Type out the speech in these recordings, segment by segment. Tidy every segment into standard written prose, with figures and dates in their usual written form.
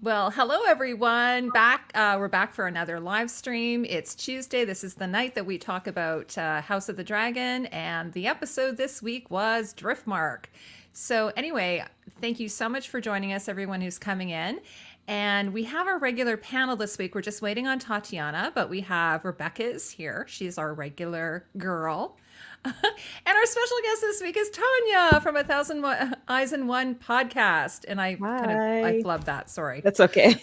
Well, hello everyone. We're back for another live stream. It's Tuesday. This is the night that we talk about House of the Dragon, and the episode this week was Driftmark. So, anyway, thank you so much for joining us, everyone who's coming in. And we have our regular panel this week. We're just waiting on Tatiana, but we have Rebecca is here. She's our regular girl. And our special guest this week is Tanya from 1,000 Eyes in One podcast. And I flubbed that. Sorry. That's okay.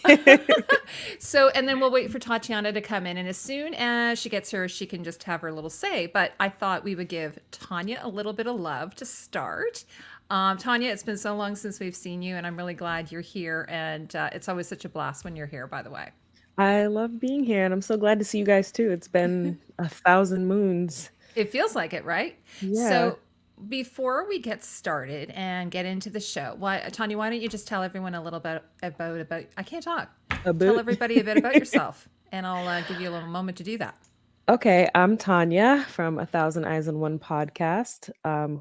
So, and then we'll wait for Tatiana to come in. And as soon as she gets here, she can just have her little say. But I thought we would give Tanya a little bit of love to start. Tanya, it's been so long since we've seen you, and I'm really glad you're here. And it's always such a blast when you're here, by the way. I love being here, and I'm so glad to see you guys too. It's been 1,000 moons. It feels like it, right? Yeah. So before we get started and get into the show, Tanya, why don't you just tell everyone a little bit about I can't talk. Tell everybody a bit about yourself, and I'll give you a little moment to do that. Okay, I'm Tanya from 1,000 Eyes in One podcast,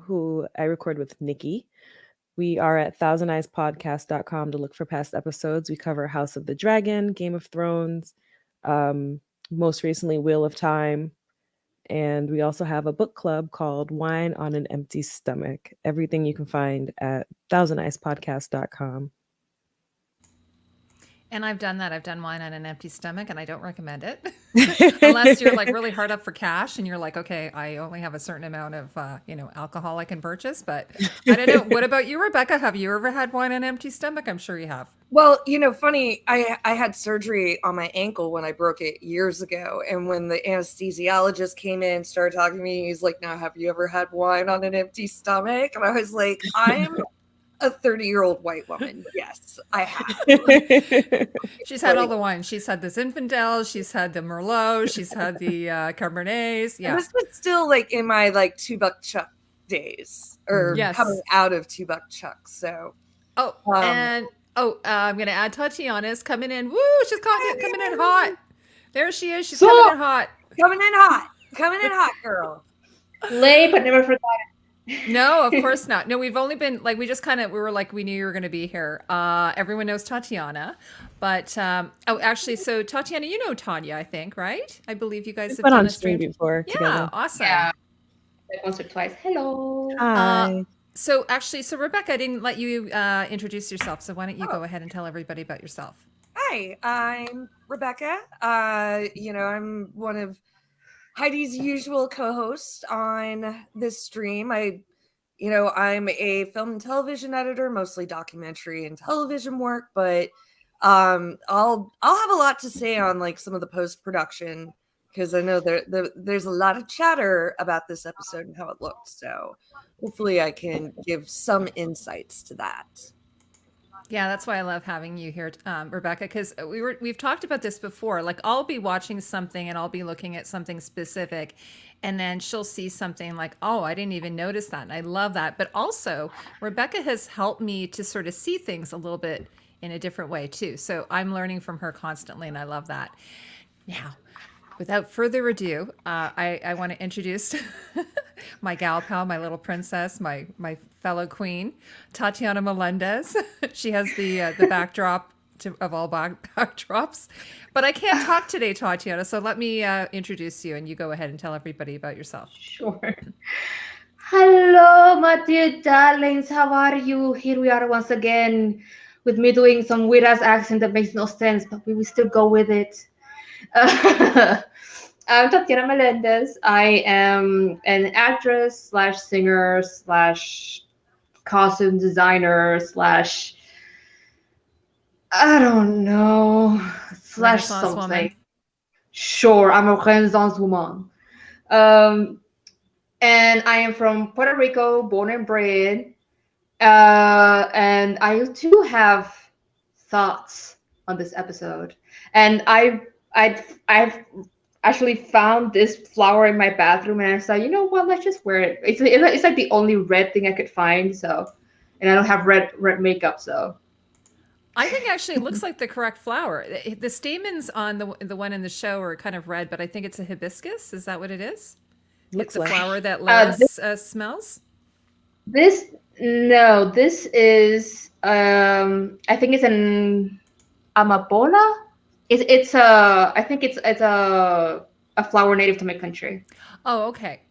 who I record with Nikki. We are at 1000eyespodcast.com to look for past episodes. We cover House of the Dragon, Game of Thrones, most recently Wheel of Time. And we also have a book club called Wine on an Empty Stomach. Everything you can find at 1000eyespodcast.com. And I've done that. I've done Wine on an Empty Stomach, and I don't recommend it. Unless you're like really hard up for cash and you're like, okay, I only have a certain amount of, alcohol I can purchase. But I don't know. What about you, Rebecca? Have you ever had wine on an empty stomach? I'm sure you have. Well, funny, I had surgery on my ankle when I broke it years ago. And when the anesthesiologist came in, started talking to me, he's like, now, have you ever had wine on an empty stomach? And I was like, I'm a 30-year-old white woman. Yes, I have. She's had all the wine. She's had the Zinfandel. She's had the Merlot. She's had the Cabernets. Yeah. This was still like in my like $2 Chuck days, or coming out of $2 Chuck. So. I'm going to add Tatiana's coming in. Woo, she's coming in hot. There she is. She's coming in hot. Coming in hot, girl. Late, but never forgotten. No, of course not. No, we've only been like, we knew you were going to be here. Everyone knows Tatiana, but so Tatiana, you know Tanya, I think, right? I believe you guys have been on stream before. Yeah, together. awesome. Yeah, like once or twice. Hello. Hi. So Rebecca, I didn't let you introduce yourself. So why don't you go ahead and tell everybody about yourself? Hi, I'm Rebecca. I'm one of Heidi's usual co-host on this stream. I'm a film and television editor, mostly documentary and television work, but I'll have a lot to say on like some of the post-production, because I know there's a lot of chatter about this episode and how it looked. So hopefully I can give some insights to that. Yeah, that's why I love having you here, Rebecca, because we've talked about this before. Like, I'll be watching something and I'll be looking at something specific, and then she'll see something like, oh, I didn't even notice that. And I love that. But also, Rebecca has helped me to sort of see things a little bit in a different way too. So I'm learning from her constantly, and I love that. Now, without further ado, I want to introduce my gal pal, my little princess, my fellow queen, Tatiana Melendez. She has the backdrop of all backdrops. But I can't talk today, Tatiana, so let me introduce you, and you go ahead and tell everybody about yourself. Sure. Hello, my dear darlings. How are you? Here we are once again with me doing some weird-ass accent that makes no sense, but we will still go with it. I'm Tatiana Melendez. I am an actress / singer / costume designer / I don't know / something. Woman. Sure, I'm a Renaissance woman. And I am from Puerto Rico, born and bred. And I too have thoughts on this episode. And I've actually found this flower in my bathroom, and I said, you know what, let's just wear it. It's like the only red thing I could find, and I don't have red makeup, so. I think actually it looks like the correct flower. The stamens on the one in the show are kind of red, but I think it's a hibiscus. Is that what it is? It's a flower that less smells? This is, I think it's an amapola. It's a I think it's a flower native to my country. Oh, okay.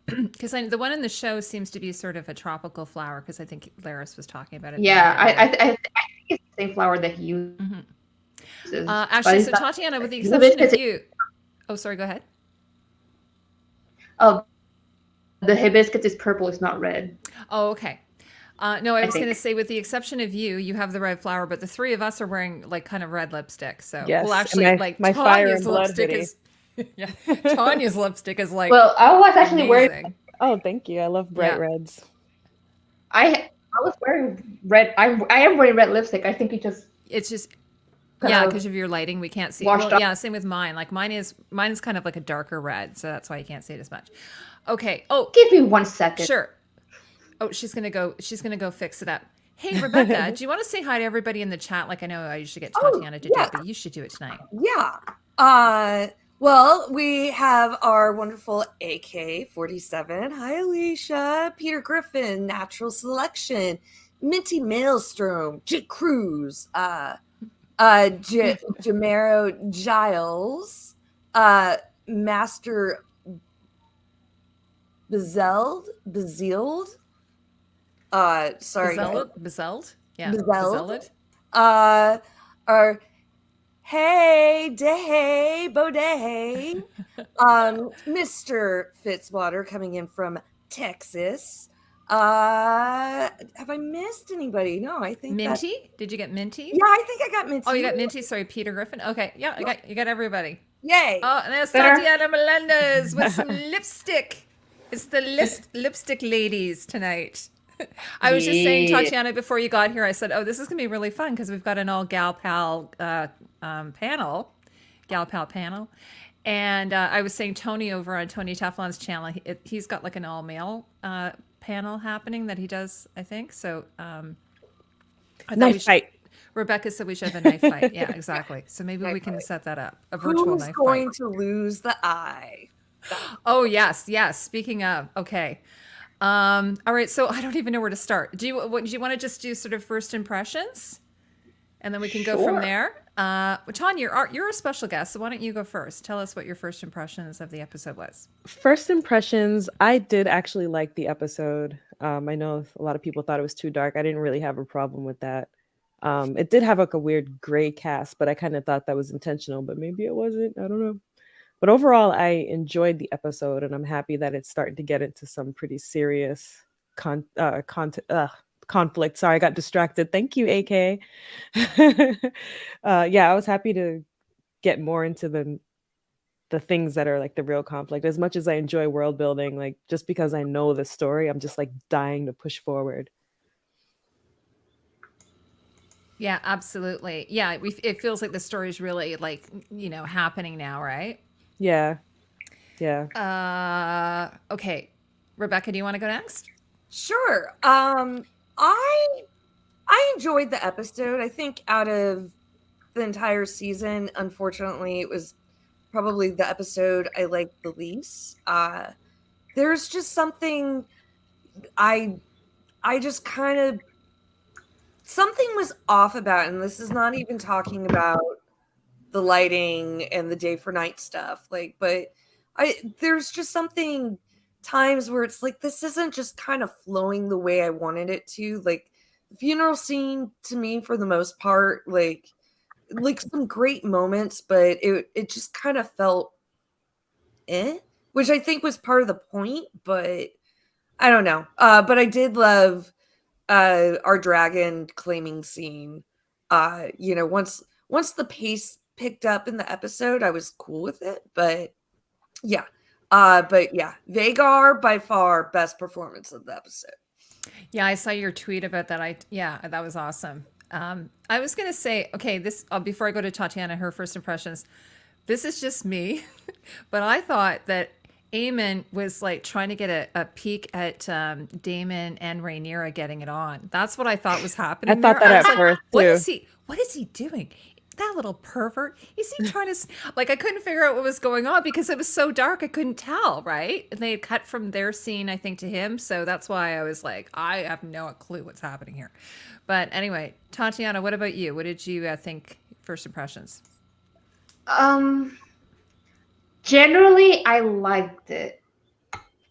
Because the one in the show seems to be sort of a tropical flower. Because I think Laris was talking about it the Yeah, other day. I think it's the same flower that he uses. Actually, so Tatiana, with the exception of you, oh, sorry, go ahead. Oh, the hibiscus is purple. It's not red. Oh, okay. No, I was going to say, with the exception of you, you have the red flower, but the three of us are wearing like kind of red lipstick. So, Yes, well, actually, my, like my fire and Tanya's blood lipstick hoodie. is, yeah, Tanya's lipstick is like. Well, I was actually wearing. Oh, thank you. I love bright reds. I was wearing red. I am wearing red lipstick. I think it's just. Yeah, because of your lighting, we can't see. Well, yeah, same with mine. Like mine is kind of like a darker red, so that's why you can't see it as much. Okay. Oh, give me 1 second. Sure. Oh, she's gonna go fix it up. Hey, Rebecca, do you want to say hi to everybody in the chat? Like I know I usually get Tatiana to do it, but you should do it tonight. Yeah. Well, we have our wonderful AK-47. Hi, Alicia. Peter Griffin, Natural Selection, Minty Maelstrom, Jake Cruz, Jamero Giles, Master Bezeld, sorry, Bezeld, yeah, Bezeld, or hey, day, Baudet, Mr. Fitzwater coming in from Texas. Have I missed anybody? No, I think Minty. Did you get Minty? Yeah, I think I got Minty. Oh, you got Minty. Sorry, Peter Griffin. Okay, yeah, you got everybody. Yay! Oh, and there's Tatiana Melendez with some lipstick. It's the lipstick ladies tonight. I was just saying, Tatiana, before you got here, I said, "Oh, this is gonna be really fun because we've got an all gal pal panel, and I was saying Tony over on Tony Teflon's channel, he's got like an all male panel happening that he does, I think. So knife fight. Rebecca said we should have a knife fight. Yeah, exactly. So maybe we can set that up. A virtual knife fight. Who's going to lose the eye? Oh yes. Speaking of, okay. All right. So I don't even know where to start. Do you want to just do sort of first impressions, and then we can go from there? Tanya, you're a special guest, so why don't you go first? Tell us what your first impressions of the episode was. First impressions, I did actually like the episode. I know a lot of people thought it was too dark. I didn't really have a problem with that. It did have like a weird gray cast, but I kind of thought that was intentional, but maybe it wasn't. I don't know. But overall, I enjoyed the episode, and I'm happy that it's starting to get into some pretty serious conflict. Sorry, I got distracted. Thank you, AK. Yeah, I was happy to get more into the things that are like the real conflict. As much as I enjoy world building, like just because I know the story, I'm just like dying to push forward. Yeah, absolutely. Yeah, it feels like the story is really like, happening now, right? Yeah. Okay. Rebecca, do you want to go next? Sure. I enjoyed the episode. I think out of the entire season, unfortunately, it was probably the episode I liked the least. There's just something I just kind of something was off about, and this is not even talking about the lighting and the day for night stuff. But there's just something times where it's like this isn't just kind of flowing the way I wanted it to. Like the funeral scene to me, for the most part, like some great moments, but it just kind of felt which I think was part of the point, but I don't know. But I did love our dragon claiming scene. Once the pace picked up in the episode, I was cool with it. But yeah. Vagar by far best performance of the episode. Yeah, I saw your tweet about that. That was awesome. I was gonna say, okay, this before I go to Tatiana, her first impressions. This is just me, but I thought that Eamon was like trying to get a peek at Damon and Rhaenyra getting it on. That's what I thought was happening. I thought that at first too. What is he doing? that little pervert. Is he trying to like? I couldn't figure out what was going on because it was so dark. I couldn't tell. Right? And they had cut from their scene, I think, to him. So that's why I was like, I have no clue what's happening here. But anyway, Tatiana, what about you? What did you think? First impressions. Generally, I liked it.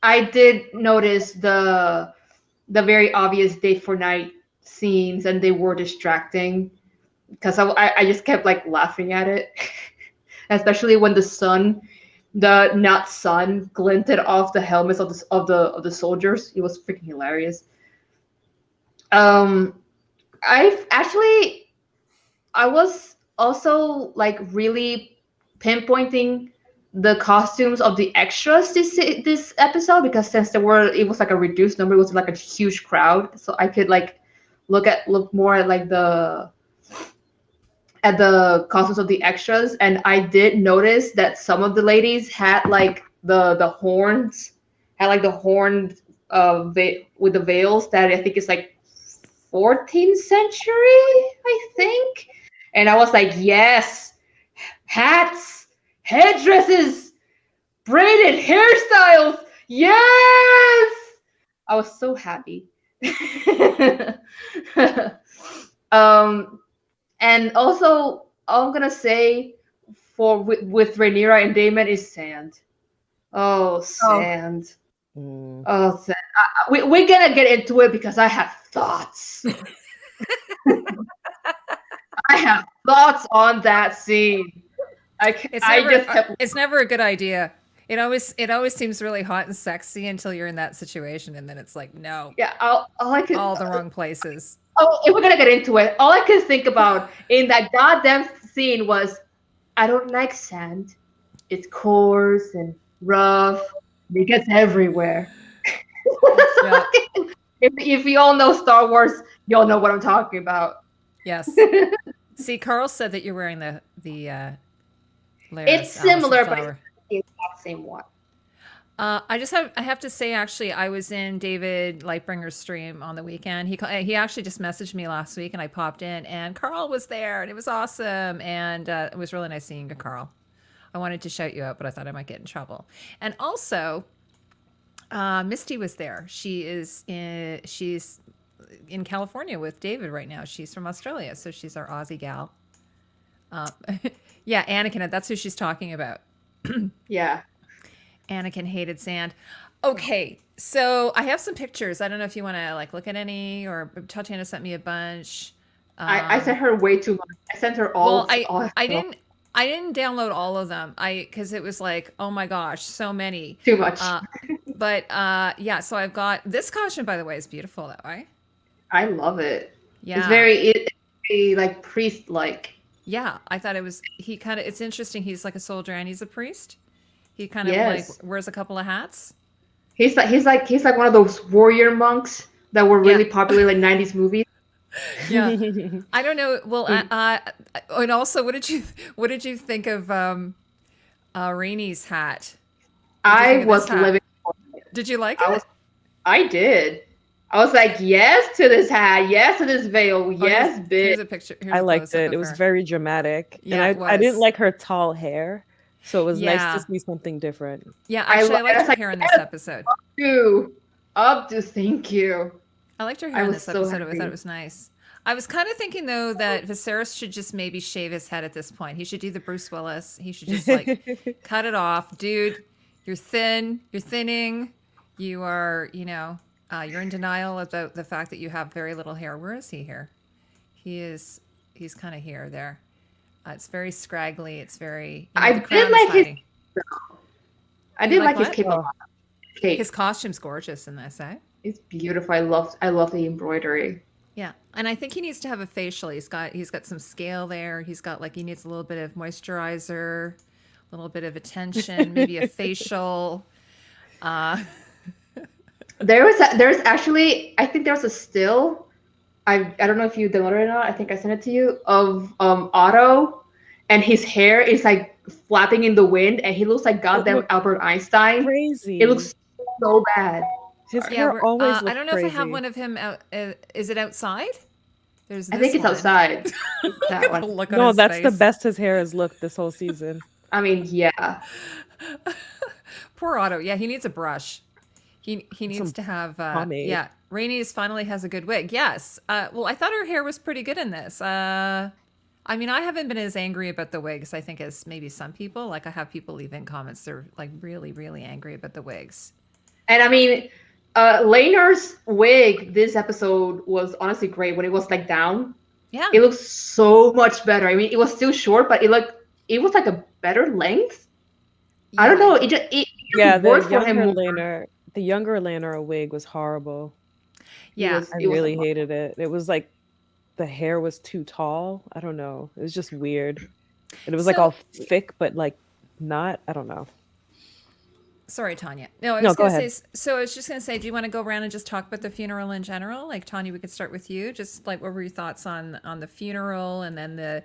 I did notice the very obvious day for night scenes, and they were distracting because I just kept like laughing at it, especially when the not sun, glinted off the helmets of the soldiers. It was freaking hilarious. I was also like really pinpointing the costumes of the extras this episode, because since it was like a reduced number, it was like a huge crowd, so I could like look more at like the costumes of the extras. And I did notice that some of the ladies had like the horns, with the veils that I think is like 14th century, I think. And I was like, yes, hats, headdresses, braided hairstyles. Yes, I was so happy. And also, all I'm gonna say with Rhaenyra and Daemon is sand. Oh, sand. Oh, sand. We're gonna get into it because I have thoughts. I have thoughts on that scene. It's never a good idea. It always seems really hot and sexy until you're in that situation, and then it's like, no. Yeah, all the wrong places. Oh, if we're gonna get into it, all I could think about in that goddamn scene was, I don't like sand. It's coarse and rough. It gets everywhere. Yeah. If you all know Star Wars, you all know what I'm talking about. Yes. See, Carl said that you're wearing the it's similar, but it's the exact same one. I have to say, actually, I was in David Lightbringer's stream on the weekend. He actually just messaged me last week, and I popped in, and Carl was there, and it was awesome, and it was really nice seeing you, Carl. I wanted to shout you out, but I thought I might get in trouble. And also, Misty was there. She's in California with David right now. She's from Australia, so she's our Aussie gal. Yeah, Anakin, that's who she's talking about. Yeah. Anakin hated sand. Okay, so I have some pictures. I don't know if you want to like look at any, or Tatiana sent me a bunch. I sent her way too much. I sent her all. Well, I didn't download all of them. Because it was like, oh my gosh, so many. Too much. But yeah, so I've got this costume, by the way, is beautiful that way. I love it. Yeah. It's very like priest-like. Yeah, I thought it's interesting. He's like a soldier and he's a priest. He kind of like wears a couple of hats. He's like one of those warrior monks that were really popular in 90s movies. Yeah. I don't know. Well, and also, what did you think of Rainey's hat? I was living for it. Did you like it? I did. I was like, yes to this hat, yes to this veil, yes, bitch. Here's a picture. I liked it. It was very dramatic. Yeah, and I didn't like her tall hair. So it was nice to see something different. Yeah, actually, I liked her hair in this episode. Thank you. I liked her hair in this episode. I thought it was nice. I was kind of thinking, though, that Viserys should just maybe shave his head at this point. He should do the Bruce Willis. He should just like cut it off. Dude, you're thin. You're thinning. You are, you're in denial about the fact that you have very little hair. Where is he here? He's kind of here, there. It's very scraggly. It's very. I did like his. I did like his cape. His costume's gorgeous in this, eh? It's beautiful. I love the embroidery. Yeah, and I think he needs to have a facial. He's got some scale there. He needs a little bit of moisturizer, a little bit of attention, maybe a facial. There's actually, I think there was a still. I don't know if you downloaded it or not. I think I sent it to you of Otto, and his hair is like flapping in the wind, and he looks like goddamn Albert Einstein. Crazy. It looks so bad. His hair always looks I don't know crazy. if I have one of him out. Is it outside? There's I think it's outside. That one. Look on No, his that's the face. best his hair has looked this whole season. I mean, yeah. Poor Otto. Yeah, he needs a brush. He needs Some to have pomade. yeah. Rainey's finally has a good wig. Yes. Well, I thought her hair was pretty good in this. I mean, I haven't been as angry about the wigs, I think, as maybe some people. Like, I have people leaving comments. They're like really, really angry about the wigs. And I mean, Laenor's wig this episode was honestly great when it was like down. Yeah. It looks so much better. I mean, it was still short, but it was like a better length. I don't know. It just worked for him more. The younger Laenor wig was horrible. Yeah. I really hated it. It was like the hair was too tall. I don't know. It was just weird. And it was like all thick, but like not. I don't know. Sorry, Tanya. No, I was go going to ahead. say, so I was just going to say, do you want to go around and just talk about the funeral in general? Like, Tanya, we could start with you. Just like, what were your thoughts on the funeral? And then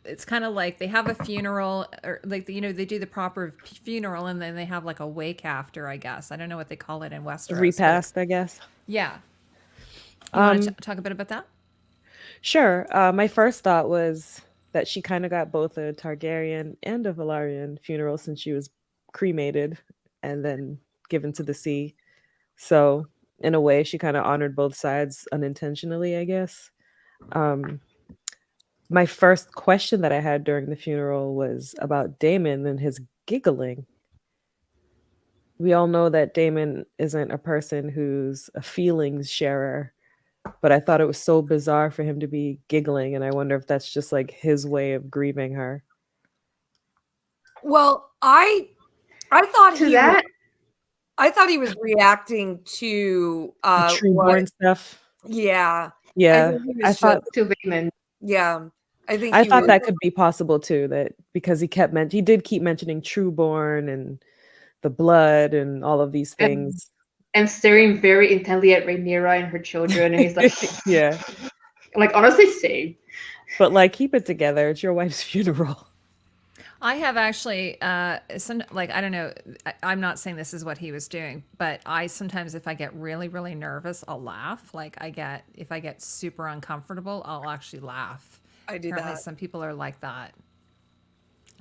it's kind of like they have a funeral, or like, you know, they do the proper funeral and then they have like a wake after, I guess. I don't know what they call it in Westeros. Repast, I guess. Yeah. You want to talk a bit about that? Sure. My first thought was that she kind of got both a Targaryen and a Velaryon funeral since she was cremated and then given to the sea. So in a way, she kind of honored both sides unintentionally, I guess. My first question that I had during the funeral was about Daemon and his giggling. We all know that Daemon isn't a person who's a feelings sharer, but I thought it was so bizarre for him to be giggling, and I wonder if that's just like his way of grieving her. Well, I thought he was reacting to Trueborn stuff. Yeah. Yeah, I thought to Daemon. Yeah, I thought that could be possible too. That because he did keep mentioning Trueborn and the blood and all of these things, and staring very intently at Rhaenyra and her children, and he's like, yeah, like honestly, same. But like, keep it together. It's your wife's funeral. I have actually, I don't know, I'm not saying this is what he was doing, but I sometimes, if I get really, really nervous, I'll laugh. Like if I get super uncomfortable, I'll actually laugh. I do Apparently that. some people are like that.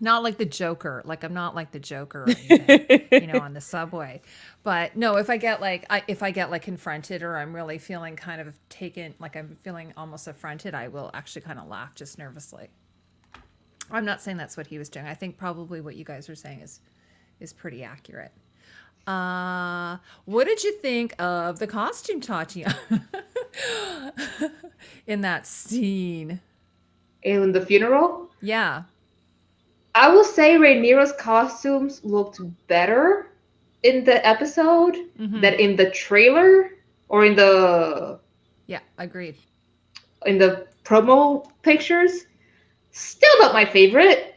Not like the Joker. Like, I'm not like the Joker or anything, you know, on the subway. But no, if I get confronted, or I'm really feeling kind of taken, like I'm feeling almost affronted, I will actually kind of laugh just nervously. I'm not saying that's what he was doing. I think probably what you guys are saying is pretty accurate. What did you think of the costume, Tatiana, in that scene? In the funeral? Yeah. I will say Rhaenyra's costumes looked better in the episode than in the trailer or in the... Yeah, agreed. In the promo pictures. Still not my favorite.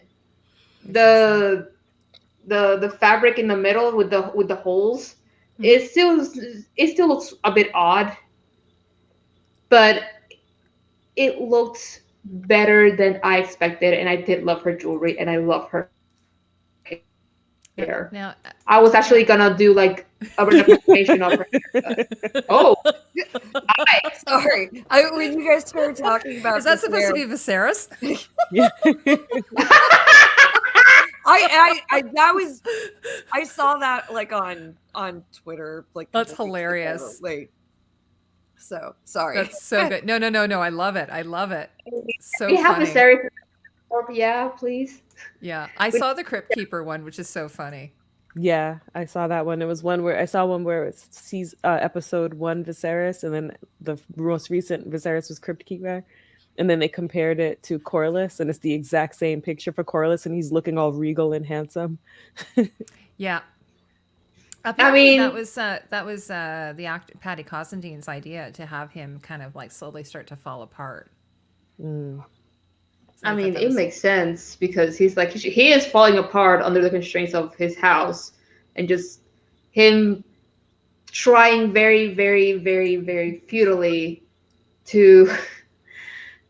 The fabric in the middle with the holes. It still looks a bit odd. But it looked better than I expected, and I did love her jewelry, and I love her hair. Now, I was actually gonna do like a representation of her hair. Oh, sorry. When you guys started talking about, is that supposed to be Viserys? I saw that like on Twitter. Like, that's hilarious. Like, so sorry. That's so good. No. I love it. So we have funny. Viserys. Yeah, please. Yeah, I saw the Crypt Keeper one, which is so funny. Yeah, I saw that one. It was one where it sees episode 1 Viserys, and then the most recent Viserys was Crypt Keeper, and then they compared it to Corlys, and it's the exact same picture for Corlys, and he's looking all regal and handsome. Yeah. Apparently, that was the actor Paddy Considine's idea to have him kind of like slowly start to fall apart. Mm. So it makes sense because he's like he is falling apart under the constraints of his house, and just him trying very, very, very, very futilely to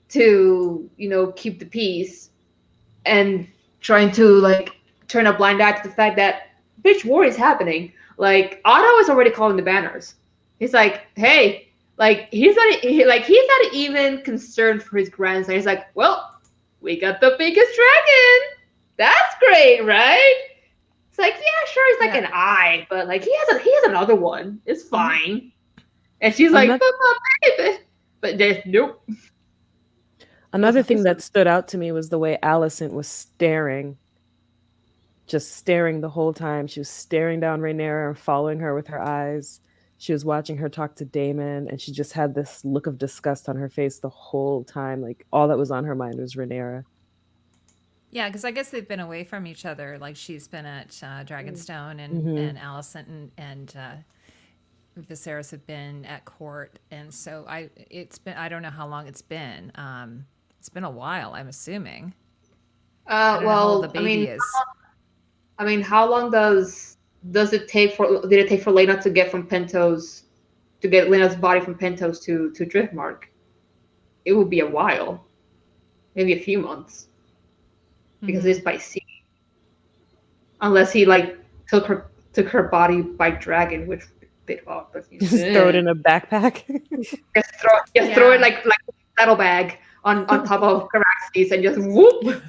keep the peace, and trying to like turn a blind eye to the fact that bitch, war is happening. Like, Otto is already calling the banners. He's like, hey, Like he's not even concerned for his grandson. He's like, well, we got the biggest dragon. That's great, right? It's like, yeah, sure, it's like an eye, but like he has another one. It's fine. And she's like, but my baby. But there's nope. Another thing that stood out to me was the way Alicent was staring. Just staring the whole time. She was staring down Rhaenyra and following her with her eyes. She was watching her talk to Daemon, and she just had this look of disgust on her face the whole time. Like all that was on her mind was Rhaenyra. Yeah, because I guess they've been away from each other. Like she's been at Dragonstone, and Alicent and Viserys have been at court, and so I don't know how long it's been. It's been a while, I'm assuming. I don't know how old the baby is. I mean, how long did it take for Laenor to get Laenor's body from Pentos to Driftmark? It would be a while, maybe a few months, because it's by sea. Unless he like took her body by dragon, which would be a bit odd. But just throw it in a backpack. throw it like a saddlebag on top of Caraxes and just whoop.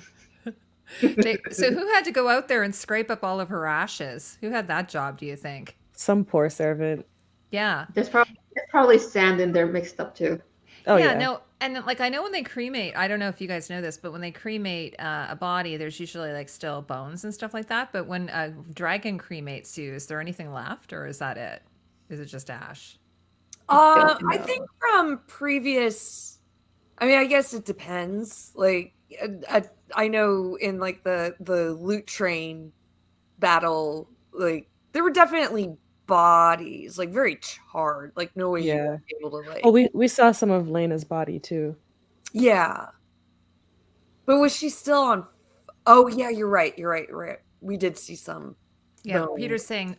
So who had to go out there and scrape up all of her ashes? Who had that job, do you think? Some poor servant. Yeah. There's probably sand in there mixed up too. Oh yeah. No, and like I know when they cremate, I don't know if you guys know this, but when they cremate a body, there's usually like still bones and stuff like that. But when a dragon cremates you, is there anything left, or is that it? Is it just ash? I think from previous, I mean, I guess it depends. Like I know in like the loot train battle, like there were definitely bodies, like very charred, like no way you would be able to like. Oh, we saw some of Laena's body too. Yeah, but was she still on? Oh yeah, you're right. We did see some. Yeah, bones. Peter's saying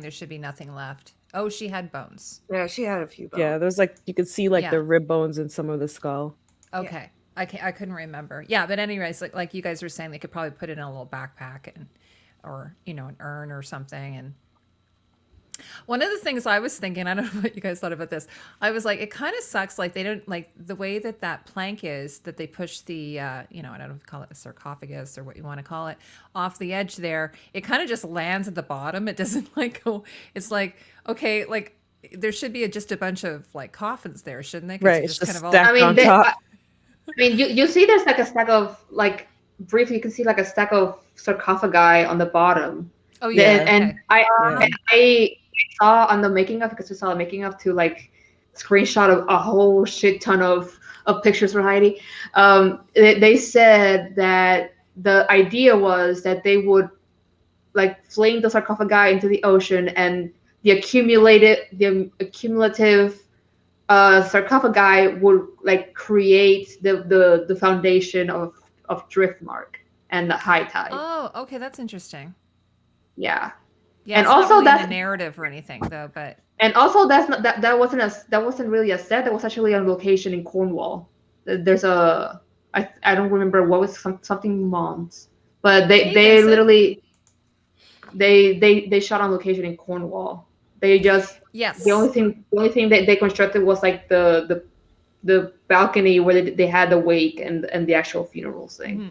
there should be nothing left. Oh, she had bones. Yeah, she had a few bones. Yeah, there's like you could see like the rib bones in some of the skull. Okay. Yeah. I couldn't remember. Yeah, but anyways, like you guys were saying, they could probably put it in a little backpack or an urn or something. And one of the things I was thinking, I don't know what you guys thought about this. I was like, it kind of sucks. Like they don't like the way that plank is that they push the, I don't know if you call it a sarcophagus or what you want to call it, off the edge there. It kind of just lands at the bottom. It doesn't like go. It's like okay, like there should be just a bunch of like coffins there, shouldn't they? Right. It's just kind of stacked on top. I mean, you see there's like a stack of, like, briefly you can see like a stack of sarcophagi on the bottom. Oh, yeah. And I saw on the making of, because we saw the making of to like screenshot of a whole shit ton of pictures for Heidi. They said that the idea was that they would like fling the sarcophagi into the ocean, and the accumulative sarcophagi would like create the foundation of Driftmark and the high tide. Oh, okay, that's interesting. Yeah. Yeah, and also really that's a narrative or anything though, but and also that wasn't really a set. That was actually a location in Cornwall. There's I don't remember what was something Mons, but they literally they shot on location in Cornwall. They just the only thing that they constructed was like the balcony where they had the wake and the actual funerals thing. Mm-hmm.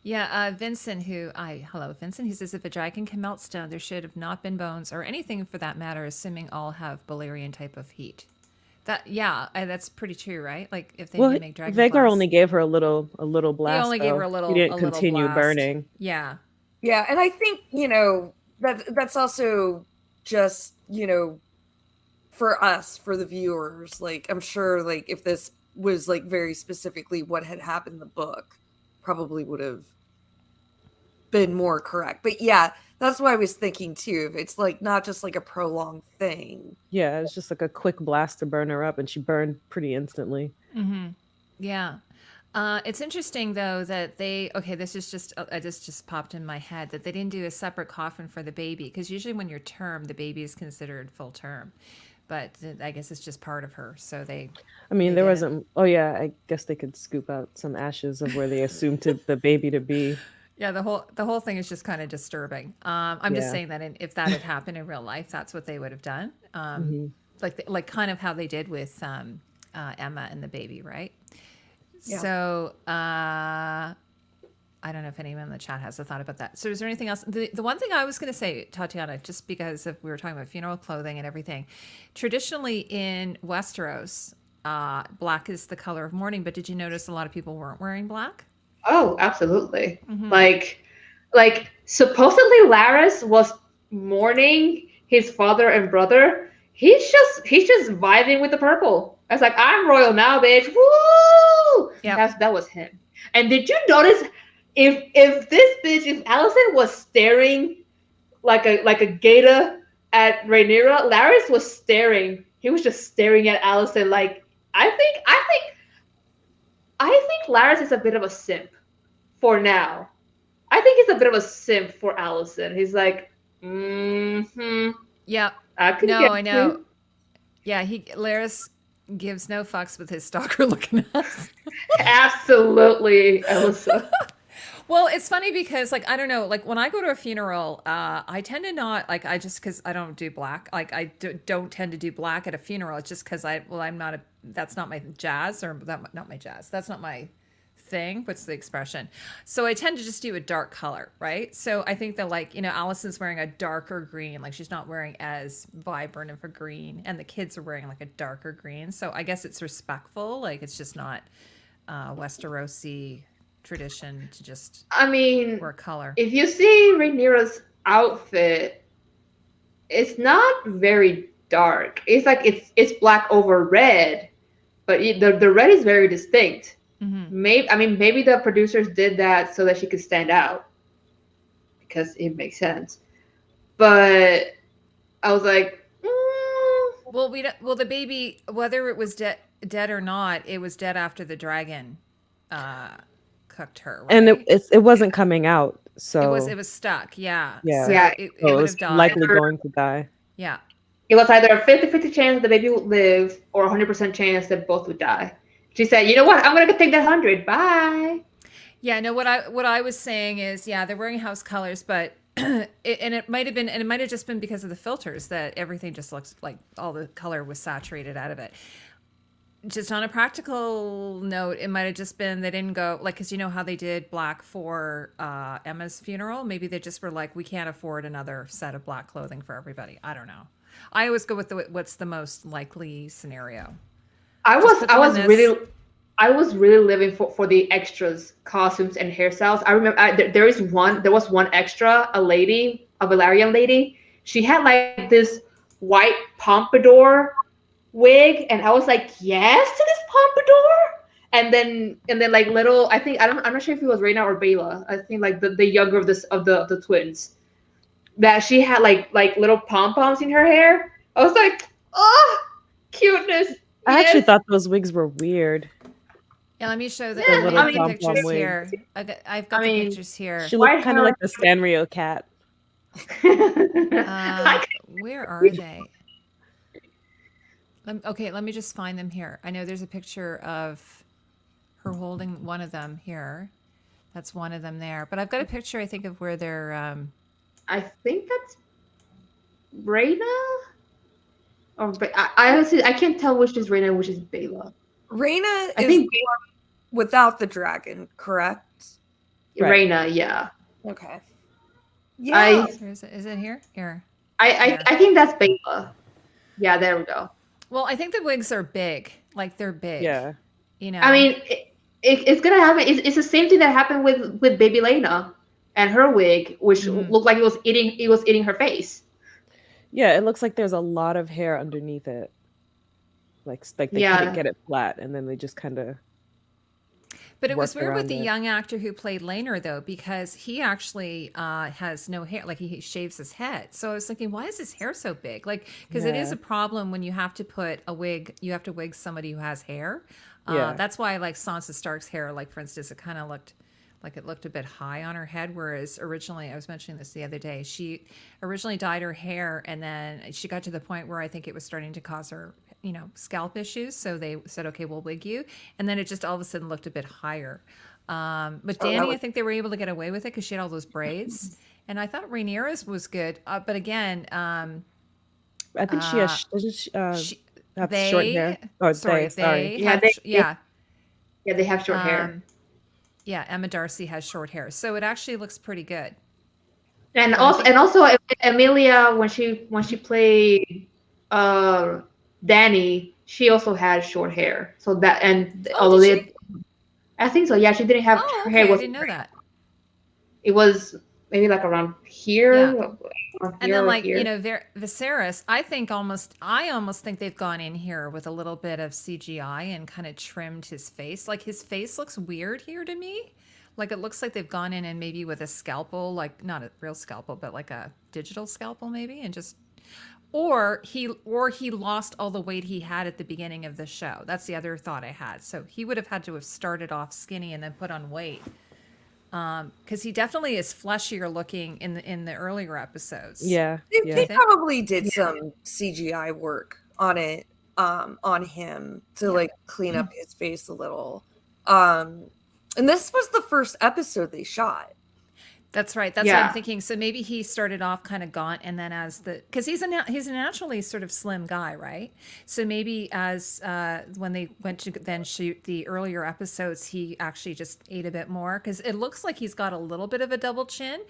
Yeah, Vincent, Vincent, he says if a dragon can melt stone, there should have not been bones or anything for that matter, assuming all have Balerian type of heat. That's pretty true, right? Like if they can make dragon Vhagar only gave her a little blast. He only gave her a little. He didn't continue burning. Yeah, yeah, and I think that's also just for us, for the viewers. Like I'm sure, like if this was like very specifically what had happened in the book, probably would have been more correct. But yeah, that's what I was thinking too. If it's like not just like a prolonged thing. Yeah, it's just like a quick blast to burn her up, and she burned pretty instantly. Mm-hmm. Yeah. It's interesting though that this just popped in my head that they didn't do a separate coffin for the baby, because usually when you're term, the baby is considered full term. But I guess it's just part of her. So there wasn't. Oh yeah, I guess they could scoop out some ashes of where they assumed the baby to be. Yeah, the whole thing is just kind of disturbing. I'm just saying that if that had happened in real life, that's what they would have done. like kind of how they did with Emma and the baby, right? Yeah. So I don't know if anyone in the chat has a thought about that. So is there anything else? The one thing I was going to say, Tatiana, just because we were talking about funeral clothing and everything, traditionally in Westeros, black is the color of mourning. But did you notice a lot of people weren't wearing black? Oh, absolutely. Like supposedly Laris was mourning his father and brother. He's just vibing with the purple. I was like, I'm royal now, bitch. Woo! Yeah, That was him. And did you notice if Allison was staring like a gator at Rhaenyra, Laris was staring. He was just staring at Allison like I think Laris is a bit of a simp for now. I think he's a bit of a simp for Allison. He's like, yeah. I could No, get I know. you. Yeah, Laris gives no fucks with his stalker looking ass. Absolutely, Alyssa. Well, it's funny because, like, I don't know, like when I go to a funeral, I tend to not like because I don't do black. Like I don't tend to do black at a funeral. It's just because I'm not that's not my jazz not my jazz. That's not my thing. What's the expression? So I tend to just do a dark color, right? So I think that, like, Allison's wearing a darker green, like she's not wearing as vibrant of a green, and the kids are wearing like a darker green. So I guess it's respectful. Like it's just not Westerosi tradition to just wear color. If you see Rhaenyra's outfit, it's not very dark. It's like it's black over red, but the red is very distinct. Maybe the producers did that so that she could stand out because it makes sense. But I was like, well, the baby, whether it was dead or not, it was dead after the dragon cooked her, right? And it wasn't coming out, so it was stuck. Yeah. Yeah. So Yeah. it so would was have died. likely going to die. Yeah. It was either a 50-50 chance the baby would live or a 100% chance that both would die. She said, "You know what? I'm gonna take that 100. Bye." Yeah. No. What I was saying is, yeah, they're wearing house colors, but it might have just been because of the filters that everything just looks like all the color was saturated out of it. Just on a practical note, it might have just been they didn't go like, because you know how they did black for Emma's funeral. Maybe they just were like, we can't afford another set of black clothing for everybody. I don't know. I always go with what's the most likely scenario. I was really living for the extras, costumes and hairstyles. I remember there was one extra, a Valerian lady. She had like this white pompadour wig, and I was like, yes to this pompadour. And then like little, I'm not sure if it was Reina or Bela. I think like the younger of the twins. That she had like little pom-poms in her hair. I was like, oh, cuteness. I actually thought those wigs were weird. Yeah, let me show the, little pictures wig. here. I've got the pictures here. She looked kind of like the Sanrio cat. Where are they? Okay, let me just find them here. I know there's a picture of her holding one of them here. That's one of them there. But I've got a picture, I think, of where they're... I think that's Reina? Or I honestly, I can't tell which is Reina and which is Bela. Reina is without the dragon, correct? Right. Reina, yeah. Okay. Yeah. Is it here? Here. I think that's Bela. Yeah, there we go. Well, I think the wigs are big. Like they're big. Yeah. I mean, it's gonna happen. It's the same thing that happened with baby Laena and her wig, which looked like it was eating her face. Yeah, it looks like there's a lot of hair underneath it. Like they couldn't get it flat, and then they just kind of. But it was weird with the young actor who played Laenor, though, because he actually has no hair. Like he shaves his head. So I was thinking, why is his hair so big? Like, because it is a problem when you have to put a wig. You have to wig somebody who has hair. That's why, like Sansa Stark's hair, like for instance, it kind of looked like it looked a bit high on her head. Whereas originally, I was mentioning this the other day, she originally dyed her hair, and then she got to the point where I think it was starting to cause her, scalp issues. So they said, okay, we'll wig you. And then it just all of a sudden looked a bit higher. But Dany, I think they were able to get away with it because she had all those braids. And I thought Rhaenyra's was good. But again, I think she has. Doesn't she She, have short hair? Or sorry, sorry. they Yeah, have, yeah. yeah, they have short hair. Yeah, Emma Darcy has short hair, so it actually looks pretty good. And But I think, also Emilia, when she played Danny, she also had short hair. So that, and oh, although did she? I think so. Yeah, she didn't have, Oh, her hair okay, I wasn't didn't know straight. that. It was maybe like around Yeah. here, And then, or like, here. Viserys, I almost think they've gone in here with a little bit of CGI and kind of trimmed his face. Like, his face looks weird here to me. Like, it looks like they've gone in and maybe with a scalpel, like not a real scalpel, but like a digital scalpel maybe, and just or he lost all the weight he had at the beginning of the show. That's the other thought I had. So he would have had to have started off skinny and then put on weight. Because he definitely is fleshier looking in the earlier episodes. Yeah. They think? probably did some CGI work on it, on him to like clean up his face a little. And this was the first episode they shot. That's right. That's what I'm thinking. So maybe he started off kind of gaunt, and then because he's a naturally sort of slim guy, right? So maybe as when they went to then shoot the earlier episodes, he actually just ate a bit more, because it looks like he's got a little bit of a double chin,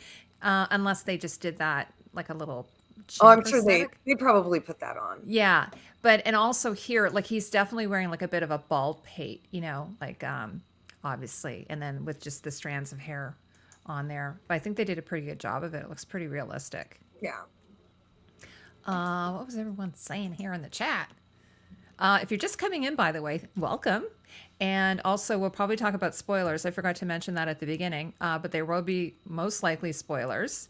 unless they just did that like a little chin I'm prosthetic. sure they probably put that on. Yeah, but and also here, like, he's definitely wearing like a bit of a bald pate, like obviously, and then with just the strands of hair on there. But I think they did a pretty good job of it. It looks pretty realistic. Yeah. What was everyone saying here in the chat? If you're just coming in, by the way, welcome. And also, we'll probably talk about spoilers. I forgot to mention that at the beginning, but there will be most likely spoilers.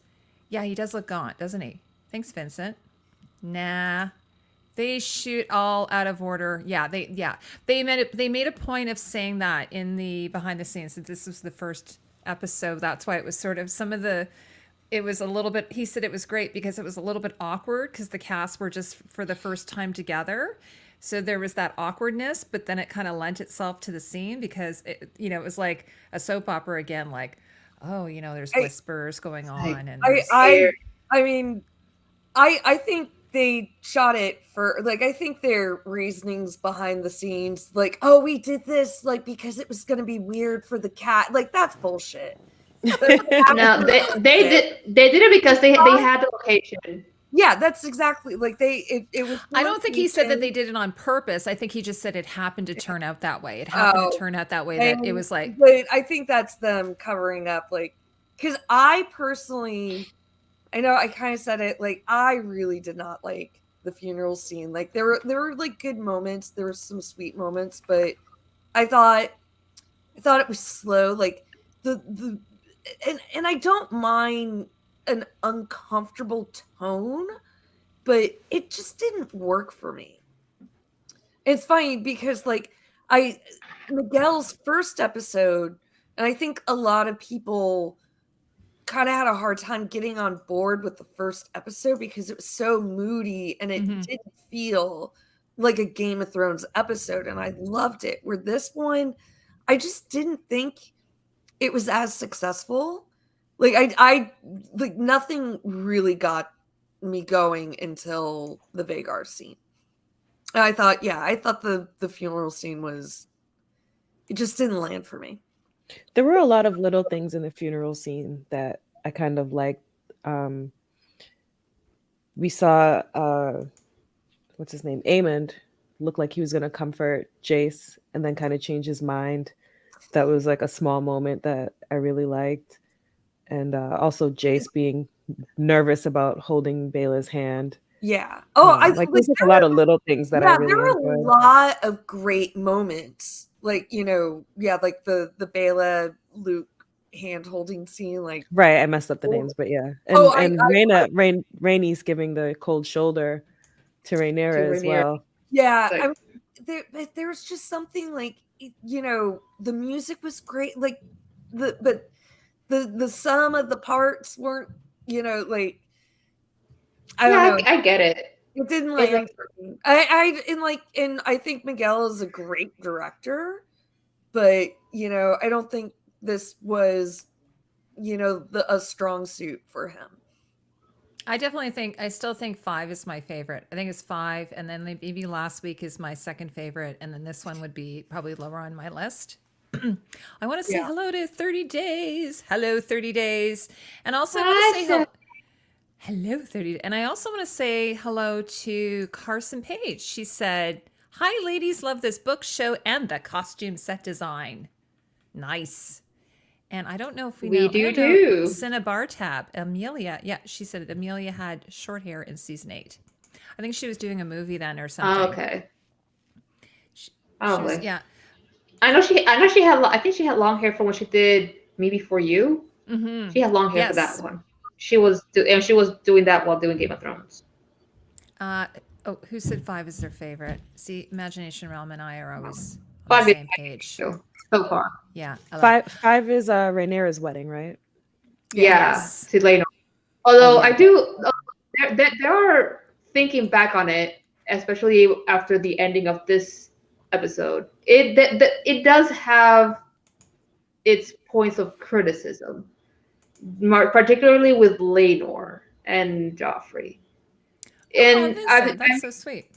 Yeah, he does look gaunt, doesn't he? Thanks, Vincent. Nah, they shoot all out of order. They made a point of saying that in the behind the scenes, that this was the first episode. That's why it was sort of it was a little bit, he said it was great because it was a little bit awkward because the cast were just for the first time together. So there was that awkwardness, but then it kind of lent itself to the scene because it was like a soap opera again, like, oh, there's whispers going on. And I mean, I think they shot it for, like, I think their reasonings behind the scenes, like, oh, we did this like because it was going to be weird for the cat, like, that's bullshit. No, they did it because they had the location. Yeah, that's exactly like it was. I don't think he said that they did it on purpose. I think he just said it happened to turn out that way. It happened to turn out that way, that it was like. But I think that's them covering up, like, because I personally, I know I kind of said it, like, I really did not like the funeral scene. Like, there were like good moments, there were some sweet moments, but I thought it was slow. Like and I don't mind an uncomfortable tone, but it just didn't work for me. It's funny because, like, Miguel's first episode, and I think a lot of people kind of had a hard time getting on board with the first episode because it was so moody and it didn't feel like a Game of Thrones episode, and I loved it. Where this one, I just didn't think it was as successful. Like, I like, nothing really got me going until the Vagar scene. And I thought the funeral scene it just didn't land for me. There were a lot of little things in the funeral scene that I kind of liked. We saw what's his name, Aemond, look like he was going to comfort Jace and then kind of change his mind. That was like a small moment that I really liked. And also Jace being nervous about holding Bela's hand. Yeah. Oh, I like there's like a lot of little things that I really there were enjoyed. a lot of great moments. Like, like the Bela Luke hand holding scene. Like, right, I messed up the names, but yeah. And Rhaenys giving the cold shoulder to Rhaenyra as well. Yeah, like, there's just something, like, the music was great. Like, but the sum of the parts weren't, like, I don't know. I get it. It didn't land for me. And I think Miguel is a great director, but I don't think this was a strong suit for him. I still think 5 is my favorite. I think it's 5, and then maybe last week is my second favorite, and then this one would be probably lower on my list. I want to say Yeah. hello to 30 days. Hello, 30 days. And also I want Hi, to say hello, 30. And I also want to say hello to Carson Page. She said, "Hi, ladies, love this book show and the costume set design. Nice." And I don't know if We I do don't know, too. Cinnabartab, Amelia. Yeah, she said Amelia had short hair in season 8. I think she was doing a movie then or something. Oh, okay. She Probably. was, yeah. I know she had. I think she had long hair for when she did Maybe For You. Mm-hmm. She had long hair for that one. She was doing that while doing Game of Thrones. Who said 5 is their favorite? See, Imagination Realm and I are always on 5 the is same page. so far. Yeah. I like 5 is Rhaenyra's wedding, right? Yeah, Yes. to Laenor. Although yeah. I do, there are thinking back on it, especially after the ending of this episode. It does have its points of criticism, particularly with Laenor and Joffrey. And Vincent, that's so sweet.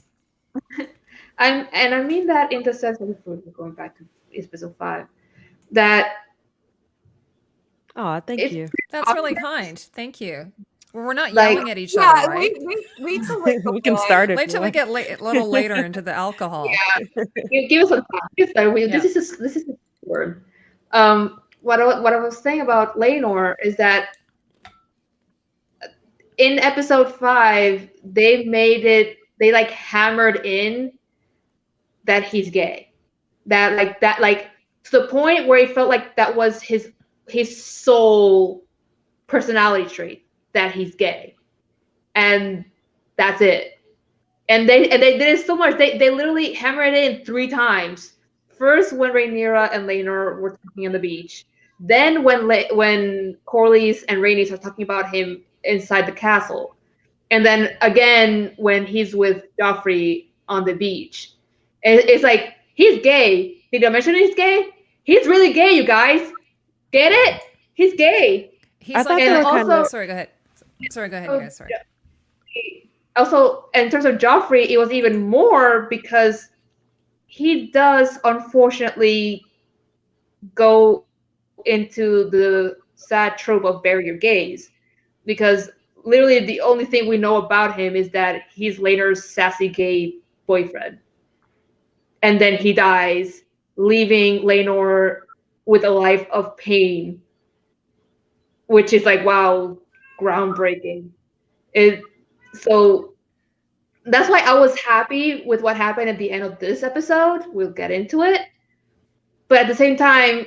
I mean that in the sense of going back to episode 5, that Oh, thank you. That's really kind. Thank you. Well, we're not Like- yelling at each other, right? Wait till like We can start it. Wait till we get a little later into the alcohol. give us some time. This is a word. What I was saying about Laenor is that in episode 5, they like hammered in that he's gay. That to the point where he felt like that was his sole personality trait, that he's gay. And that's it. And they did it so much. They literally hammered it in 3 times. First, when Rhaenyra and Laenor were talking on the beach. Then when Corlys and Rhaenys are talking about him inside the castle. And then again when he's with Joffrey on the beach. It's like, he's gay. Did I mention he's gay? He's really gay, you guys. Get it? He's gay. He's I like thought they were kind of. sorry, go ahead. Sorry, go ahead, you guys. Sorry. Also, in terms of Joffrey, it was even more because he does unfortunately go into the sad trope of bury your gays, because literally the only thing we know about him is that he's Laenor's sassy gay boyfriend. And then he dies, leaving Laenor with a life of pain, which is like, wow, groundbreaking. So that's why I was happy with what happened at the end of this episode. We'll get into it. But at the same time,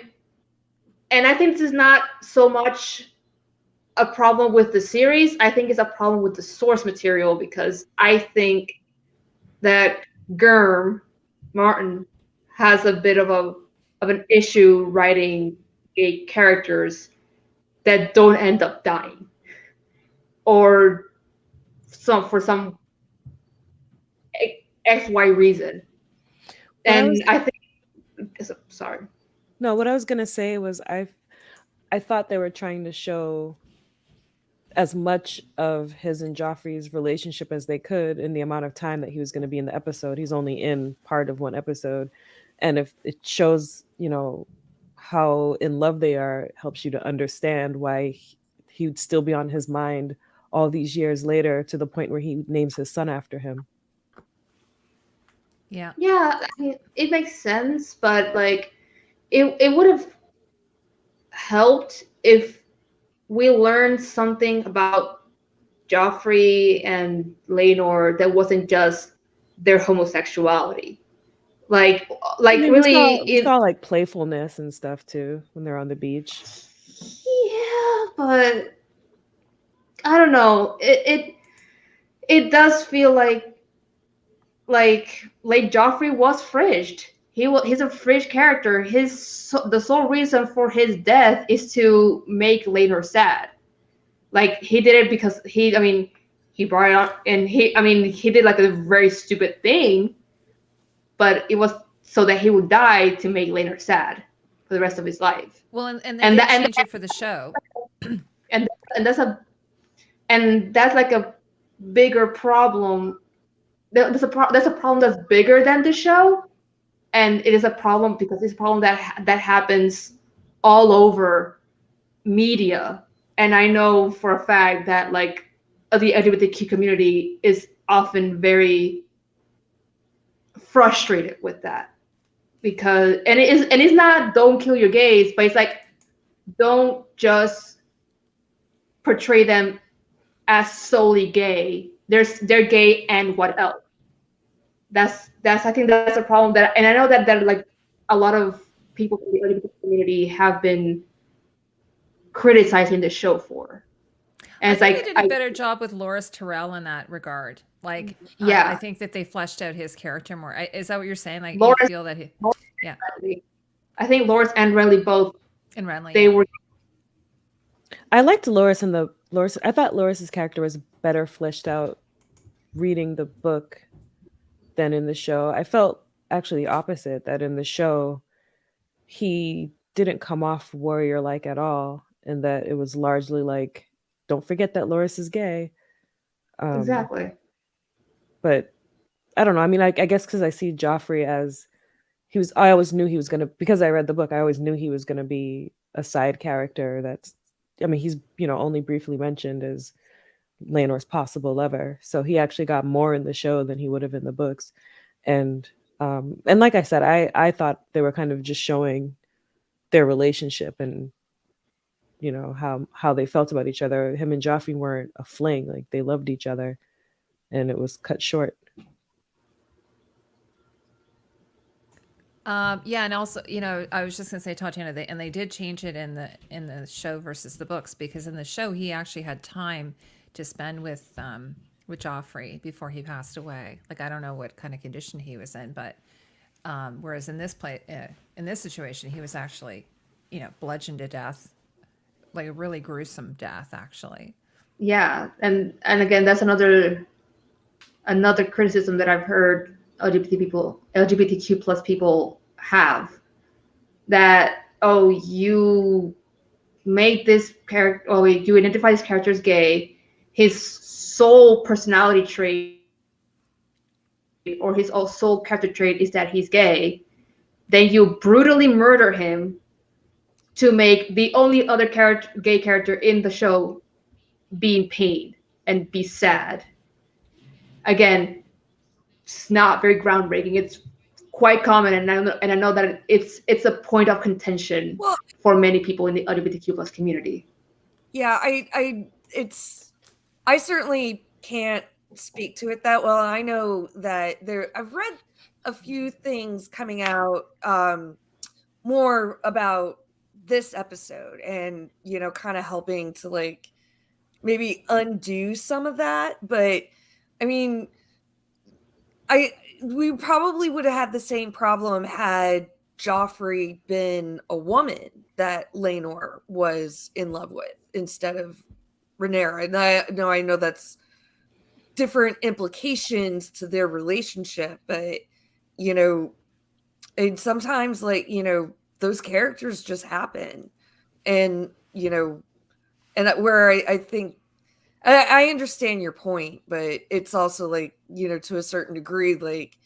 and I think this is not so much a problem with the series, I think it's a problem with the source material, because I think that Martin has a bit of an issue writing gay characters that don't end up dying, or for some XY reason. And I think, sorry. No, what I was gonna say was I thought they were trying to show as much of his and Joffrey's relationship as they could in the amount of time that he was going to be in the episode. He's only in part of one episode, and if it shows, how in love they are, it helps you to understand why he would still be on his mind all these years later, to the point where he names his son after him. Yeah. Yeah, I mean, it makes sense, but like it would have helped if we learned something about Joffrey and Laenor that wasn't just their homosexuality. Like really, it's all like playfulness and stuff too when they're on the beach. Yeah, but I don't know. It does feel like Joffrey was fridged. He's a fridged character. The sole reason for his death is to make Laenor sad. Like, he did it because he brought it up, and he did like a very stupid thing, but it was so that he would die to make Laenor sad for the rest of his life. Well, and they changed it for the show. And that's And that's like a bigger problem. That's a problem that's bigger than the show, and it is a problem because it's a problem that happens all over media. And I know for a fact that like the LGBTQ community is often very frustrated with that, because it's not don't kill your gays, but it's like don't just portray them as solely gay. They're gay, and what else? That's I think that's a problem that, and I know that like a lot of people from the LGBT community have been criticizing the show for. And I think they did a better job with Loris Terrell in that regard. Like, I think that they fleshed out his character more. Is that what you're saying? Like, Loris, you feel that he, yeah. I think Loris and Renly both. And Renly, they were. I liked Loris and Loris. I thought Loris's character was better fleshed out reading the book than in the show. I felt actually the opposite, that in the show he didn't come off warrior-like at all, and that it was largely like, don't forget that Loris is gay. Exactly. But I don't know. I mean, I guess because I see Joffrey as I always knew he was going to, because I read the book, I always knew he was going to be a side character that's, I mean, he's, only briefly mentioned as Laenor's possible lover. So he actually got more in the show than he would have in the books. And like I said, I thought they were kind of just showing their relationship and, how they felt about each other. Him and Joffrey weren't a fling, like they loved each other, and it was cut short. Yeah, and also, I was just gonna say, Tatiana, they did change it in the show versus the books, because in the show he actually had time to spend with Joffrey before he passed away. Like, I don't know what kind of condition he was in, but whereas in this situation, he was actually, bludgeoned to death, like a really gruesome death, actually. Yeah, and again, that's another criticism that I've heard LGBTQ plus people have, that, oh, you make this character, or you identify this character as gay, his sole personality trait or his sole character trait is that he's gay, then you brutally murder him to make the only other gay character in the show be in pain and be sad. Again, it's not very groundbreaking. It's quite common, and I know that it's a point of contention for many people in the LGBTQ plus community. Yeah, I certainly can't speak to it that well. I know that I've read a few things coming out more about this episode, and kind of helping to like maybe undo some of that. But I mean, we probably would have had the same problem had Joffrey been a woman that Laenor was in love with instead of Rhaenyra. And I know that's different implications to their relationship, but and sometimes like those characters just happen, and and where I think I understand your point, but it's also like to a certain degree, like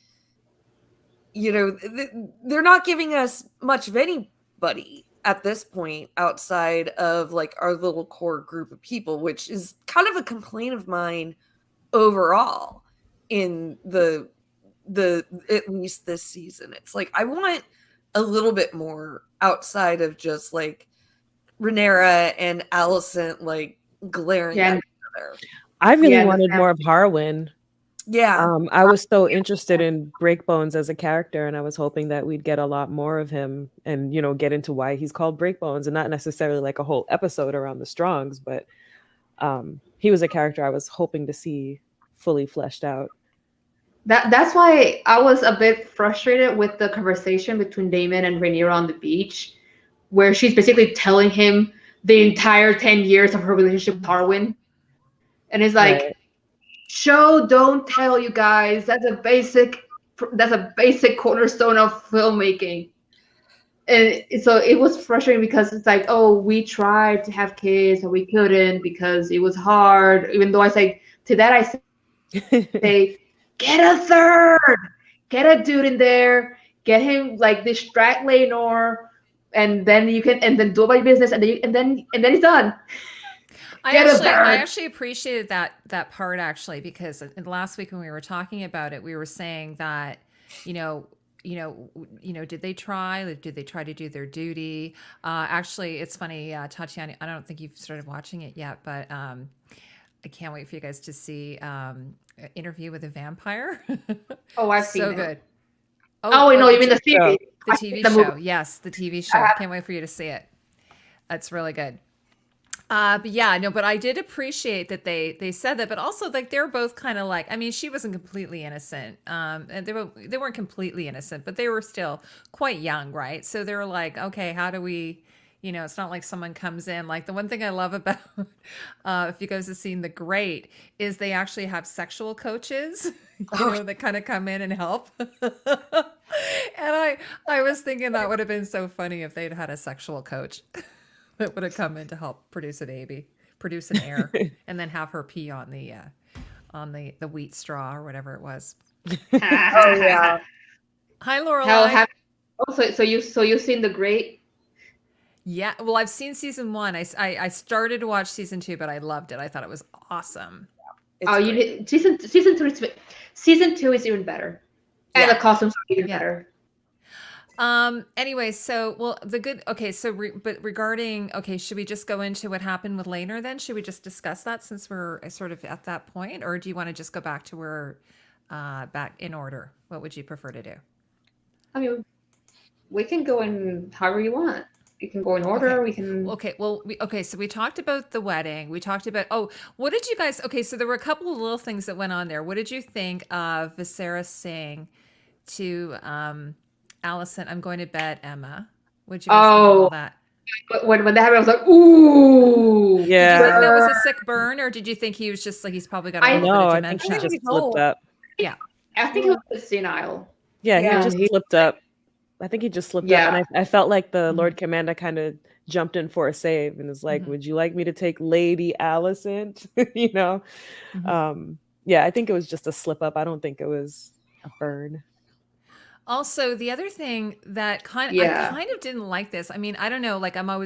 they're not giving us much of anybody at this point outside of like our little core group of people, which is kind of a complaint of mine overall in the at least this season. It's like I want a little bit more outside of just like Rhaenyra and Alicent like glaring at each other. I really wanted more of Harwin. Yeah. I was so interested in Breakbones as a character, and I was hoping that we'd get a lot more of him and, get into why he's called Breakbones, and not necessarily like a whole episode around the Strongs, but he was a character I was hoping to see fully fleshed out. That's why I was a bit frustrated with the conversation between Daemon and Rhaenyra on the beach, where she's basically telling him the entire 10 years of her relationship with Harwin. And it's like, right. Show, don't tell, you guys. That's a basic cornerstone of filmmaking. and so it was frustrating because it's like, oh, we tried to have kids and we couldn't because it was hard. Even though I say to that, I say, get a third, get a dude in there, get him like distract Laenor, and then you can, and then do my business, and then it's done. I actually appreciated that part actually, because last week when we were talking about it, we were saying that, did they try? Like, did they try to do their duty? Actually, it's funny, Tatiana. I don't think you've started watching it yet, but I can't wait for you guys to see Interview with a Vampire. Oh, I've seen so it. good. Oh, no, you mean the series? The TV show. Yes, the TV show. Can't wait for you to see it. That's really good. But yeah, no, but I did appreciate that they said that, but also like they're both kind of like, I mean, she wasn't completely innocent. And they weren't completely innocent, but they were still quite young, right? So they were like, okay, how do we, it's not like someone comes in. Like the one thing I love about if you guys have seen The Great is they actually have sexual coaches, that kind of come in and help. And I was thinking that would have been so funny if they'd had a sexual coach that would have come in to help produce an heir, and then have her pee on the wheat straw or whatever it was. Oh yeah. Hi, Lorelai. So you've seen The Great? Yeah. Well, I've seen season 1. I started to watch season 2, but I loved it. I thought it was awesome. You did season 2. Season 2 is even better, and the costumes are even better. Anyway, so but regarding, should we just go into what happened with Laenor then? Should we just discuss that since we're sort of at that point, or do you want to just go back to where back in order? What would you prefer to do? I mean, we can go in however you want. You can go in order. Okay. We can. Okay. Well, so we talked about the wedding. We talked about, what did you guys, so there were a couple of little things that went on there. What did you think of Viserys saying to, Allison, I'm going to bed, Emma? Would you guys think of all that? When that happened, I was like, ooh. Yeah. Did you think that was a sick burn, or did you think he was just like, he's probably got a little bit of dementia? I think he just slipped up. Yeah. I think he was senile. Yeah, he just slipped up. I think he just slipped up. And I felt like the Lord Commander kind of jumped in for a save and was like, would you like me to take Lady Allison? Yeah, I think it was just a slip up. I don't think it was a burn. Also, the other thing that I kind of didn't like this. I mean, I don't know, like I love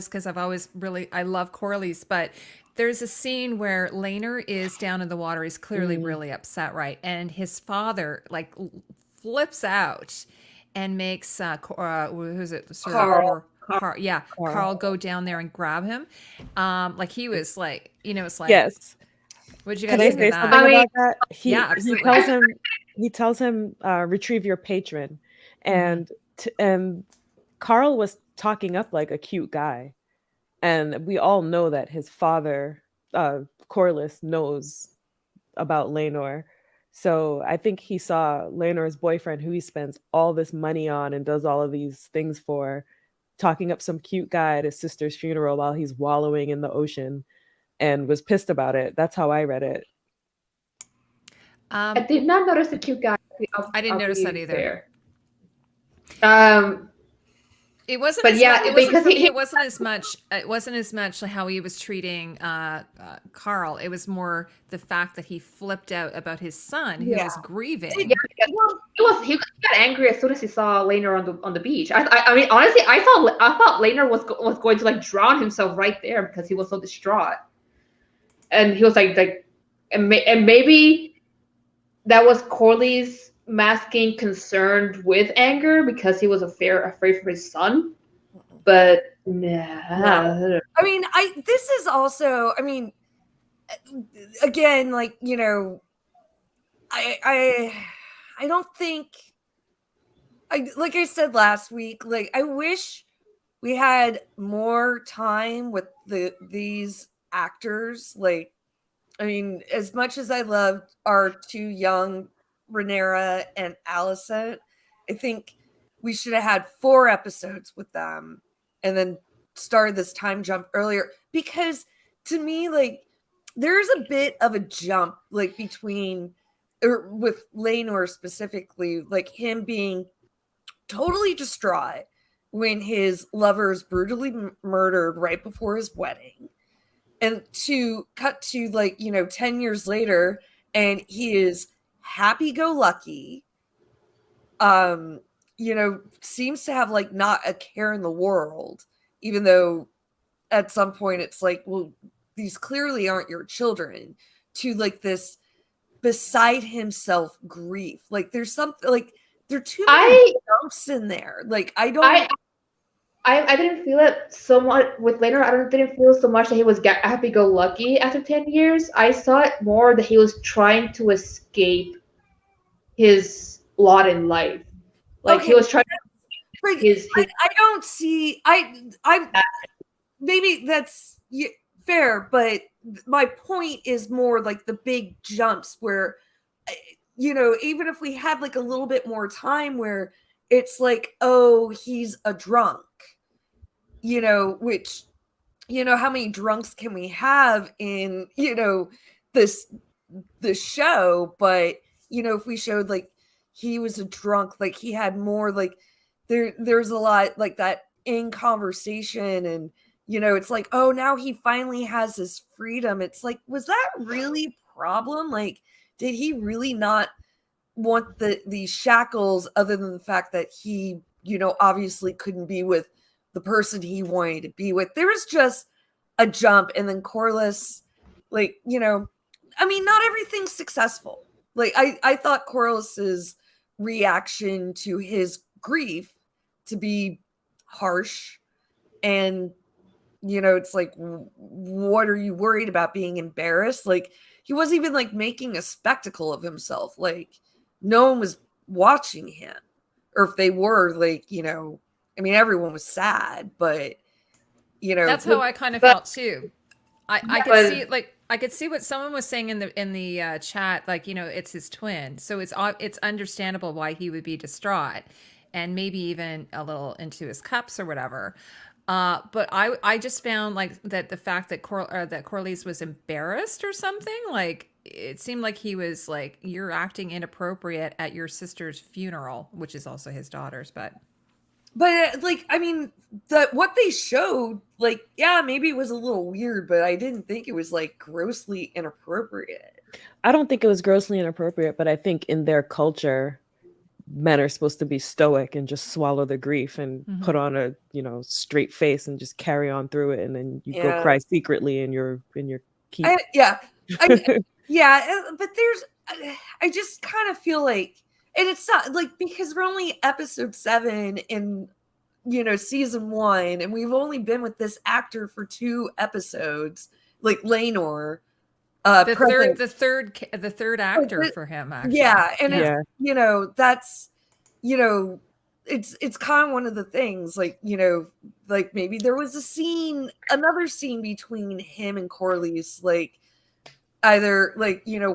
Corlys, but there's a scene where Laenor is down in the water. He's clearly really upset, right? And his father like flips out and makes who's it? Carl. Carl go down there and grab him. Like he was like, it's like, yes. What'd you guys think of that? About that? Absolutely. He tells him retrieve your patron, and Carl was talking up like a cute guy, and we all know that his father, Corlys, knows about Laenor. So I think he saw Laenor's boyfriend, who he spends all this money on and does all of these things for, talking up some cute guy at his sister's funeral while he's wallowing in the ocean, and was pissed about it. That's how I read it. I did not notice the cute guy. I didn't notice that either. It wasn't. But it wasn't as much. It wasn't as much like how he was treating Carl. It was more the fact that he flipped out about his son, who was grieving. Yeah, he got angry as soon as he saw Laenor on the beach. I mean, honestly, I thought Laenor was going to like drown himself right there because he was so distraught, and he was like, and maybe that was Corlys masking concerned with anger because he was afraid for his son. But nah. I mean, this is also, I mean, again, like, I don't think, like I said last week, like I wish we had more time with these actors. Like, I mean, as much as I loved our two young Rhaenyra and Allison, I think we should have had 4 episodes with them and then started this time jump earlier, because to me, like, there's a bit of a jump, like with Laenor specifically, like him being totally distraught when his lover is brutally murdered right before his wedding, and to cut to 10 years later, and he is happy-go-lucky, seems to have not a care in the world, even though at some point it's like, well, these clearly aren't your children, to this beside himself grief. There's something there are too many jumps in there. I didn't feel it so much with Laenor. Didn't feel so much that he was happy-go-lucky after 10 years. I saw it more that he was trying to escape his lot in life. He was trying to his I don't see I'm maybe that's fair, but my point is more the big jumps where even if we had a little bit more time where it's oh, he's a drunk, which how many drunks can we have in this show? But if we showed he was a drunk, he had more there's a lot that in conversation, and it's oh, now he finally has his freedom. It's was that really a problem? Did he really not want these shackles, other than the fact that he obviously couldn't be with the person he wanted to be with? There was just a jump. And then Corliss, I mean, not everything's successful. I thought Corliss's reaction to his grief to be harsh, and it's what are you worried about, being embarrassed? He wasn't even making a spectacle of himself. No one was watching him, or if they were, I mean, everyone was sad, but that's how I kind of felt too. I could see I could see what someone was saying in the chat, it's his twin, so it's understandable why he would be distraught, and maybe even a little into his cups or whatever. But I just found that the fact that Corliss was embarrassed or something, it seemed like he was you're acting inappropriate at your sister's funeral, which is also his daughter's, but I mean, what they showed, yeah, maybe it was a little weird, but I didn't think it was grossly inappropriate. I don't think it was grossly inappropriate, but I think in their culture, men are supposed to be stoic and just swallow the grief and put on a straight face and just carry on through it, and then you go cry secretly in your keep. Yeah, but I just kind of feel and it's not because we're only episode 7 in season 1, and we've only been with this actor for 2 episodes, Laenor. The third actor for him, actually. Yeah, and that's it's kind of one of the things, maybe there was another scene between him and Corliss, either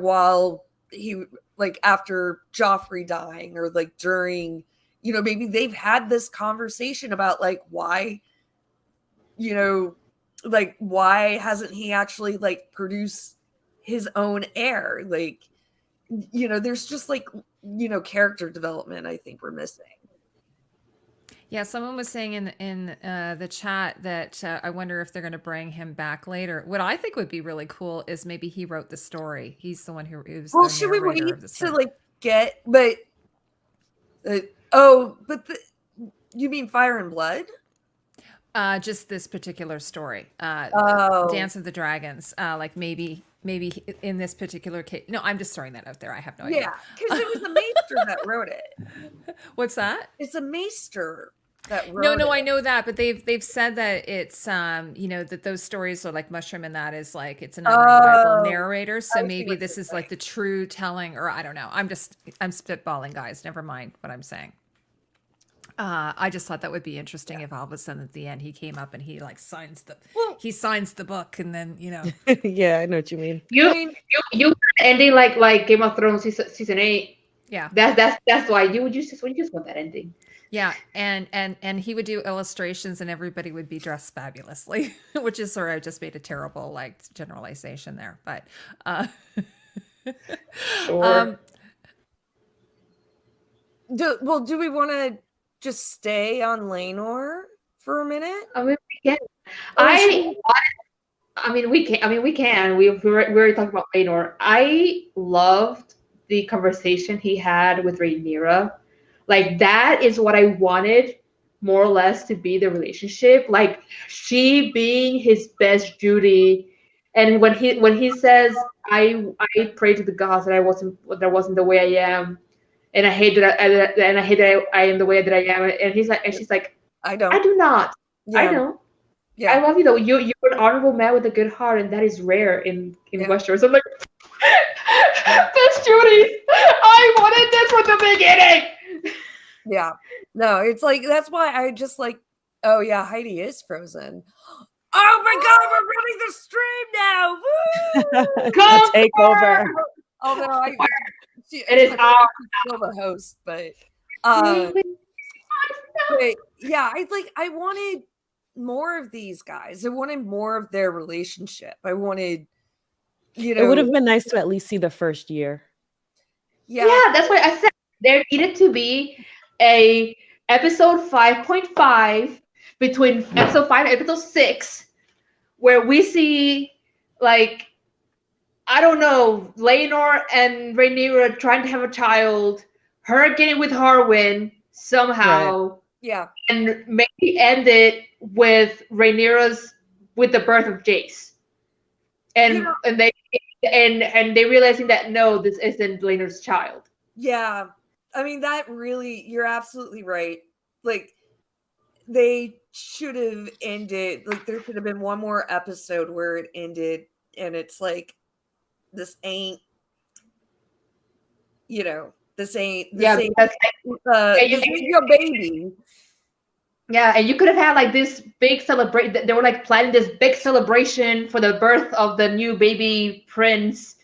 while he after Joffrey dying, or during, maybe they've had this conversation about why why hasn't he actually produced his own heir? There's just character development I think we're missing. Yeah, someone was saying in the chat that I wonder if they're going to bring him back later. What I think would be really cool is maybe he wrote the story. He's the one who was the should we wait narrator of the story. to get, but you mean Fire and Blood? Just this particular story, Dance of the Dragons. Maybe in this particular case. No, I'm just throwing that out there. I have no idea. Yeah, because it was a maester that wrote it. What's that? It's a maester that wrote No, it. I know that, but they've said that it's that those stories are Mushroom, and that is it's an unreliable narrator. So maybe this is the true telling, or I don't know. I'm spitballing, guys. Never mind what I'm saying. I just thought that would be interesting if all of a sudden at the end he came up and he signs the book, and then Yeah, I know what you mean. You ending like Game of Thrones season 8. Yeah, that's why you just want that ending. Yeah, and he would do illustrations, and everybody would be dressed fabulously, which is sort of just made a terrible generalization there, but sure. Do we want to just stay on Laenor for a minute? I mean, we can. We can. We can. We already talked about Laenor. I loved the conversation he had with Rhaenyra. Like, that is what I wanted, more or less, to be the relationship. Like, she being his best Judy, and when he says, I pray to the gods that that wasn't the way I am, and I hate that I am the way that I am, and she's like, I don't. I do not. Yeah. I know. Yeah. I love you though. You're an honorable man with a good heart, and that is rare in Westeros. I'm like, Miss Judy, I wanted this from the beginning. Yeah. No, it's like, that's why I just like, oh yeah, Heidi is frozen. Oh my God, we're running the stream now. Woo! Come take over. Although it is still the host, but yeah, I wanted more of these guys. I wanted more of their relationship. I wanted, it would have been nice to at least see the first year. Yeah, that's why I said there needed to be a episode 5.5 between episode 5 and episode 6, where we see, like, I don't know, Laenor and Rhaenyra trying to have a child, her getting with Harwin somehow. Right. Yeah. And maybe end it with with the birth of Jace. And they realizing that no, this isn't Laenor's child. Yeah. I mean, that really, you're absolutely right. Like, they should have ended, like, there should have been one more episode where it ended, and it's like, this ain't your baby. Yeah, and you could have had like this big celebration. They were like planning this big celebration for the birth of the new baby prince.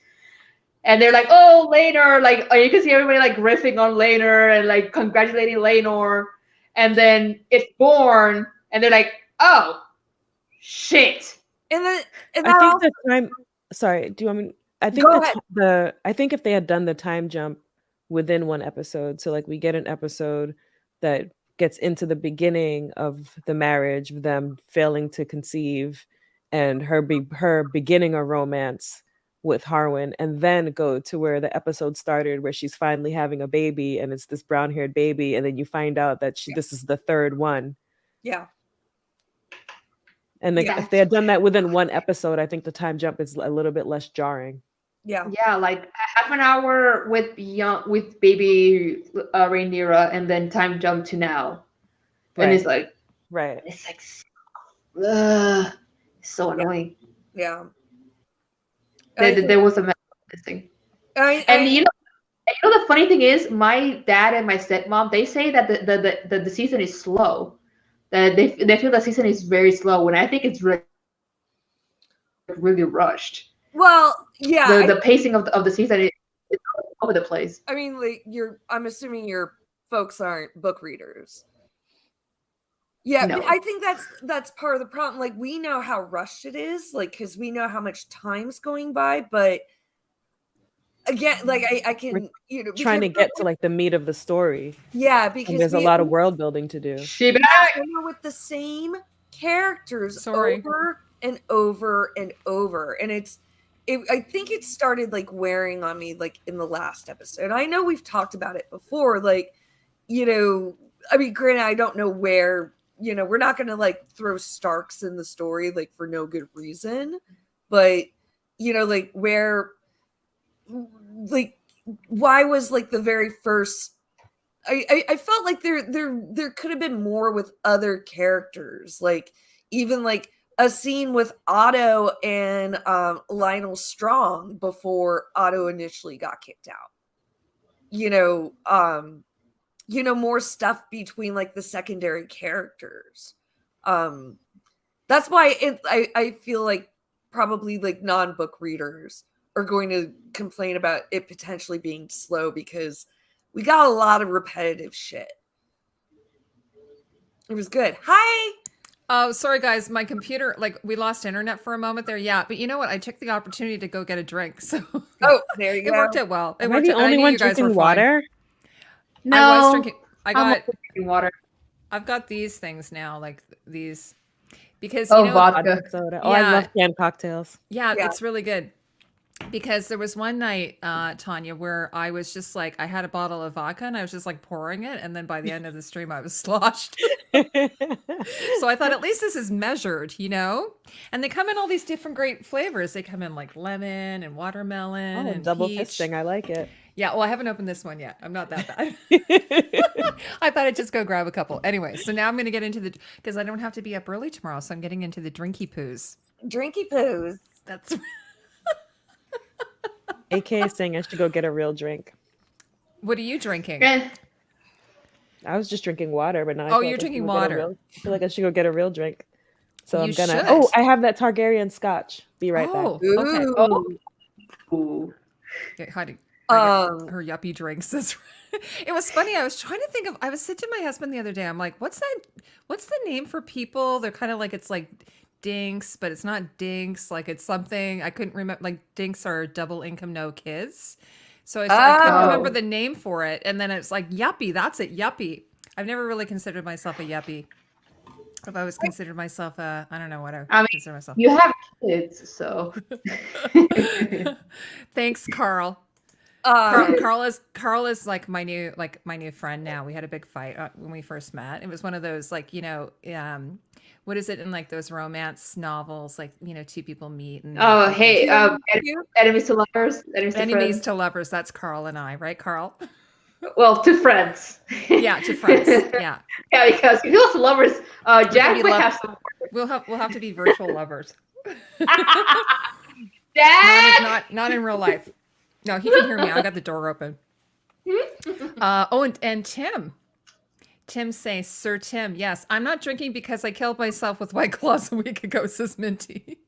And they're like, oh, Laenor, like, you can see everybody like riffing on Laenor and like congratulating Laenor. And then it's born, and they're like, oh, shit. And then I think the time. Sorry, do you want me? I think I think if they had done the time jump within one episode, so like we get an episode that gets into the beginning of the marriage, of them failing to conceive, and her beginning a romance with Harwin, and then go to where the episode started, where she's finally having a baby, and it's this brown-haired baby, and then you find out that this is the third one. Yeah. And if they had done that within one episode, I think the time jump is a little bit less jarring. Yeah. Yeah, like half an hour with baby Rhaenyra, and then time jump to now. Right. And it's like, right. It's like, so annoying. Yeah. There was a mess thing. And you know the funny thing is, my dad and my stepmom, they say that the season is slow. That they feel the season is very slow, when I think it's really rushed. Well, yeah. The pacing of the season is all over the place. I mean, like, I'm assuming your folks aren't book readers. Yeah, no. I think that's part of the problem. Like, we know how rushed it is, like, because we know how much time's going by, but again, like, I can, trying to get to like the meat of the story. Yeah, because there's a lot of world building to do. With the same characters over and over and over, and I think it started like wearing on me like in the last episode. I know we've talked about it before, like, I mean, granted, I don't know where, we're not going to like throw Starks in the story, like, for no good reason, but like, where, like, why was like the very first, I felt like there could have been more with other characters, like even like a scene with Otto and Lionel Strong before Otto initially got kicked out. More stuff between like the secondary characters. That's why I feel like probably like non-book readers are going to complain about it potentially being slow, because we got a lot of repetitive shit. It was good. Hi. Oh, sorry guys, my computer, like, we lost internet for a moment there. Yeah, but you know what? I took the opportunity to go get a drink, so there you go. It worked out well. Am I the only one drinking water? No, I was drinking. I got drinking water. I've got these things now, like these, because Oh, vodka. Vodka soda. Oh, I Yeah. love canned cocktails. yeah, Yeah. it's really good. Because there was one night, Tanya, where I was just like, I had a bottle of vodka and I was just like pouring it, and then by the end of the stream, I was sloshed. So I thought, at least this is measured, you know? And they come in all these different great flavors. They come in like lemon and watermelon Oh, and double peach. fisting. I like it. Yeah, well, I haven't opened this one yet. I'm not that bad. I thought I'd just go grab a couple. Anyway, so now I'm going to get into the, because I don't have to be up early tomorrow, so I'm getting into the drinky poos. Drinky poos. That's AK is saying I should go get a real drink. what are you drinking? And I was just drinking water, but now I Oh, feel you're like I should drinking go get a water. real- I feel like I should go get a real drink. So You I'm gonna. should. Oh, I have that Targaryen scotch. Be right back. Oh, okay. Ooh. oh, ooh. Okay, Heidi, Um, her yuppie drinks. It was funny. I was trying to think of. I was saying to my husband the other day. I'm like, what's that? What's the name for people? They're kind of like, it's like dinks, but it's not dinks. Like it's something I couldn't remember. Like dinks are double income, no kids. So I couldn't remember Oh. the name for it. And then it's like yuppie. That's it, yuppie. I've never really considered myself a yuppie. If I was considered myself a, I don't know what I would I mean, consider myself. You have kids, so. Thanks, Carl. um, Carl is like my new friend now. We had a big fight when we first met. It was one of those like, you know, what is it in like those romance novels, like, you know, two people meet and Oh, like, hey, you- enemies to lovers, enemies to enemies friends. to lovers. That's Carl and I, right, Carl? Well, to friends. Yeah, to friends. Yeah, Yeah, because if he was lovers, Jack be would lov- have some. we'll have to be virtual lovers. Dad. Not in real life. No, he can hear me. I got the door open. And Tim says, Sir Tim, yes, I'm not drinking because I killed myself with White Claws a week ago, says Minty.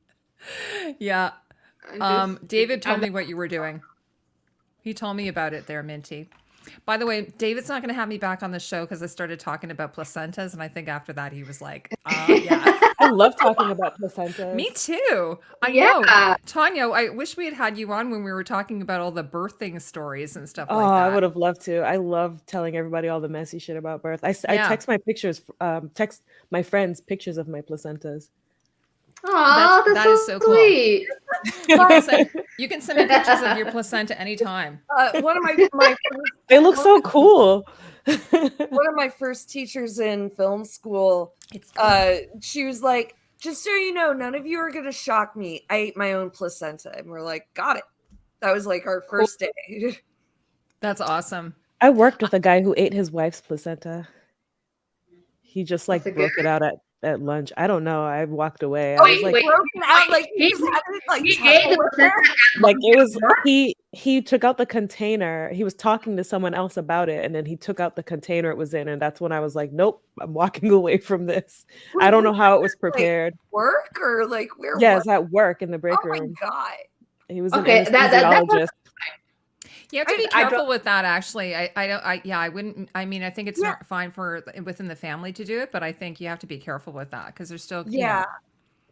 Yeah. David told me what you were doing. He told me about it there, Minty. By the way, David's not going to have me back on the show because I started talking about placentas, and I think after that he was like, yeah. I love talking about placentas. Me too. I Yeah. know. Tanya, I wish we had you on when we were talking about all the birthing stories and stuff Oh, like that. I would have loved to. I love telling everybody all the messy shit about birth. I Yeah. text my pictures, text my friends pictures of my placentas. Aw, That that's is so so cool. sweet. You can send me pictures of your placenta anytime. one of my They look so cool. one of my first teachers in film school, It's she was like, just so you know, none of you are gonna shock me. I ate my own placenta. And we're like, got it. That was like our first day. That's awesome. I worked with a guy who ate his wife's placenta. He just like That's a broke good- it out at lunch. I don't know. I walked away. I Oh, was he like, broken out like he he- just had it like he ate the Tupperware. placenta like it was he took out the container. He was talking to someone else about it, and then he took out the container it was in, and that's when I was like, nope, I'm walking away from this. I don't know how it was prepared. Work or like where? Yeah, was it's at work in the break Oh my room. god! He was Okay, an that- anesthesiologist. You have to be I careful with that. Actually, I wouldn't. I mean, I think it's Yeah. not fine for within the family to do it, but I think you have to be careful with that because there's still, you Yeah,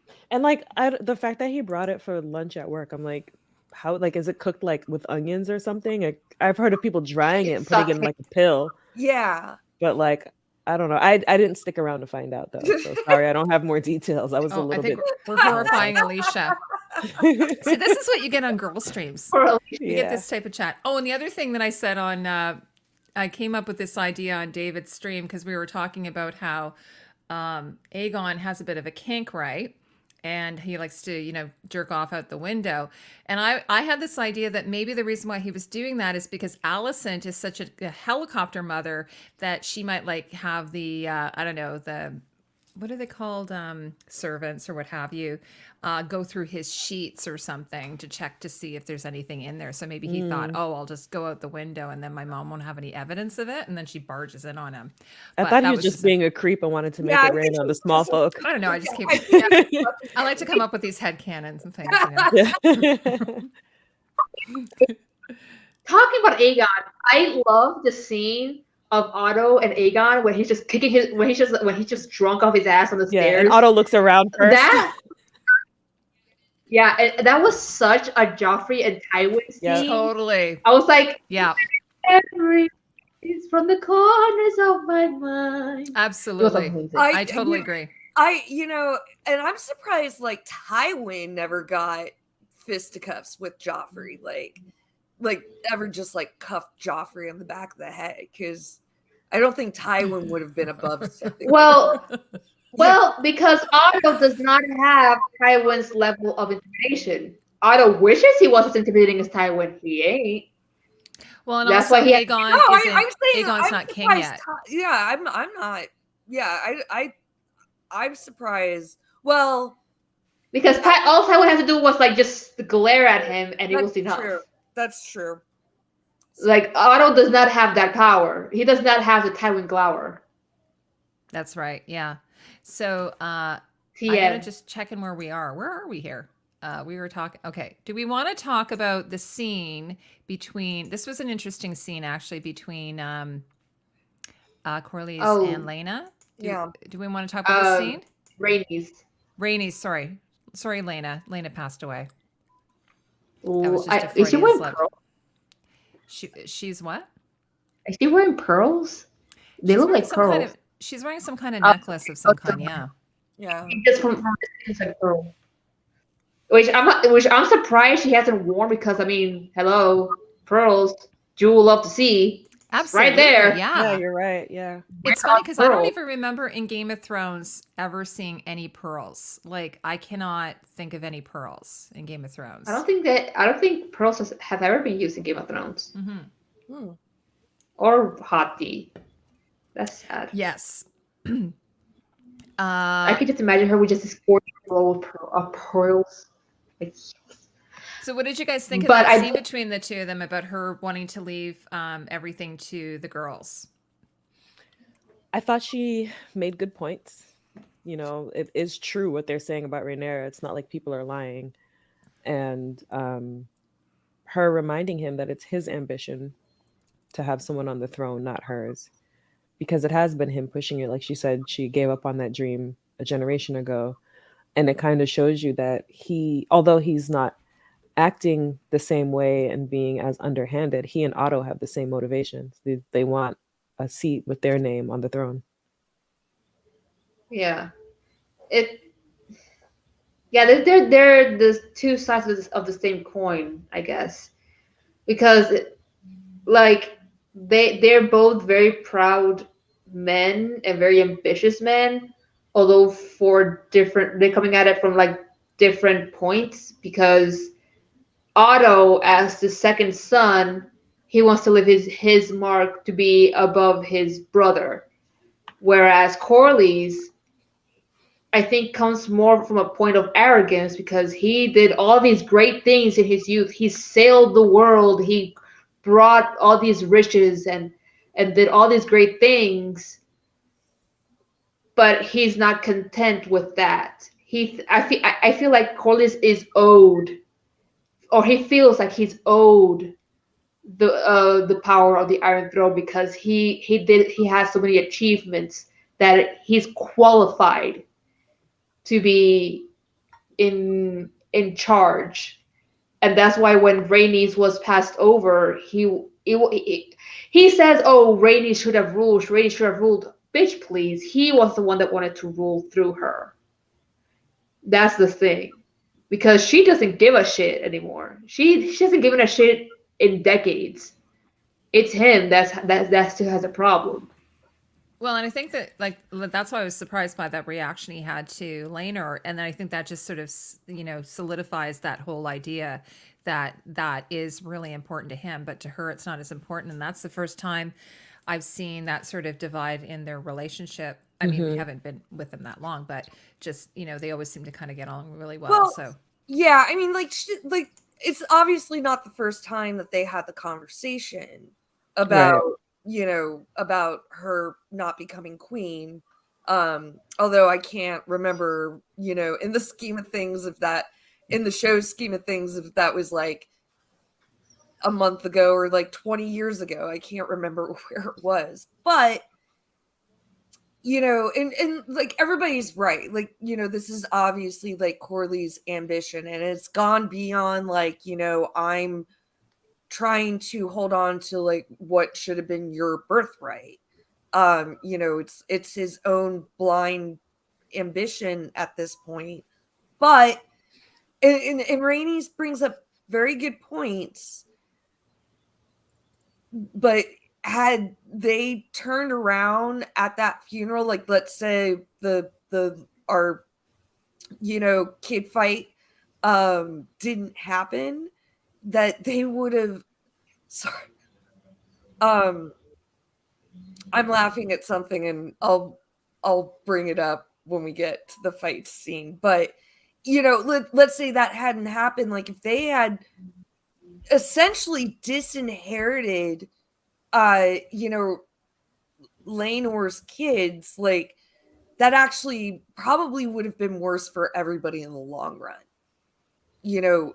know, And like the fact that he brought it for lunch at work, I'm like, how like is it cooked like with onions or something? I've heard of people drying it and putting it in like a pill, yeah. but like I don't know. I didn't stick around to find out though. So sorry, I don't have more details. I was a I little think bit. we're horrifying Alicia. See, this is what you get on girl streams. or You get this type of chat. Oh, and the other thing that I said on, I came up with this idea on David's stream because we were talking about how Aegon has a bit of a kink, right? And he likes to, you know, jerk off out the window. And I had this idea that maybe the reason why he was doing that is because Alicent is such a helicopter mother that she might like have the, I don't know, the, what are they called? Servants or what have you, go through his sheets or something to check to see if there's anything in there. So maybe he thought, oh, I'll just go out the window and then my mom won't have any evidence of it. And then she barges in on him. I But thought that he was just being a creep and wanted to make Yeah, I it rain think on he the was small just- folk. I don't know. I just keep, I I like to come up with these headcanons and things. You know? Talking about Aegon, I love the scene of Otto and Aegon when he's just kicking his when he's just drunk off his ass on the Yeah, stairs. and Otto looks around first. And that was such a Joffrey and Tywin scene. Yeah. Totally. I was like, Yeah. every It's from the corners of my mind. It was Absolutely. amazing. I totally agree. And I'm surprised like Tywin never got fisticuffs with Joffrey, like ever just like cuffed Joffrey on the back of the head, because I don't think Tywin would have been above something. Well, because Otto does not have Tywin's level of intimidation. Otto wishes he was as intimidating as Tywin. He ain't. Well, and That's also why he. Aegon No, isn't. I'm saying Aegon's I'm not king surprised yet. Yeah, I'm not. Yeah, I'm surprised. Well, Because all Tywin had to do was like just glare at him, and it was enough. True. That's true. Like Otto does not have that power. He does not have the Tywin glower. That's right. Yeah. So I'm TM. gonna just check in where we are. Where are we here? We were talking. Okay. Do we want to talk about the scene between? This was an interesting scene actually between Corlys and Laena. Do we want to talk about the scene? Rhaenys. Sorry, Laena. Laena passed away. Ooh, That was just a is she Freudian wearing slip. pearls? She's what? Is she wearing pearls? They She's look wearing like some pearls. kind of. She's wearing some kind of necklace of some kind. Yeah. Yeah. Just from the inside pearl. Which I'm surprised she hasn't worn, because I mean, hello, pearls, jewel of the sea. Absolutely. Right there. Yeah, you're right. Yeah. It's funny because I don't even remember in Game of Thrones ever seeing any pearls. Like I cannot think of any pearls in Game of Thrones. I don't think pearls have ever been used in Game of Thrones. Mm-hmm. Or hot tea. That's sad. Yes. I could just imagine her with just this gorgeous row of pearls. Like, so what did you guys think of But that scene between the two of them about her wanting to leave everything to the girls? I thought she made good points. You know, it is true what they're saying about Rhaenyra. It's not like people are lying. And her reminding him that it's his ambition to have someone on the throne, not hers. Because it has been him pushing it. Like she said, she gave up on that dream a generation ago. And it kind of shows you that although he's not acting the same way and being as underhanded, he and Otto have the same motivations. They want a seat with their name on the throne. Yeah. They're the two sides of the same coin, I guess. Because they're both very proud men and very ambitious men, although they're coming at it from like different points. Because Otto, as the second son, he wants to leave his mark to be above his brother, whereas Corlys, I think, comes more from a point of arrogance, because he did all these great things in his youth. He sailed the world. He brought all these riches and did all these great things, but he's not content with that. I feel like Corlys is owed, or he feels like he's owed the power of the Iron Throne, because he has so many achievements that he's qualified to be in charge. And that's why when Rhaenys was passed over, he says, "Oh, Rhaenys should have ruled. Rhaenys should have ruled." Bitch, please. He was the one that wanted to rule through her. That's the thing, because she doesn't give a shit anymore. She hasn't given a shit in decades. It's him that still has a problem. Well, and I think that that's why I was surprised by that reaction he had to Laenor, and then I think that just sort of solidifies that whole idea that is really important to him, but to her it's not as important, and that's the first time I've seen that sort of divide in their relationship. I mean, we haven't been with them that long, but just they always seem to kind of get along really well. So yeah, I mean, it's obviously not the first time that they had the conversation about. Right. About her not becoming queen. Although I can't remember, in the scheme of things, in the show's scheme of things, if that was like a month ago or like 20 years ago. I can't remember where it was. But, and like everybody's right. Like, this is obviously like Corlys' ambition, and it's gone beyond like, I'm trying to hold on to like what should have been your birthright. You know, it's his own blind ambition at this point. But and Rainey's brings up very good points. But had they turned around at that funeral, like let's say our kid fight didn't happen, that they would have I'm laughing at something and I'll bring it up when we get to the fight scene. But let's say that hadn't happened, like if they had essentially disinherited Laenor's kids, like that actually probably would have been worse for everybody in the long run.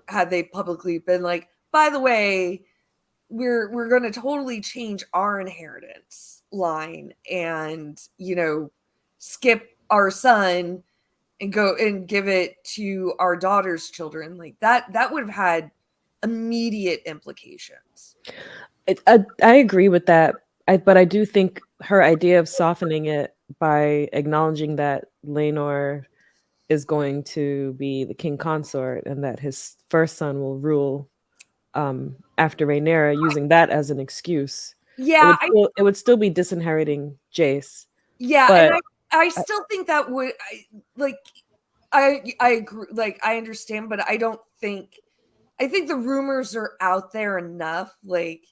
Had they publicly been like, by the way, we're going to totally change our inheritance line and skip our son and go and give it to our daughter's children, like that would have had immediate implications. I agree with that, but I do think her idea of softening it by acknowledging that Laenor is going to be the king consort and that his first son will rule after Rhaenyra, using that as an excuse. Yeah, it would still be disinheriting Jace. Yeah, but and I still think that would I agree. Like I understand, but I think the rumors are out there enough. Like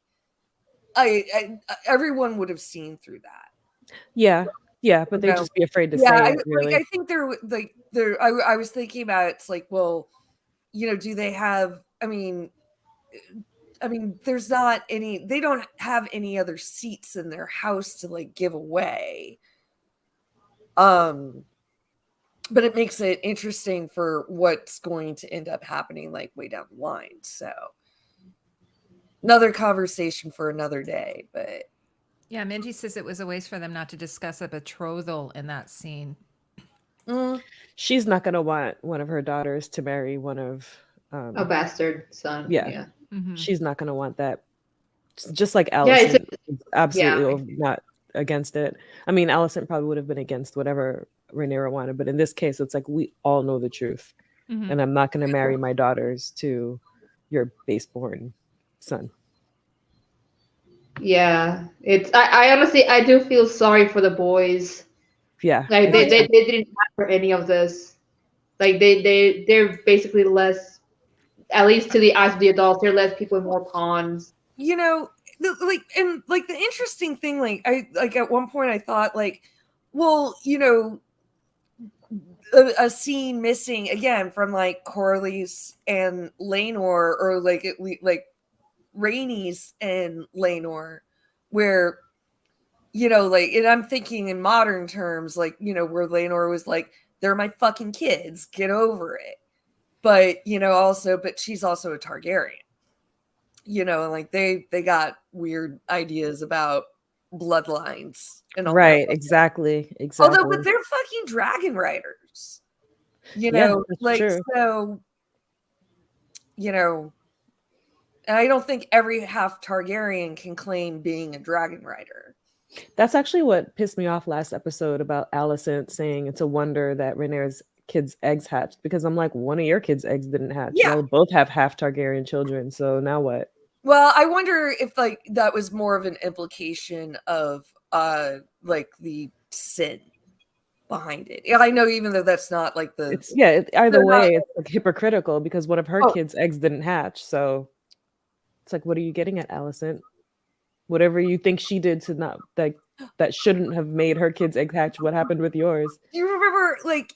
everyone would have seen through that. Yeah, but they'd just be afraid to say it. Really, I think I was thinking about it, it's like, well, do they have? I mean, there's not any. They don't have any other seats in their house to like give away. But it makes it interesting for what's going to end up happening like way down the line. So another conversation for another day. But yeah, Minty says it was a waste for them not to discuss a betrothal in that scene. She's not going to want one of her daughters to marry one of a bastard son. Yeah. Mm-hmm. She's not going to want that. Just like Allison, absolutely not against it. I mean, Allison probably would have been against whatever Rhaenyra wanted, but in this case, it's like we all know the truth, and I'm not going to marry my daughters to your baseborn son. Yeah, I honestly I do feel sorry for the boys. Yeah, like they didn't ask for any of this. Like they're basically less, at least to the eyes of the adults, they're less people in more pawns. The interesting thing, like I at one point I thought like, well, a scene missing again from like Corlys and Laenor, or like Rhaenys and Laenor, where and I'm thinking in modern terms, like where Laenor was like, they're my fucking kids, get over it. But but she's also a Targaryen. And like they got weird ideas about bloodlines and all right, that. Exactly. Although, but they're fucking dragon riders. Like true. So. And I don't think every half Targaryen can claim being a dragon rider. That's actually what pissed me off last episode about Alicent saying it's a wonder that Rhaenyra's kids' eggs hatched, because I'm like, one of your kids' eggs didn't hatch. Yeah. Y'all both have half Targaryen children, so now what? Well, I wonder if like that was more of an implication of like the sin behind it. Yeah, I know, even though that's not like the either way, it's like hypocritical because one of her kids' eggs didn't hatch. So it's like, what are you getting at, Alicent? Whatever you think she did to not like that shouldn't have made her kids' egg hatch. What happened with yours? Do you remember, like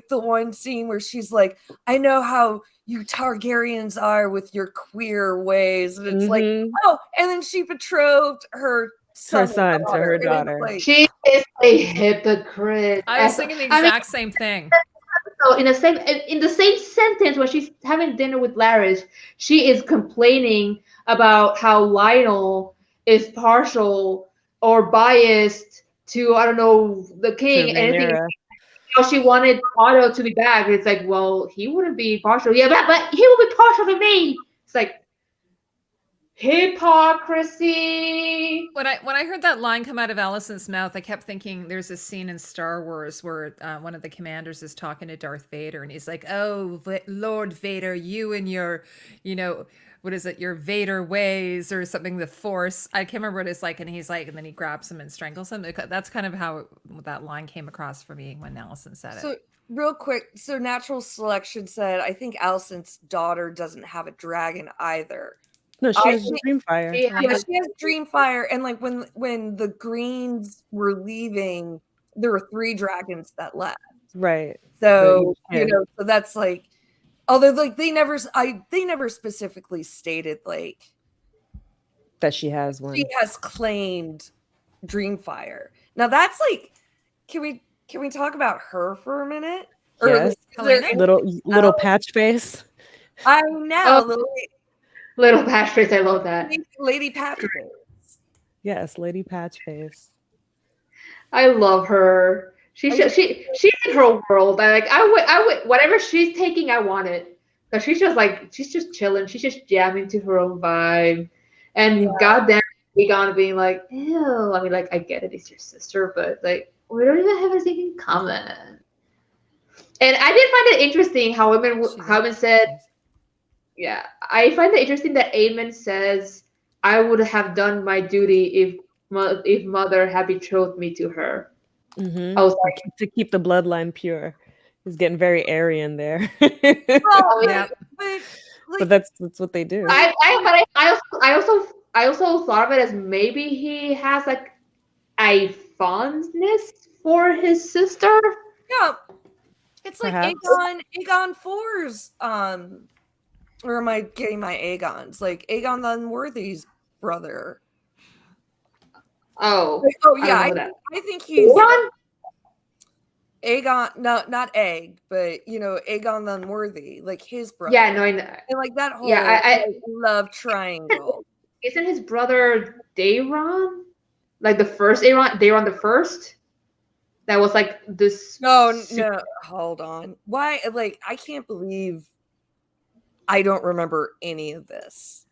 the one scene where she's like, "I know how you Targaryens are with your queer ways," and it's like, oh, and then she betrothed her son to her daughter. Like, she is a hypocrite. I was thinking the exact same thing. So in the same sentence, when she's having dinner with Larys, she is complaining about how Lionel is partial or biased to, I don't know, the king and anything. How she wanted Otto to be back. It's like, well, he wouldn't be partial. Yeah, but he will be partial to me. It's like hypocrisy. When I heard that line come out of Allison's mouth, I kept thinking there's a scene in Star Wars where one of the commanders is talking to Darth Vader, and he's like, "Oh, Lord Vader, you and your, what is it, your Vader ways or something, the Force." I can't remember what it's like, and he's like, and then he grabs him and strangles him. That's kind of how that line came across for me when Allison said it. Real quick, so Natural Selection said, I think Allison's daughter doesn't have a dragon either. No, she has Dreamfire. She has Dreamfire, and like when the Greens were leaving, there were 3 dragons that left. Right. So so that's like, although like they never specifically stated like that she has one. She has claimed Dreamfire. Now that's like, can we talk about her for a minute? Yes. Little patch face. I know. Little patch face, I love that. Lady Patch Face. Yes, Lady Patch Face. I love her. She's in her world. I would whatever she's taking, I want it. Because she's just chilling. She's just jamming to her own vibe. And goddamn Egon being like, ew. I mean, like, I get it, it's your sister, but like, we don't even have anything in common. And I did find it interesting how women said. Yeah, I find it interesting that Aemon says, "I would have done my duty if mother had betrothed me to her." Mm-hmm. I was like, to keep the bloodline pure. He's getting very Aryan there. Yeah, but that's what they do. I also thought of it as maybe he has like a fondness for his sister. Yeah, it's perhaps. like Aegon 4's or am I getting my Aegons? Like Aegon the Unworthy's brother. Oh yeah. I think he's Aegon. No, not Egg, but Aegon the Unworthy, like his brother. Yeah, no, I know. And like that whole I love triangle. Isn't his brother Daeron? Like the first Daeron the first? That was like this. No, hold on. Why? Like, I can't believe I don't remember any of this.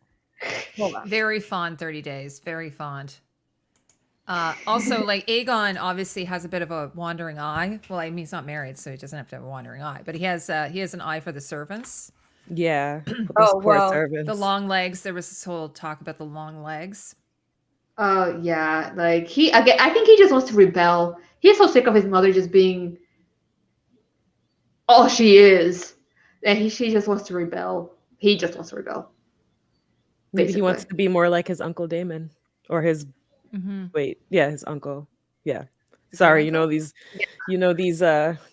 Hold on. Very fond 30 days. Very fond. Also, like Aegon obviously has a bit of a wandering eye. Well, I mean, he's not married, so he doesn't have to have a wandering eye. But he has an eye for the servants. Yeah. The long legs. There was this whole talk about the long legs. Oh yeah, like I think he just wants to rebel. He's so sick of his mother just being all she is. And she just wants to rebel. He just wants to rebel. Maybe he wants to be more like his Uncle Daemon. Or his his uncle. Yeah. Sorry, these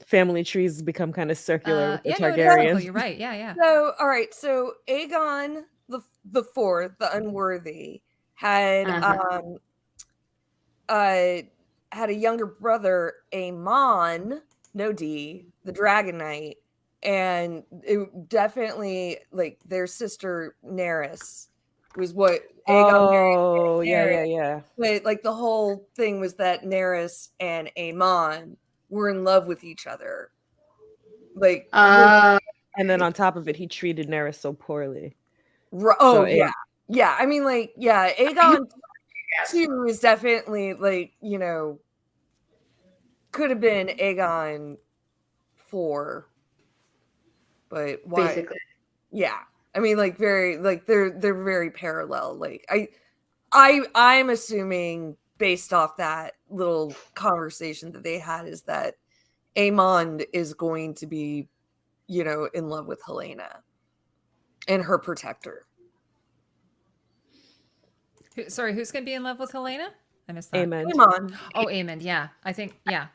family trees become kind of circular with the Targaryens. No, you're right. Yeah. So all right, so Aegon the Fourth, the Unworthy, had had a younger brother, Aemon, no D, the Dragon Knight. And it definitely, like, their sister Nerys was what Aegon married. Oh, yeah. But like the whole thing was that Nerys and Aemon were in love with each other. Like, and then on top of it, he treated Nerys so poorly. Yeah. I mean, like, yeah, Aegon 2 is definitely like, could have been Aegon 4. But why? Basically. Yeah. I mean, like, very, like, they're very parallel. Like, I'm assuming based off that little conversation that they had is that Aemon is going to be, in love with Helena and her protector. Sorry, who's going to be in love with Helena? I missed that. Aemon. Oh, Aemon. Yeah, I think. Yeah.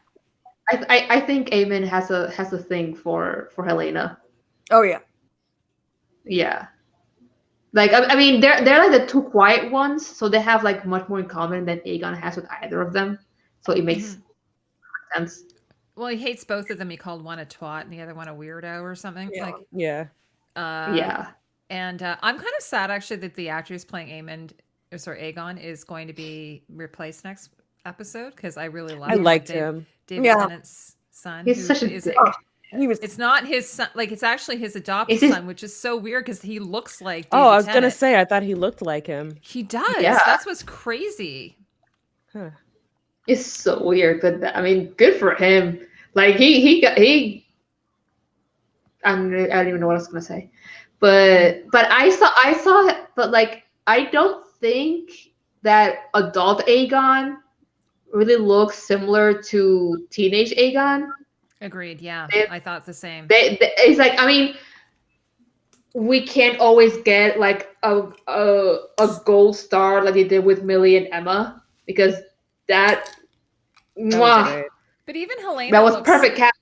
I think Aemon has a thing for Helena. Oh yeah. Yeah. Like I mean they're like the 2 quiet ones, so they have like much more in common than Aegon has with either of them. So it makes sense. Well, he hates both of them. He called one a twat and the other one a weirdo or something. Yeah. Yeah. And I'm kind of sad actually that the actress playing Aegon is going to be replaced next episode because I really love him. I liked him. David Tennant's son. He's such a It's not his son. Like, it's actually his adopted son, which is so weird because he looks like David I was Tennant. gonna say, I thought he looked like him. He does. Yeah. That's what's crazy. Huh. It's so weird, but I mean, good for him. Like he. I don't even know what I was gonna say, but I saw, but like I don't think that adult Aegon really looks similar to teenage Aegon. Agreed. Yeah, I thought the same. It's like, I mean, we can't always get like a gold star like they did with Millie and Emma, because that was great. But even Helena, that was perfect cast.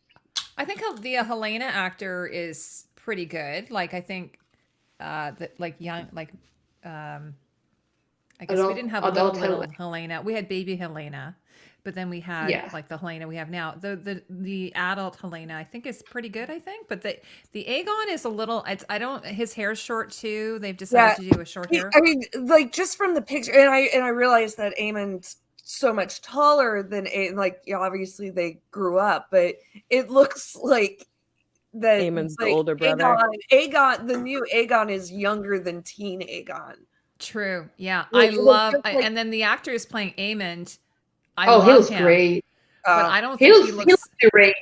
I think the Helena actor is pretty good. Like, I think that, like, young, like, I guess we didn't have little Helena. We had baby Helena, but then we had like the Helena we have now. The adult Helena, I think, is pretty good. I think, but the Aegon is a little. His hair's short too. They've decided to do a short hair. I mean, like, just from the picture, and I realized that Aemon's so much taller than like, obviously they grew up, but it looks like that Aemon's the older brother. Aegon, the new Aegon is younger than teen Aegon. True. Yeah, I love. And then the actor is playing Aemond. He looks great. But I don't think he looks great.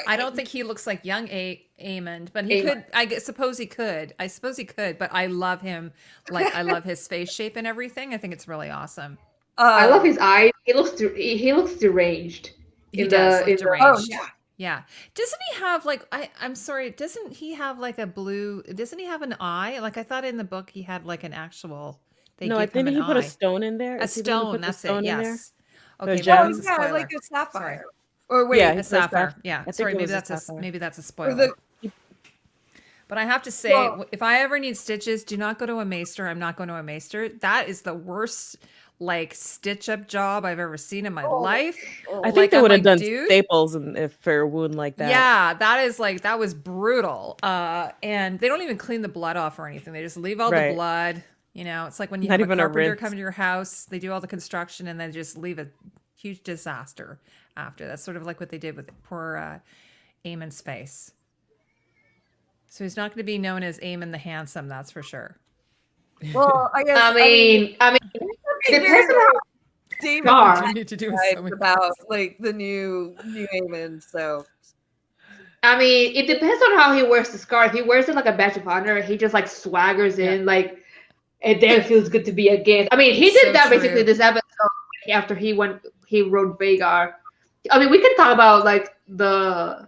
I don't think he looks like young Aemond, but he could. I suppose he could. But I love him. Like, I love his face shape and everything. I think it's really awesome. I love his eyes. He looks deranged. He does look deranged. Yeah. Doesn't he have like? I'm sorry. Doesn't he have like a blue? Doesn't he have an eye? Like, I thought in the book he had like an actual. No, I think he put a stone in there. A stone. That's it. Yes. Okay. Yeah, like a sapphire. Or wait, a sapphire. Yeah. Sorry, maybe that's a spoiler. But I have to say, if I ever need stitches, do not go to a maester. I'm not going to a maester. That is the worst, like, stitch up job I've ever seen in my life. I think they would have done staples for a wound like that. Yeah, that was brutal. And they don't even clean the blood off or anything. They just leave all the blood. You know, it's like when you have a carpenter come to your house, they do all the construction and then just leave a huge disaster after. That's sort of like what they did with poor Aemon's face. So he's not going to be known as Aemon the Handsome, that's for sure. Well, I guess. I mean, it depends on how David need to do about like the new Aemon. So, I mean, it depends on how he wears the scarf. If he wears it like a badge of honor, he just like swaggers in, like, and then it feels good to be a guest. I mean, he did that basically this episode after he wrote Vhagar. I mean, we can talk about like the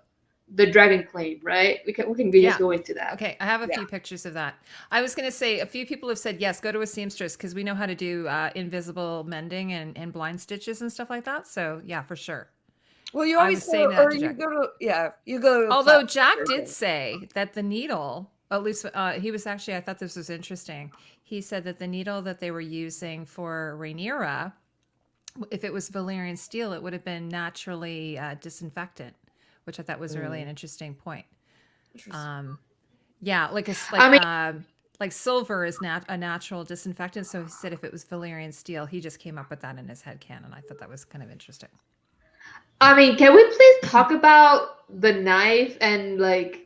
dragon claim, right? We can just go into that. Okay, I have a few pictures of that. I was going to say, a few people have said, yes, go to a seamstress, because we know how to do invisible mending and blind stitches and stuff like that. So yeah, for sure. Well, you always say that, or you go to although Jack did say that the needle, at least he was actually, I thought this was interesting. He said that the needle that they were using for Rhaenyra, if it was Valyrian steel, it would have been naturally disinfectant, which I thought was really an interesting point. Like silver is a natural disinfectant. So he said if it was Valyrian steel, he just came up with that in his head canon. I thought that was kind of interesting. I mean, can we please talk about the knife and like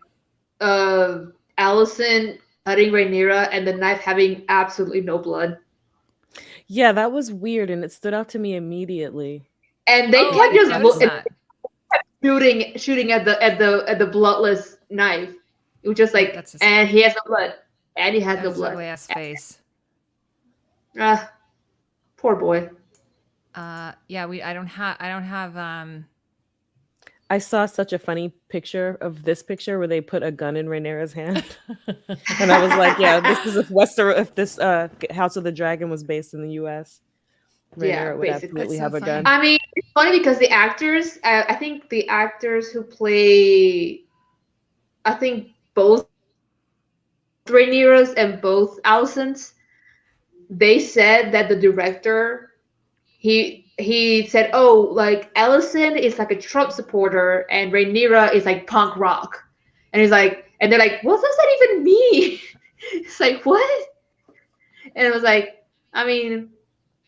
Alicent cutting Rhaenyra and the knife having absolutely no blood? Yeah, that was weird, and it stood out to me immediately. And they kept just shooting at the bloodless knife. It was just like, and he has no blood, and he has no blood. Ugly ass face. Poor boy. I saw such a funny picture of this picture where they put a gun in Rhaenyra's hand. And I was like, yeah, this is if this House of the Dragon was based in the US. Rhaenyra would absolutely have a gun. I mean, it's funny because the actors, I think the actors who play, I think both Rhaenyra's and both Alicent's, they said that the director, he said, oh, like Alicent is like a Trump supporter and Rhaenyra is like punk rock. And he's like, and they're like, what does that even mean? It's like, what? And it was like, I mean,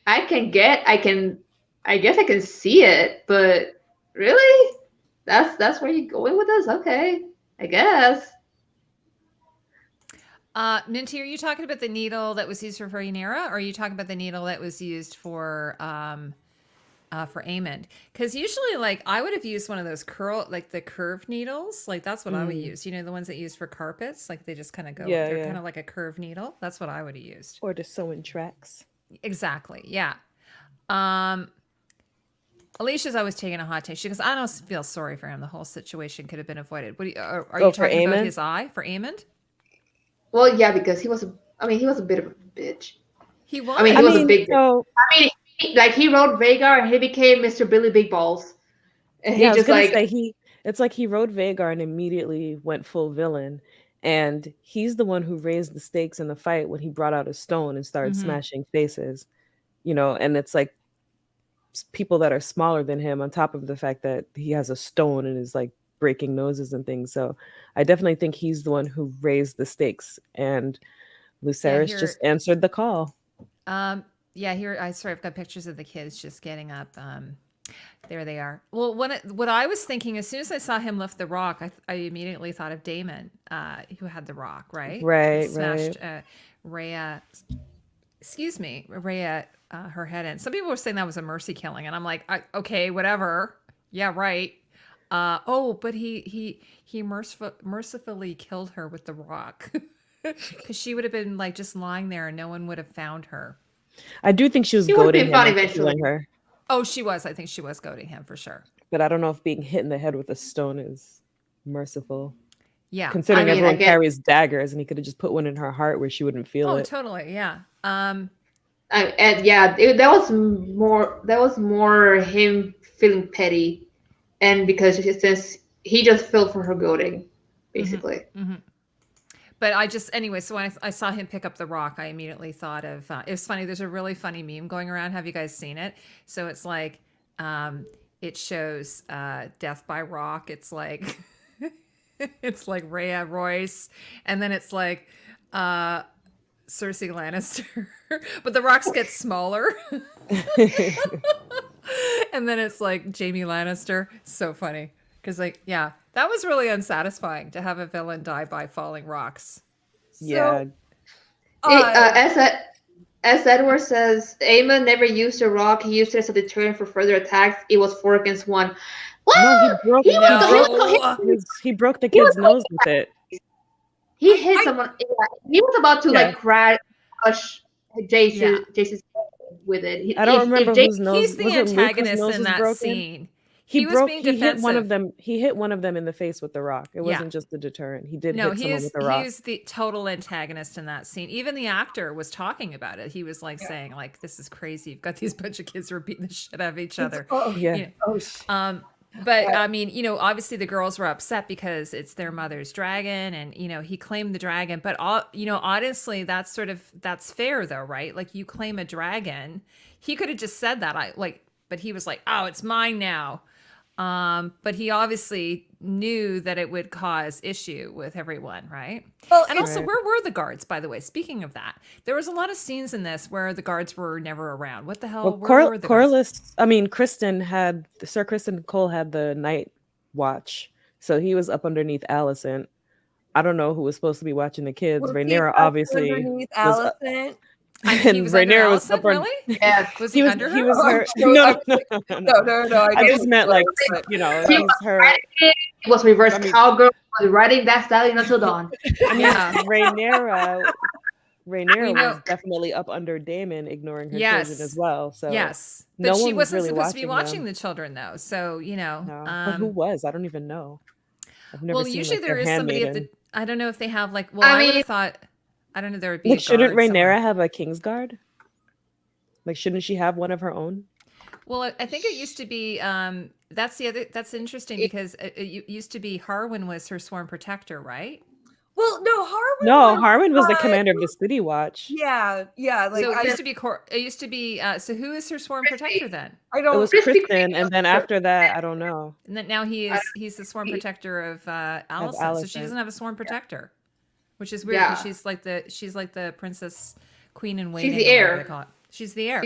I guess I can see it, but really? That's where you're going with this? Okay, I guess. Minty, are you talking about the needle that was used for Rhaenyra, or are you talking about the needle that was used for Aemond? Because usually, like, I would have used one of those the curved needles. Like, that's what I would use. You know, the ones that you use for carpets. Like, they just kind of go. Yeah, They're yeah. kind of like a curved needle. That's what I would have used. Or to sew in tracks. Exactly. Yeah. Alicia's always taking a hot take. She goes, I don't feel sorry for him. The whole situation could have been avoided. What are you for talking about? Aemond? His eye for Aemond? Well, yeah, because he was a bit of a bitch. He was. I mean, he was a big bitch. So, I mean, he wrote Vhagar and he became Mr. Billy Big Balls. And yeah, I he was just gonna like, say it's like he wrote Vhagar and immediately went full villain. And he's the one who raised the stakes in the fight when he brought out a stone and started smashing faces. You know, and it's like people that are smaller than him on top of the fact that he has a stone and is like breaking noses and things. So I definitely think he's the one who raised the stakes, and Lucerys just answered the call. Here I've got pictures of the kids just getting up. There they are. Well, what I was thinking, as soon as I saw him lift the rock, I immediately thought of Daemon, who had the rock, right? Right, smashed right. Rhea, her head in. Some people were saying that was a mercy killing, and I'm like, okay, whatever. Yeah, right. But he mercifully killed her with the rock, because she would have been like just lying there and no one would have found her. I do think she was goading him into killing her. Oh, she was. I think she was goading him for sure. But I don't know if being hit in the head with a stone is merciful. Yeah. Considering everyone carries daggers, and he could have just put one in her heart where she wouldn't feel it. Oh, totally. Yeah. and yeah, that was more him feeling petty, and because since he just fell for her goading, basically. Mm-hmm. But so when I saw him pick up the rock, I immediately thought of, it was funny. There's a really funny meme going around. Have you guys seen it? So it's like, it shows death by rock. It's like, it's like Rhea Royce. And then it's like Cersei Lannister. But the rocks get smaller. And then it's like Jaime Lannister. So funny. Because that was really unsatisfying to have a villain die by falling rocks. Yeah. As Edward says, Aemon never used a rock. He used it as a deterrent for further attacks. It was 4 against 1. What? No, he broke the kid's nose with it. He hit someone. He was about to crush Jace's with it. I don't remember whose nose. He's the antagonist in that scene. He hit one of them. He hit one of them in the face with the rock. It wasn't just a deterrent. He did hit someone with a rock. He's the total antagonist in that scene. Even the actor was talking about it. He was like saying, like, "This is crazy. You've got these bunch of kids who are beating the shit out of each other." But I mean, obviously the girls were upset because it's their mother's dragon, and he claimed the dragon. But honestly, that's fair though, right? Like, you claim a dragon. He could have just said that. But he was like, "Oh, it's mine now." But he obviously knew that it would cause issue with everyone, right? Well, and also, where were the guards, by the way? Speaking of that, there was a lot of scenes in this where the guards were never around. What the hell? Well, Sir Kristen Cole had the night watch, so he was up underneath Alicent. I don't know who was supposed to be watching the kids. Rhaenyra obviously underneath Alicent. And he was Rhaenyra was up, really? Yeah. Was he under her? He was her. No. I just meant he's her. It was reverse cowgirl. Riding that stallion until dawn. Rhaenyra was definitely up under Daemon, ignoring her children as well. So but she wasn't really supposed to be watching the children, though. So but who was? I don't even know. I've never seen, usually there is somebody at the. I don't know if they have I would have thought. I don't know. There would be. Shouldn't Rhaenyra have a Kingsguard? Shouldn't she have one of her own? Well, I think it used to be. That's interesting because it used to be Harwin was her sworn protector, right? Well, no, Harwin was the commander of the City Watch. Yeah. So it used to be. So who is her sworn protector then? It was Kristen, and then after that, I don't know. And then now he's the sworn protector of Alicent. So she doesn't have a sworn protector. Which is weird because she's like the princess queen in waiting. She's the heir. She's the heir.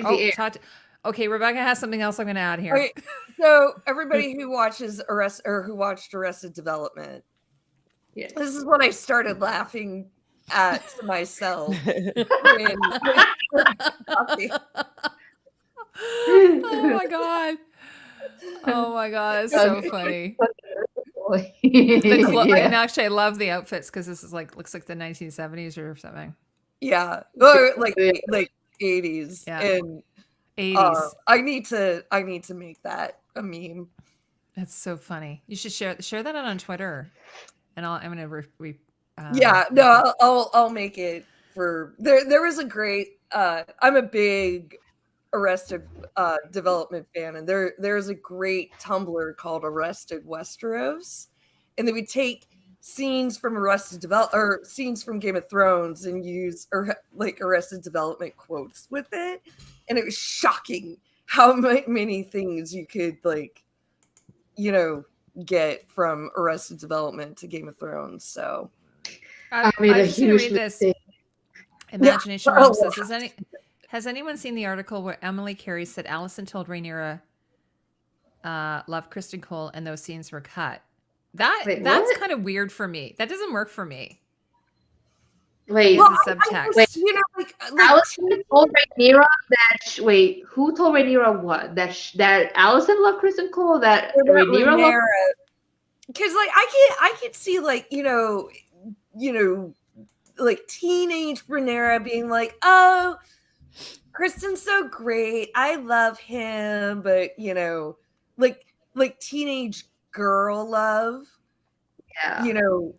Okay, Rebecca has something else I'm going to add here. Okay, so everybody who watches who watched Arrested Development, Yes. this is when I started laughing at to myself. Oh my god! Oh my god, it's so funny. And actually, I love the outfits because this is looks like the 1970s or something. Yeah, or like 80s. Yeah. And 80s. I need to make that a meme. That's so funny. You should share that out on Twitter, and I'm gonna yeah, no, I'll make it for there was a great I'm a big Arrested Development fan, and there's a great Tumblr called Arrested Westeros, and they would take scenes from scenes from Game of Thrones and use Arrested Development quotes with it, and it was shocking how many things you could get from Arrested Development to Game of Thrones. So I just going to read this. Imagination Realm says, has anyone seen the article where Emily Carey said Allison told Rhaenyra love Kristen Cole and those scenes were cut? That's kind of weird for me. That doesn't work for me. Wait, subtext. Allison told Rhaenyra that. Wait, who told Rhaenyra what? That Allison loved Kristen Cole. That Rhaenyra loved. Because I could see teenage Rhaenyra being like, oh, Kristen's so great, I love him, but like teenage girl love. Yeah.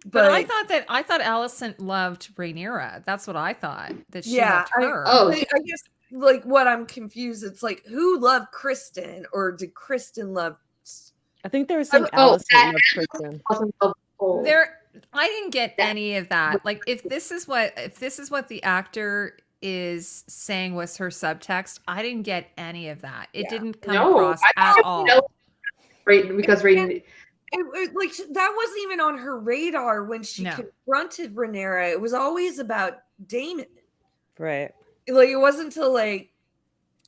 But I thought Allison loved Rhaenyra. That's what I thought. That she loved her. I guess what I'm confused. It's like, who loved Kristen, or did Kristen love? I think there was some Allison loved Kristen. I didn't get any of that. Like, if this is what the actor is saying was her subtext, I didn't get any of that. It didn't come across at all. Because that wasn't even on her radar when she confronted Rhaenyra. It was always about Daemon. Right. It wasn't until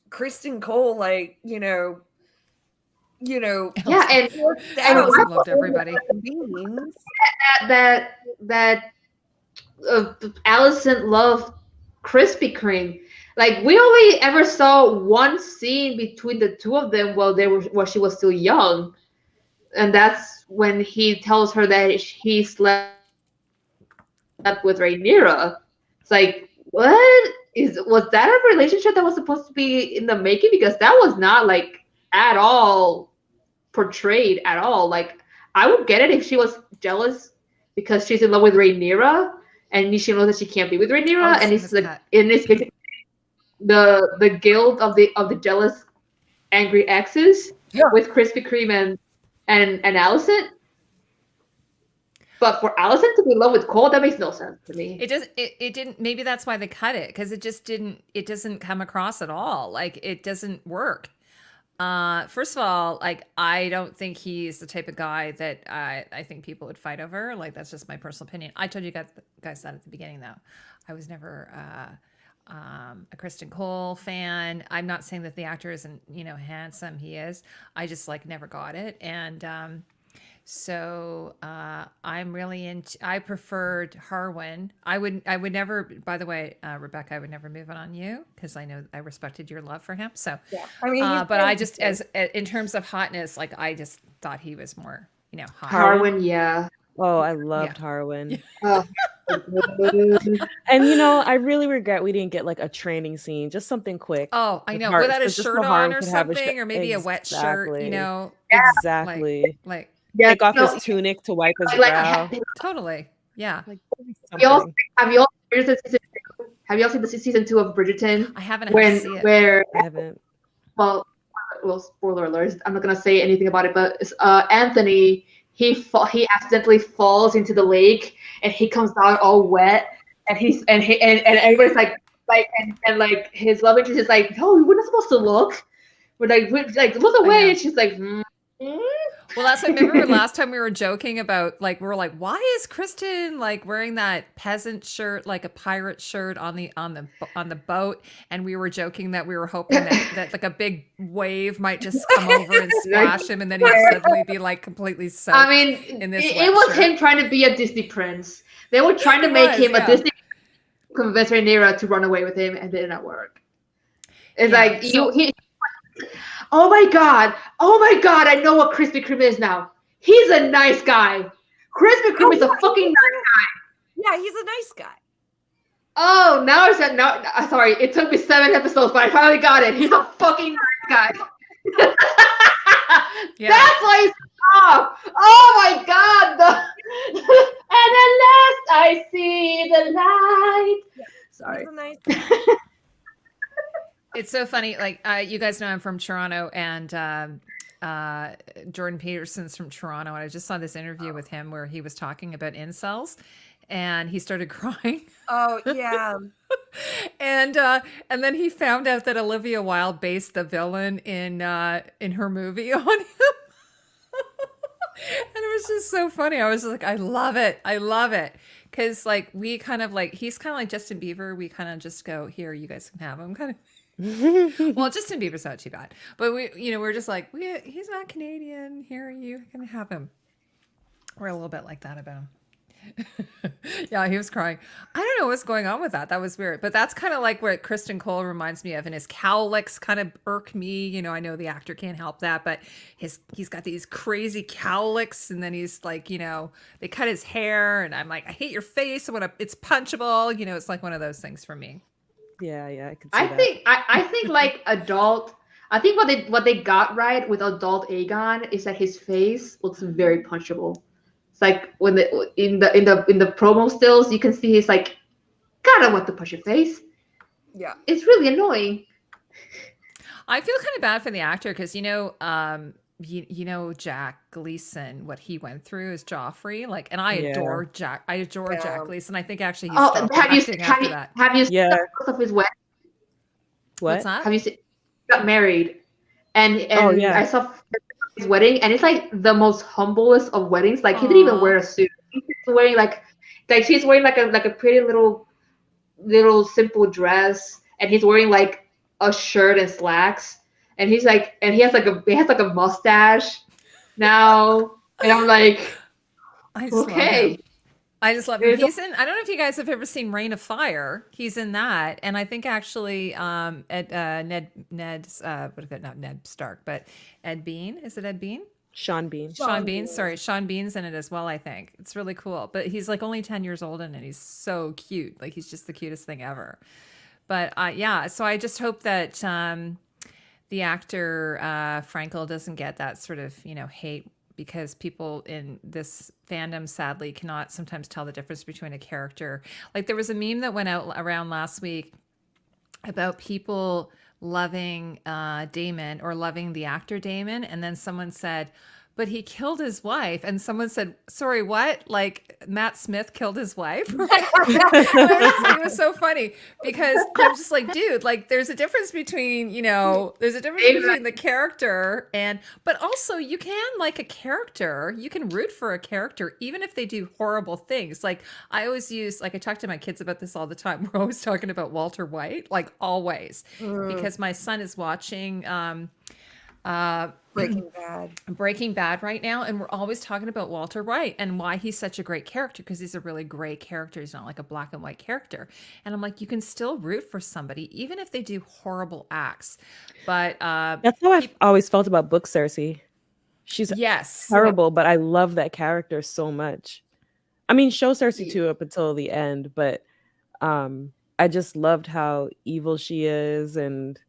Kristen Cole, yeah, and Allison loved everybody. That Allison loved Krispy Kreme. Like, we only ever saw one scene between the two of them while she was still young, and that's when he tells her that he slept with Rhaenyra. It's like, was that a relationship that was supposed to be in the making? Because that was not at all portrayed at all. Like, I would get it if she was jealous because she's in love with Rhaenyra and she knows that she can't be with Rhaenyra, and it's basically the guilt of the jealous, angry exes with Krispy Kreme and Allison. But for Allison to be in love with Cole, that makes no sense to me. It didn't. Maybe that's why they cut it, because it doesn't come across at all. Like, it doesn't work. First of all, I don't think he's the type of guy that I think people would fight over. Like, that's just my personal opinion. I told you guys that at the beginning, though. I was never a Kristen Cole fan. I'm not saying that the actor isn't, handsome. He is. I just never got it. And so I'm really I preferred Harwin. I would never, by the way, Rebecca, I would never move on you, because I know I respected your love for him. So yeah, I mean, but I just, as in terms of hotness, I just thought he was more, hot. Harwin, yeah. Oh, I loved Harwin. Oh. And I really regret we didn't get a training scene, just something quick. Oh, I know, without a shirt on or something, or maybe a wet shirt, Exactly. Take off his tunic to wipe his brow. Totally. Yeah. Have you all seen the season 2 of Bridgerton? I haven't had to see it. I haven't. Well, spoiler alert. I'm not gonna say anything about it, but Anthony, he accidentally falls into the lake and he comes out all wet, and everybody's like his love interest is like, no, we're not supposed to look. We're like look away, and she's like. Well, that's what I remember last time we were joking about, like, we were like, why is Kristen like wearing that peasant shirt, like a pirate shirt on the boat? And we were joking that we were hoping that like a big wave might just come over and splash him, and then he'd suddenly be like completely soaked. I mean, in this it was shirt. him trying to be a Disney prince. They were trying to make him a Disney convince Rhaenyra to run away with him, and it did not work. It's like oh my god, I know what Krispy Kreme is now. He's a nice guy. Krispy Kreme is a fucking nice guy. Yeah, he's a nice guy. Oh, now I said no. Sorry, it took me 7 episodes, but I finally got it. He's a fucking nice guy. That's why he's off. Oh my god. And at last I see the light. Sorry. He's a nice guy. It's so funny. Like, you guys know I'm from Toronto, and Jordan Peterson's from Toronto. And I just saw this interview with him where he was talking about incels, and he started crying. Oh yeah. And then he found out that Olivia Wilde based the villain in her movie on him. And it was just so funny. I was like, I love it. Because like we kind of like, he's kind of like Justin Bieber. We kind of just go, here, you guys can have him, kind of. Well, Justin Bieber's not too bad, but we're just like, he's not Canadian. Here, you can have him. We're a little bit like that about him. Yeah, he was crying. I don't know what's going on with that. That was weird. But that's kind of like what Kristen Cole reminds me of, and his cowlicks kind of irk me. I know the actor can't help that, but he's got these crazy cowlicks, and then he's like, they cut his hair, and I'm like, I hate your face. It's punchable. It's like one of those things for me. Yeah, I can see that. I think like adult. I think what they got right with adult Aegon is that his face looks very punchable. It's like when in the promo stills, you can see he's like, God, I want to punch your face. Yeah, it's really annoying. I feel kind of bad for the actor because Jack Gleason, what he went through as Joffrey, like, and I adore Jack. I adore Jack Gleason. I think actually he's stopped acting after that. Have you seen the photos of his wedding? What? That? Have you seen? He got married, and I saw his wedding, and it's like the most humblest of weddings. Like he didn't even wear a suit. He's wearing like she's wearing like a pretty little simple dress, and he's wearing like a shirt and slacks, and he has like a mustache now, and I'm like, okay. I just love him. He's in. I don't know if you guys have ever seen Reign of Fire. He's in that, and I think actually, Ned's not Ned Stark, but Ed Bean. Is it Ed Bean? Sean Bean. Sean Bean. Sorry, Sean Bean's in it as well. I think it's really cool. But he's like only 10 years old in it. He's so cute. Like he's just the cutest thing ever. But so I just hope that the actor Frankel doesn't get that sort of hate. Because people in this fandom sadly cannot sometimes tell the difference between a character. Like there was a meme that went out around last week about people loving Damon or loving the actor Damon, and then someone said, but he killed his wife, and someone said, sorry, what? Like Matt Smith killed his wife? It was so funny because I'm just like, dude, like there's a difference between the character but also you can like a character, you can root for a character even if they do horrible things. Like I always use, like I talk to my kids about this all the time. We're always talking about Walter White, like always, because my son is watching Breaking Bad right now, and we're always talking about Walter White and why he's such a great character, because he's a really gray character. He's not like a black and white character. And I'm like, you can still root for somebody even if they do horrible acts. But that's how I've always felt about Book Cersei. She's terrible, but I love that character so much. I mean, show Cersei too up until the end, but I just loved how evil she is and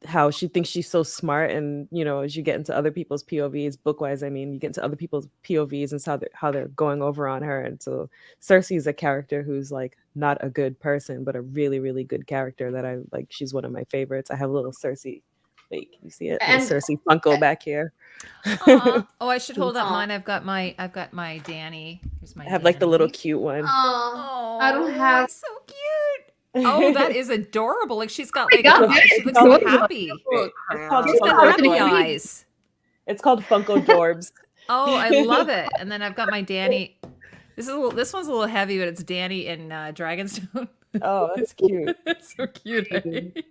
how she thinks she's so smart. And as you get into other people's POVs, bookwise, I mean, you get into other people's POVs and how they're going over on her. And so Cersei is a character who's like not a good person, but a really, really good character that I like. She's one of my favorites. I have a little Cersei. Wait, can you see it? And Cersei Funko back here. Oh, I should hold up mine. I've got my Dany. Here's my. I have like the little cute one. Oh, I don't have. So cute. Oh, that is adorable. Like she's got like she looks so happy. She's got happy eyes. It's called Funko Dorbs. Oh, I love it. And then I've got my Danny. This one's a little heavy, but it's Danny in Dragonstone. Oh, that's cute. It's so cute. Eh?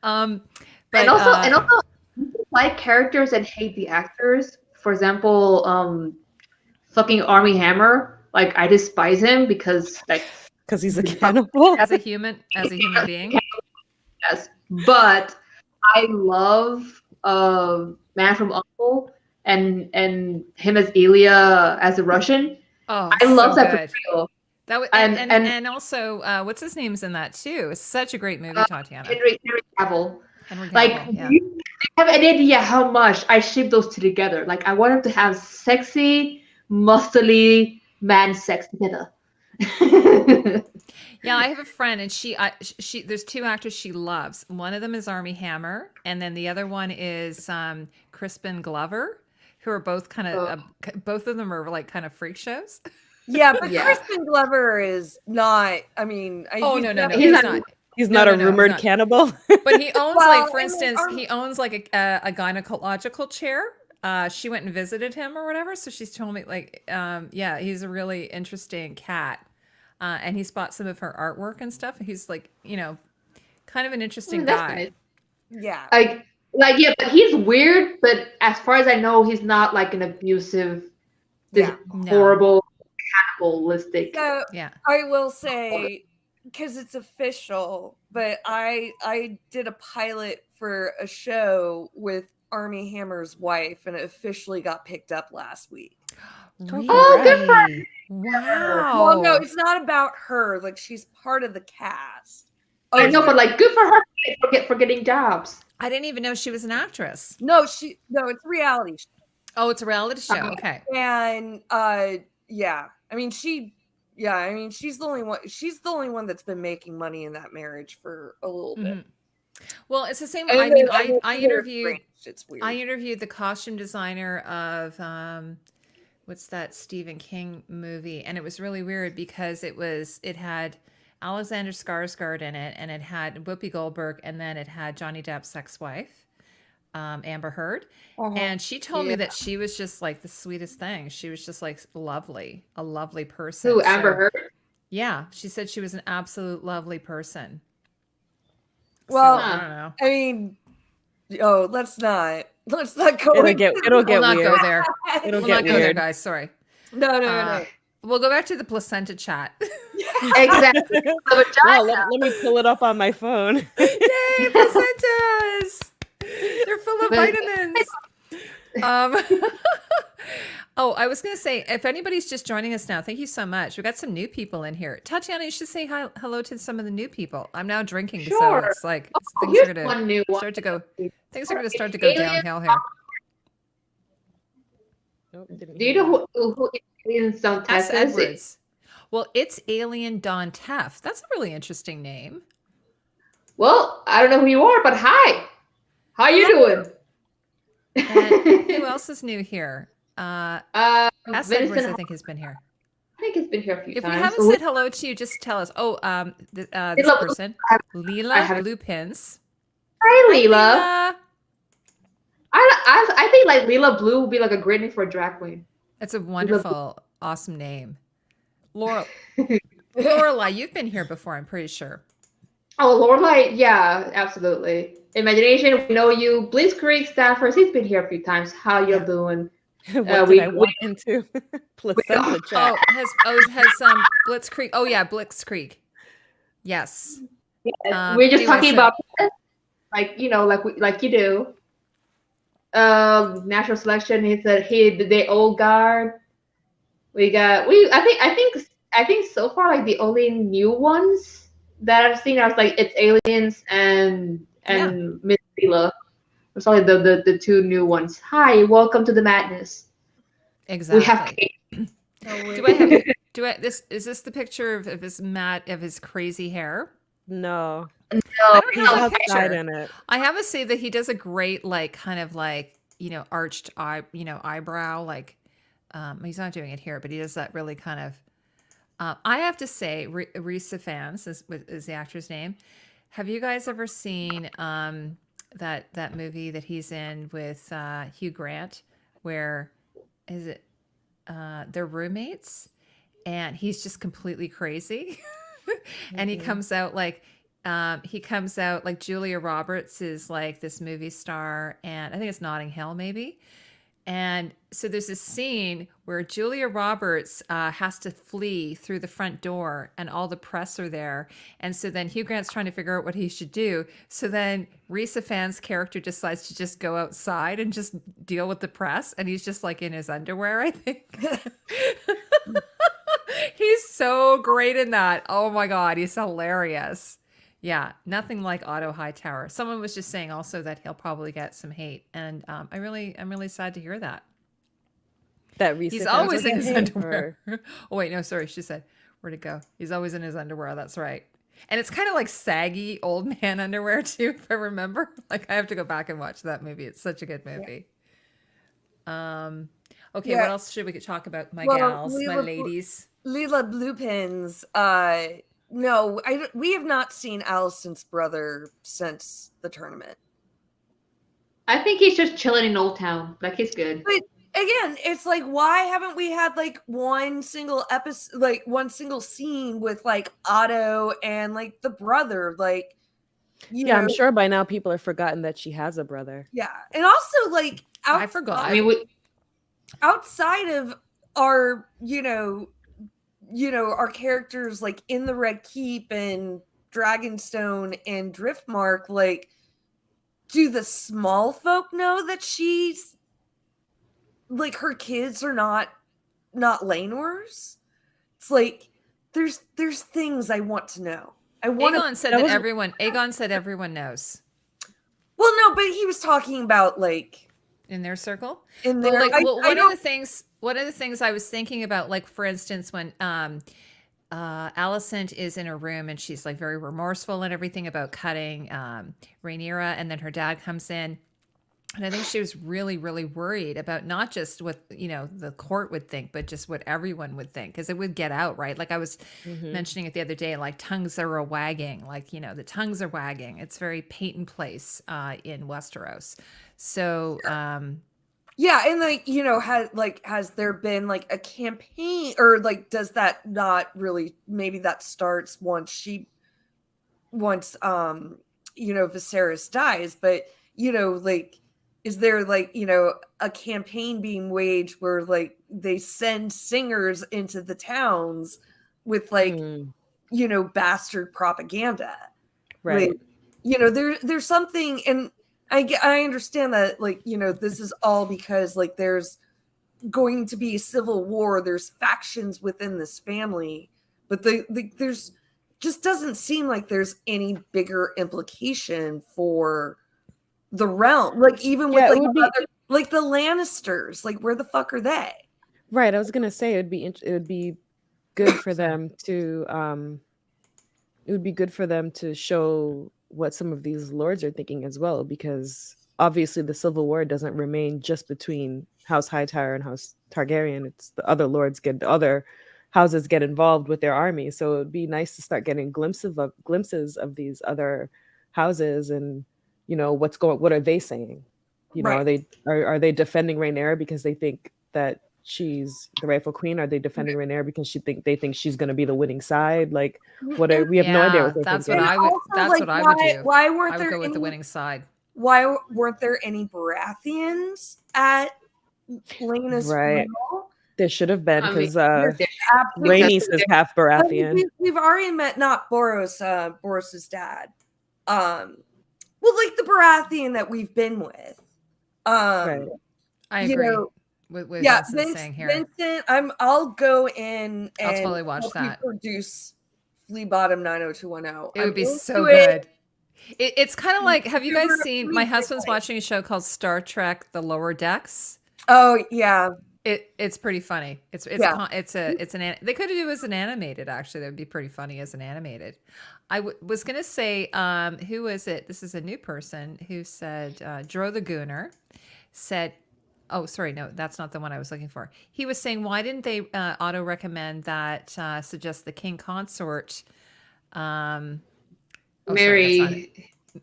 And also, like characters and hate the actors. For example, fucking Army Hammer. Like I despise him because he's a cannibal. As a human being. Yes, but I love Man from Uncle and him as Ilya as a Russian. Oh, I love so that good. portrayal. That was, and also, what's his name's in that too? It's such a great movie, Tatiana. Henry Cavill. Henry Cavill, Like, yeah. you have any idea how much I ship those two together? Like, I want him to have sexy, muscly man sex together. Yeah, I have a friend, and she there's two actors she loves. One of them is Armie Hammer, and then the other one is Crispin Glover, who are both kind of both of them are like kind of freak shows. Yeah, but Crispin Glover is not. I mean, no, he's not. He's not a rumored cannibal. But he owns, like, for instance, he owns like a gynecological chair. She went and visited him or whatever, so she's told me, like, yeah, he's a really interesting cat. And he's bought some of her artwork and stuff. He's like, kind of an interesting guy. Nice. Yeah. Yeah, but he's weird. But as far as I know, he's not like an abusive, horrible, cannibalistic. So yeah. I will say, because it's official, but I did a pilot for a show with Armie Hammer's wife, and it officially got picked up last week. Really? Oh, good for her. Wow. Well, no, it's not about her. Like, she's part of the cast. I know, but like, good for her for getting jobs. I didn't even know she was an actress. No, it's a reality show. Oh, it's a reality show. Okay. And yeah, I mean, she's the only one. She's the only one that's been making money in that marriage for a little bit. Well, it's the same. And I mean, then I interviewed. It's weird. I interviewed the costume designer of what's that Stephen King movie, and it was really weird because it had Alexander Skarsgård in it, and it had Whoopi Goldberg, and then it had Johnny Depp's ex-wife, Amber Heard, and she told me that she was just like the sweetest thing. She was just like a lovely person. Who, Amber Heard? Yeah, she said she was an absolute lovely person. Well, so, I don't know. I mean, let's not go. It'll get We'll weird. not go there. It'll We'll get not go there, weird. guys. Sorry. No. We'll go back to the placenta chat. Exactly. Wow, let me pull it up on my phone. Yay, placentas! They're full of vitamins. Oh, I was going to say, if anybody's just joining us now, thank you so much. We've got some new people in here. Tatiana, you should say hello to some of the new people. I'm now drinking, so it's like things are going to start to go. Things are going to start to go downhill here. Do you know who Alien Don S. Tess is? Edwards. Well, it's Alien Don Teff. That's a really interesting name. Well, I don't know who you are, but hi. How you doing? And who else is new here? S. Edwards, Vincent, I think, has been here. I think it's been here a few If we times. haven't said hello to you, just tell us. Oh, this person, Leela Bluepins. Hi, Leela. Leela. I think like Leela Blue would be like a great name for a drag queen. That's a wonderful, awesome name. Lorelai, you've been here before, I'm pretty sure. Oh, Lorelai, yeah, absolutely. Imagination, we know you. Blitzkrieg staffers, he's been here a few times. How you doing? What did I walk into? Placenta chat. Has Blitzkrieg? Oh yeah, Blitzkrieg. Yes. We're just talking about like like you do. Natural selection. He said the old guard. I think so far like the only new ones that I've seen, I was like, it's Aliens and Miss Leela. It's only the two new ones. Hi, welcome to the madness. Exactly. We have cake. Is this the picture of his crazy hair? No. I don't He's have a outside picture. in it. I have to say that he does a great arched eyebrow, like he's not doing it here, but he does that really kind of I have to say, Risa Fans is the actor's name. Have you guys ever seen that movie that he's in with Hugh Grant, where is it they're roommates, and he's just completely crazy. And he comes out like Julia Roberts is like this movie star, and I think it's Notting Hill maybe. And so there's this scene where Julia Roberts has to flee through the front door, and all the press are there. And so then Hugh Grant's trying to figure out what he should do. So then Risa Fan's character decides to just go outside and just deal with the press. And he's just like in his underwear, I think. He's so great in that. Oh my God, he's hilarious. Yeah, nothing like Otto Hightower. Someone was just saying also that he'll probably get some hate, and I'm really sad to hear that. That Risa He's fans always will in get his hate, underwear. Oh wait, no, sorry, she said, where'd it go? He's always in his underwear. That's right. And it's kind of like saggy old man underwear too, if I remember. Like I have to go back and watch that movie. It's such a good movie. Okay, Yeah. what else should we talk about, my Well, gals, my Leela- ladies? Leela Bluepins. No, we have not seen Allison's brother since the tournament. I think he's just chilling in Old Town. Like he's good. But again, it's like, why haven't we had like one single episode, like one single scene with like Otto and like the brother? Like, you Yeah, know, I'm sure by now people have forgotten that she has a brother. yeah, and also like I forgot. I mean, outside of our, our characters like in the Red Keep and Dragonstone and Driftmark, like, do the small folk know that she's like her kids are not Laenor's? It's like there's things I want to know. Aegon said that everyone knows. Well, no, but he was talking about like In their circle? in But there. like, well, one of the things I was thinking about, like for instance, when Alicent is in her room and she's like very remorseful and everything about cutting Rhaenyra, and then her dad comes in. And I think she was really, really worried about not just what, the court would think, but just what everyone would think, because it would get out, right? Like I was mentioning it the other day, like tongues are a wagging, like, the tongues are wagging. It's very Peyton Place in Westeros. So, yeah, and like, has there been like a campaign, or like does that not really, maybe that starts once Viserys dies, but like, is there like, a campaign being waged where like they send singers into the towns with like, bastard propaganda? Right. Like, there's something, and I understand that, like, this is all because like there's going to be a civil war, there's factions within this family, but there's just doesn't seem like there's any bigger implication for the realm. Like even with like the Lannisters, like where the fuck are they? Right. I was gonna say it would be good for them to show what some of these lords are thinking as well, because obviously the civil war doesn't remain just between House Hightower and House Targaryen. It's the other houses get involved with their army. So it would be nice to start getting glimpses of these other houses, and what are they saying? Right. Are they defending Rhaenyra because they think that she's the rightful queen? Are they defending Rhaenyra because they think she's going to be the winning side? Like, we have no idea what they're that's thinking. what I would. That's what I would do. Why weren't I would there go with the winning side. Why weren't there any Baratheons at Laena's Right. funeral? There should have been, because Absolutely. Rhaenys is half Baratheon. We've already met not Boros's dad. Well, like the Baratheon that we've been with. Right. I agree. With Vincent saying here. Vincent, I'll go in and I'll totally watch that. Produce Flea Bottom 90210. It would be so good. It's kind of like, have you guys seen? My husband's watching a show called Star Trek: The Lower Decks. Oh yeah. It's pretty funny. They could do it as an animated. Actually, that would be pretty funny as an animated. I was gonna say, who is it? This is a new person who said, Dro the Gooner said, oh, sorry, no, that's not the one I was looking for. He was saying, why didn't they auto recommend that, suggest the king consort, Mary.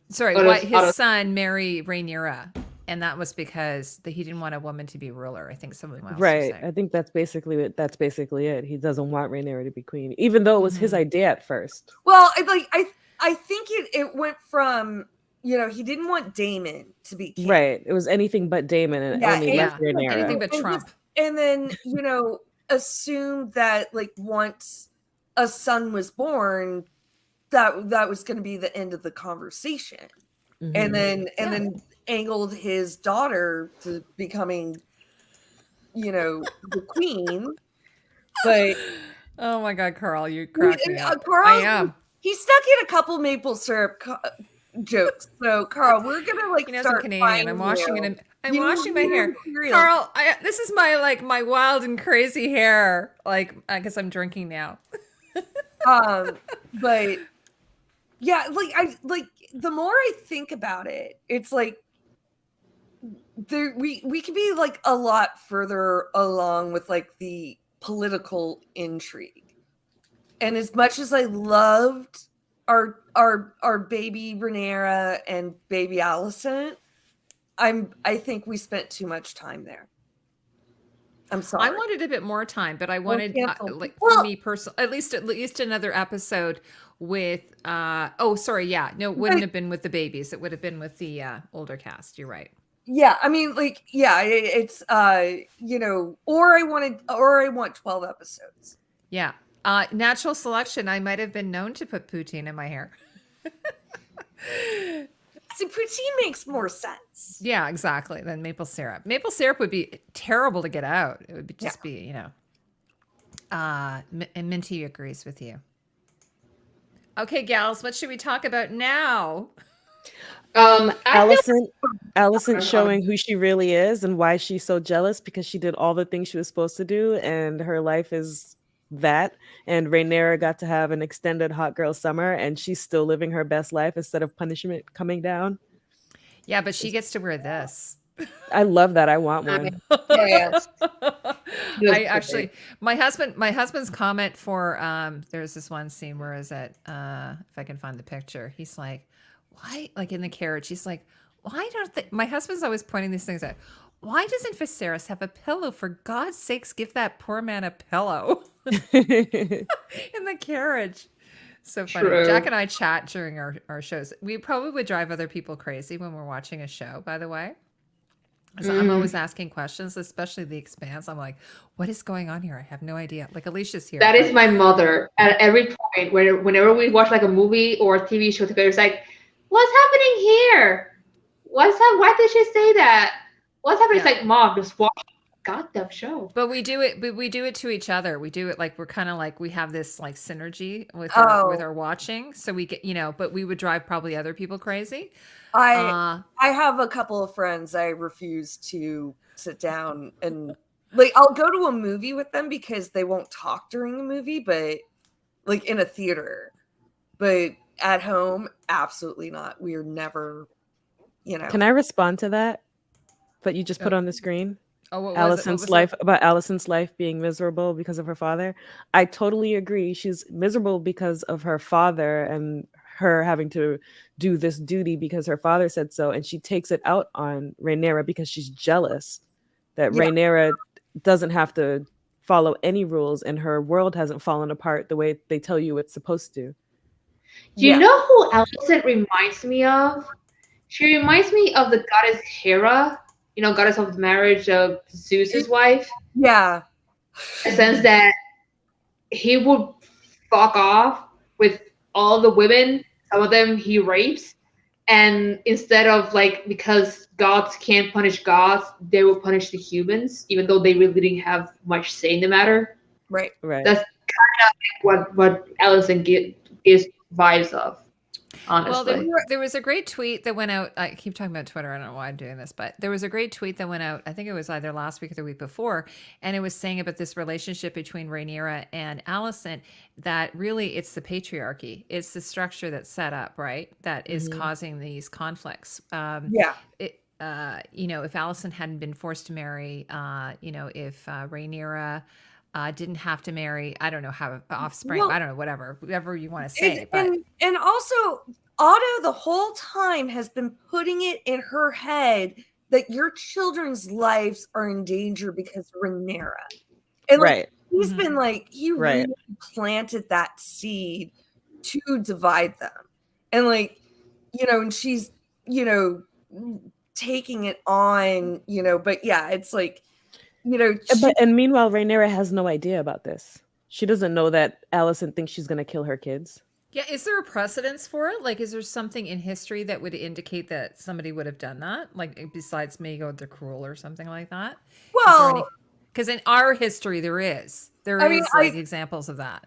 Sorry, his son marry Rhaenyra. and that was because he didn't want a woman to be ruler. I think someone else was Right. saying. I think that's basically it. That's basically it. He doesn't want Rhaenyra to be queen, even though it was his idea at first. Well, I think it went from, you know, he didn't want Daemon to be king. Right. It was anything but Daemon, and only left Rhaenyra. Anything but Trump. And then, you know, assumed that like once a son was born, that was going to be the end of the conversation. And then angled his daughter to becoming, you know, the queen. But oh my God, Carl, you cracked me up. Carl, I am. He stuck in a couple maple syrup jokes. So, Carl, we're gonna like start. I'm Canadian. I'm washing it. I'm washing my hair. Carl, this is my wild and crazy hair. Like, I guess I'm drinking now. But yeah, like the more I think about it, it's like we could be like a lot further along with like the political intrigue. And as much as I loved our baby Rhaenyra and baby Alicent, I think we spent too much time there. I'm sorry. I wanted a bit more time, but I wanted for me personally, at least another episode with it wouldn't have been with the babies. It would have been with the older cast. You're right. Yeah, I mean, like, yeah, it's you know, or I want 12 episodes. Yeah. Natural selection. I might have been known to put poutine in my hair. See, poutine makes more sense. Yeah, exactly. Than maple syrup. Maple syrup would be terrible to get out. It would just be, you know. And Minty agrees with you. Okay, gals, what should we talk about now? Alicent showing who she really is and why she's so jealous because she did all the things she was supposed to do, and her life is that. And Rhaenyra got to have an extended hot girl summer, and she's still living her best life instead of punishment coming down. Yeah, but she gets to wear this. I love that. I want one. Yes. I actually, my husband's comment for there's this one scene where is it if I can find the picture, he's like, why, like in the carriage, he's like, why don't they, my husband's always pointing these things out, why doesn't Viserys have a pillow? For God's sakes, give that poor man a pillow. In the carriage. So funny. True. Jack and I chat during our shows. We probably would drive other people crazy when we're watching a show, by the way. So I'm always asking questions, especially The Expanse. I'm like, what is going on here? I have no idea. Like, Alicia's here. That is my mother. At every point, whenever we watch like a movie or a TV show together, it's like, what's happening here? Why did she say that? What's happening? Yeah. It's like, Mom, just watch the goddamn show. But we do it to each other. We do it like we're kind of like we have this like synergy with our watching. So we get, you know, but we would drive probably other people crazy. I have a couple of friends I refuse to sit down and like I'll go to a movie with them because they won't talk during the movie, but like in a theater. But at home, absolutely not. We are never, you know. Can I respond to that? But you just put on the screen? Oh, what Alicent's life about Alicent's life being miserable because of her father. I totally agree. She's miserable because of her father and her having to do this duty because her father said so, and she takes it out on Rhaenyra because she's jealous that Rhaenyra doesn't have to follow any rules and her world hasn't fallen apart the way they tell you it's supposed to. Do you know who Alicent reminds me of? She reminds me of the goddess Hera, you know, goddess of marriage of Zeus's wife. Yeah. In the sense that he would fuck off with all the women. Some of them he rapes. And instead of like, because gods can't punish gods, they will punish the humans, even though they really didn't have much say in the matter. Right. That's kind of what Alicent gives vibes of. Honestly. Well, there was a great tweet that went out. I keep talking about Twitter. I don't know why I'm doing this, but there was a great tweet that went out. I think it was either last week or the week before. And it was saying about this relationship between Rhaenyra and Alicent, that really it's the patriarchy. It's the structure that's set up, right? That is causing these conflicts. You know, if Alicent hadn't been forced to marry, you know, if Rhaenyra didn't have to marry, I don't know, have offspring, I don't know, whatever you want to say. And also, Otto the whole time has been putting it in her head that your children's lives are in danger because of Rhaenyra. And like Right. he's been like, he Right. really planted that seed to divide them. And like, and she's, taking it on, but yeah, it's like, and meanwhile, Rhaenyra has no idea about this. She doesn't know that Alicent thinks she's gonna kill her kids. Yeah, is there a precedence for it? Like, is there something in history that would indicate that somebody would have done that? Like, besides Maego the Cruel or something like that? Well, because in our history there is examples of that.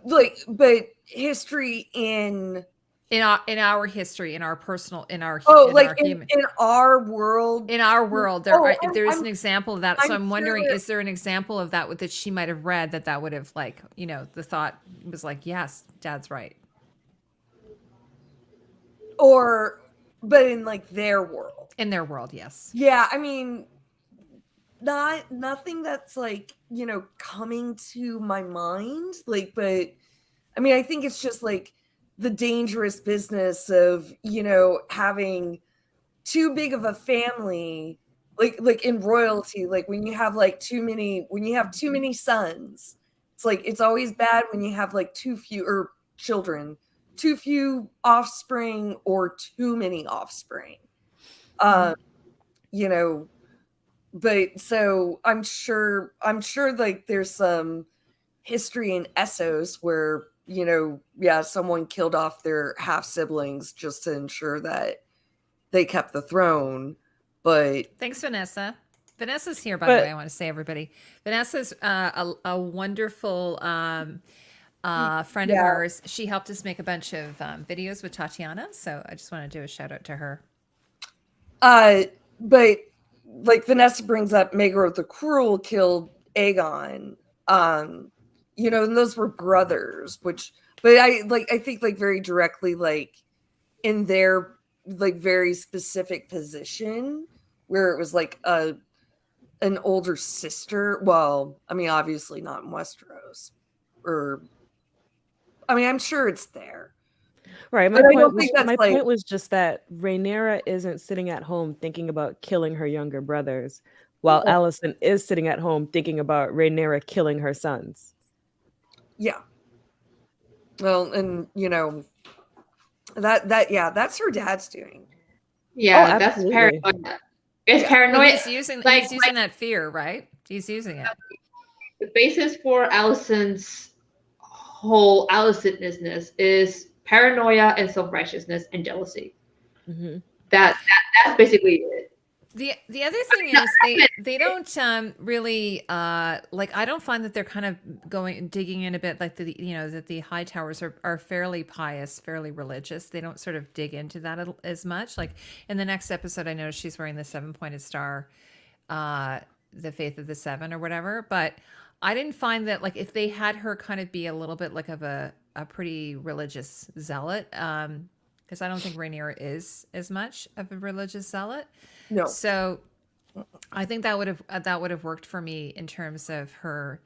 Like, but history in our history, in our personal, in our in our world, there is an example of that. So I'm wondering, is there an example of that that she might have read that would have like, the thought was like, yes, Dad's right. But in like their world. In their world, yes. Yeah, I mean, nothing that's like, coming to my mind. Like, but I mean, I think it's just like the dangerous business of, having too big of a family, like in royalty, like when you have too many sons, it's like, it's always bad when you have like too few offspring or too many offspring. But so I'm sure like there's some history in Essos where, someone killed off their half siblings just to ensure that they kept the throne. But thanks, Vanessa. Vanessa's here, by the way. I want to say, everybody, Vanessa's a wonderful friend of ours. She helped us make a bunch of videos with Tatiana, so I just want to do a shout out to her. But like Vanessa brings up, Maegor the Cruel killed Aegon. And those were brothers, but I think like very directly, like in their like very specific position where it was like an older sister. Well, I mean, obviously not in Westeros, I'm sure it's there. Right. My point was just that Rhaenyra isn't sitting at home thinking about killing her younger brothers, while Alicent is sitting at home thinking about Rhaenyra killing her sons. Yeah. Well, and that's her dad's doing. Yeah, that's paranoia. It's paranoia. Well, he's using that fear, right? He's using it. The basis for Alicent's whole Alicentness is paranoia and self-righteousness and jealousy. Mm-hmm. That's basically it. The other thing is they don't really like, I don't find that they're kind of digging in a bit like that the High Towers are fairly pious, fairly religious. They don't sort of dig into that as much. Like in the next episode, I noticed she's wearing the 7-pointed star, the Faith of the Seven or whatever. But I didn't find that, like, if they had her kind of be a little bit like of a pretty religious zealot, because I don't think Rhaenyra is as much of a religious zealot. No. So I think that would have worked for me in terms of her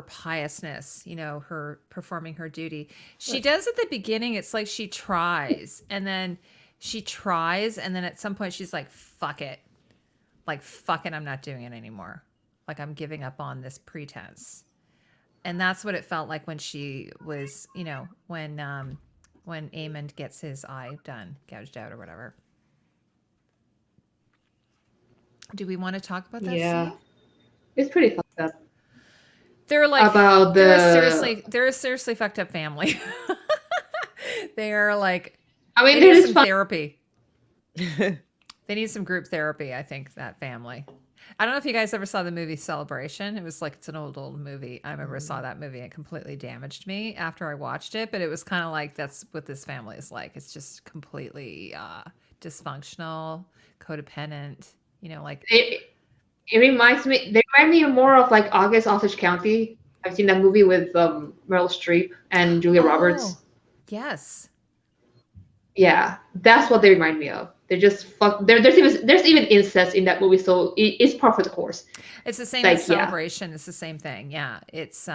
piousness, her performing her duty. She does at the beginning. It's like she tries and then at some point she's like, fuck it. I'm not doing it anymore. Like, I'm giving up on this pretense. And that's what it felt like when she was, when Aemond gets his eye gouged out or whatever. Do we want to talk about that? Yeah, scene? It's pretty fucked up. They're like about they're a seriously fucked up family. They are like, I mean, they need some therapy. They need some group therapy, I think, that family. I don't know if you guys ever saw the movie Celebration. It was like, it's an old movie. I remember saw that movie. It completely damaged me after I watched it, but it was kind of like, that's what this family is like. It's just completely dysfunctional, codependent. Like it reminds me. They remind me more of like August Osage County. I've seen that movie with Meryl Streep and Julia Roberts. Yes. Yeah, that's what they remind me of. They're just fuck. There's even incest in that movie, so it's par for the course. It's the same as Celebration. Yeah. It's the same thing. Yeah, it's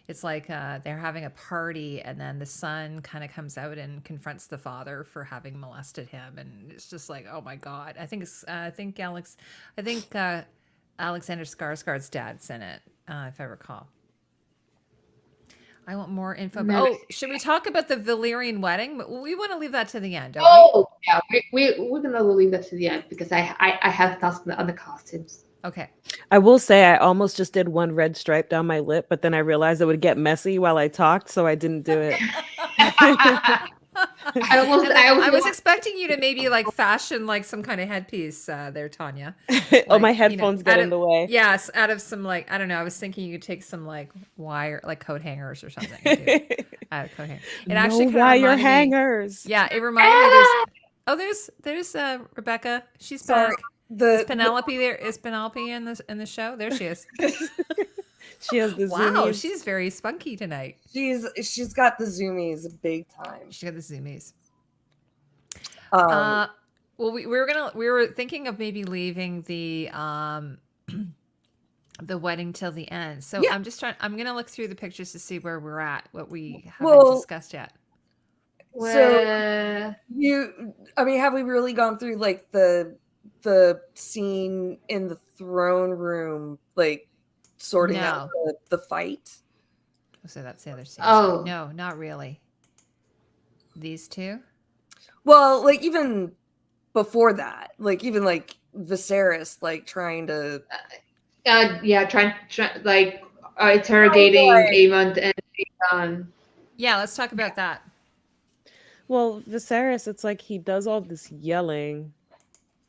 it's like they're having a party, and then the son kind of comes out and confronts the father for having molested him, and it's just like, oh my god. I think Alexander Skarsgård's dad's in it, if I recall. I want more info. Oh, should we talk about the Valyrian wedding? We want to leave that to the end, don't we? Oh, yeah. We're going to leave that to the end because I have thoughts on the costumes. Okay. I will say I almost just did one red stripe down my lip, but then I realized it would get messy while I talked, so I didn't do it. I was expecting you to maybe like fashion like some kind of headpiece there, Tanya. Like, my headphones get in the way. Yes, out of some like, I don't know. I was thinking you could take some like wire, like coat hangers or something. Out of coat hangers. It actually no wire hangers. Yeah, it reminded me. There's Rebecca. She's back. Is Penelope there? Is Penelope in the show? There she is. She has the wow, zoomies. she's very spunky tonight. She's got the zoomies big time. She's got the zoomies. Well, we were thinking of maybe leaving the wedding till the end. So yeah. I'm gonna look through the pictures to see where we're at, what we haven't discussed yet. So have we really gone through like the scene in the throne room, like sorting out the fight? So that's the other scene. Oh no, not really. These two. Well, like even before that, like even like Viserys, like trying to, interrogating Aemond and Aegon. Yeah, let's talk about that. Well, Viserys, it's like he does all this yelling,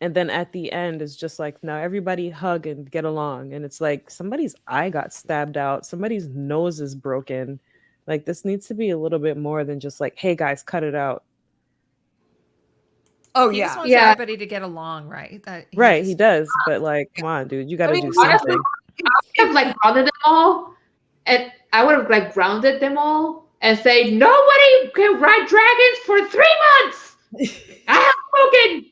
and then at the end is just like, now everybody hug and get along, and it's like somebody's eye got stabbed out, somebody's nose is broken. Like this needs to be a little bit more than just like, hey guys, cut it out. Oh, he just wants everybody to get along, right? He does. But like, come on, dude, you got to do something. Honestly, I would have like grounded them all, and I would have like grounded them all and say, nobody can ride dragons for 3 months. I have spoken.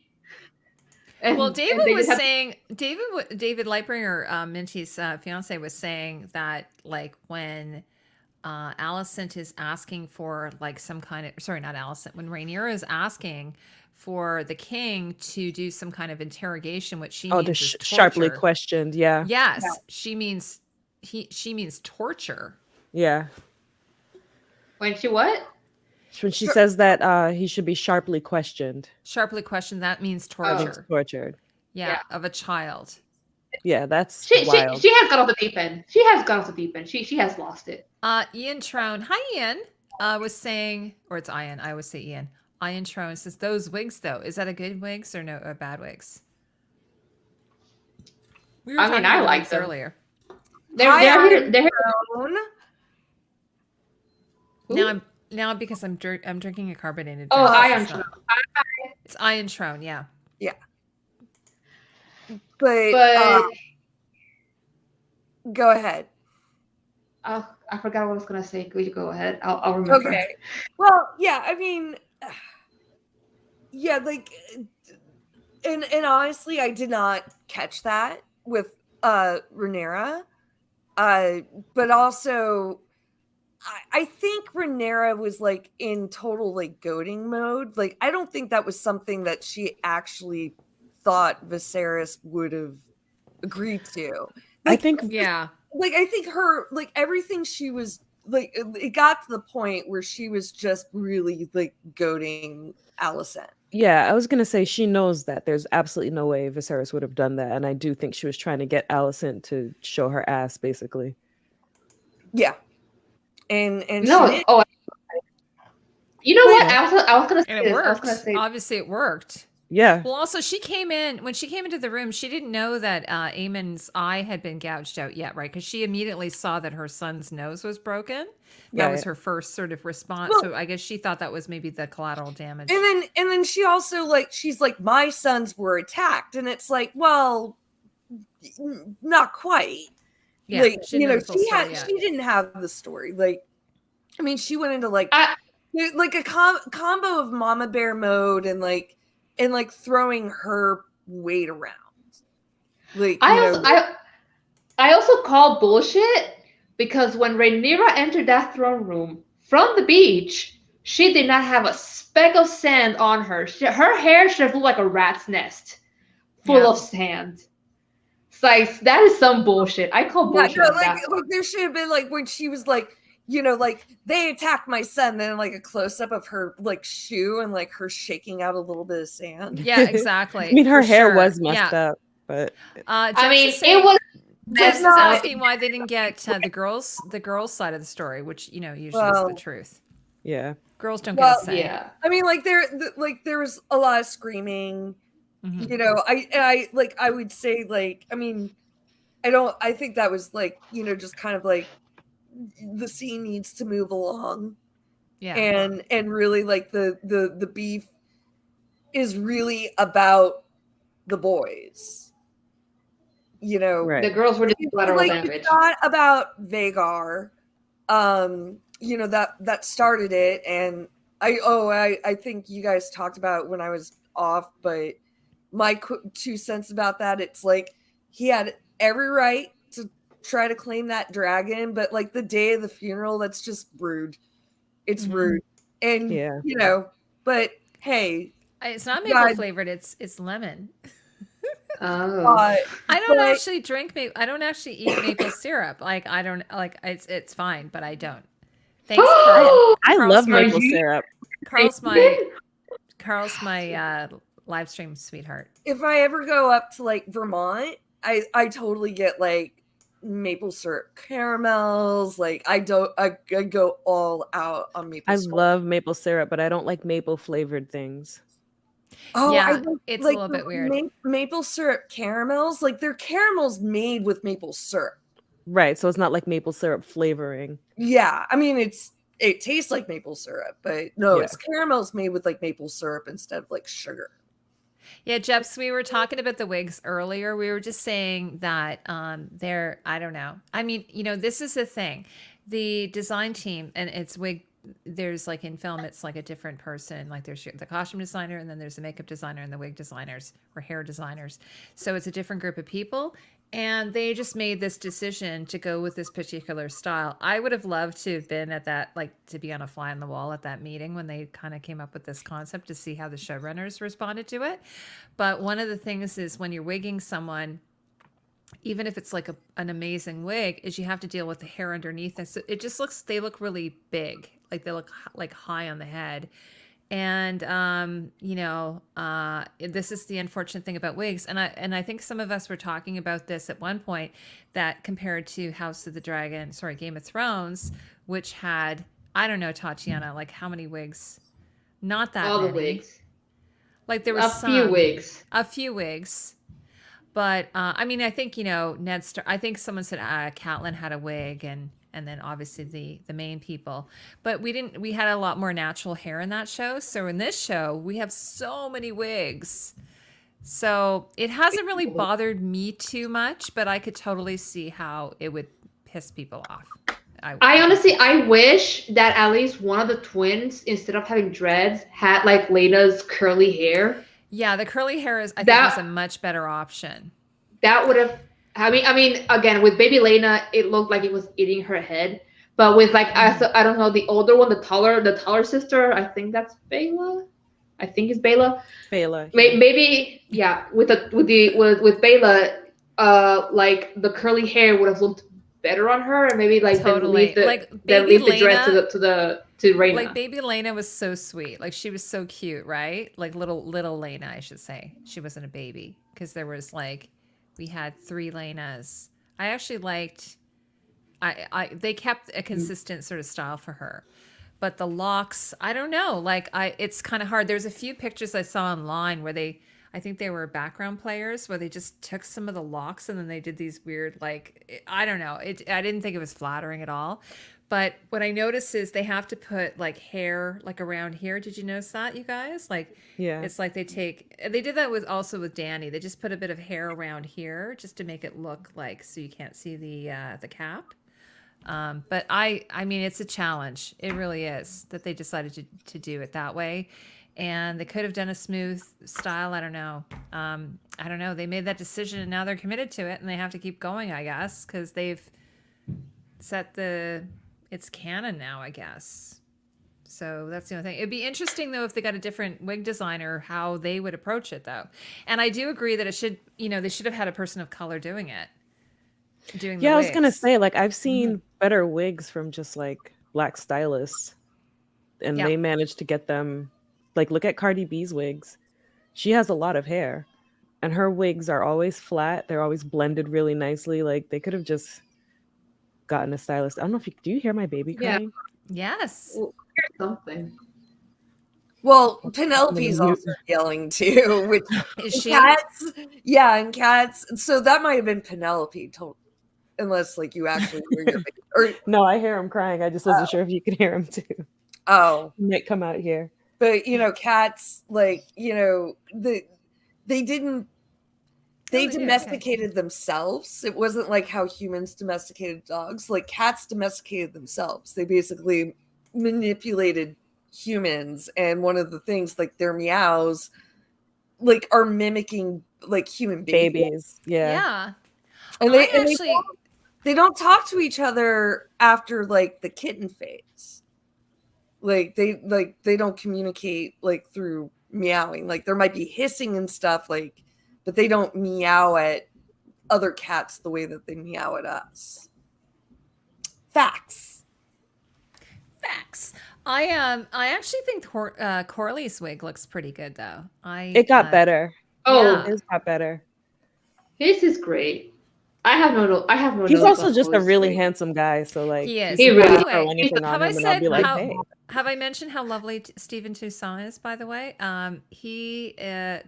Well, David was saying, David Lightbringer, Minty's fiance, was saying that like when Alicent is asking for like some kind of, sorry, not Alicent, when Rhaenyra is asking for the king to do some kind of interrogation, what she means is sharply questioned. Yeah. Yes, yeah. She means torture. Yeah. When she what? When she says that he should be sharply questioned. Sharply questioned, that means torture. Tortured. Yeah, of a child. Yeah, that's wild. She has got off the deep end. She has lost it. Ian Trown. Hi, Ian. Was saying, or it's Ian. I always say Ian. Ian Trown says, those wigs, though, is that a good wigs or no, bad wigs? We were talking about like them earlier. They're here. Now because I'm drinking a carbonated drink. Oh, Ian Trown. It's Ian Trown, yeah. Yeah. But go ahead. I forgot what I was gonna say. Could you go ahead? I'll remember. Okay. Well, yeah, I mean, yeah, like, and honestly, I did not catch that with Rhaenyra, but also, I think Rhaenyra was like in total like goading mode. Like, I don't think that was something that she actually thought Viserys would have agreed to. Like, I think, like I think her, like everything she was like, it got to the point where she was just really like goading Alicent. Yeah, I was gonna say she knows that there's absolutely no way Viserys would have done that, and I do think she was trying to get Alicent to show her ass, basically. Yeah, and no, you know what? I was gonna say, and it worked. Obviously, it worked. Yeah. Well, also, when she came into the room, she didn't know that Aemon's eye had been gouged out yet, right? Because she immediately saw that her son's nose was broken. That was her first sort of response. Well, so I guess she thought that was maybe the collateral damage. And then she also she's like, my sons were attacked, and it's like, well, not quite. Yeah, like, she didn't have the story. Like, I mean, she went into like a combo of mama bear mode and throwing her weight around. Like, I also call bullshit because when Rhaenyra entered that throne room from the beach, she did not have a speck of sand on her. Her hair should have looked like a rat's nest, full of sand. It's like, that is some bullshit. I call bullshit on that. Like there should have been like when she was like, you know, like they attacked my son, then like a close up of her like shoe and like her shaking out a little bit of sand. Yeah, exactly. I mean, her hair sure. was messed up, but I mean, it was. Jess is asking why they didn't get the girls' side of the story, which usually is the truth. Yeah, girls don't get a say. Yeah, I mean, like there was a lot of screaming. Mm-hmm. You know, I would say like, I mean, I think that was like, just kind of like the scene needs to move along. Yeah, and really like the beef is really about the boys. Right. The girls were just collateral damage. It's not about Vhagar. That started it, and I think you guys talked about it when I was off, but my 2 cents about that, it's like he had every right to try to claim that dragon, but like the day of the funeral, that's just rude. It's rude, and but hey, it's not maple flavored. It's lemon. Oh, I don't actually drink maple. I don't actually eat maple syrup. Like I don't like it's fine, but I don't. Thanks, Carl. I love maple syrup. Carl's my live stream sweetheart. If I ever go up to like Vermont, I totally get like maple syrup caramels. Like I go all out on maple syrup. I love maple syrup, but I don't like maple flavored things. Oh, yeah, it's a little bit weird. Maple syrup caramels, like they're caramels made with maple syrup. Right, so it's not like maple syrup flavoring. Yeah, I mean it tastes like maple syrup, but no, it's caramels made with like maple syrup instead of like sugar. Yeah, Jeps, we were talking about the wigs earlier. We were just saying that they're, I don't know. I mean, this is the thing. The design team, and it's wig, there's like in film, it's like a different person. Like there's the costume designer, and then there's the makeup designer and the wig designers or hair designers. So it's a different group of people. And they just made this decision to go with this particular style. I would have loved to have been at that, like to be on a fly on the wall at that meeting when they kind of came up with this concept to see how the showrunners responded to it. But one of the things is when you're wigging someone, even if it's like an amazing wig, is you have to deal with the hair underneath it. So it just they look really big. Like they look like high on the head. And, this is the unfortunate thing about wigs. And I think some of us were talking about this at one point, that compared to Game of Thrones, which had, I don't know, Tatiana, like how many wigs? Not that all many. The wigs. Like there was a few wigs. But, I mean, I think, I think someone said Catelyn had a wig and then obviously the main people, but we had a lot more natural hair in that show. So in this show, we have so many wigs. So it hasn't really bothered me too much, but I could totally see how it would piss people off. I wish that at least one of the twins, instead of having dreads, had like Laena's curly hair. Yeah, the curly hair is a much better option. That would have. I mean, again, with baby Laena, it looked like it was eating her head. But with like, I don't know, the older one, the taller sister, I think that's Bela. I think it's Bela. Bela. Maybe, yeah. With Bela, like the curly hair would have looked better on her, and maybe like totally leave the dress to Rhaena. Like baby Laena was so sweet. Like she was so cute, right? Like little Laena, I should say. She wasn't a baby because there was like. We had 3 Laenas. I actually liked. They kept a consistent sort of style for her, but the locks, I don't know. Like it's kind of hard. There's a few pictures I saw online where I think they were background players, where they just took some of the locks and then they did these weird, like I don't know. I didn't think it was flattering at all. But what I noticed is they have to put like hair like around here. Did you notice that, you guys? Like, yeah, it's like they did that with Dany. They just put a bit of hair around here just to make it look like, so you can't see the cap. But I mean, it's a challenge. It really is that they decided to do it that way. And they could have done a smooth style. I don't know. I don't know. They made that decision and now they're committed to it and they have to keep going, I guess, because they've it's canon now, I guess. So that's the only thing. It'd be interesting though if they got a different wig designer, how they would approach it though. And I do agree that it should, they should have had a person of color doing it. Doing the I was wigs. gonna say, like, I've seen better wigs from just like black stylists, and they managed to get them. Like, look at Cardi B's wigs. She has a lot of hair, and her wigs are always flat. They're always blended really nicely. Like, they could have just gotten a stylist. I don't know if do you hear my baby crying? Yes. Well, here's something. Well, Penelope's also yelling too, which is she? Cats, yeah, and Cats. So that might have been Penelope, unless like you actually hear your baby. Or no, I hear him crying. I just wasn't sure if you could hear him too. Oh, he might come out here. But Cats, like they domesticated themselves. It wasn't like how humans domesticated dogs. Like cats domesticated themselves. They basically manipulated humans, and one of the things, like their meows, like are mimicking like human babies. Yeah. And they don't talk to each other after like the kitten phase. They don't communicate like through meowing. Like there might be hissing and stuff, like, but they don't meow at other cats the way that they meow at us. Facts. I actually think Corley's wig looks pretty good though. It got better. Oh, it got better. His is great. I have no. He's also just a really handsome guy, so like he is. He really throw anything on him, and I'll be like, hey. Have I mentioned how lovely Stephen Toussaint is? By the way,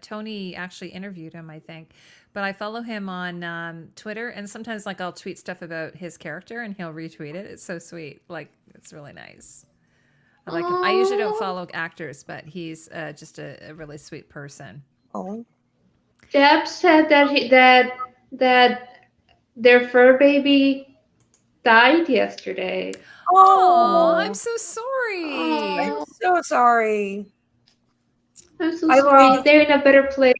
Tony actually interviewed him, I think, but I follow him on Twitter, and sometimes like I'll tweet stuff about his character, and he'll retweet it. It's so sweet. Like it's really nice. I like him. I usually don't follow actors, but he's just a really sweet person. Oh, Deb said that their fur baby died yesterday. Oh, I'm so sorry. I'm so sorry. I'm so sorry. They're in a better place.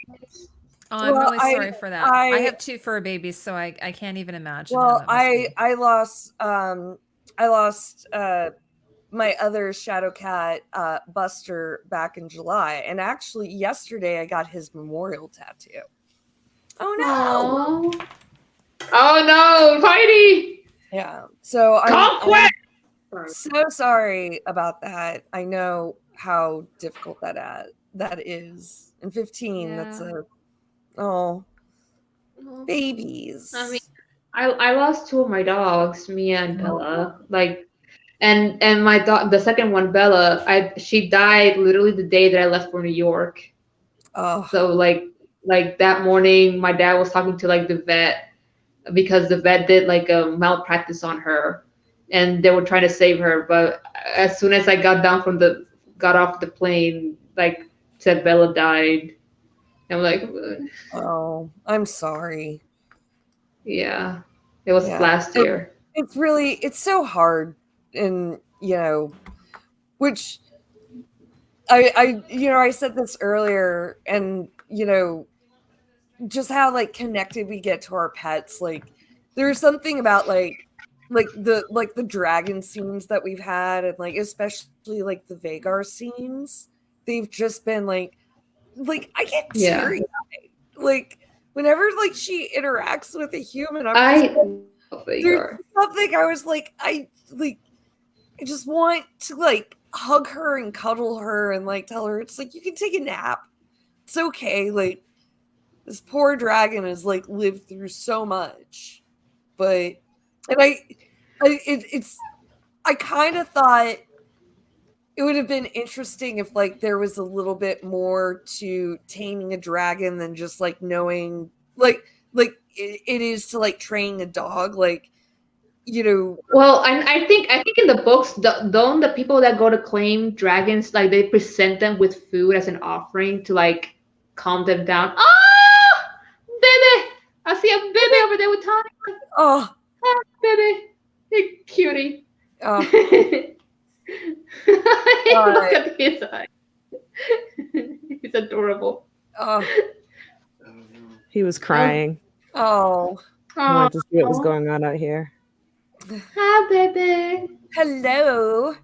Oh, I'm really sorry for that. I have 2 fur babies, so I can't even imagine. Well, I lost my other Shadowcat, Buster, back in July, and actually yesterday I got his memorial tattoo. Oh no! Aww. Oh no, Heidi! Yeah. So I'm so sorry about that. I know how difficult that is. And 15, that's babies. I mean, I lost 2 of my dogs, Mia and Bella. Like, and my dog, the second one, Bella, she died literally the day that I left for New York. Oh. So like that morning, my dad was talking to like the vet, because the vet did like a malpractice on her, and they were trying to save her. But as soon as I got off the plane, like said Bella died. I'm like, oh, I'm sorry. Yeah, it was last year. It's so hard, and which I said this earlier, and just how like connected we get to our pets. Like there's something about like the dragon scenes that we've had, and like especially like the Vagar scenes. They've just been like I get teary-eyed. Like whenever like she interacts with a human, there's something I was like I just want to like hug her and cuddle her and like tell her it's like you can take a nap. It's okay. Like this poor dragon has like lived through so much, but I kind of thought it would have been interesting if like there was a little bit more to taming a dragon than just like knowing like it is to like train a dog, like Well, I think in the books, don't the people that go to claim dragons, like they present them with food as an offering to like calm them down. Oh, baby, I see a baby over there with Tony. Oh, baby, hey, cutie. Oh. Look at his eye. He's adorable. Oh. He was crying. Oh. I wanted to see what was going on out here. Hi, baby. Hello.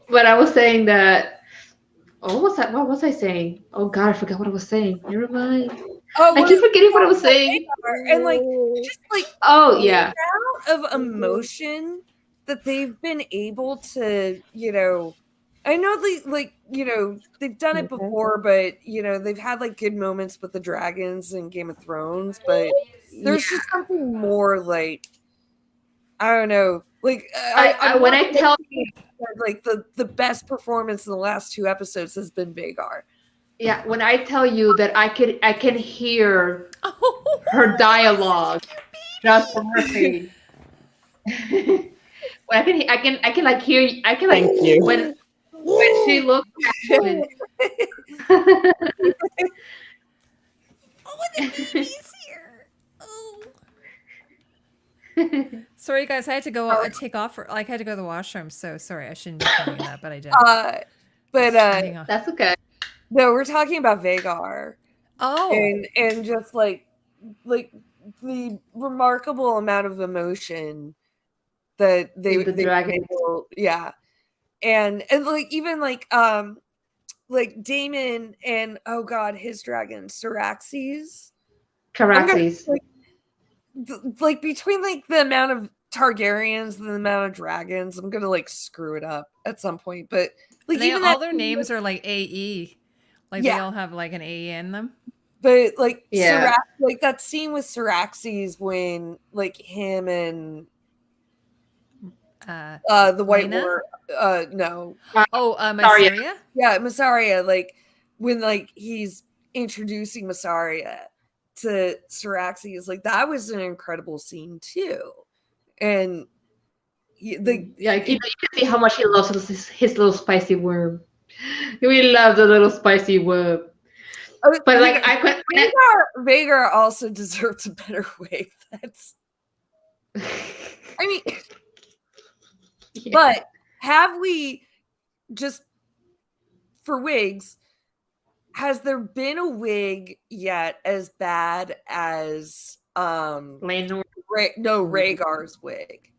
But I was saying that. Oh, what was that? What was I saying? Oh God, I forgot what I was saying. Never mind. Oh, I keep forgetting what I was saying. and like just like Oh the yeah. amount of emotion that they've been able to, I know they've done it Okay. before, but they've had like good moments with the dragons in Game of Thrones, but there's just something more like I don't know, like I when I tell you, like the best performance in the last 2 episodes has been Vhagar. yeah, when I tell you that I can hear Oh, her dialogue just from her face. When I can like hear I can like Thank you. when she looks at me. Oh, the baby's here. Oh. Sorry, guys. I had to go take off. I had to go to the washroom. So sorry. I shouldn't be telling you that, but I did. But That's okay. no, we're talking about Vhagar. Oh. And just like the remarkable amount of emotion that they dragon. yeah. And like even like Damon and oh god, his dragon, Syraxes. Caraxes. Like between like the amount of Targaryens and the amount of dragons, I'm gonna like screw it up at some point. But like even all their names are like AE. Like they all have like an AE in them. But like Yeah. like that scene with Syraxes when like him and the White War no. Mysaria? Yeah, Mysaria, like when like he's introducing Mysaria to Syraxes, like that was an incredible scene too. And you can see how much he loves his little spicy worm. We love the little spicy worm. But like Vhagar also deserves a better wig. That's I mean yeah. But have we just for wigs, has there been a wig yet as bad as Laenor? Rhaegar's wig?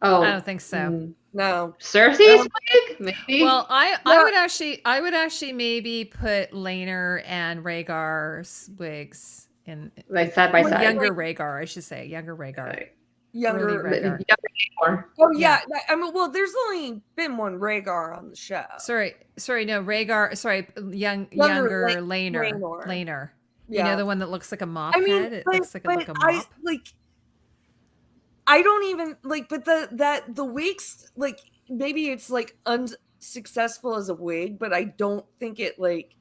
Oh, I don't think so. No. Cersei's wig? Maybe. Well, I would actually maybe put Laenor and Rhaegar's wigs in like side by side. Younger Rhaegar, I should say. Younger Rhaegar. Younger Rhaegar. Oh yeah. I mean, well, there's only been one Rhaegar on the show. Sorry, no, Rhaegar. Sorry, younger Laenor. You know, the one that looks like a mop head. It looks like a mop. I don't even like, but the wigs, like maybe it's like unsuccessful as a wig, but I don't think it like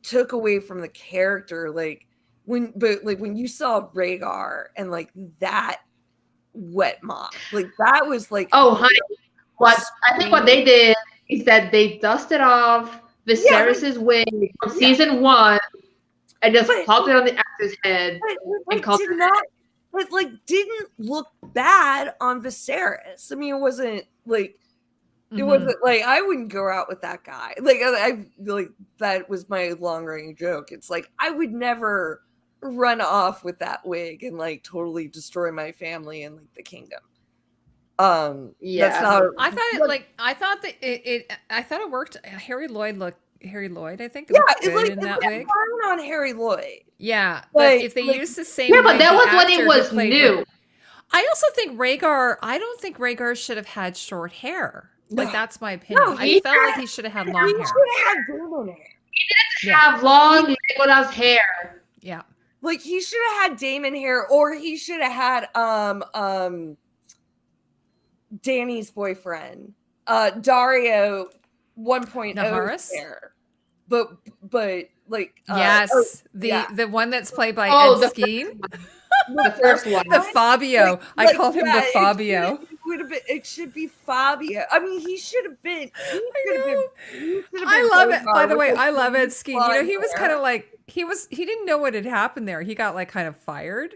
took away from the character. Like when you saw Rhaegar and like that wet mop, like that was like I think what they did is that they dusted off Viserys's wig from season 1 and just popped it on the actor's head and called it not. But like didn't look bad on Viserys. I mean, it wasn't like it wasn't like I wouldn't go out with that guy. Like I like that was my long range joke. It's like I would never run off with that wig and like totally destroy my family and like the kingdom. That's not. I thought it worked. Harry Lloyd, I think. Yeah, it's like in that wig. On Harry Lloyd. Yeah, but if they use the same. Yeah, but that was when it was new. I also think Rhaegar. I don't think Rhaegar should have had short hair. Like that's my opinion. No, I felt like he should have had long hair. He should have had Damon hair. He didn't have long Legolas hair. Yeah, like he should have had Damon hair, or he should have had Dany's boyfriend, Dario 1.0 hair. But like yes, the one that's played by Ed Skeen. The first one, the Fabio. I called him the Fabio. It should be Fabio. I mean, he should have been. I love it. By the way, I love Ed Skeen. You know, he was kind of like he didn't know what had happened there. He got like kind of fired.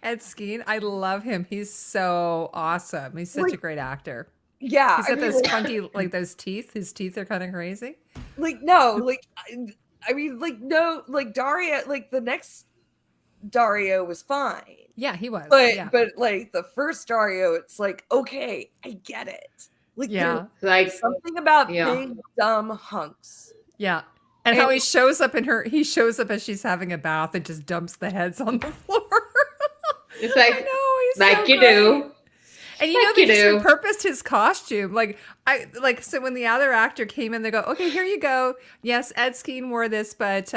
Ed Skeen, I love him. He's so awesome. He's such a great actor. Yeah, he's got those funky, like those teeth. His teeth are kind of crazy. Like no, like I mean, like no, like Daria, like the next Dario was fine. Yeah, he was. But yeah. but like the first Dario, it's like, okay, I get it. Like Yeah. there's something about Yeah. big dumb hunks. Yeah. And how he shows up he shows up as she's having a bath and just dumps the heads on the floor. It's like, I know, he's like so you great. do. And you know, they just repurposed his costume. So when the other actor came in, they go, okay, here you go. Yes, Ed Skeen wore this, but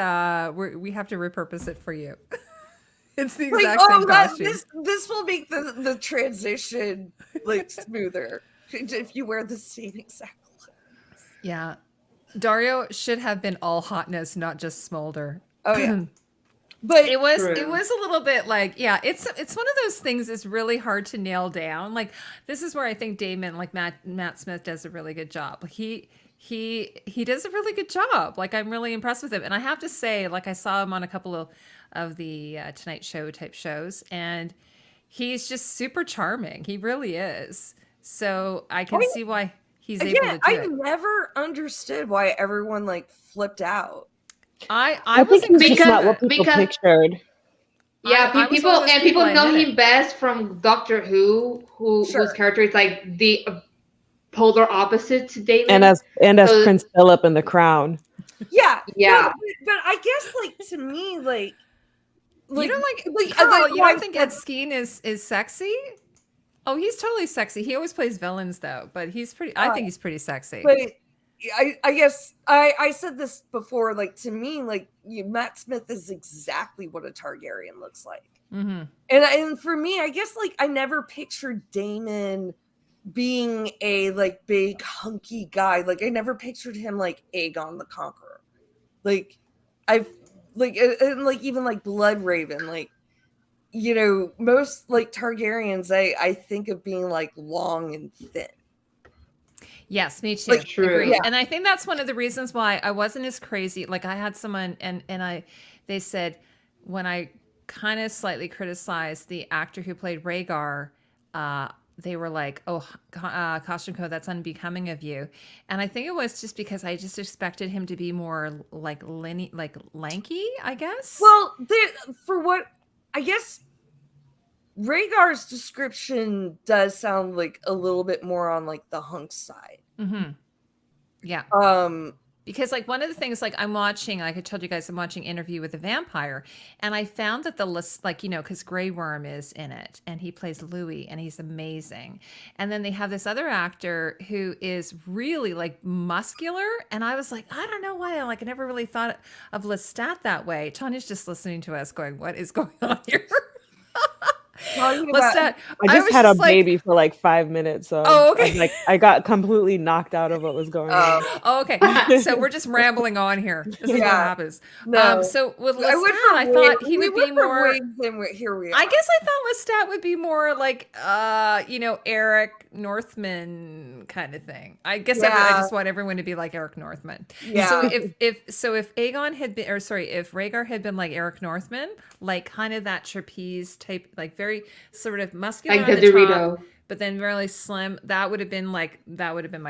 we have to repurpose it for you. It's the exact same costume. This will make the transition like smoother if you wear the same exact clothes. Yeah. Dario should have been all hotness, not just smolder. Oh yeah. But it was a little bit like, yeah, it's one of those things that's really hard to nail down. Like, this is where I think Damon, like Matt Smith, does a really good job. Like he does a really good job. Like, I'm really impressed with him. And I have to say, like, I saw him on a couple of the Tonight Show type shows, and he's just super charming. He really is. So I can see why he's able to do I it. never understood why everyone like flipped out. I think it's just not what people pictured. Yeah, people know him best from Doctor Who, whose character is like the polar opposite to Damon, and as Prince Philip in The Crown. Yeah. Yeah. But I guess, like, to me, like you don't think Ed Skeen is sexy? Oh, he's totally sexy. He always plays villains though, but he's pretty. I think he's pretty sexy. But I guess I said this before. Like, to me, like, Matt Smith is exactly what a Targaryen looks like. Mm-hmm. And for me, I guess, like, I never pictured Damon being a like big hunky guy. Like, I never pictured him like Aegon the Conqueror. Like, I've like and like even like Blood Raven, like, you know, most like Targaryens I think of being like long and thin. Yes, me too. Like, true. Yeah. And I think that's one of the reasons why I wasn't as crazy. Like, I had someone they said when I kind of slightly criticized the actor who played Rhaegar, they were like, "Oh, costumeco, that's unbecoming of you." And I think it was just because I just expected him to be more like lanky, I guess. Well, for what I guess Rhaegar's description does sound like a little bit more on like the hunk side. Mm-hmm. Yeah. Because like one of the things, like I'm watching, like I told you guys, I'm watching Interview with a Vampire, and I found that the list, like, you know, because Grey Worm is in it, and he plays Louis, and he's amazing. And then they have this other actor who is really like muscular, and I was like, I don't know why, I never really thought of Lestat that way. Tanya's just listening to us, going, "What is going on here?" I just had a baby for like 5 minutes, so I got completely knocked out of what was going on. Oh, okay. So we're just rambling on here. This is what happens. No. So with Lestat, I thought he would be more. Here we are. I guess I thought Lestat would be more like, you know, Eric Northman kind of thing. I guess I just want everyone to be like Eric Northman. Yeah. So if Aegon had been, if Rhaegar had been like Eric Northman, like kind of that trapeze type, like very sort of muscular, like on the the Dorito, top, but then really slim, that would have been my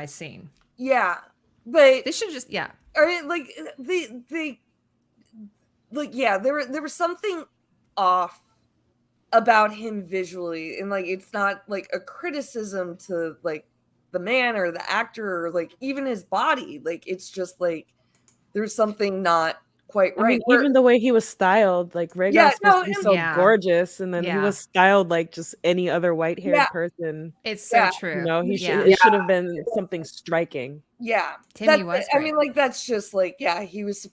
scene. Yeah, but they should just or like they like there was something off about him visually, and like it's not like a criticism to like the man or the actor or like even his body, like it's just like there's something not quite right. I mean, even the way he was styled, like Rhaegar's supposed to be so gorgeous, and then he was styled like just any other white-haired person. It's so true. You know, it should have been something striking. Yeah, Timmy was great. I mean, like that's just like he was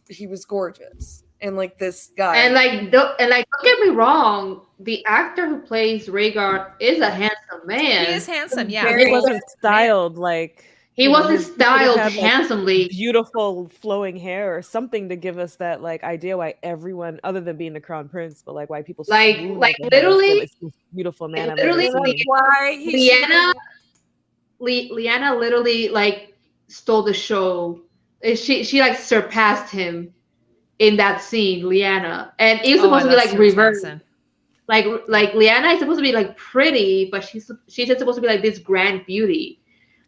gorgeous, and like this guy, and don't get me wrong, the actor who plays Rhaegar is a handsome man. He is handsome, yeah. He wasn't styled like. He wasn't styled handsomely. Like, beautiful flowing hair or something to give us that like idea why everyone, other than being the crown prince, but like why people like literally this beautiful man. Literally, Lyanna literally like stole the show. She like surpassed him in that scene, Lyanna, and it was supposed to be like reversed. Like Lyanna is supposed to be like pretty, but she's just supposed to be like this grand beauty.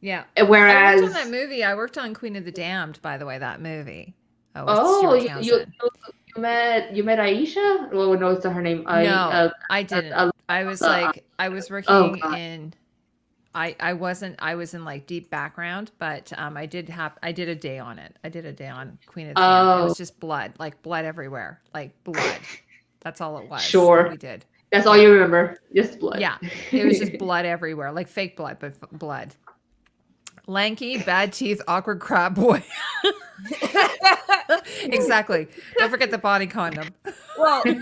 Yeah. Whereas I worked on Queen of the Damned, by the way, that movie. You You met Aisha? Well, no, it's not her name. No, I didn't. I was oh working god. in I was in like deep background, but I did a day on it. I did a day on Queen of the Damned. It Oh, was just blood, like blood everywhere, like blood. That's all it was that sure. we did. That's all Yeah. you remember. Just blood. Yeah. It was just blood everywhere, like fake blood, but blood. Lanky, bad teeth, awkward crab boy. Exactly. Don't forget the body condom. Well, let's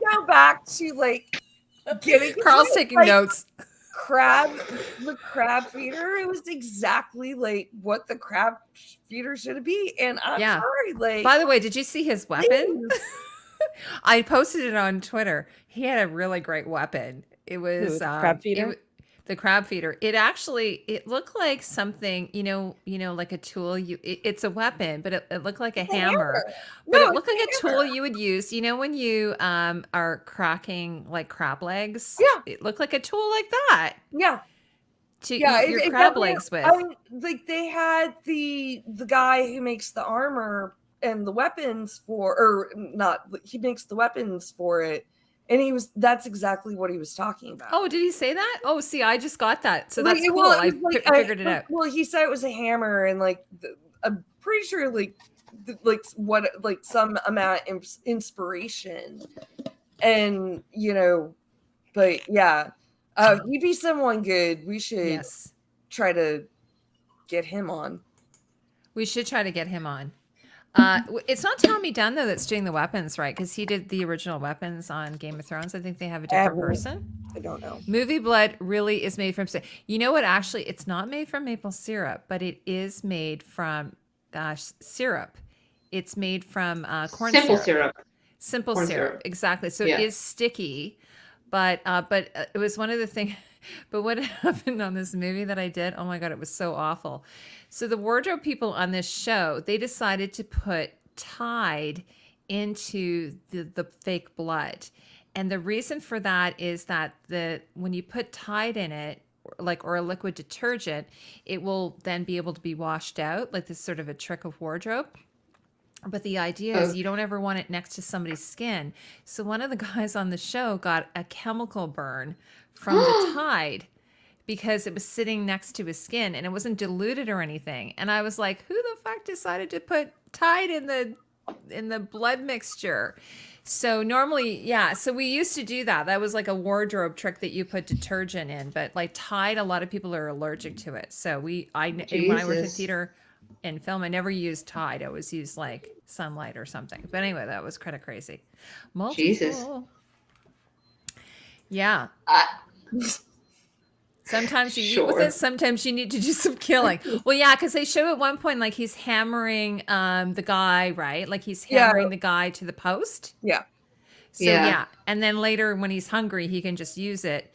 go back to like getting Carl's taking like, notes. the crab feeder. It was exactly like what the crab feeder should be. And I'm Yeah. sorry, like By the way, did you see his weapon? I posted it on Twitter. He had a really great weapon. It was crab feeder? the crab feeder. It looked like something, like a tool. It's a weapon, but it looked like a hammer. But No, it looked like a it's a tool hammer. you would use, when you are cracking like crab legs. Yeah. It looked like a tool like that Yeah. to Yeah, eat your it crab definitely- legs with. I mean, like they had the guy who makes the armor and the weapons for, or not, he makes the weapons for it, and that's exactly what he was talking about. Oh, did he say that? Oh, see, I just got that. So Like, that's cool. well, I it was like, figured it out. Well, he said it was a hammer, and like I'm pretty sure like some amount of inspiration, and but yeah, he'd be someone good. We should Yes. try to get him on. We should try to get him on. It's not Tommy Dunn though that's doing the weapons, right? Because he did the original weapons on Game of Thrones. I think they have a different person. I don't know. Movie blood really is made from. You know what? Actually, it's not made from maple syrup, but it is made from syrup. It's made from corn Simple syrup. syrup. Simple Corn syrup, syrup. exactly. So Yeah. it is sticky, but it was one of the things. But what happened on this movie that I did? Oh my god, it was so awful. So the wardrobe people on this show, they decided to put Tide into the fake blood, and the reason for that is that when you put Tide in it, or a liquid detergent, it will then be able to be washed out. Like this sort of a trick of wardrobe. But the idea is you don't ever want it next to somebody's skin. So one of the guys on the show got a chemical burn from the Tide because it was sitting next to his skin and it wasn't diluted or anything. And I was like, who the fuck decided to put Tide in the blood mixture? So normally, yeah, so we used to do that. That was like a wardrobe trick that you put detergent in, but like Tide, a lot of people are allergic to it. So when I worked in Jesus. theater and film, I never used Tide. I always used like Sunlight or something. But anyway, that was kind of crazy. Jesus. Multiple. Yeah. Sometimes you eat with Sure. it. Sometimes you need to do some killing. Well, yeah, because they show at one point like he's hammering the guy, right? Like he's hammering the guy to the post. Yeah. So Yeah. yeah, and then later when he's hungry, he can just use it.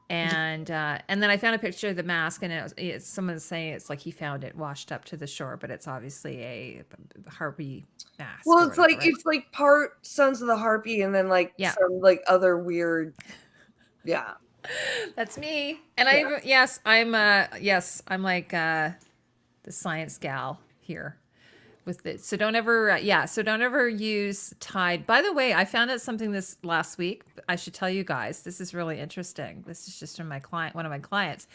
And then I found a picture of the mask, and it's someone's saying it's like he found it washed up to the shore, but it's obviously a harpy mask. Well, or it's whatever, like right? it's like part Sons of the Harpy, and then like Yeah. some like other weird. Yeah. That's me. And I'm like the science gal here with it. So don't ever use Tide. By the way, I found out something this last week. I should tell you guys. This is really interesting. This is just from one of my clients.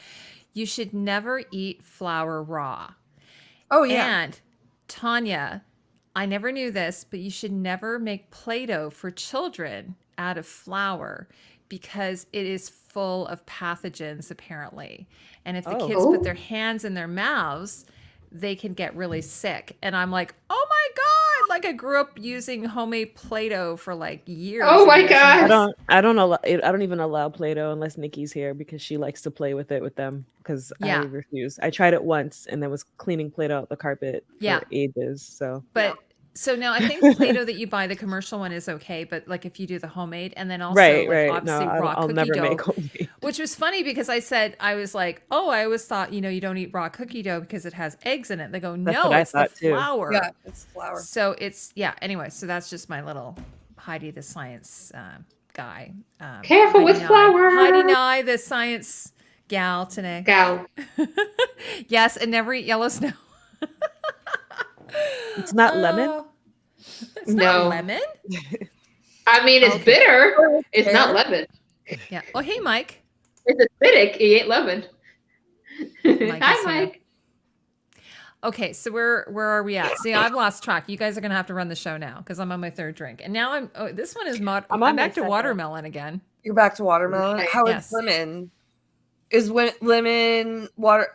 You should never eat flour raw. Oh yeah. And Tanya, I never knew this, but you should never make Play-Doh for children out of flour because it is full of pathogens apparently. And if the kids put their hands in their mouths, they can get really sick. And I'm like, oh my God, like I grew up using homemade Play-Doh for like years. Oh and my years and God. years. I don't even allow Play-Doh unless Nikki's here because she likes to play with it with them because Yeah. I refuse. I tried it once and then was cleaning Play-Doh out the carpet Yeah. for ages. So But so now I think Play-Doh that you buy, the commercial one is okay, but like if you do the homemade and then also right. obviously No, raw I'll cookie never dough, make homemade. which was funny because I was like, oh, I always thought, you don't eat raw cookie dough because it has eggs in it. They go, That's no, what I it's the thought, too. flour. Yeah, it's flour. So anyway, so that's just my little Heidi the science guy. Careful with Nye. flour. Heidi Nye, the science gal today. Gal. Yes, and never eat yellow snow. It's not lemon? Oh, it's not No. lemon. I mean, it's Okay. bitter. It's not lemon. Yeah. Oh, hey, Mike. It's acidic. It ain't lemon. Mike Hi, is here. Mike. Okay, so where are we at? See, I've lost track. You guys are gonna have to run the show now because I'm on my third drink, and now I'm. Oh, this one is I'm I'm on my back to second. watermelon again. You're back to watermelon. Nice. How is Yes. lemon? Is lemon water?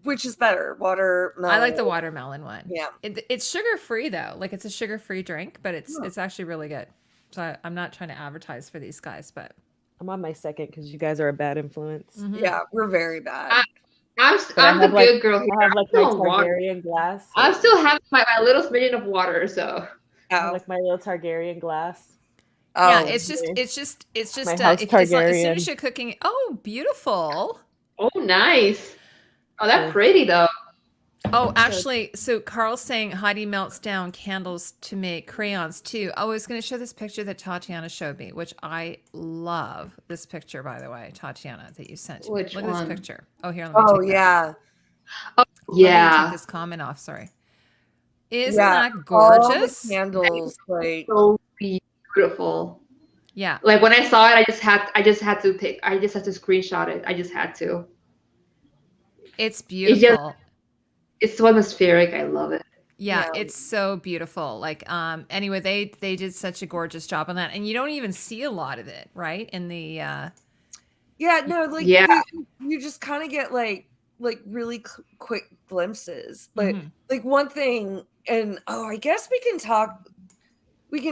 Which is better, watermelon? I like the watermelon one. Yeah. It's sugar free though. Like it's a sugar free drink, but it's actually really good. So I'm not trying to advertise for these guys, but I'm on my second because you guys are a bad influence. Yeah, we're very bad. I'm But the good girl here. I have like my I'm still on water. Targaryen glass. I'm still having my little smidgen of water, so. I have like my little Targaryen glass. yeah, Oh, it's just My house it's like, as soon Targaryen. as you're cooking. Oh, beautiful. Oh, nice. Oh, that's So- pretty though. Oh, actually, so Carl's saying Heidi melts down candles to make crayons too. Oh, I was going to show this picture that Tatiana showed me, which I love. This picture, by the way, Tatiana, that you sent. to me. Which Look at one? this picture. Oh, here, let me Oh take that. yeah. Let me Yeah. take this comment off. Sorry. Isn't Yeah, that All the gorgeous? candles, like So beautiful. Yeah. Like when I saw it, I just had to screenshot it. I just had to. It's beautiful. It's so atmospheric. I love it. Yeah, Yeah. it's so beautiful. Like, anyway, they did such a gorgeous job on that, and you don't even see a lot of it, right? In the yeah, no, like Yeah. you just kind of get like really quick glimpses. But Mhm. like one thing, and I guess we can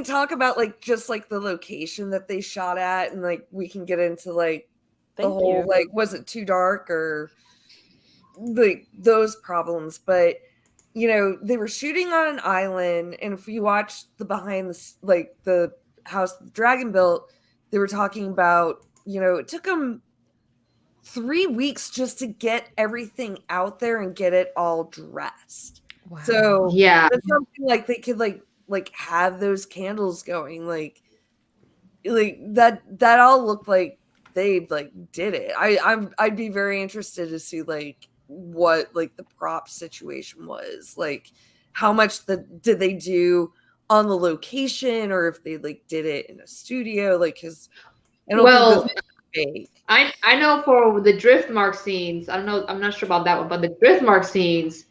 talk about like just like the location that they shot at, and like we can get into like the Thank whole you. like was it too dark or like those problems. But you know, they were shooting on an island, and if you watch the behind the like the house the dragon built, they were talking about, you know, it took them 3 weeks just to get everything out there and get it all dressed. Wow. So Yeah. that's something like they could like have those candles going, like that all looked like they like did it. I'd be very interested to see like what like the prop situation was, like how much did they do on the location, or if they like did it in a studio, like because I don't think those are fake. I know for the Driftmark scenes, I don't know, I'm not sure about that one, but the Driftmark scenes,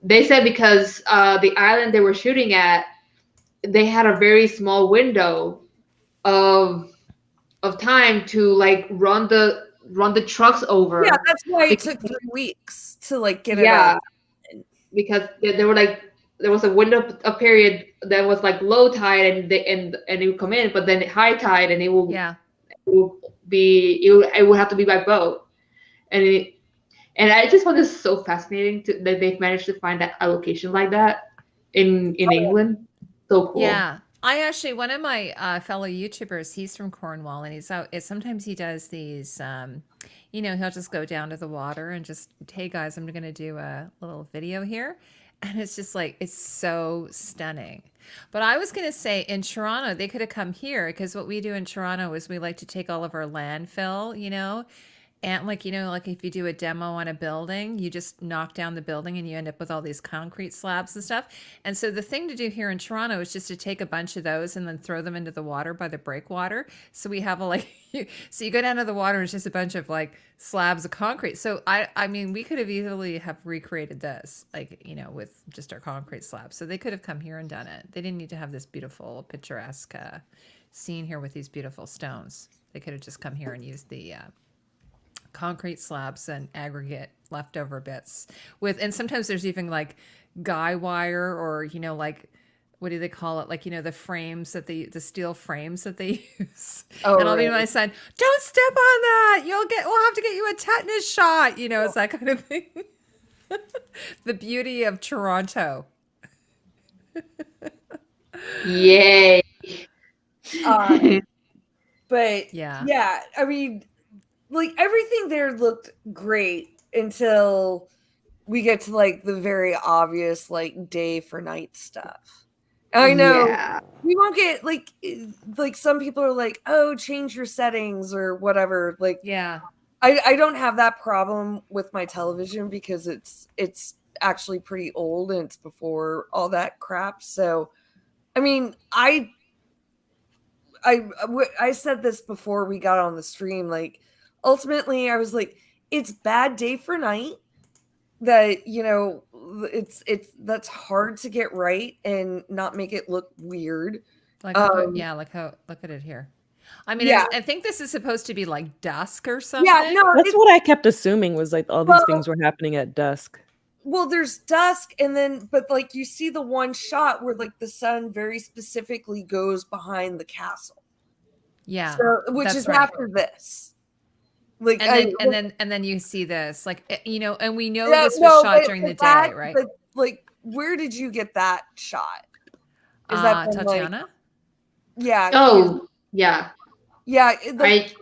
they said because the island they were shooting at, they had a very small window of time to like run the trucks over. Yeah, that's why it took 3 weeks to like get it out. Because there were like there was a window, a period that was like low tide and it would come in, but then high tide and it will it would have to be by boat, and I just found this so fascinating that they've managed to find that a location like that in England. So cool. Yeah. I actually, one of my fellow YouTubers, he's from Cornwall, and he's out. Sometimes he does these, you know, he'll just go down to the water and just, hey guys, I'm going to do a little video here. And it's just like, it's so stunning. But I was going to say in Toronto, they could have come here, because what we do in Toronto is we like to take all of our landfill, you know, and like, you know, like if you do a demo on a building, you just knock down the building and you end up with all these concrete slabs and stuff. And so the thing to do here in Toronto is just to take a bunch of those and then throw them into the water by the breakwater. So we have a like, so you go down to the water and it's just a bunch of like slabs of concrete. So I mean, we could have easily have recreated this, like, you know, with just our concrete slabs. So they could have come here and done it. They didn't need to have this beautiful picturesque scene here with these beautiful stones. They could have just come here and used the concrete slabs and aggregate leftover bits with, and sometimes there's even like guy wire, or, you know, like, what do they call it? Like, you know, the frames that the steel frames that they use. And I'll be my son, don't step on that. We'll have to get you a tetanus shot. You know, it's that kind of thing. The beauty of Toronto. Yay. But yeah, I mean, like everything there looked great until we get to like the very obvious like day for night stuff. I know we won't get like some people are like, oh, change your settings or whatever. Like, yeah, I don't have that problem with my television because it's actually pretty old, and it's before all that crap. So, I mean, I said this before we got on the stream. Like, ultimately, I was like, it's bad day for night. That, you know, it's that's hard to get right and not make it look weird. Like, look at it here. I mean, Yeah. I think this is supposed to be like dusk or something. Yeah, no, That's what I kept assuming was like all these Well- things were happening at dusk. well, there's dusk, and then, but like you see the one shot where like the sun very specifically goes behind the castle. Yeah, So, which that's is right. after this. Like, and then you see this, like, you know, and we know Yeah, this was no, shot during the day, right? But like, where did you get that shot? Is that from, like- Tatiana? Yeah. Oh, yeah. Yeah. Like, I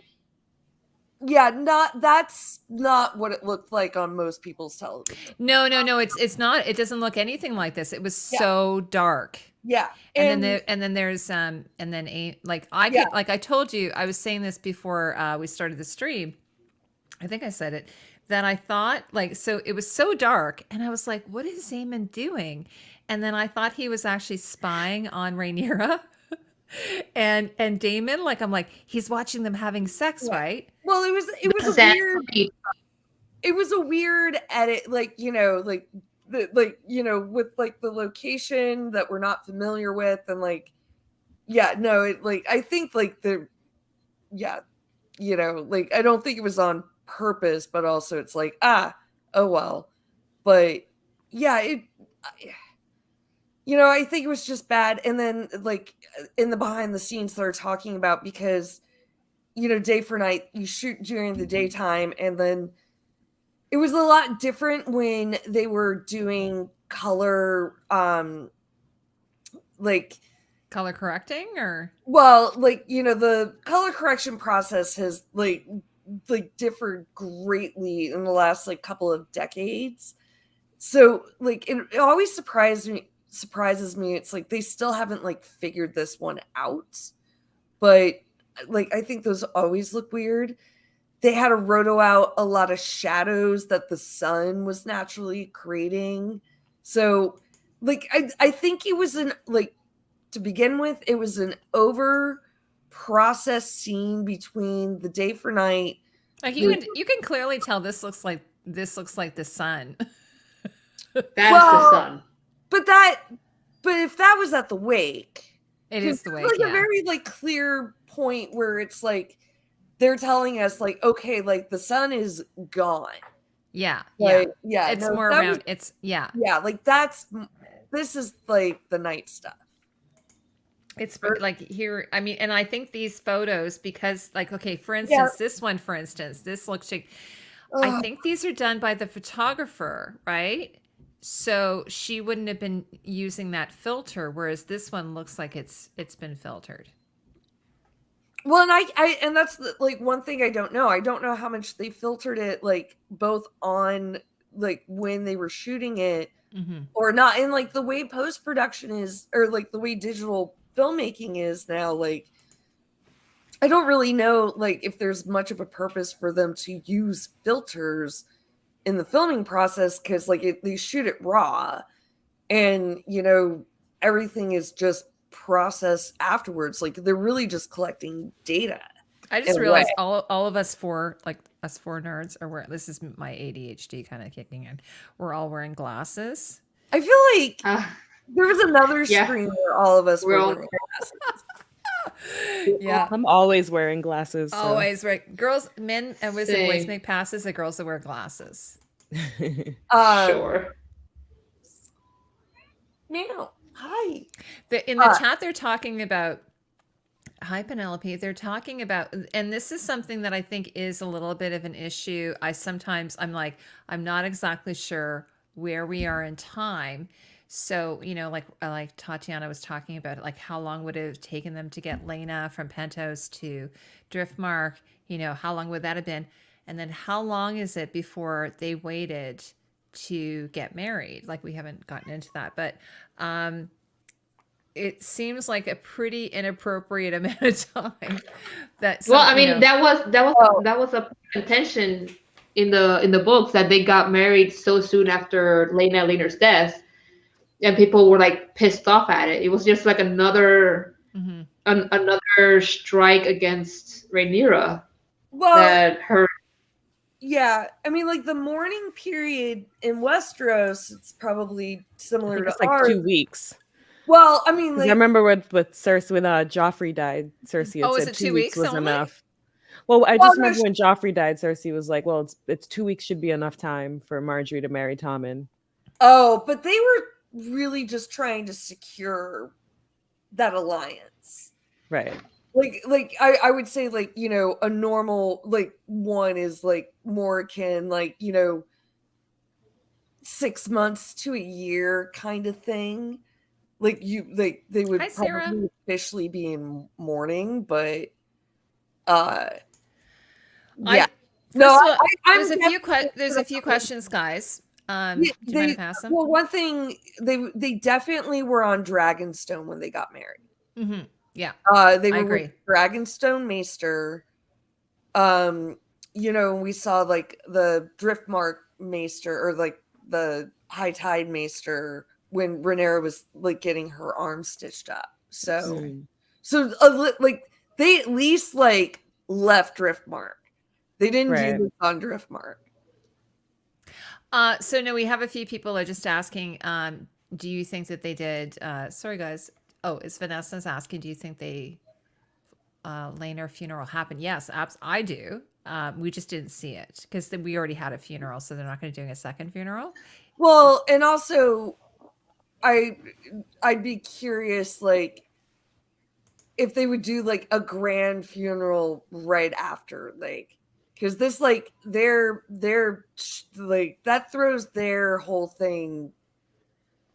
yeah, that's not what it looked like on most people's television. No, it's not. It doesn't look anything like this. It was so dark. Yeah. And then there's like I could, like I told you, I was saying this before we started the stream. I think I said it, that I thought, like, so it was so dark, and I was like, what is Eamon doing? And then I thought he was actually spying on Rhaenyra and Damon. Like, I'm like, he's watching them having sex, right? Well, it was a weird edit, like, you know, like you know, with like the location that we're not familiar with, and like, yeah, no, it, like, I think like you know, like, I don't think it was on purpose, but also it's like, oh well. But yeah, you know, I think it was just bad. And then, like, in the behind the scenes they're talking about, because, you know, day for night, you shoot during the daytime, and then it was a lot different when they were doing color, like, Color correcting, or well, like, you know, the color correction process has like differed greatly in the last like couple of decades. So like it always surprises me. It's like they still haven't like figured this one out. But like, I think those always look weird. They had to roto out a lot of shadows that the sun was naturally creating. So like, I think it was to begin with, it was an over processed scene between the day for night. like you can clearly tell this looks like the sun. that's the sun. But if that was at the wake, It is the wake. Like Yeah. a very like clear point where it's like they're telling us like, okay, like the sun is gone. Yeah. Like, yeah. It's no, more that around. was- It's yeah. Yeah, like this is like the night stuff. It's like here. I mean, and I think these photos, because like, okay, for instance, this one, for instance, this looks like, I think these are done by the photographer, right? So she wouldn't have been using that filter, whereas this one looks like it's been filtered. Well, and I that's like one thing I don't know. I don't know how much they filtered it, like both on like when they were shooting it or not. And like the way post-production is, or like the way digital filmmaking is now, like I don't really know like if there's much of a purpose for them to use filters in the filming process, because like they shoot it raw, and you know everything is just processed afterwards. Like they're really just collecting data. I just realized all of us four nerds are wearing, this is my ADHD kind of kicking in, we're all wearing glasses. I feel like there was another screen where all of us were wearing glasses. Yeah, I'm always wearing glasses. So. Always, right? Girls, men, and boys make passes. The girls that wear glasses. Sure. Now, hi. In the chat, they're talking about. Hi, Penelope. They're talking about, and this is something that I think is a little bit of an issue. I'm like, I'm not exactly sure where we are in time. So, you know, like Tatiana was talking about, like how long would it have taken them to get Lena from Pentos to Driftmark? You know, how long would that have been? And then how long is it before they waited to get married? Like, we haven't gotten into that, but it seems like a pretty inappropriate amount of time. That that was a intention in the books that they got married so soon after Laenor's death, and people were like pissed off at it. It was just like another another strike against Rhaenyra. Well, that her yeah, I mean, like the mourning period in Westeros, it's probably similar to it's like ours. 2 weeks. Well, I mean, like I remember with Cersei, when Joffrey died, Cersei had was said it 2 weeks was only? enough. Well, I Well, just remember when Joffrey died, Cersei was like, "Well, it's 2 weeks should be enough time for Marjorie to marry Tommen." Oh, but they were really just trying to secure that alliance, right? Like I would say, like, you know, a normal like one is like more akin, like, you know, 6 months to a year kind of thing. Like they would Hi, Sarah. probably officially be in mourning, but yeah. There's a few questions, guys. Do you mind to pass them? Well, one thing, they definitely were on Dragonstone when they got married. Yeah, they were agree. with Dragonstone Maester. You know, we saw like the Driftmark Maester, or like the High Tide Maester, when Rhaenyra was like getting her arm stitched up. So like they at least like left Driftmark. They didn't do this on Driftmark. So no, we have a few people are just asking, do you think that they did, sorry guys. Oh, it's Vanessa's asking, do you think they, Laenor funeral happened? Yes, I do. We just didn't see it because we already had a funeral, so they're not going to do a second funeral. Well, and also I'd be curious, like, if they would do like a grand funeral right after, like, because this, like, they're like, that throws their whole thing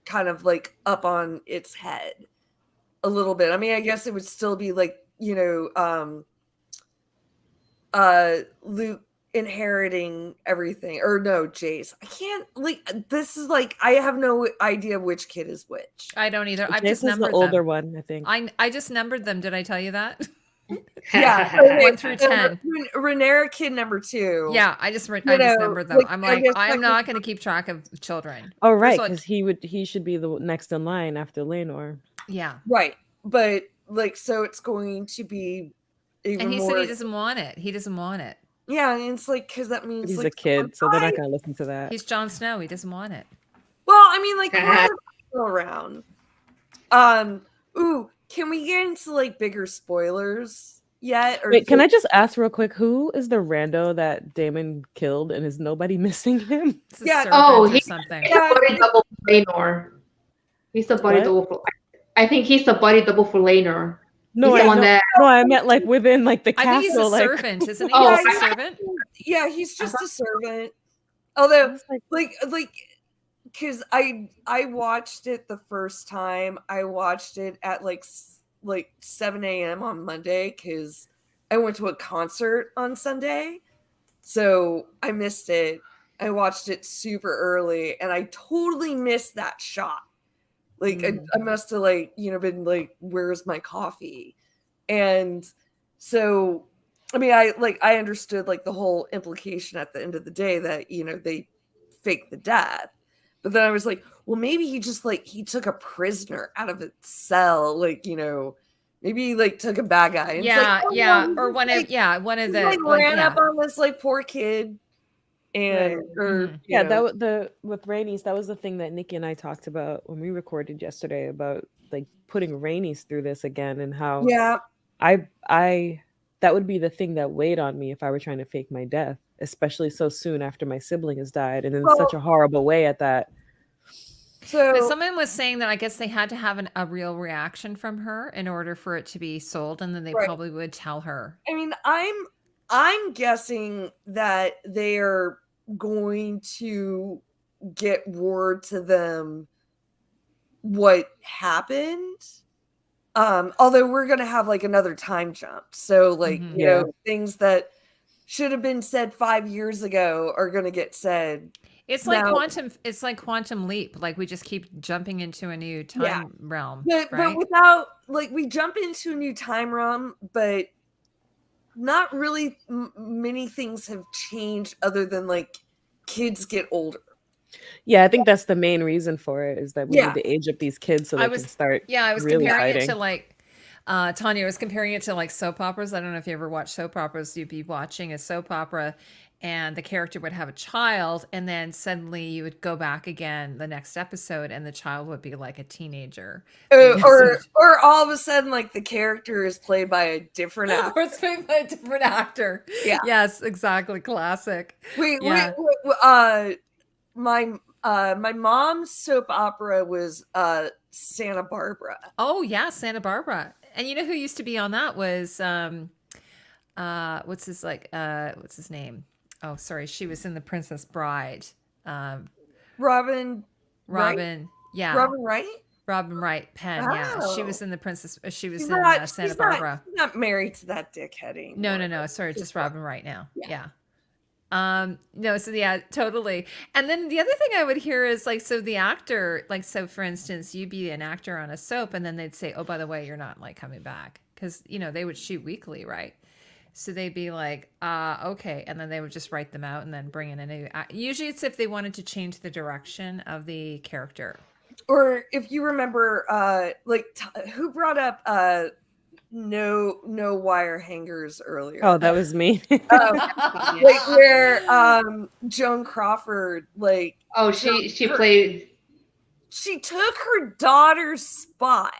kind of like up on its head a little bit. I mean, I guess it would still be like, you know, Luke inheriting everything, or no, Jace. I can't, like, this is like, I have no idea which kid is which. I don't either. I've Jace just numbered the older them. one, I think. I just numbered them. Did I tell you that? Yeah, 1 through 10. Rhaenyra kid number 2. Yeah, I just numbered them. Like, I'm like, I'm not going to keep track of children. Oh, right, because he should be the next in line after Laenor. Yeah, right. But like, so it's going to be even and he more... said he doesn't want it. He doesn't want it. Yeah, and it's like, because that means he's like a kid, so they're not going to listen to that. He's Jon Snow. He doesn't want it. Well, I mean, like, still around. Ooh, can we get into like bigger spoilers yet? Or wait, can I just ask real quick, who is the rando that Daemon killed, and is nobody missing him? Yeah. Oh, he's something. He's a body double for Laenor. He's a body double for. I think he's the body double for Laenor. No, I meant like within like the castle. I think he's a like... servant, isn't he? Oh, he's a servant. Yeah, he's just a servant. Although, like, because I watched it the first time. I watched it at like 7 a.m. on Monday because I went to a concert on Sunday, so I missed it. I watched it super early, and I totally missed that shot. Like, I must have, like, you know, been like, where's my coffee? And so, I mean, I understood like the whole implication at the end of the day that, you know, they faked the death. But then I was like, well, maybe he just like, he took a prisoner out of a cell. Like, you know, maybe he like took a bad guy. And yeah. Like, oh, yeah. no, or one like, of, yeah. One of the, like, ran up on this like poor kid. And with Rhaenys, that was the thing that Nikki and I talked about when we recorded yesterday, about like putting Rhaenys through this again, and how I that would be the thing that weighed on me if I were trying to fake my death, especially so soon after my sibling has died, and in such a horrible way at that. So, but someone was saying that I guess they had to have a real reaction from her in order for it to be sold, and then they probably would tell her. I mean, I'm guessing that they're going to get word to them what happened. Although we're gonna have like another time jump, so like you know, things that should have been said 5 years ago are gonna get said. It's like quantum leap. Like, we just keep jumping into a new time realm. But without, like, we jump into a new time realm, but not really many things have changed other than like kids get older. Yeah, I think that's the main reason for it, is that we need to age up these kids so they can start I was really comparing fighting. it to like Tanya was comparing it to like soap operas. I don't know if you ever watch soap operas. You'd be watching a soap opera and the character would have a child, and then suddenly you would go back again the next episode and the child would be like a teenager. Or all of a sudden like the character is played by a different actor. Or it's played by a different actor. Yeah. Yes, exactly. Classic. Wait, Yeah. my mom's soap opera was Santa Barbara. Oh yeah, Santa Barbara. And you know who used to be on that was what's his name? Oh, sorry, she was in The Princess Bride. Robin. Yeah. Robin Wright? Robin Wright Penn, yeah. She Oh. was in The Princess she was She's in not- Santa she's Barbara. She's not married to that dickhead anymore. No. Sorry, it's just Robin Wright now. Yeah. No, so yeah, totally. And then the other thing I would hear is like, so the actor, like, so for instance, you'd be an actor on a soap and then they'd say, oh, by the way, you're not like coming back. Cause you know, they would shoot weekly, right? So they'd be like, okay. And then they would just write them out and then bring in a new, usually it's if they wanted to change the direction of the character. Or if you remember, who brought up no wire hangers earlier? Oh, that was me. Like where Joan Crawford, like, she played. She took her daughter's spot.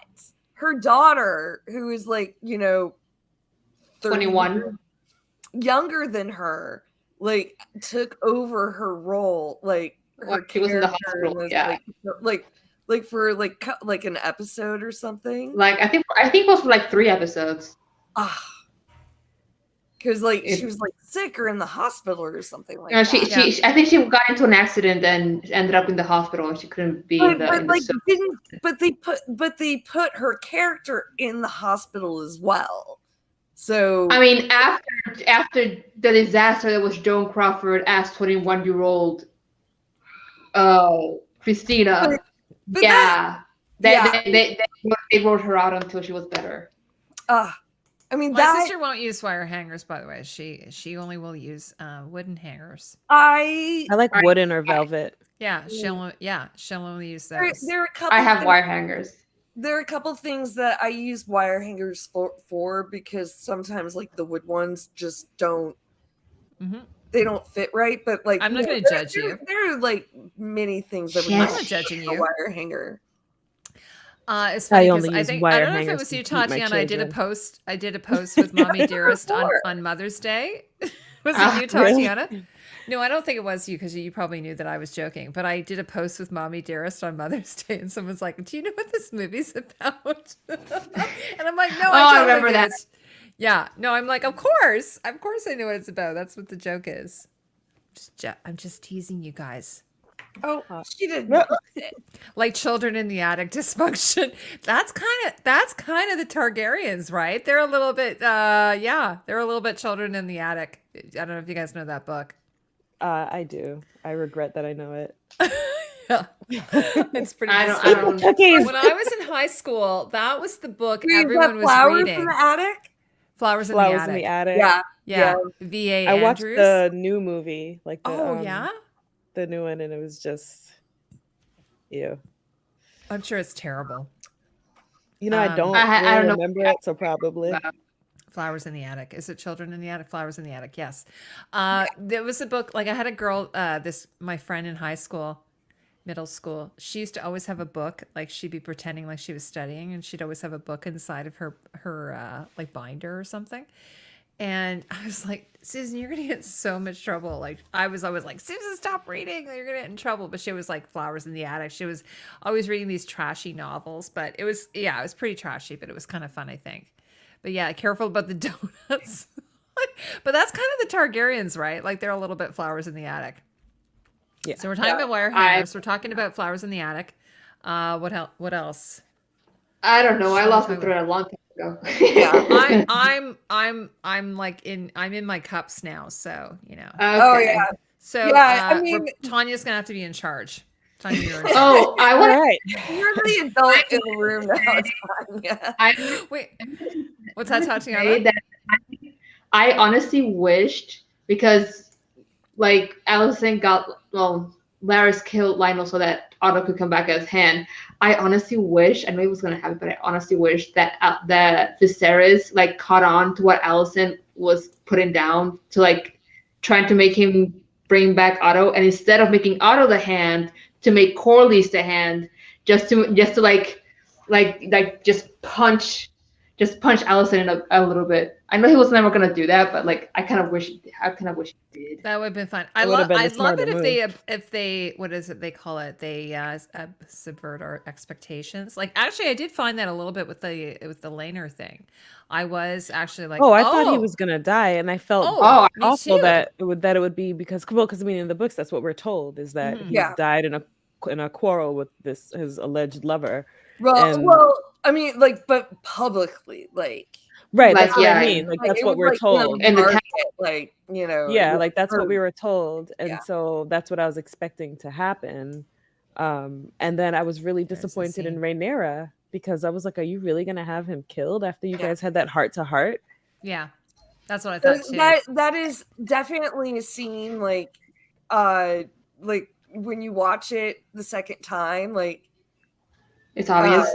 Her daughter, who is like 21, younger than her, like took over her role. Like her she was in the hospital. Yeah, like for like an episode or something. Like I think it was for like 3 episodes. Because like she was like sick or in the hospital or something like that. She I think she got into an accident and ended up in the hospital and she couldn't be in the but they put her character in the hospital as well. So I mean, after the disaster that was Joan Crawford as 21-year-old Christina, they wrote her out until she was better. I mean, my sister won't use wire hangers, by the way. She only will use wooden hangers. I like wooden or velvet. Yeah, she'll only use those. There are a couple. I have wire hangers. There are a couple things that I use wire hangers for because sometimes like the wood ones just don't. Mm-hmm. They don't fit right, but like I'm not going to judge you. There are like many things that I'm not judging you. A wire hanger. It's funny because I don't know if it was you, Tatiana. I did a post with Mommy Dearest on Mother's Day. Was it you, Tatiana? Really? No, I don't think it was you because you probably knew that I was joking. But I did a post with Mommy Dearest on Mother's Day, and someone's like, "Do you know what this movie's about?" And I'm like, "No, I remember that." Yeah, no, I'm like, of course I know what it's about. That's what the joke is. I'm just teasing you guys. Oh, she did like children in the attic dysfunction. That's kind of the Targaryens, right? They're a little bit they're a little bit children in the attic. I don't know if you guys know that book. I do. I regret that I know it. Yeah. It's pretty I don't When I was in high school, that was the book everyone was reading. Flowers in the Attic? Flowers in the Attic. Yeah. V.A. I watched Andrews. the new movie, like the the new one, and it was just ew. I'm sure it's terrible. I don't remember it, so probably. Flowers in the Attic. Is it Children in the Attic? Flowers in the Attic. Yes. There was a book. Like I had a girl. My friend in high school, middle school. She used to always have a book. Like she'd be pretending like she was studying, and she'd always have a book inside of her like binder or something. And I was like, Susan, you're gonna get in so much trouble. Like I was always like, Susan, stop reading. You're gonna get in trouble. But she was like Flowers in the Attic. She was always reading these trashy novels. But it was pretty trashy, but it was kind of fun, I think. But yeah, careful about the donuts. But that's kind of the Targaryens, right? Like they're a little bit Flowers in the Attic. Yeah. So we're talking about wire hangers. We're talking about Flowers in the Attic. What else? I don't know. I lost the thread a long time ago. Yeah, I'm in my cups now, so you know. Okay. Oh yeah. So I mean, Tanya's gonna have to be in charge. Tanya, you're in charge. Oh, I want. Right. You're the adult in the room now, Tanya. Wait, what's that, Tatiana? I honestly wished, because like Allison Laris killed Lionel so that Otto could come back as hand. I honestly wish, I know it was gonna happen, but I honestly wish that that Viserys like caught on to what Allison was putting down to like trying to make him bring back Otto, and instead of making Otto the hand, to make Corlys the hand, just to just punch Allison in a little bit. I know he was never gonna do that, but like I kind of wish he did. That would have been fun. It would have been I the love it smarter if they what is it they call it? They subvert our expectations. Like actually, I did find that a little bit with the Laenor thing. I was actually like, I thought he was gonna die, and I felt me awful too. that it would be because I mean in the books that's what we're told is that he died in a quarrel with his alleged lover. Well, I mean, like, but publicly, like, right, that's what I mean. Like that's what we're told, and the like, you know, like that's what we were told, and so that's what I was expecting to happen. And then I was really disappointed in Rhaenyra because I was like, "Are you really gonna have him killed after you guys had that heart to heart?" Yeah, that's what I thought too. That is definitely a scene like when you watch it the second time, like it's obvious.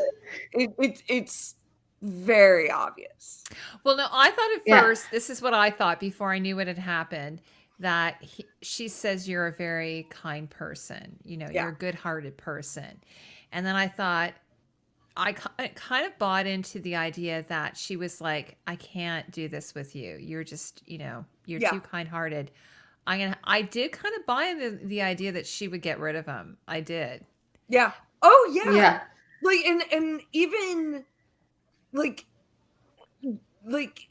It's very obvious. Well, no, I thought at first, this is what I thought before I knew what had happened, that she says you're a very kind person, you're a good-hearted person. And then I thought, I kind of bought into the idea that she was like, I can't do this with you. You're just, you're too kind-hearted. I did kind of buy into the idea that she would get rid of him. I did. Yeah. Oh, yeah. Yeah. Like, and even like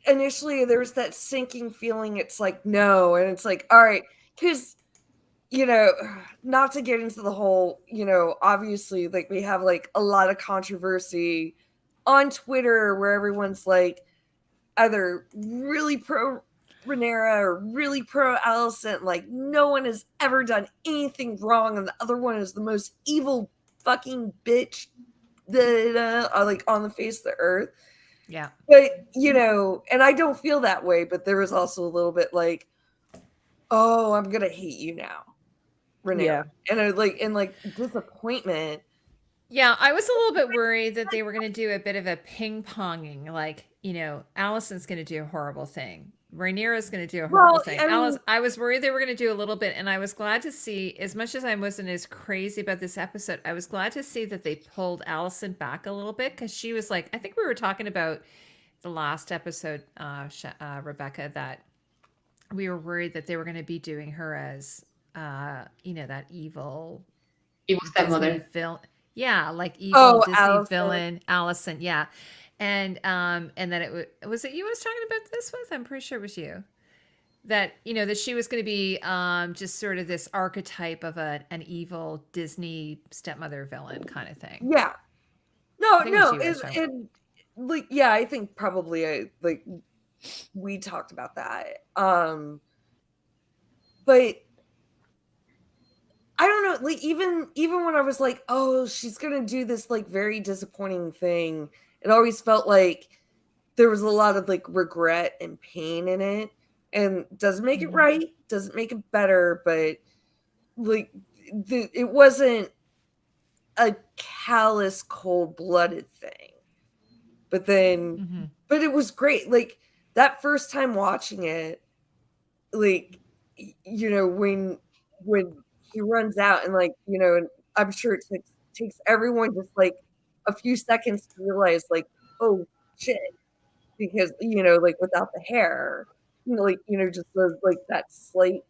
initially there's that sinking feeling. It's like, no. And it's like, all right. Cause not to get into the whole, obviously like we have like a lot of controversy on Twitter where everyone's like either really pro Rhaenyra or really pro Alicent. Like no one has ever done anything wrong. And the other one is the most evil fucking bitch that are like on the face of the earth. Yeah. But and I don't feel that way, but there was also a little bit like, oh, I'm gonna hate you now, Rhaenyra. And like disappointment. Yeah, I was a little bit worried that they were gonna do a bit of a ping-ponging, like, Alicent's gonna do a horrible thing. Rhaenyra's going to do a horrible thing. I was worried they were going to do a little bit, and I was glad to see, as much as I wasn't as crazy about this episode, I was glad to see that they pulled Alicent back a little bit, because she was like, I think we were talking about the last episode, Rebecca, that we were worried that they were going to be doing her as, that evil stepmother. Yeah, like evil Disney Alicent. villain, Alicent, yeah. And then was it you I was talking about this with? I'm pretty sure it was you. That, that she was going to be just sort of this archetype of an evil Disney stepmother villain kind of thing. Yeah. No. I think probably we talked about that. But I don't know, like even when I was like, oh, she's going to do this like very disappointing thing. It always felt like there was a lot of like regret and pain in it, and doesn't make it right, doesn't make it better, but like it wasn't a callous, cold-blooded thing. But then, but it was great. Like that first time watching it, like when he runs out and like and I'm sure it takes everyone just like a few seconds to realize like, oh shit, because like without the hair, just like that slight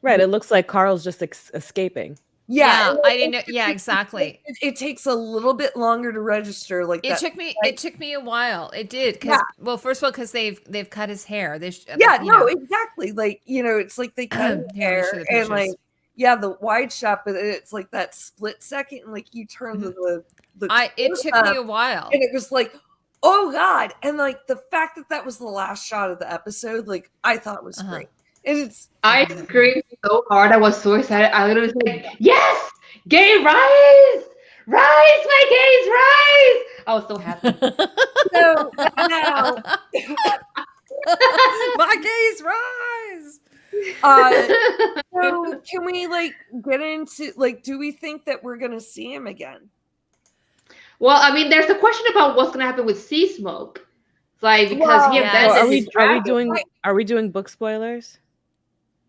it looks like Carl's just escaping. I didn't know. Yeah, exactly. It takes a little bit longer to register. Like it took me a while. It did because first of all, because they've cut his hair. Exactly. Like it's like they cut his hair and like the wide shot, but it's like that split second, and like you turn the it took me a while, and it was like, oh god, and like the fact that was the last shot of the episode, like I thought was great. And I screamed so hard, I was so excited. I literally was like, yes, gay rise, my gays rise. I was so happy. So now My gaze rise. So can we like get into like, do we think that we're gonna see him again? Well, I mean, there's a question about what's gonna happen with Sea Smoke. Like, because he Yes. abandoned Oh, his dragon. are we doing book spoilers?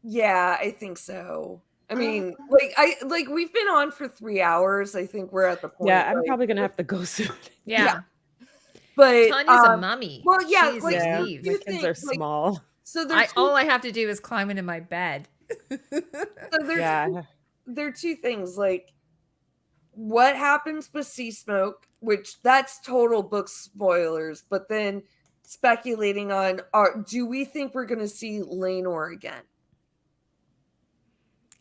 Yeah, I think so. I mean, we've been on for 3 hours. I think we're at the point. Yeah, I'm probably gonna have to go soon. Yeah. But Tanya's a mummy. well, yeah, She's like, Yeah, leaves. my kids are small. So there's all I have to do is climb into my bed. Yeah. There are two things, like what happens with Sea Smoke, which that's total book spoilers, but then speculating on do we think we're gonna see Laenor again?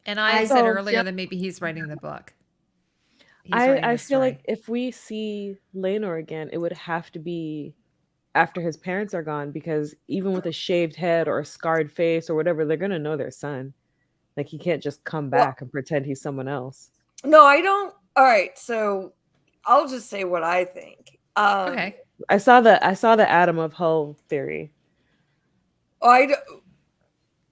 And I said earlier that maybe he's writing the book. I feel like if we see Laenor again, it would have to be after his parents are gone, because even with a shaved head or a scarred face or whatever, they're gonna know their son. Like, he can't just come back and pretend he's someone else. No, I don't. All right, so I'll just say what I think. Okay. I saw the Adam of Hull theory. I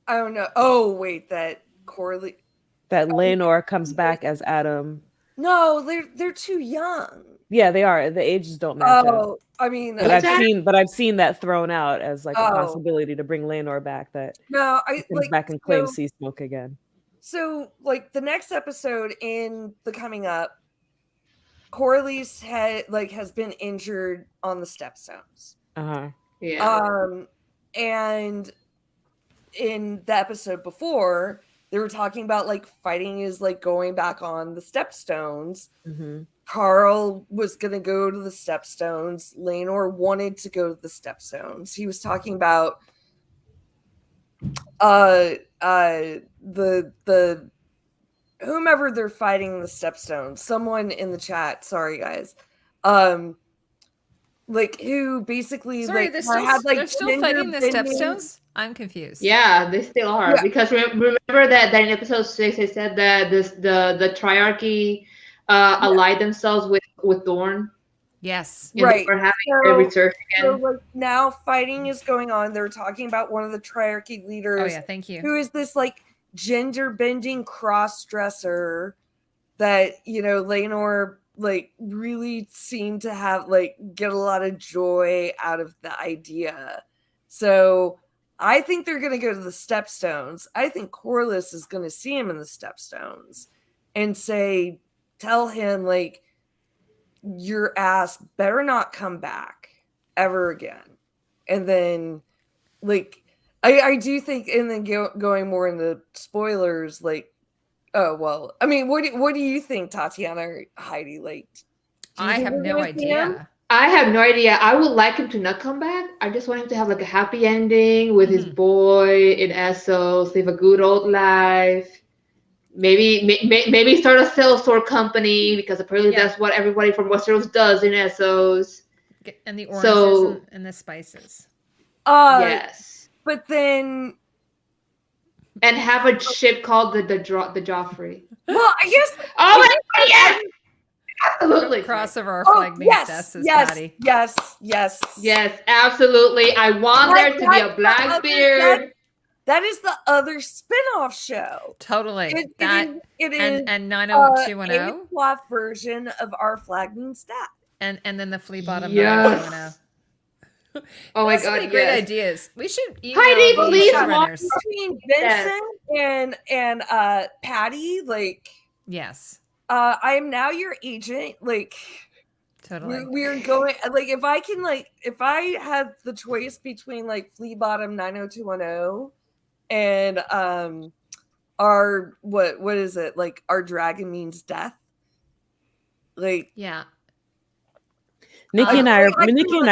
don't know. Oh wait, that Laenor comes back as Adam. No, they're too young. Yeah, they are. The ages don't match up. I mean, but I've seen that thrown out as like a possibility to bring Laenor back. That comes back and claims Sea Smoke again. So, like, the next episode in the coming up, Corley's head has been injured on the stepstones. Yeah. And in the episode before, they were talking about like fighting is like going back on the stepstones. Mm-hmm. Carl was gonna go to the stepstones. Laenor wanted to go to the stepstones. He was talking about the whomever they're fighting the stepstones. Someone in the chat, sorry guys. Like who basically they're still fighting the stepstones? I'm confused. Yeah, they still are. Yeah. Because remember that in episode 6 they said that the triarchy allied themselves with Dorne. Yes. And right. They were having a research again. So like now fighting is going on. They're talking about one of the triarchy leaders. Oh yeah, thank you. Who is this like gender bending cross dresser that, you know, Laenor like really seemed to have like get a lot of joy out of the idea. So I think they're going to go to the stepstones. I think Corlys is going to see him in the stepstones and tell him like, your ass better not come back ever again. And then like, I do think, and then going more into spoilers, like, oh, well, I mean, what do you think, Tatiana or Heidi? Like, I have no idea. I have no idea. I would like him to not come back. I just want him to have like a happy ending with his boy in Essos, live a good old life. Maybe start a sellsword company, because apparently that's what everybody from Westeros does in Essos. And the oranges and the spices. Yes. But then... And have a ship called the Joffrey. Well, I guess... Oh my God, yes! Absolutely. Crossover flag means Patty. Yes, absolutely. I want there to be a Blackbeard. That is the other spin-off show. Totally. It is and 90210. A plot version of Our Flag Means Death. And then the flea bottom 90210. Oh my God! Great ideas. We should email Heidi, please. Between Vincent and Patty, like, yes. I am now your agent. Like, totally. We're going, like, if I had the choice between like Flea Bottom 90210 and our what is it, like, Our Dragon Means Death, like, yeah. Nikki and I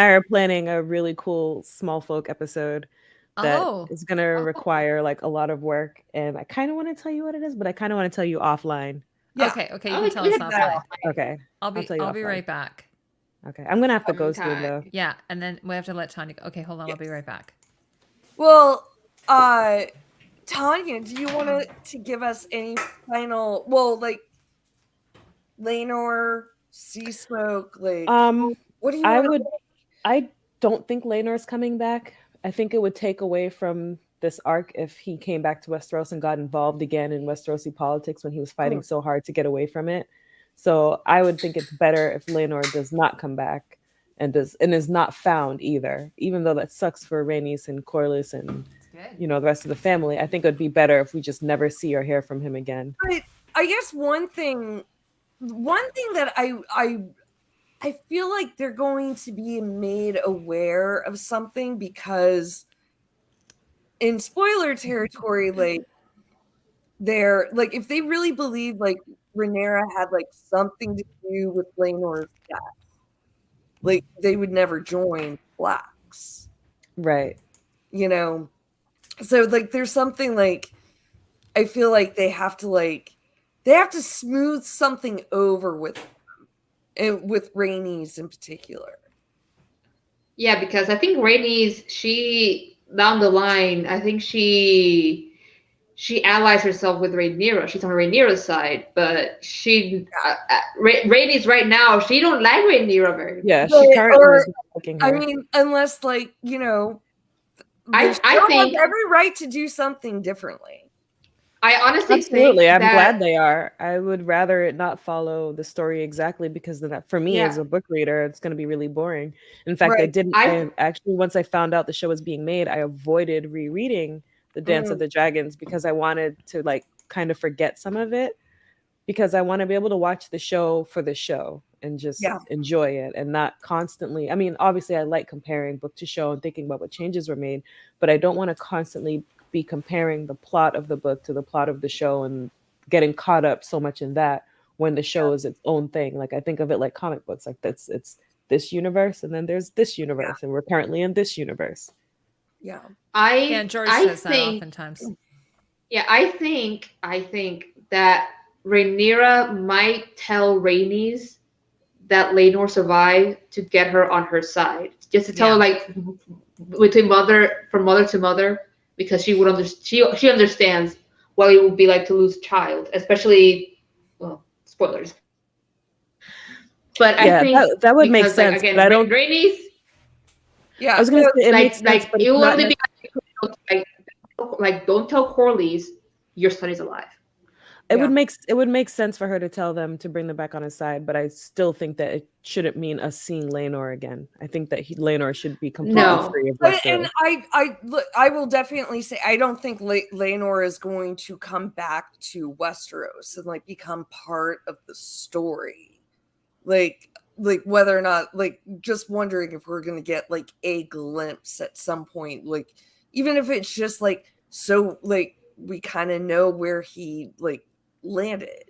are planning a really cool small folk episode that is going to require like a lot of work, and I kind of want to tell you what it is, but I kind of want to tell you offline. Yeah. Okay, you can tell us offline. Okay. I'll be right back. Okay. I'm going to have to go soon though. Yeah, and then we have to let Tanya go. Okay, hold on, I'll be right back. Well, Tanya, do you want to give us any final, well, like, Laenor, Sea Smoke, like, what do you I don't think Laenor's coming back. I think it would take away from this arc if he came back to Westeros and got involved again in Westerosi politics when he was fighting so hard to get away from it. So I would think it's better if Laenor does not come back and is not found either. Even though that sucks for Rhaenys and Corlys and the rest of the family, I think it would be better if we just never see or hear from him again. But I guess one thing that I feel like they're going to be made aware of something, because in spoiler territory, like they're like, if they really believe like Rhaenyra had like something to do with Laenor's death, like they would never join Blacks, right? So like there's something like, I feel like they have to smooth something over with them, and with Rhaenys in particular. Yeah, because I think Rhaenys, she down the line, I think she allies herself with Rhaenyra. She's on Rhaenyra's side, but Rhaenys right now, she don't like Rhaenyra very much. Yeah, she currently is looking her. I mean, unless like I think have every right to do something differently. I honestly absolutely think I'm glad they are. I would rather it not follow the story exactly, because then that, for me as a book reader, it's going to be really boring. In fact, I actually, once I found out the show was being made, I avoided rereading the Dance of the Dragons, because I wanted to like kind of forget some of it, because I want to be able to watch the show for the show and just enjoy it, and not constantly, I mean, obviously I like comparing book to show and thinking about what changes were made, but I don't want to constantly be comparing the plot of the book to the plot of the show and getting caught up so much in that when the show is its own thing. Like I think of it like comic books, like it's this universe and then there's this universe and we're currently in this universe. Yeah. George says that oftentimes. Yeah, I think that Rhaenyra might tell Rhaenys that Laenor survived to get her on her side, just to tell her like from mother to mother, because she would she understands what it would be like to lose a child, especially, well, spoilers. But I think that would make sense. Like, again, but I don't. Rhaenys. Yeah, I was going to say it makes sense, but it will only be like don't tell Corlys your son is alive. It would make sense for her to tell them to bring them back on his side, but I still think that it shouldn't mean us seeing Laenor again. I think that Laenor should be completely free of Westeros. And I will definitely say I don't think Laenor is going to come back to Westeros and like become part of the story. Like whether or not, like, just wondering if we're gonna get like a glimpse at some point, like even if it's just like so like we kind of know where he like landed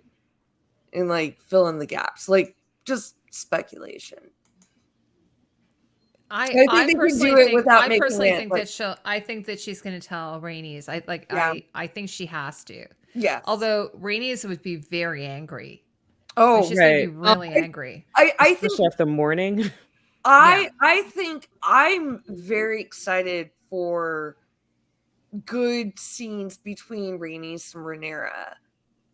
and like fill in the gaps, like just speculation. I personally think that she's going to tell Rhaenys. I think she has to. Yeah. Although Rhaenys would be very angry. Oh, she's going to be really angry. I think after mourning. I think I'm very excited for good scenes between Rhaenys and Rhaenyra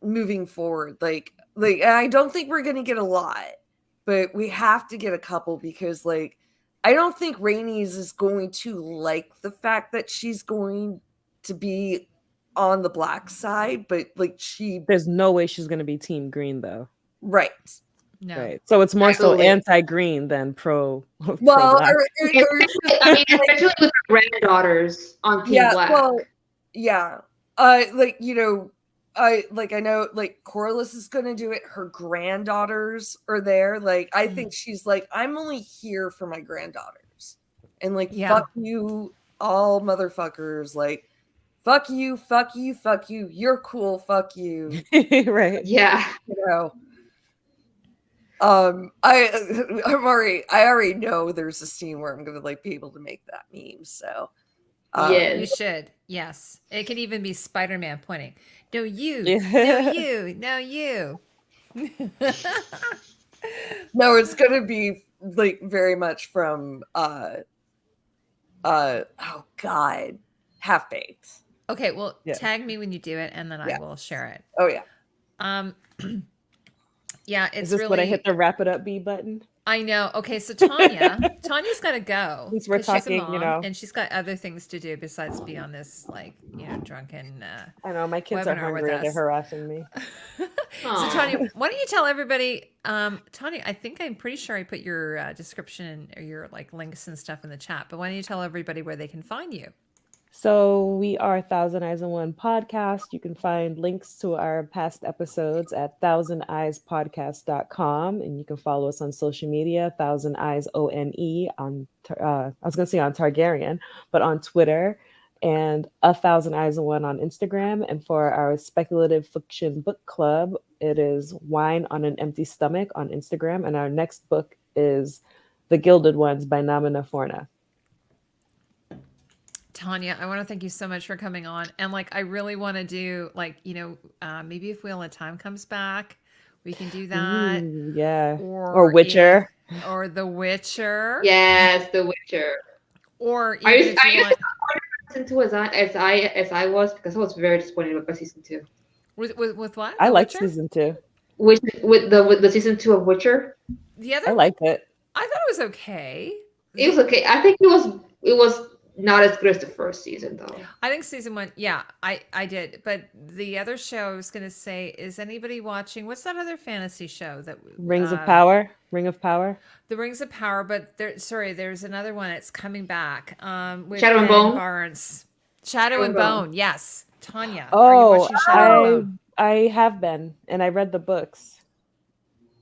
moving forward. Like I don't think we're gonna get a lot, but we have to get a couple, because like I don't think Rhaenys is going to like the fact that she's going to be on the black side, but like there's no way she's gonna be team green though. Right. No. Right. So it's more so anti-green than pro. Well, I mean, especially with granddaughters on Team Black. Well, yeah. Like, I know like Corlys is gonna do it. Her granddaughters are there. Like, I think she's like, I'm only here for my granddaughters, and like, fuck you, all motherfuckers. Like, fuck you, fuck you, fuck you. You're cool. Fuck you. Right. Yeah. I already know there's a scene where I'm gonna like be able to make that meme. So you should. Yes, it could even be Spider-Man pointing. No, you. No, you. No, you. No, it's gonna be like very much from oh god, Half-Baked. Okay, well, tag me when you do it, and then I will share it. Oh yeah. Yeah, it's Is this really... when I hit the wrap it up B button? I know. Okay, so Tanya's got to go Since we're 'cause she's a talking, mom and she's got other things to do besides be on this, like, drunken I know my kids are webinar with hungry and they're us. harassing me. So Aw. Tanya, why don't you tell everybody? Tanya, I'm pretty sure I put your description or your like links and stuff in the chat, but why don't you tell everybody where they can find you? So we are Thousand Eyes on One podcast. You can find links to our past episodes at thousandeyespodcast.com, and you can follow us on social media, Thousand Eyes ONE on I was gonna say on Targaryen, but on Twitter, and A Thousand Eyes on One on Instagram. And for our speculative fiction book club, it is Wine on an Empty Stomach on Instagram, and our next book is The Gilded Ones by Namina Forna. Tanya, I want to thank you so much for coming on. And like, I really want to do like, maybe if Wheel of Time comes back, we can do that. Ooh, yeah. Or Witcher. Or The Witcher. Yes, The Witcher. Or Are even you if you want season 2 as I was, because I was very disappointed with season 2. with what? I The liked Witcher? season 2. With the season 2 of Witcher. The other I liked it. I thought it was okay. It was okay. I think it was not as good as the first season though. I think season 1, yeah, I did. But the other show I was going to say, is anybody watching? What's that other fantasy show that Rings of Power? Ring of Power? The Rings of Power, but there's another one that's coming back. With Shadow and Ben Bone? Barnes. Shadow and Bone, yes. Tanya, are you Oh, watching Shadow and Bone? I have been, and I read the books.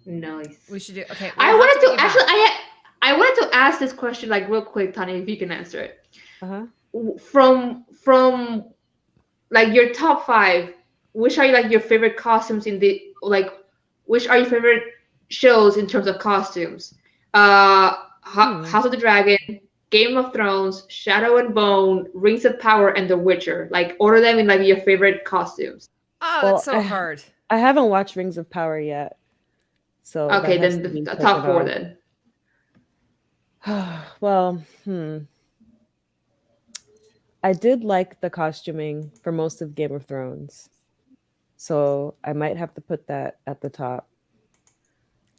Nice. We should do. Okay, I wanted to actually. I wanted to ask this question like real quick, Tanya, if you can answer it. Uh-huh. From like your top 5, which are like your favorite costumes in the which are your favorite shows in terms of costumes? House of the Dragon, Game of Thrones, Shadow and Bone, Rings of Power, and The Witcher. Like order them in like your favorite costumes. Oh, Well, that's so hard. I haven't watched Rings of Power yet. So Okay, that has then to be the top 4 taken then. off. Well, I did like the costuming for most of Game of Thrones. So I might have to put that at the top.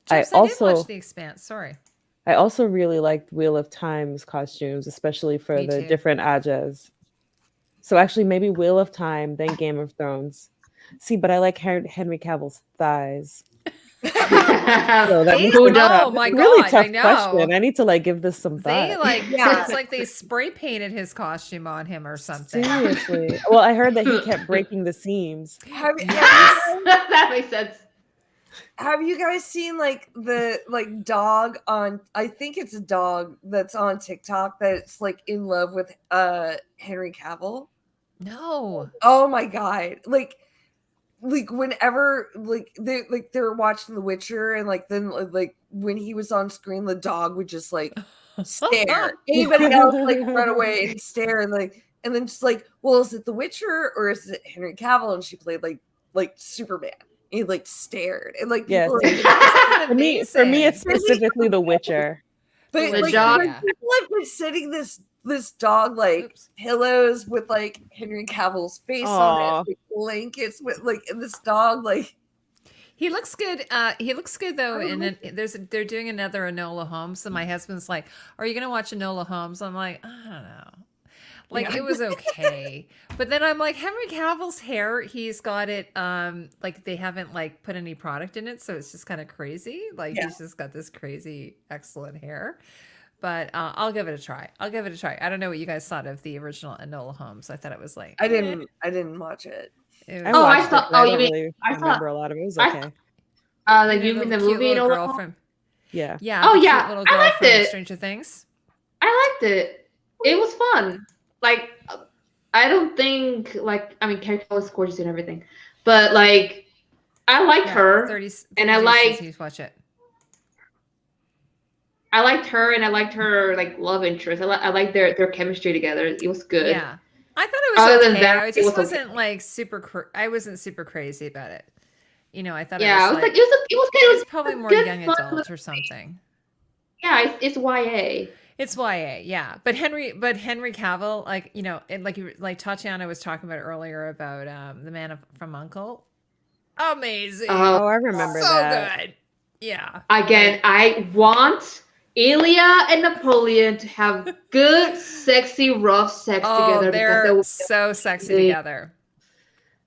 Chips, I did watch The Expanse. Sorry. I also really liked Wheel of Time's costumes, especially for Me the too. different Ajas. So actually, maybe Wheel of Time, then Game of Thrones. See, but I like Henry Cavill's thighs. So that makes Who it does? tough. Oh my Really God, tough I know. question. I need to like give this some thought. They like Yeah. it's like they spray painted his costume on him or something. Seriously. Well, I heard that he kept breaking the seams. That makes sense. Have you guys seen like the dog on? I think it's a dog that's on TikTok that's like in love with Henry Cavill. No. Oh my god! Like whenever they're watching The Witcher and like then like when he was on screen, the dog would just like stare. Anybody else like run away and stare and and then just like, well, is it The Witcher or is it Henry Cavill? And she played like Superman. And he like stared and like Yes. people For me, it's specifically The Witcher. But The like, dog. people have been sitting this dog like pillows with like Henry Cavill's face on it, like, blankets with like, and this dog like. He looks good. He looks good though. And then they're doing another Enola Holmes. And my husband's like, "Are you gonna watch Enola Holmes?" I'm like, I don't know. Like it was okay, but then I'm like, Henry Cavill's hair, he's got it. Like they haven't like put any product in it, so it's just kind of crazy. Like he's just got this crazy, excellent hair. But I'll give it a try. I don't know what you guys thought of the original Enola Holmes. I thought it was like I didn't watch it. It I was, watched thought- it, but I you don't mean- really I remember thought- a lot of it. It was I- okay. Like you mean the cute movie little Enola girl Holmes? from Yeah. yeah. Oh, the cute yeah, little I girl liked from it. Stranger Things. I liked it. It was fun. Like, I don't think Carrie Kelly's gorgeous and everything, but like, I liked her, 30 and I days liked- since you watch it. I liked her, and I liked her like love interest. I liked their chemistry together. It was good. Yeah, I thought it was Other okay. than that, I it just was wasn't like super. I wasn't super crazy about it. I thought Yeah, it was like it was kind of it's probably more good young fun. adult or something. Yeah, it's YA. It's YA, yeah. But Henry Cavill, like and like Tatiana was talking about earlier about the Man from U.N.C.L.E. Amazing. Oh, I remember so that. good. Yeah. Again, I want Ilya and Napoleon to have good, sexy, rough sex together because they they're will so sexy really- together.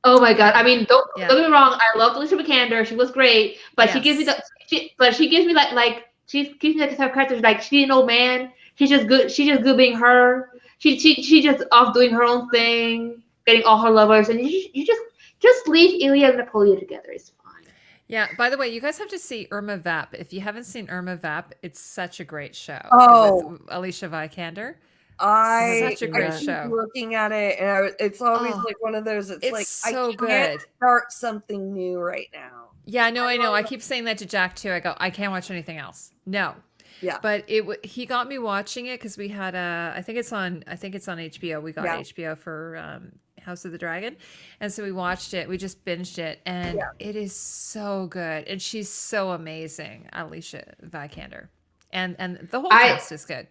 Oh my god! I mean, don't Yeah. get me wrong. I love Alicia Vikander. She was great, but she gives me Yes. she gives me she gives me like type of character like she's an old man. She's just good. She's just good being her. She just off doing her own thing, getting all her lovers, and you just leave Ilya and Napoleon together. It's fine. Yeah. By the way, you guys have to see Irma Vep. If you haven't seen Irma Vep, it's such a great show. Oh. With Alicia Vikander. I Such a great keep show. looking at it, and it's always like one of those. It's like so I can't good. start something new right now. Yeah, no, I know. I keep saying that to Jack too. I go, I can't watch anything else. No. Yeah. But he got me watching it because we had I think it's on HBO. We got HBO for House of the Dragon, and so we watched it. We just binged it, and it is so good, and she's so amazing, Alicia Vikander, and the whole cast is good.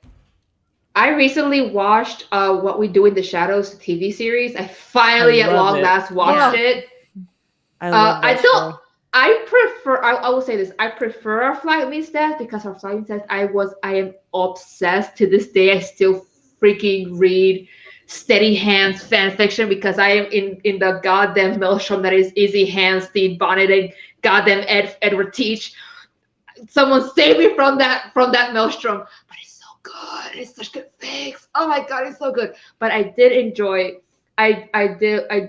I recently watched What We Do in the Shadows TV series. I finally at long last watched it. I love that show. I will say this. I prefer Our Flight Means Death because Our Flight Means Death, I am obsessed to this day. I still freaking read Steady Hands fan fiction because I am in the goddamn maelstrom that is Izzy Hands, Steve Bonnet, and goddamn Edward Teach. Someone save me from that maelstrom. But it's so good. It's such good things. Oh my god, it's so good. But I did enjoy. I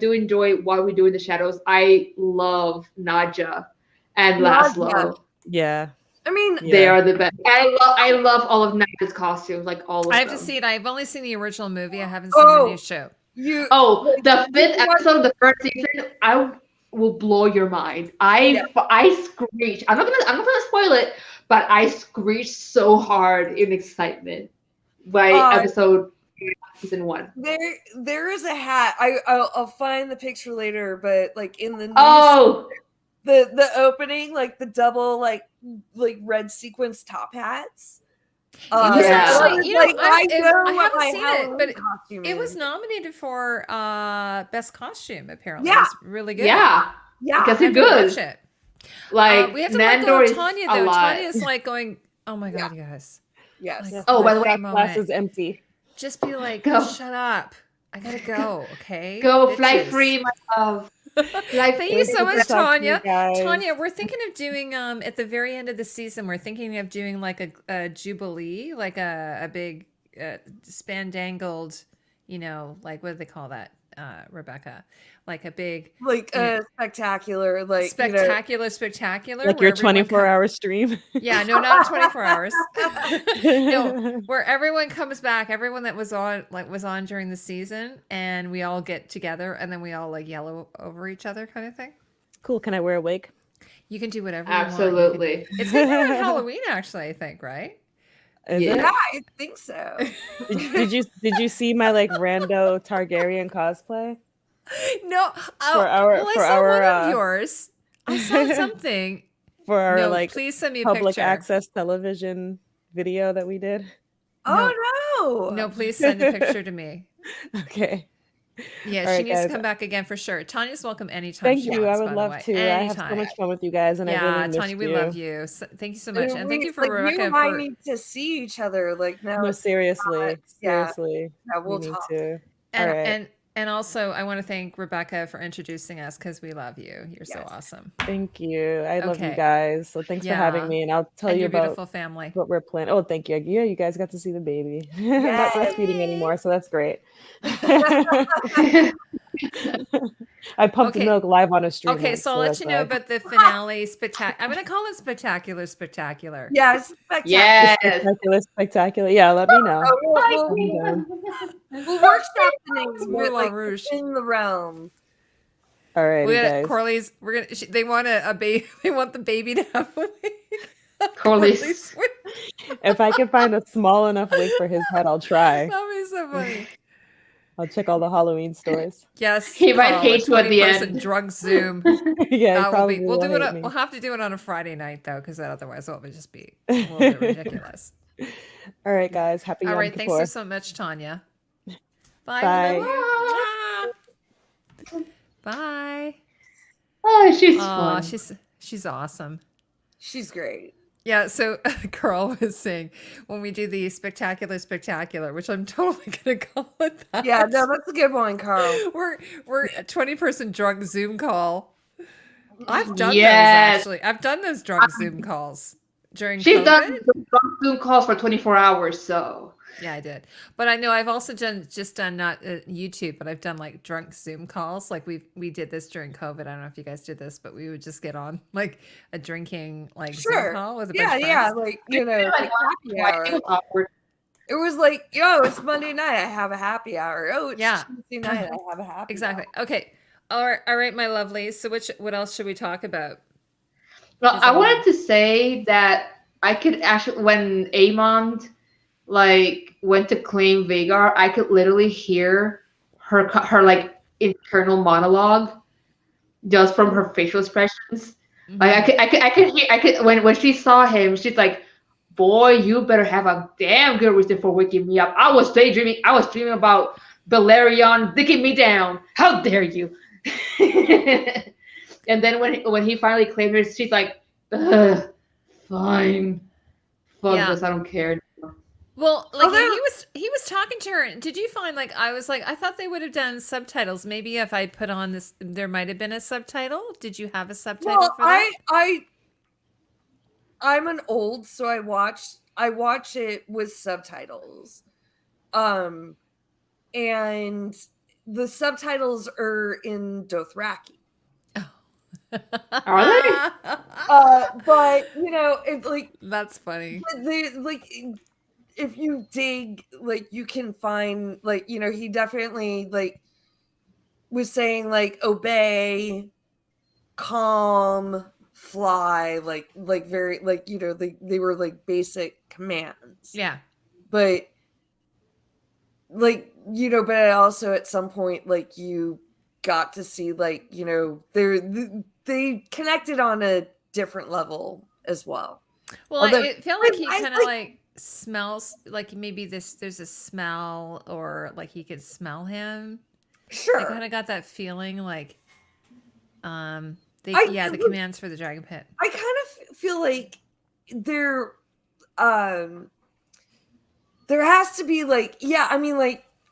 do enjoy What We Do in the Shadows. I love Nadja and Laszlo. Yeah. I mean, they are the best. I love all of Nadja's costumes, like all of them. I have to see it. I've only seen the original movie. I haven't seen the new show. The 5th episode of the 1st season, I will blow your mind. I screech. I'm not gonna spoil it, but I screeched so hard in excitement by episode season 1. There is a hat. I'll find the picture later, but like in the news, the opening, like the double like red sequence top hats. I haven't seen it, but it was nominated for best costume. Apparently, it was really good. Yeah, because it's good. Watch it. Like we have to Nandor let go of Tanya though. Tanya's like going, "Oh my god, you guys." Yes. Like, by the way, my class is empty. Just be like, shut up. I gotta go. Okay. Go fly free, my love. Thank you so much, Tanya. Tanya, we're thinking of doing at the very end of the season, we're thinking of doing like a jubilee, like a big spandangled, like what do they call that, Rebecca? Like a big spectacular, like your 24-hour stream. Yeah, no, not 24 hours. No, where everyone comes back, everyone that was on during the season, and we all get together, and then we all like yell over each other, kind of thing. Cool. Can I wear a wig? You can do whatever. Absolutely. You want. It's gonna be on Halloween, actually. I think, right? Yeah, I think so. Did you see my like rando Targaryen cosplay? No. I saw one of yours. I saw something. For our please send me a public picture. access television video that we did. Oh no! No, please send a picture to me. Okay. Yeah, she needs to come back again for sure. Tanya's welcome anytime. Thank you. I would love to. I have so much fun with you guys, and I really miss Tanya, we love you. So, thank you so much, and thank you for Rebecca. You and I need to see each other. Like now. No, seriously. Yeah, we'll talk. Need to. And also, I want to thank Rebecca for introducing us because we love you. You're so awesome. Thank you. I love you guys. So thanks for having me, and I'll tell you about beautiful family. What we're planning. Oh, thank you. Yeah, you guys got to see the baby. I'm not breastfeeding anymore, so that's great. I pumped the milk live on a stream. Okay, so I'll let you know about the finale spectacular. I'm going to call it spectacular. Yes, spectacular. Yeah, let me know. We'll workshop the names in the realm. All right, guys. Corley's. They want a baby. They want the baby to have a wig. Corley's. If I can find a small enough wig for his head, I'll try. That'd be so funny. I'll check all the Halloween stores. Yes, he might hate you at the end. Drunk Zoom. Yeah, we'll do it. We'll have to do it on a Friday night though, because otherwise it would just be a little bit ridiculous. All right, guys. Happy Yom Kippur. Thanks you so much, Tanya. Bye. Bye. Bye. Oh, she's fun. She's awesome. She's great. Yeah, so Carl was saying when we do the spectacular, which I'm totally gonna call it that. Yeah, no, that's a good one, Carl. We're a 20-person drunk Zoom call. I've done those Yes. actually. I've done those drunk Zoom calls during She's COVID. done Zoom calls for 24 hours, so. Yeah, I did. But I know I've also done not YouTube, but I've done like drunk Zoom calls. Like we did this during COVID. I don't know if you guys did this, but we would just get on like a drinking like Zoom call with a bunch of friends. Like like happy hour. It was like, yo, it's Monday night. I have a happy hour. Oh, it's Tuesday night. I have a happy exactly. hour. Okay. All right, my lovelies. So what else should we talk about? Well, I wanted to say that I could actually, when Amond like went to claim Vagar, I could literally hear her like internal monologue just from her facial expressions. Mm-hmm. Like I could when she saw him, she's like, boy, you better have a damn good reason for waking me up. I was daydreaming. I was dreaming about Balerion dicking me down. How dare you? And then when he finally claimed her, she's like, fine. Fuck this, I don't care. Well, like he was talking to her. Did you find I thought they would have done subtitles. Maybe if I put on this, there might have been a subtitle. Did you have a subtitle for that? I'm an old, so I watch it with subtitles. And the subtitles are in Dothraki. Are they? But it's like that's funny. They if you dig, you can find he definitely was saying obey, calm, fly, very they were basic commands. Yeah. But but also at some point you got to see they connected on a different level as well. Well, it felt like he kind of smells maybe there's a smell, or he could smell him. Sure. I kind of got that feeling the commands for the Dragon Pit. I kind of feel like there has to be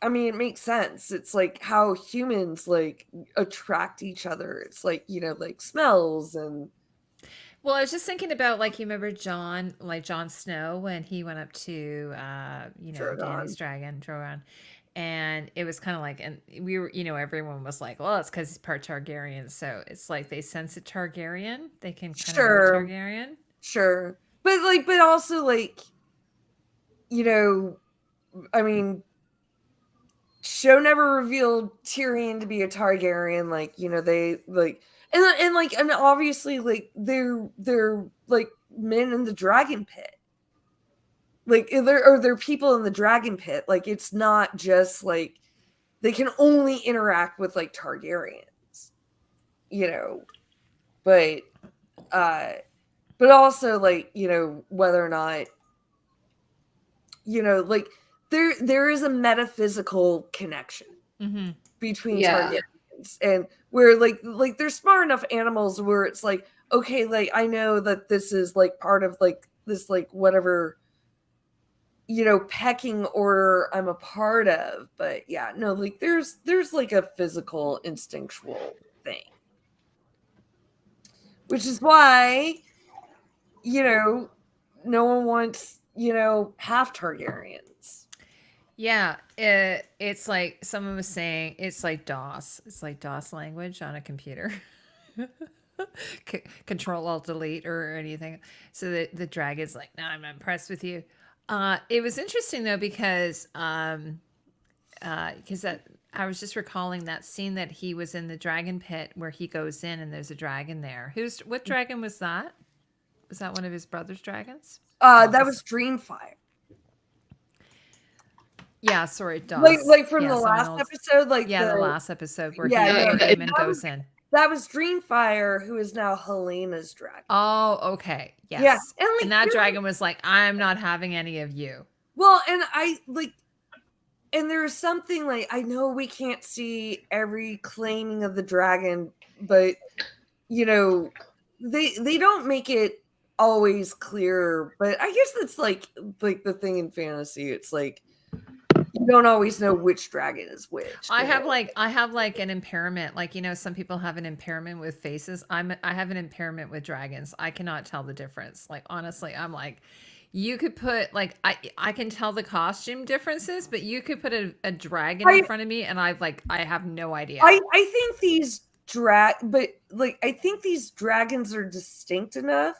it makes sense. It's how humans attract each other. It's smells and. Well, I was just thinking about you remember Jon Snow when he went up to Dany's dragon, Drogon, and it was kind of and we were everyone was well, it's because he's part Targaryen, so it's they sense a Targaryen, they can kind of know Targaryen. Sure, but also show never revealed Tyrion to be a Targaryen. They and obviously they're men in the dragon pit. They're people in the dragon pit. It's not just they can only interact with Targaryens. But also whether or not there is a metaphysical connection between Targaryens. And where they're smart enough animals where it's okay, I know that this is part of this whatever pecking order I'm a part of, but yeah, no, there's a physical instinctual thing, which is why no one wants half Targaryens. Yeah, it's someone was saying it's DOS. It's DOS language on a computer. Control Alt Delete or anything. So the dragon's no, I'm not impressed with you. It was interesting though because that I was just recalling that scene that he was in the dragon pit where he goes in and there's a dragon there. What dragon was that? Was that one of his brother's dragons? That was Dreamfire. Yeah, sorry, DOS. From the last episode, the last episode where Daemon goes in. That was Dreamfire, who is now Helena's dragon. Oh, okay. Yes. Yeah. And that dragon was I'm not having any of you. Well, and and there's something I know we can't see every claiming of the dragon, but they don't make it always clear, but I guess that's like the thing in fantasy. It's like you don't always know which dragon is which. I have like an impairment. Like, some people have an impairment with faces. I have an impairment with dragons. I cannot tell the difference. Like, honestly, I'm like, you could put like I can tell the costume differences, but you could put a dragon in front of me and I have no idea. I think these I think these dragons are distinct enough.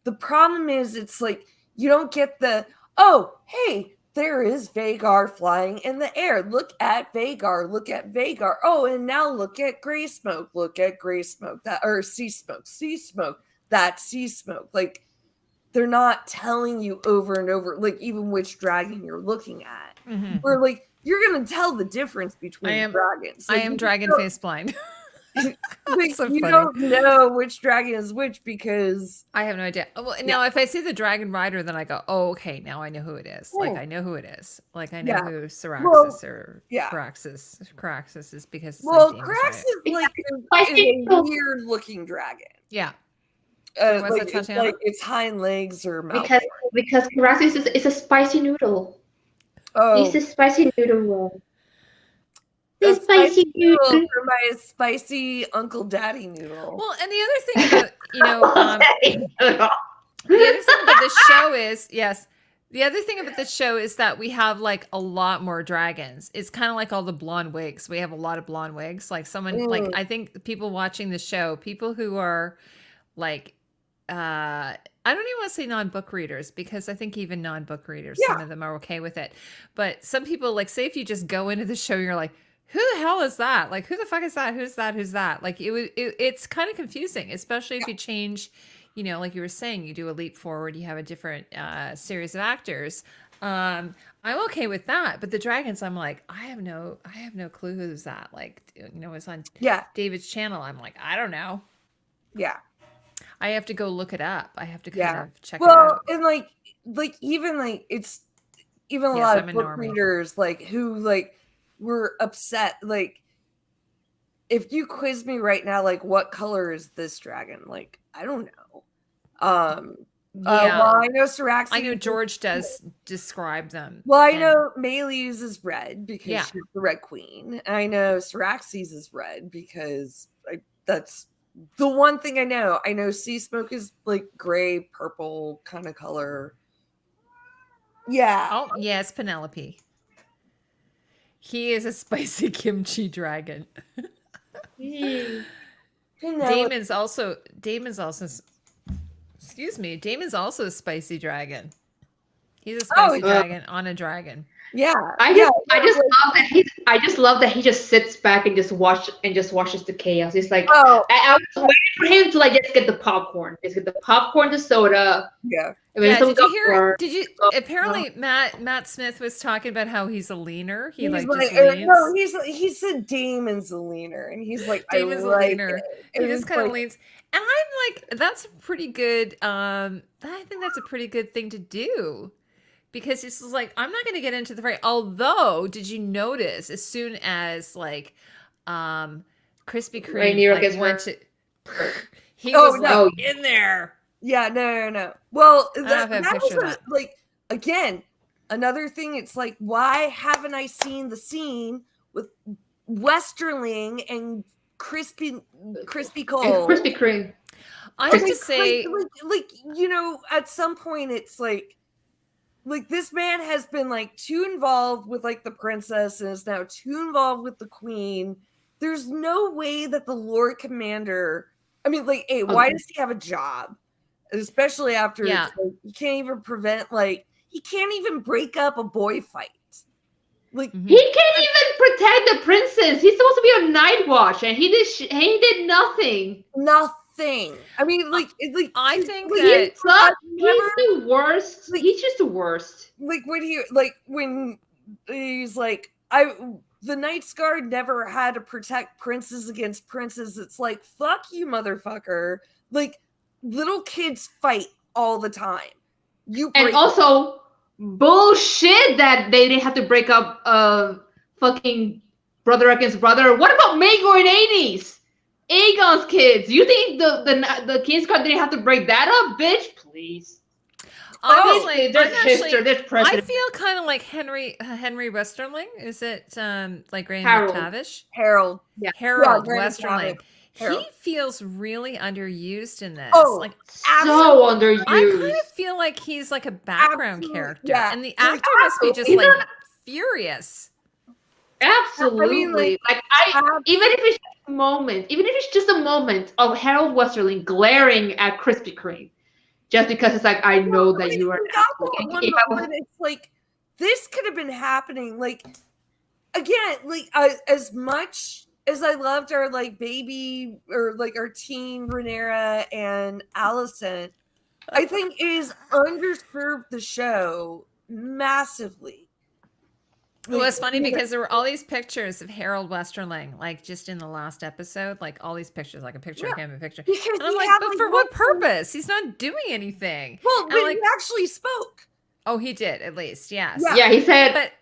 The problem is it's like you don't get the, oh, hey, there is Vagar flying in the air. Look at Vagar. Look at Vagar. Oh, and now look at gray smoke. Look at gray smoke. Sea smoke. Sea smoke. That's sea smoke. Like, they're not telling you over and over, like, even which dragon you're looking at. Mm-hmm. Or, like, you're going to tell the difference between dragons. Like, I am dragon face blind. Like, so you don't know which dragon is which because I have no idea. Well, now if I see the dragon rider, then I go, oh, okay, now I know who it is. Like, I know who it is. Like, I know who Syraxis or Caraxis is because it's Caraxis is a weird looking dragon. Yeah. Like, its hind legs or mouth. Because Caraxis is a spicy noodle. Oh, it's a spicy noodle. It's spicy noodle for my spicy Uncle Daddy noodle. Well, and the other thing about the other thing about this show is the other thing about this show is that we have like a lot more dragons. It's kind of like all the blonde wigs. We have a lot of blonde wigs. Like like I think people watching the show, people who are like I don't even want to say non-book readers because I think even non-book readers, some of them are okay with it. But some people, like, say if you just go into the show, you're like, who the hell is that? Like, who the fuck is that? Who's that? Who's that? Like, it's kind of confusing, especially if you change, like you were saying, you do a leap forward, you have a different series of actors. I'm okay with that, but the dragons, I'm like, I have no clue who's that. Like, it's on David's channel. I'm like, I don't know. Yeah. I have to go look it up. I have to kind of check it out. Well, and it's even a lot of book readers like who like were upset. Like, if you quiz me right now, like, what color is this dragon? Like, I don't know. Well, I know Syraxis. I know George does describe them. Well, I know Maylee's is red because she's the Red Queen. I know Syraxis is red because that's the one thing I know. I know Sea Smoke is like gray, purple kind of color. Yeah. Oh, yes, Penelope. He is a spicy kimchi dragon. Damon's also excuse me, Damon's also a spicy dragon. He's a spicy dragon on a dragon. Yeah. I just love that he just sits back and just watches the chaos. It's like I was waiting for him to like just get the popcorn. Just get the popcorn, the soda. Yeah. Did you hear? Apparently Matt Smith was talking about how he's a leaner. He just leans. No, he said Damon's a leaner, and he's like, Damon's a leaner. He just kind of leans, and I'm like, that's a pretty good. I think that's a pretty good thing to do. Because it's like, I'm not going to get into the fight. Although, did you notice as soon as like Krispy Kreme went to, he was in there. Yeah, no. Well, that was like, again, another thing. It's like, why haven't I seen the scene with Westerling and Krispy Cole? Krispy Kreme. I have to say, like at some point, it's like this man has been like too involved with like the princess and is now too involved with the queen. There's no way that the Lord Commander, I mean, like, hey, why does he have a job? Especially after he can't even he can't even break up a boy fight. Like, he can't even protect the princess. He's supposed to be on night watch and he did nothing. I mean, I think he's the worst. He's just the worst. Like when he's like, the Knight's Guard never had to protect princes against princes. It's like, fuck you, motherfucker. Like, little kids fight all the time. And also bullshit that they didn't have to break up fucking brother against brother. What about Maegor and Aenys? Aegon's kids. You think the King's Guard didn't have to break that up, bitch? Please. Honestly, there's I'm history. actually, There's I precedent. feel kind of like Henry Westerling. Is it like Graham Harold. McTavish? Harold. Yeah. Harold Graham Westerling. McTavish. He Harold. feels really underused in this. Oh, like So underused. I kind of feel like he's like a background Absolutely, character, yeah. and the actor must be just He's like not- furious. Absolutely. Even if it's just a moment, even if it's just a moment of Harold Westerling glaring at Krispy Kreme, just because it's like, I know that you are. It's like this could have been happening. Like again, like as much as I loved our like baby or like our teen Rhaenyra and Allison, I think it is underserved the show massively. It was funny because there were all these pictures of Harold Westerling, like just in the last episode, like all these pictures, like a picture of him, a picture. Because and I'm he like, had, but like, for what one- purpose? He's not doing anything. Well, And but like, he actually spoke. oh, he did at least, yes. Yeah, he said, but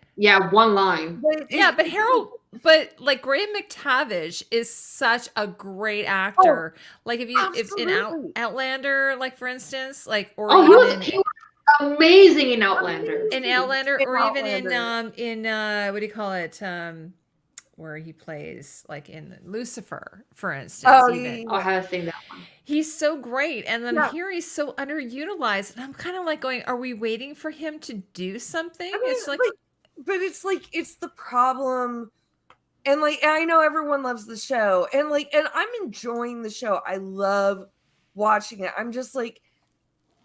one line. but Harold, but like Graham McTavish is such a great actor. Like if in Outlander, like for instance, like or he was amazing in Outlander. In Outlander, or even in what do you call it? Where he plays like in Lucifer, for instance. I haven't seen that one. He's so great, and then here he's so underutilized, and I'm kind of like going, "Are we waiting for him to do something?" I mean, it's like, but it's like it's the problem, and like I know everyone loves the show, and I'm enjoying the show. I love watching it. I'm just like,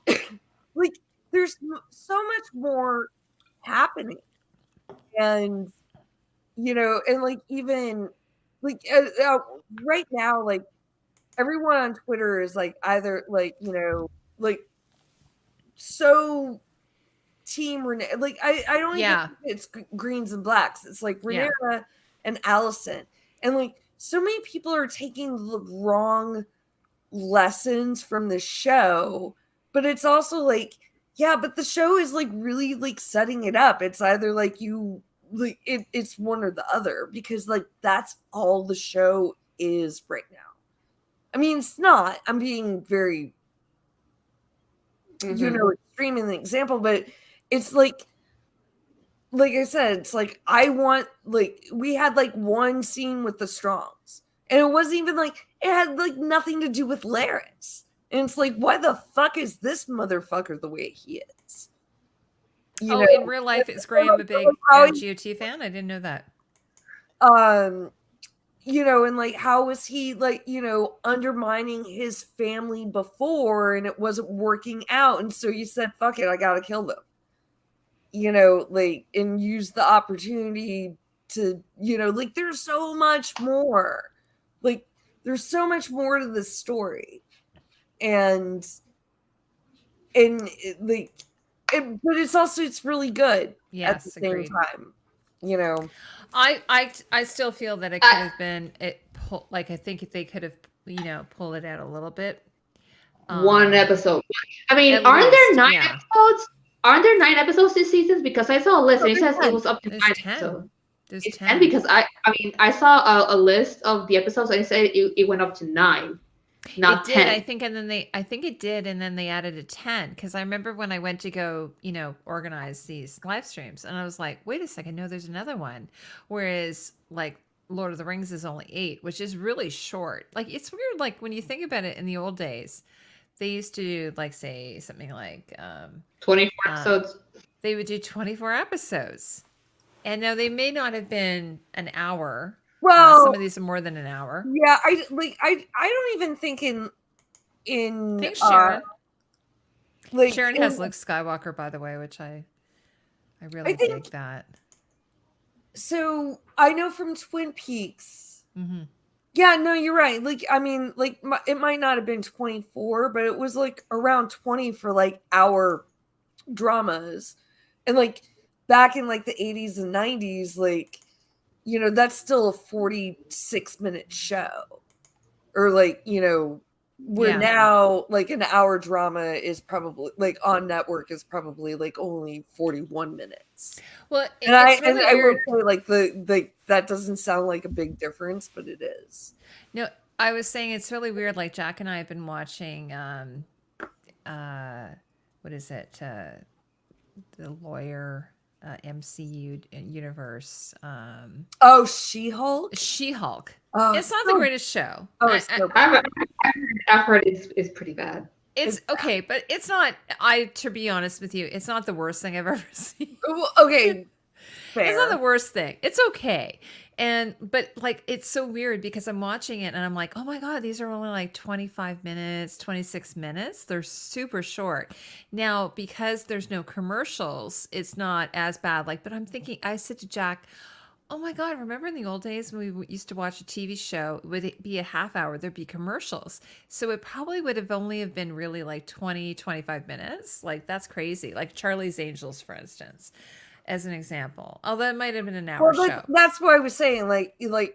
like there's so much more happening, and and like even like right now, like everyone on Twitter is like either like like so team Renee. Like I don't even think it's greens and blacks. It's like Rhaenyra and Allison, and like so many people are taking the wrong lessons from the show, but it's also like but the show is like really like setting it up. It's either like you like it's one or the other, because like that's all the show is right now. I mean, it's not. I'm being very extreme in the example, but it's like I said, it's like I want like we had like one scene with the Strongs, and it wasn't even like it had like nothing to do with Larys. And it's like, why the fuck is this motherfucker the way he is? In real life, is Graham a big GOT fan? I didn't know that. And like how was he like, undermining his family before, and it wasn't working out, and so you said, fuck it, I gotta kill them. Like, and use the opportunity to, like there's so much more. Like there's so much more to this story. And like but it's really good at the same time. I still feel that it could have been like I think if they could have pull it out a little bit. One episode. I mean, aren't there 9 episodes? Aren't there 9 episodes this season? Because I saw a list and it says it was up to 9 episodes. There's it's 10 because I saw a list of the episodes and it said it went up to 9. Not it 10. Did, I think it did, and then they added a 10, because I remember when I went to go, organize these live streams, and I was like, wait a second, no, there's another one. Whereas like Lord of the Rings is only 8, which is really short. Like it's weird, like when you think about it, in the old days, they used to do like say something like 24 episodes. They would do 24 episodes. And now they may not have been an hour. Well, some of these are more than an hour. Yeah, I don't even think in I think Sharon. Like Sharon has Luke Skywalker, by the way, which I really dig that. So I know from Twin Peaks. Mm-hmm. Yeah, no, you're right. Like, I mean, like it might not have been 24, but it was like around 20 for like hour dramas, and like back in like the 80s and 90s, like. That's still a 46-minute show, or like, where now like an hour drama is probably like on network is probably like only 41 minutes. Well, and I will say like that doesn't sound like a big difference, but it is. No, I was saying it's really weird. Like Jack and I have been watching, what is it? The lawyer MCU universe. Oh, She-Hulk. She-Hulk. Oh, It's not the greatest show. It's so I've heard it's pretty bad. It's okay, but it's not. To be honest with you, it's not the worst thing I've ever seen. Okay, fair. It's not the worst thing. It's okay. But like, it's so weird because I'm watching it and I'm like, oh my God, these are only like 25 minutes, 26 minutes. They're super short. Now, because there's no commercials, it's not as bad. Like, but I'm thinking, I said to Jack, oh my God, remember in the old days when we used to watch a TV show, would it be a half hour? There'd be commercials. So it probably would have only have been really like 20, 25 minutes. Like, that's crazy. Like Charlie's Angels, for instance, as an example. Although it might have been an hour show. That's what I was saying. Like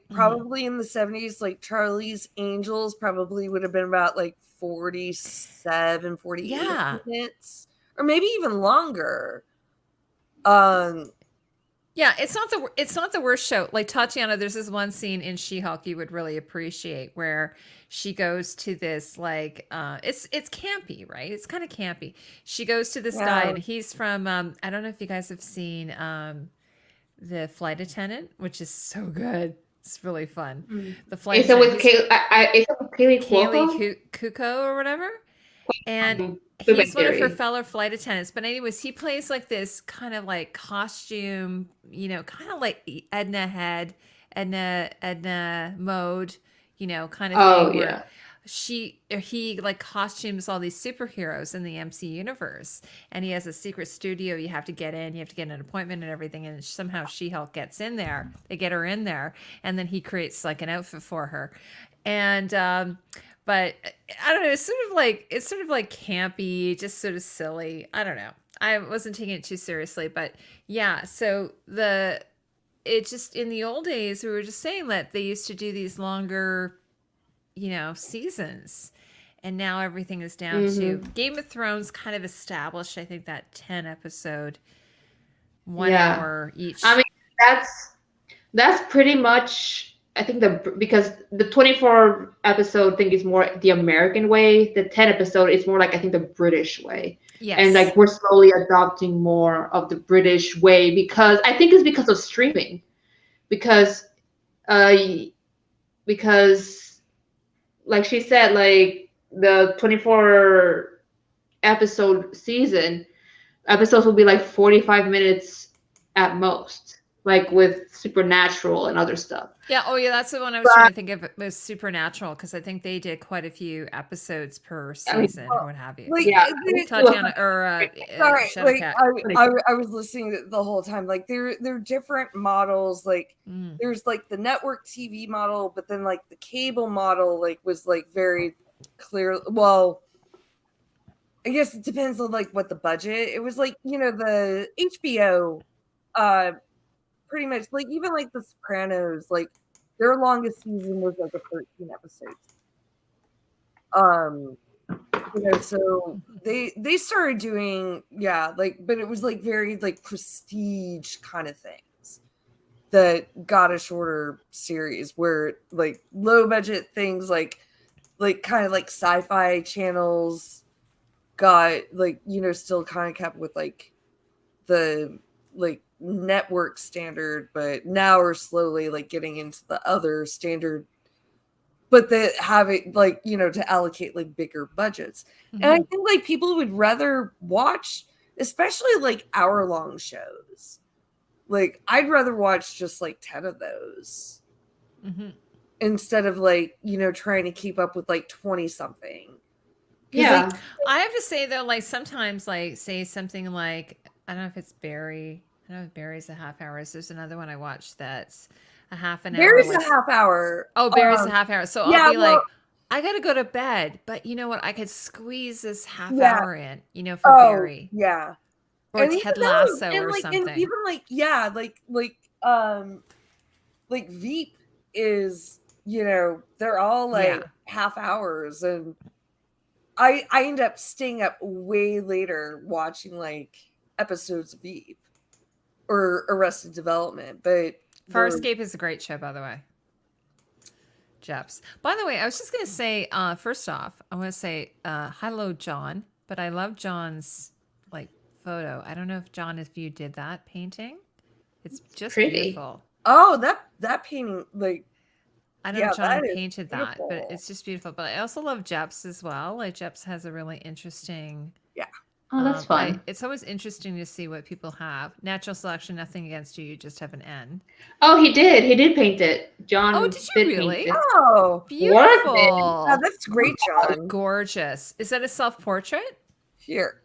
probably in the 70s, like Charlie's Angels probably would have been about like 47, 48 minutes. Or maybe even longer. Yeah, it's not the worst show. Like Tatiana, there's this one scene in She-Hulk you would really appreciate where she goes to this like it's campy, right? It's kind of campy. She goes to this guy and he's from I don't know if you guys have seen The Flight Attendant, which is so good. It's really fun. The flight attendant. Is it with Kaylee Kuko or whatever? And he's one of her fellow flight attendants. But anyways, he plays like this kind of like costume, kind of like Edna mode, kind of thing. Where he like costumes all these superheroes in the MC universe, and he has a secret studio you have to get in. You have to get an appointment and everything, and somehow She-Hulk gets in there. They get her in there, and then he creates like an outfit for her, and but I don't know. It's sort of like campy, just sort of silly. I don't know. I wasn't taking it too seriously, but yeah. So it just in the old days, we were just saying that they used to do these longer, seasons, and now everything is down to Game of Thrones. Kind of established, I think, that 10 episode, 1 hour each. I mean, that's pretty much. I think because the 24 episode thing is more the American way. The 10 episode is more like, I think, the British way. Yes. And like we're slowly adopting more of the British way because I think it's because of streaming. Because like she said, like the 24 episode season, episodes will be like 45 minutes at most, like with Supernatural and other stuff. Yeah. Oh, yeah. That's the one I was trying to think of. It was Supernatural because I think they did quite a few episodes per season or what have you. Like, Tatiana or Shadowcat. I was listening the whole time. Like they're different models. Like there's like the network TV model, but then like the cable model like was like very clear. Well, I guess it depends on like what the budget. It was like the HBO. Pretty much like even like the Sopranos, like their longest season was like a 13 episodes. So they started doing but it was like very like prestige kind of things that got a shorter series where like low budget things like kind of like sci-fi channels got like still kind of kept with like the like network standard, but now we're slowly like getting into the other standard, but that have it like to allocate like bigger budgets. And I think like people would rather watch, especially like hour-long shows. Like I'd rather watch just like 10 of those instead of like trying to keep up with like 20 something. Like, I have to say though, like sometimes like say something like, I don't know if it's Barry. I don't know if Barry's a half hour. There's another one I watched that's a half an hour. Barry's a half hour. Oh, Barry's a half hour. So I'll be like, I got to go to bed, but you know what? I could squeeze this half hour in, for Barry. Yeah. Or Ted Lasso or something. And even like Veep is, they're all like half hours. And I end up staying up way later watching like episodes of Veep or Arrested Development. But Farscape is a great show, by the way. Jeps. By the way, I was just gonna say, first off, I want to say hello, John. But I love John's like photo. I don't know if John, if you did that painting, it's just pretty. beautiful. Oh, that painting, like, I know yeah, John that is painted that, but beautiful. it's just beautiful. But I also love Jeps as well. Like Jeps has a really interesting. Oh, that's fun. It's always interesting to see what people have. Natural selection, nothing against you. You just have an N. Oh, he did paint it. John. Oh, did you really? Paint it. Oh, Beautiful. yeah, that's great, John. Gorgeous. Is that a self-portrait? Here,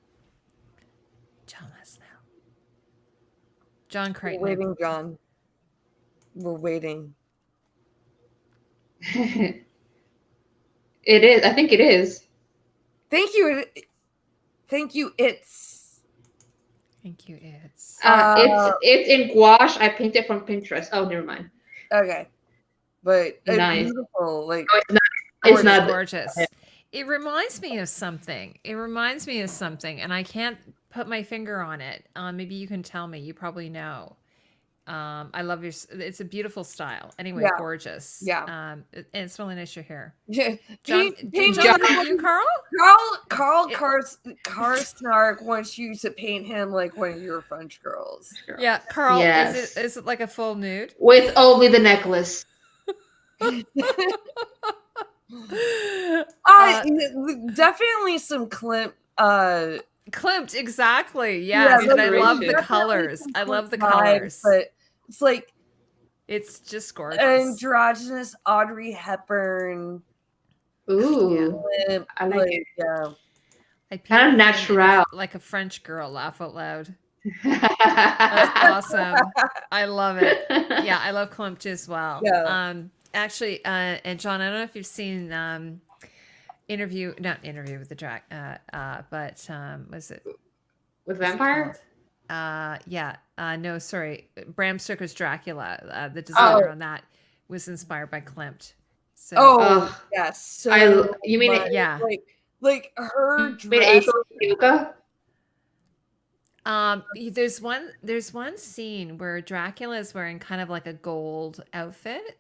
John, let's know. John we're Crichton. waiting, John. We're waiting. It is. I think it is. Thank you. Thank you. It's Thank you. It's It's in gouache. I painted from Pinterest. Oh, never mind. okay, but it's Nice. beautiful. Like, No, it's not. It's not. gorgeous. It reminds me of something. And I can't put my finger on it. Maybe you can tell me. You probably know. I love your. It's a beautiful style. Anyway, Yeah. gorgeous. Yeah. And it's really nice you're here. John, John, you, Carl? Carl Karsnark wants you to paint him like one of your French girls. Yeah, Carl. Yes. Is it like a full nude? With only the necklace. Definitely some Klimt. Klimt, exactly. Yes, Yeah, and I love the definitely colors. some I love the Klimt vibes, colors. but it's like It's just gorgeous. androgynous Audrey Hepburn. Ooh, Klimt, I like it. Yeah. I Kind of painted him natural. like a French girl. Laugh out loud. That's awesome. I love it. Yeah, I love Klimt as well. Yeah. Actually, and John, I don't know if you've seen not interview with the drag, but was it With what's it vampire? called? No, sorry, Bram Stoker's Dracula. The designer on that was inspired by Klimt. So, Oh, yes. So you mean much. it? yeah. Like her You mean dress. Yuka? There's one scene where Dracula is wearing kind of like a gold outfit,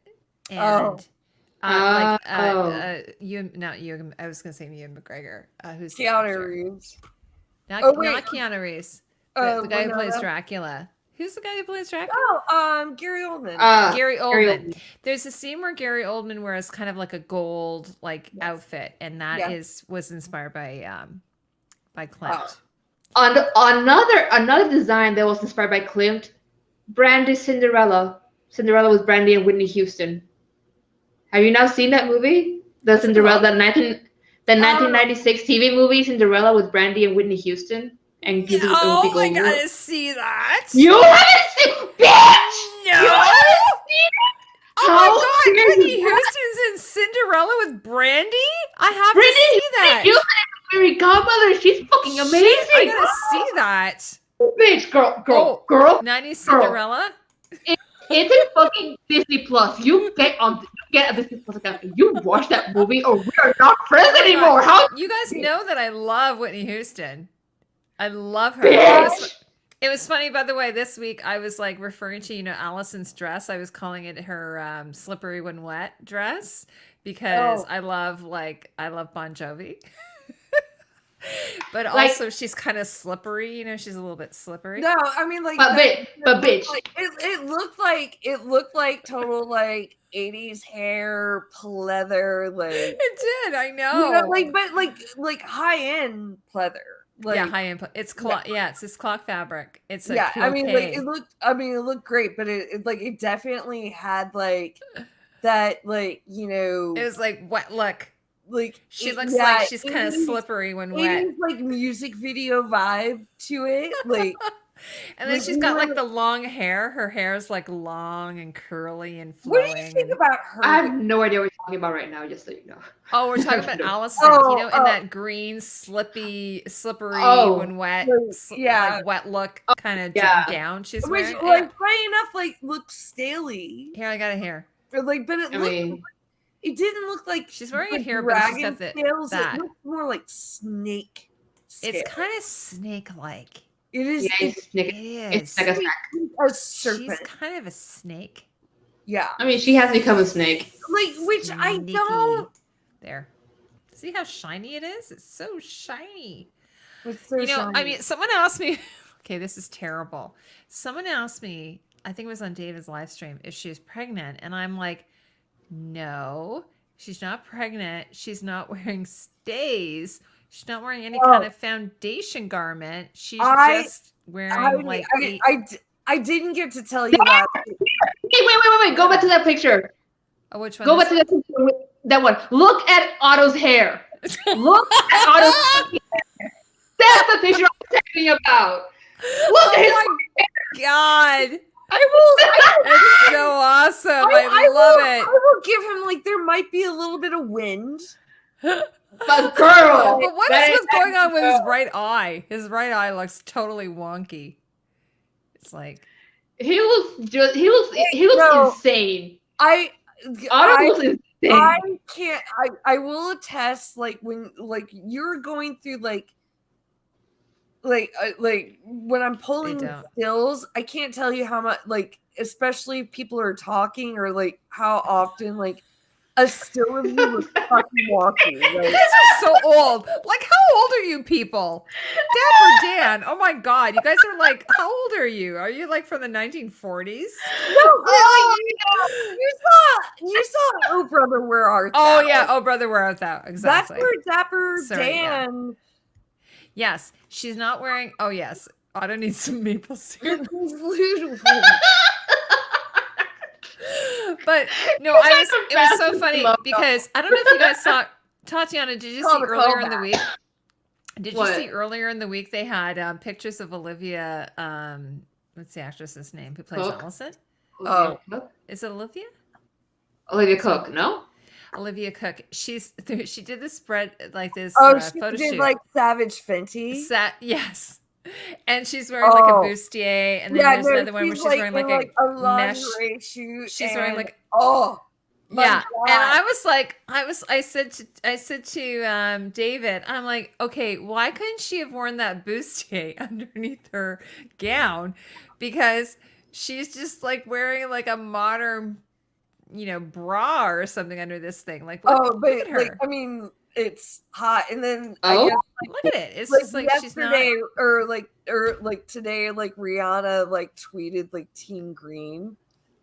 and I was gonna say Ewan McGregor, who's the Keanu actor. Reeves. Not Keanu Reeves, the guy who plays Dracula. Who's the guy who plays Dracula? Oh, Gary Oldman. Gary Oldman. There's a scene where Gary Oldman wears kind of like a gold outfit, and that was inspired by Klimt. Another design that was inspired by Klimt, Brandy's Cinderella. Cinderella was Brandy and Whitney Houston. Have you not seen that movie? The Cinderella, the 1996 TV movie Cinderella with Brandy and Whitney Houston. And oh, I gotta see that. You haven't seen, bitch! No. You haven't seen it? Oh my God, Whitney Houston's in Cinderella with Brandy? I have to see that. You Fairy Godmother, she's fucking amazing. I gotta see that. Bitch, girl. 90s Cinderella? It's in fucking Disney Plus. You get a Disney Plus account and you watch that movie or we are not friends anymore. How you guys know that I love Whitney Houston. I love her. Bitch. It was funny, by the way, this week I was like referring to, Allison's dress. I was calling it her slippery when wet dress because I love Bon Jovi. But also she's kind of slippery, she's a little bit slippery. No, I mean but bitch. It looked like total 80s hair pleather, it did, I know. But high end pleather. High end. It's cloth. Yeah, it's this cloth fabric. It's it looked great, but it definitely had that it was like wet look. She looks yeah, like she's kind of slippery when wet. Music video vibe to it, and then she's got the long hair. Her hair is long and curly and flowing. What do you think about her? I have no idea what you're talking about right now, just so you know. Oh, we're talking about Allison. In that green, slippery when wet, wet look kind of gown she's wearing. Which, funny enough, looks staley. Here, I got it here. But it didn't look like she's wearing it here, but she's got scales. It looks more like snake. It's kind of snake-like. It is. Yeah, it's like a snack. A serpent. She's kind of a snake. Yeah. I mean, she has become a snake. Like, which I Sneaky. don't. There. See how shiny it is? It's so shiny. It's so I shiny. mean, someone asked me, okay, this is terrible. Someone asked me, I think it was on David's live stream, if she was pregnant. And I'm like, no, she's not pregnant. She's not wearing stays. She's not wearing any kind of foundation garment. She's just wearing I didn't get to tell you that. Wait. Go back to that picture. Oh, which one? Go back to that picture. That one. Look at Otto's hair. Look at Otto's hair. That's the picture I'm talking about. Look at his hair. God. I will. It's so awesome. I love it. I will give him like there might be a little bit of wind. But girl. But what is what's going on with his right eye? His right eye looks totally wonky. It's like he looks insane. Otto looks insane. I can't. I will attest. Like when you're going through like when I'm pulling stills, I can't tell you how much, like, especially if people are talking or like how often like a still of you looks fucking wonky. Like, you guys are so old. Like, how old are you people? Deb or Dan? Oh my God, you guys are like, how old are you? Are you like from the 1940s? No, you saw Oh Brother Where Art Thou? Oh yeah, Oh Brother Where Art Thou? Exactly. That's where Dapper Dan. Yeah. Yes, she's not wearing. Oh yes, Otto needs some maple syrup. But no, it was so funny because I don't know if you guys saw Tatiana. Did you see earlier in the week? Did you see earlier in the week they had pictures of Olivia? What's the actress's name who plays Allison? Oh, is it Olivia? Olivia Cook? No. Olivia Cook. She did this spread like this. She photo did shoot. like Savage Fenty. Yes. And she's wearing like a bustier, and then there's another one where she's wearing like a mesh. Shoot. She's wearing like God. And I was like, I said to David, I'm like, okay, why couldn't she have worn that bustier underneath her gown? Because she's just like wearing like a modern, bra or something under this thing. Like, look at her. Like, I mean, it's hot, and then look at it. It's just like she's not. Or today, like Rihanna like tweeted like Team Green.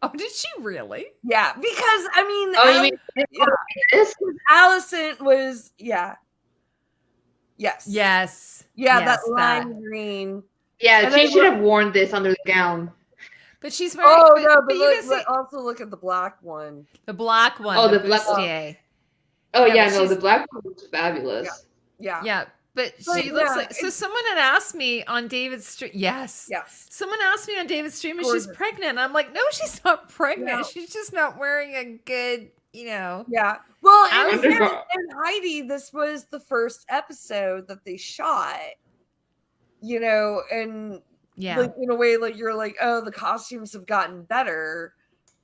Oh, did she really? Yeah, because I mean, Allison was yes, that lime green. Yeah, and she should have worn this under the gown. But she's wearing. But also look at the black one. The black one. Oh, the black one. Oh yeah, no, the black one looks fabulous. Yeah. But she looks like. So someone had asked me on David's stream. Yes. Someone asked me on David's stream if she's pregnant. I'm like, no, she's not pregnant. No. She's just not wearing a good, Yeah. Well, and Heidi, this was the first episode that they shot. And like in a way, like you're like, oh, the costumes have gotten better.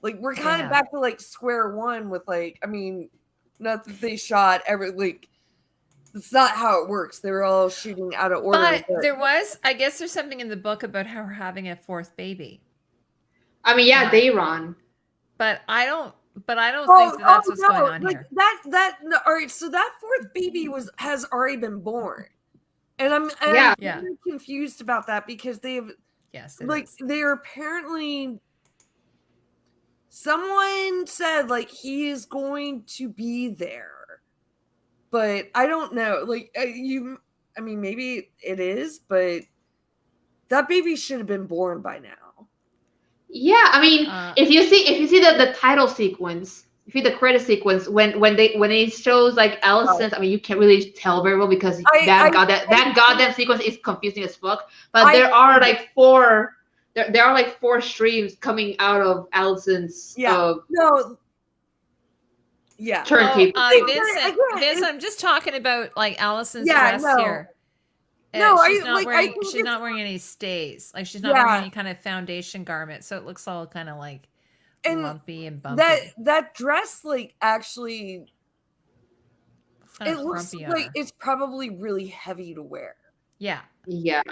Like we're kind of back to like square one with like, I mean, not that they shot it's not how it works. They were all shooting out of order. But there was, I guess there's something in the book about her having a fourth baby. I mean, they run. But I don't think that's what's going on here. All right, so that fourth baby has already been born. And I'm really confused about that because they're apparently someone said like he is going to be there. But I don't know. Like maybe it is, but that baby should have been born by now. Yeah, I mean, if you see the title sequence, if you see the credit sequence when it shows like Allison's, I mean, you can't really tell very well because that goddamn sequence is confusing as fuck. But there are like four streams coming out of Allison's. Turnkey. Vince, I'm just talking about like Allison's dress here. She's not wearing any stays. Like she's not wearing any kind of foundation garment, so it looks all kind of like lumpy and bumpy. That dress, like actually, it looks like it's probably really heavy to wear. Yeah. Yeah.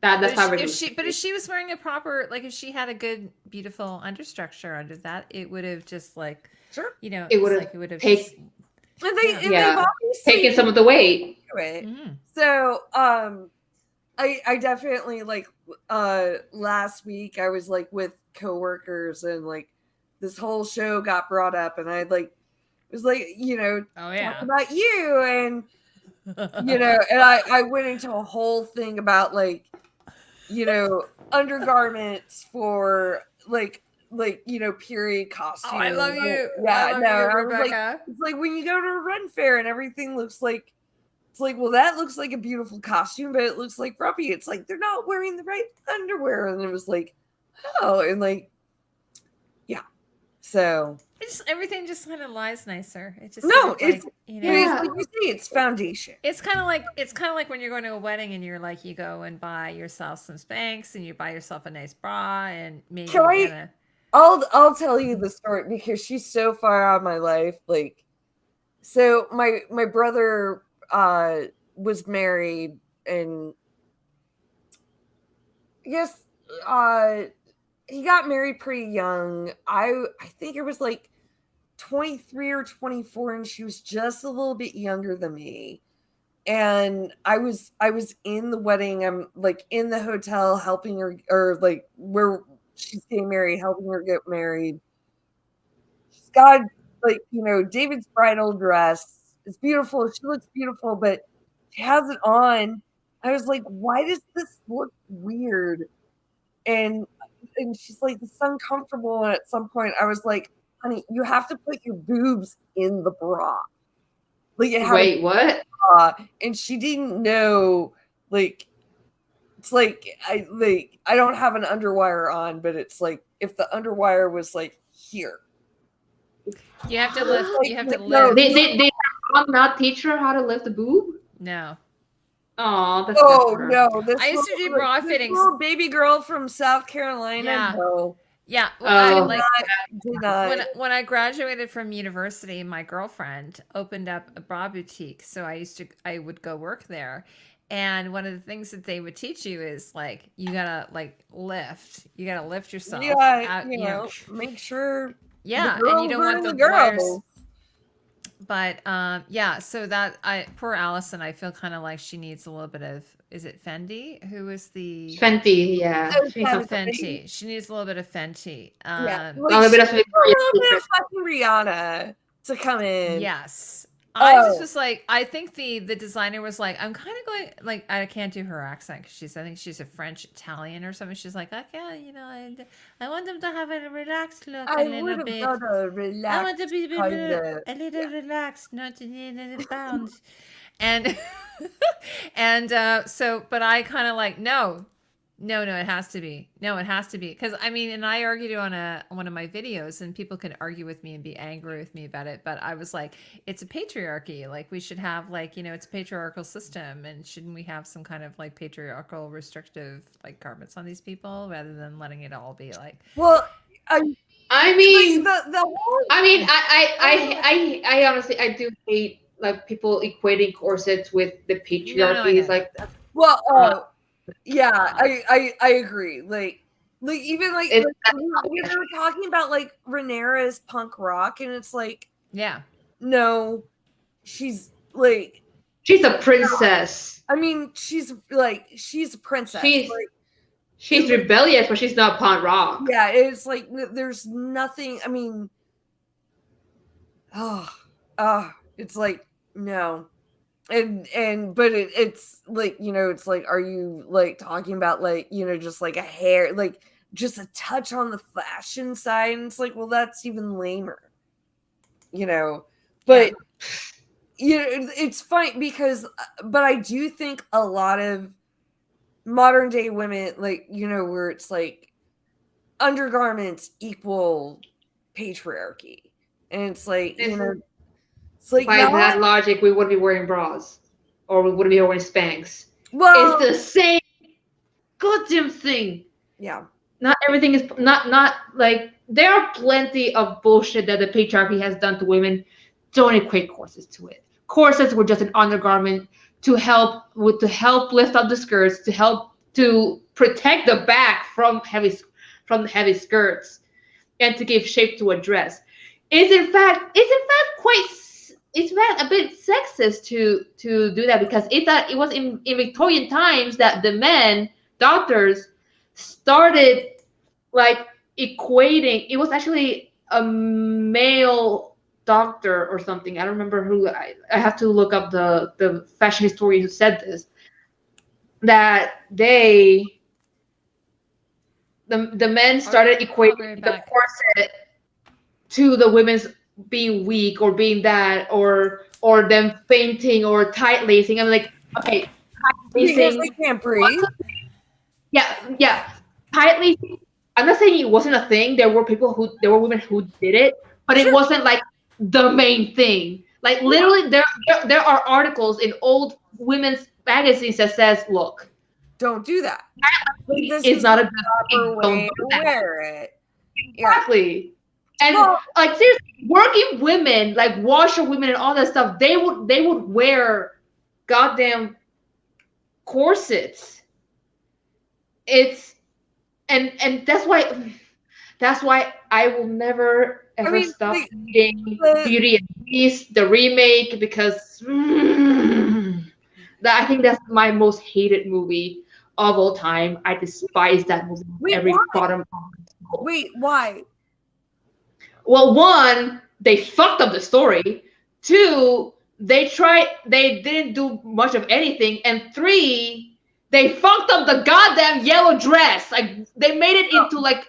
That's how if she was wearing a proper, like, if she had a good, beautiful understructure under that, it would have just like, Sure. you know, It it's would like have it would have And they've obviously taken some of the weight. it. So I definitely like last week I was like with coworkers and like this whole show got brought up and I like was like, you know, talking about you and you know, and I went into a whole thing about like, you know, undergarments for like you know, period costumes. Oh, I love you. Yeah, I love no, you, I was like, Rebecca. it's like when you go to a run fair and everything looks like, it's like, well, that looks like a beautiful costume, but it looks like frumpy. It's like they're not wearing the right underwear, and it was like, oh, and like, yeah. So everything just kind of lies nicer. It just no, it's like, you know, know, like you say, it's foundation. It's kind of like when you're going to a wedding and you're like, you go and buy yourself some Spanx and you buy yourself a nice bra and maybe I'll tell you the story because she's so far out of my life. Like, so my brother was married and I guess he got married pretty young. I think it was like 23 or 24 and she was just a little bit younger than me. And I was in the wedding. I'm like in the hotel helping her, or like where she's getting married, helping her get married. She's got like, you know, David's bridal dress. It's beautiful. She looks beautiful, but she has it on. I was like, why does this look weird? And she's like, it's uncomfortable. And at some point I was like, honey, you have to put your boobs in the bra. Like, wait, what? And she didn't know, like, it's like I don't have an underwire on, but it's like if the underwire was like here. You have to lift. You have to lift. No, they not teach her how to lift the boob? No. Oh, that's no! I used to do bra fittings. Little baby girl from South Carolina. Yeah. No. Yeah. Well, when I graduated from university, my girlfriend opened up a bra boutique. So I would go work there. And one of the things that they would teach you is like, you gotta like lift. You gotta lift yourself. Yeah, out, you know, make sure. Yeah, and you don't want the wires. But yeah, so that poor Allison, I feel kind of like she needs a little bit of, is it Fendi? Who is the Fenty? Yeah, Fenty. She needs a little bit of Fenty. Yeah, like, a little bit of fucking Rihanna to come in. Yes. I just was like, I think the designer was like, I'm kind of going, like, I can't do her accent because I think she's a French Italian or something. She's like, okay, you know, I want them to have a relaxed look a little bit. I want to be a little relaxed, not to need any bounds. And so, but I kind of like, no, it has to be. No, it has to be. Because I mean, and I argued on one of my videos, and people can argue with me and be angry with me about it. But I was like, it's a patriarchy. Like, we should have, like, you know, it's a patriarchal system. And shouldn't we have some kind of like patriarchal restrictive like garments on these people rather than letting it all be like, well, I mean, like the whole, I honestly, I do hate like people equating corsets with the patriarchy. It's like, well, yeah, I agree. Like even like we were talking about like Rhaenyra's punk rock, and it's like, yeah, no, she's like, she's a princess. I mean, she's a princess. She's rebellious, but she's not punk rock. Yeah, it's like there's nothing. I mean, it's like no. And but it's like, you know, it's like, are you like talking about like, you know, just like a hair, like just a touch on the fashion side? And it's like, well, that's even lamer, you know. But you know, it's funny because, but I do think a lot of modern day women, like, you know, where it's like undergarments equal patriarchy, and it's like, you know. Like, by that logic, we wouldn't be wearing bras, or we wouldn't be wearing Spanx. Well, it's the same goddamn thing. Yeah. Not everything is not like, there are plenty of bullshit that the patriarchy has done to women. Don't equate corsets to it. Corsets were just an undergarment to help lift up the skirts, to help to protect the back from heavy skirts and to give shape to a dress. It's in fact a bit sexist to do that, because it was in Victorian times that the men doctors started like equating. It was actually a male doctor or something. I don't remember who. I have to look up the fashion historian who said this, that the men started equating the corset to the women's being weak or being that or them fainting or tight lacing. I'm like, okay, tight Because lacing. they can't breathe. Yeah. Tight lacing. I'm not saying it wasn't a thing. There were women who did it, but it wasn't like the main thing. Like literally, there are articles in old women's magazines that says, look, don't do that. This is not a good proper way to wear it. Exactly. And like seriously, working women, like washer women and all that stuff, they would wear goddamn corsets. It's and that's why I will never ever stop reading Beauty and the Beast, the remake, because I think that's my most hated movie of all time. I despise that movie. Why? Well, one, they fucked up the story. Two, they didn't do much of anything. And three, they fucked up the goddamn yellow dress. Like, they made it into like a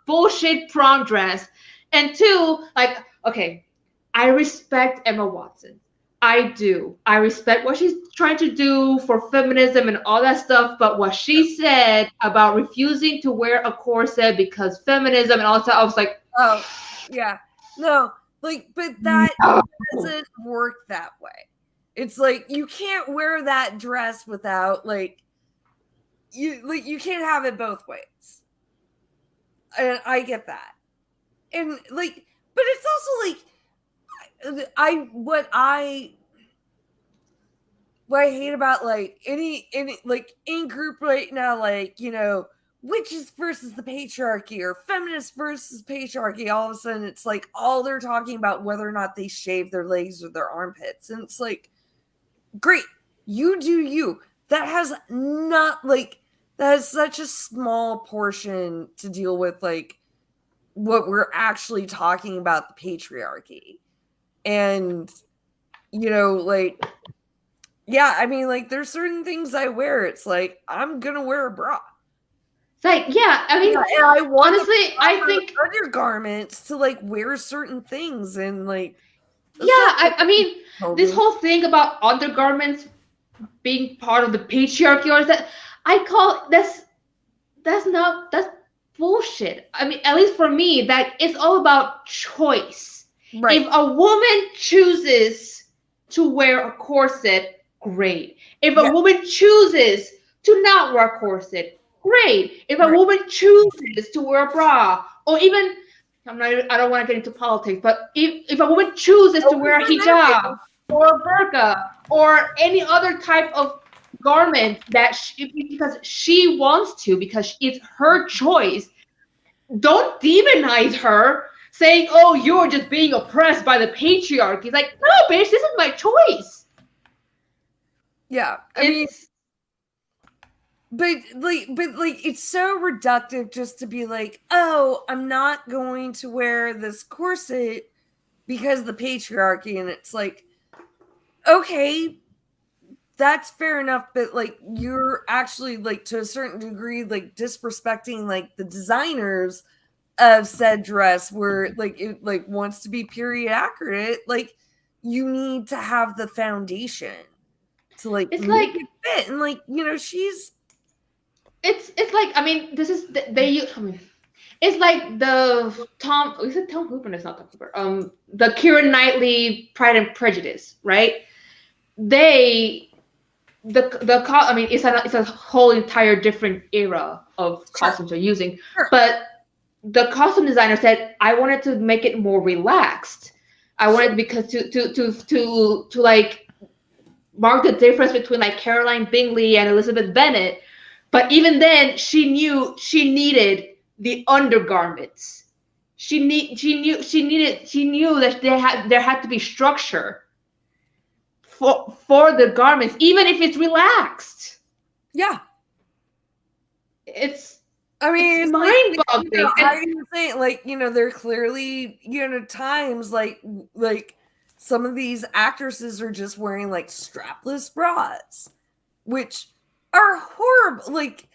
bullshit prom dress. And two, like, okay, I respect Emma Watson. I do. I respect what she's trying to do for feminism and all that stuff. But what she said about refusing to wear a corset because feminism and all that stuff, I was like, oh, yeah. No, like, but that doesn't work that way. It's like you can't wear that dress without you can't have it both ways. And I get that. And like, but it's also like what I hate about like any like in group right now, like, you know, witches versus the patriarchy or feminists versus patriarchy, all of a sudden it's like all they're talking about whether or not they shave their legs or their armpits. And it's like, great, you do you. That has such a small portion to deal with like what we're actually talking about, the patriarchy. And, you know, like, yeah, I mean, like, there's certain things I wear. It's like, I'm going to wear a bra. It's like, yeah, I mean, and I want honestly, I think undergarments to like wear certain things and like, yeah, I mean, this whole thing about undergarments being part of the patriarchy, or that I call that's bullshit. I mean, at least for me, that it's all about choice. Right. If a woman chooses to wear a corset, great. If a woman chooses to not wear a corset, great. If a woman chooses to wear a bra, or even I don't want to get into politics, but if a woman chooses to wear a hijab or a burqa or any other type of garment that because she wants to, because it's her choice, don't demonize her saying, oh, you're just being oppressed by the patriarchy. It's like, no, bitch, this is my choice. Yeah, I mean, but it's so reductive just to be like, oh, I'm not going to wear this corset because of the patriarchy. And it's like, okay, that's fair enough, but like you're actually like to a certain degree like disrespecting like the designers of said dress, where like it like wants to be period accurate. Like you need to have the foundation to like it's like it fit, and like, you know, she's it's like, I mean, this is it's like the Tom Hooper? It's not Tom Hooper. The Keira Knightley Pride and Prejudice, right? I mean, it's a whole entire different era of costumes they're using, but the costume designer said, I wanted to make it more relaxed. I wanted, because to like mark the difference between like Caroline Bingley and Elizabeth Bennet, But even then, she knew she needed the undergarments. She knew that there had to be structure for the garments, even if it's relaxed. Yeah. It's It's mind-boggling. Like, how do you say, like, there are clearly, times like some of these actresses are just wearing like strapless bras, which are horrible. Like,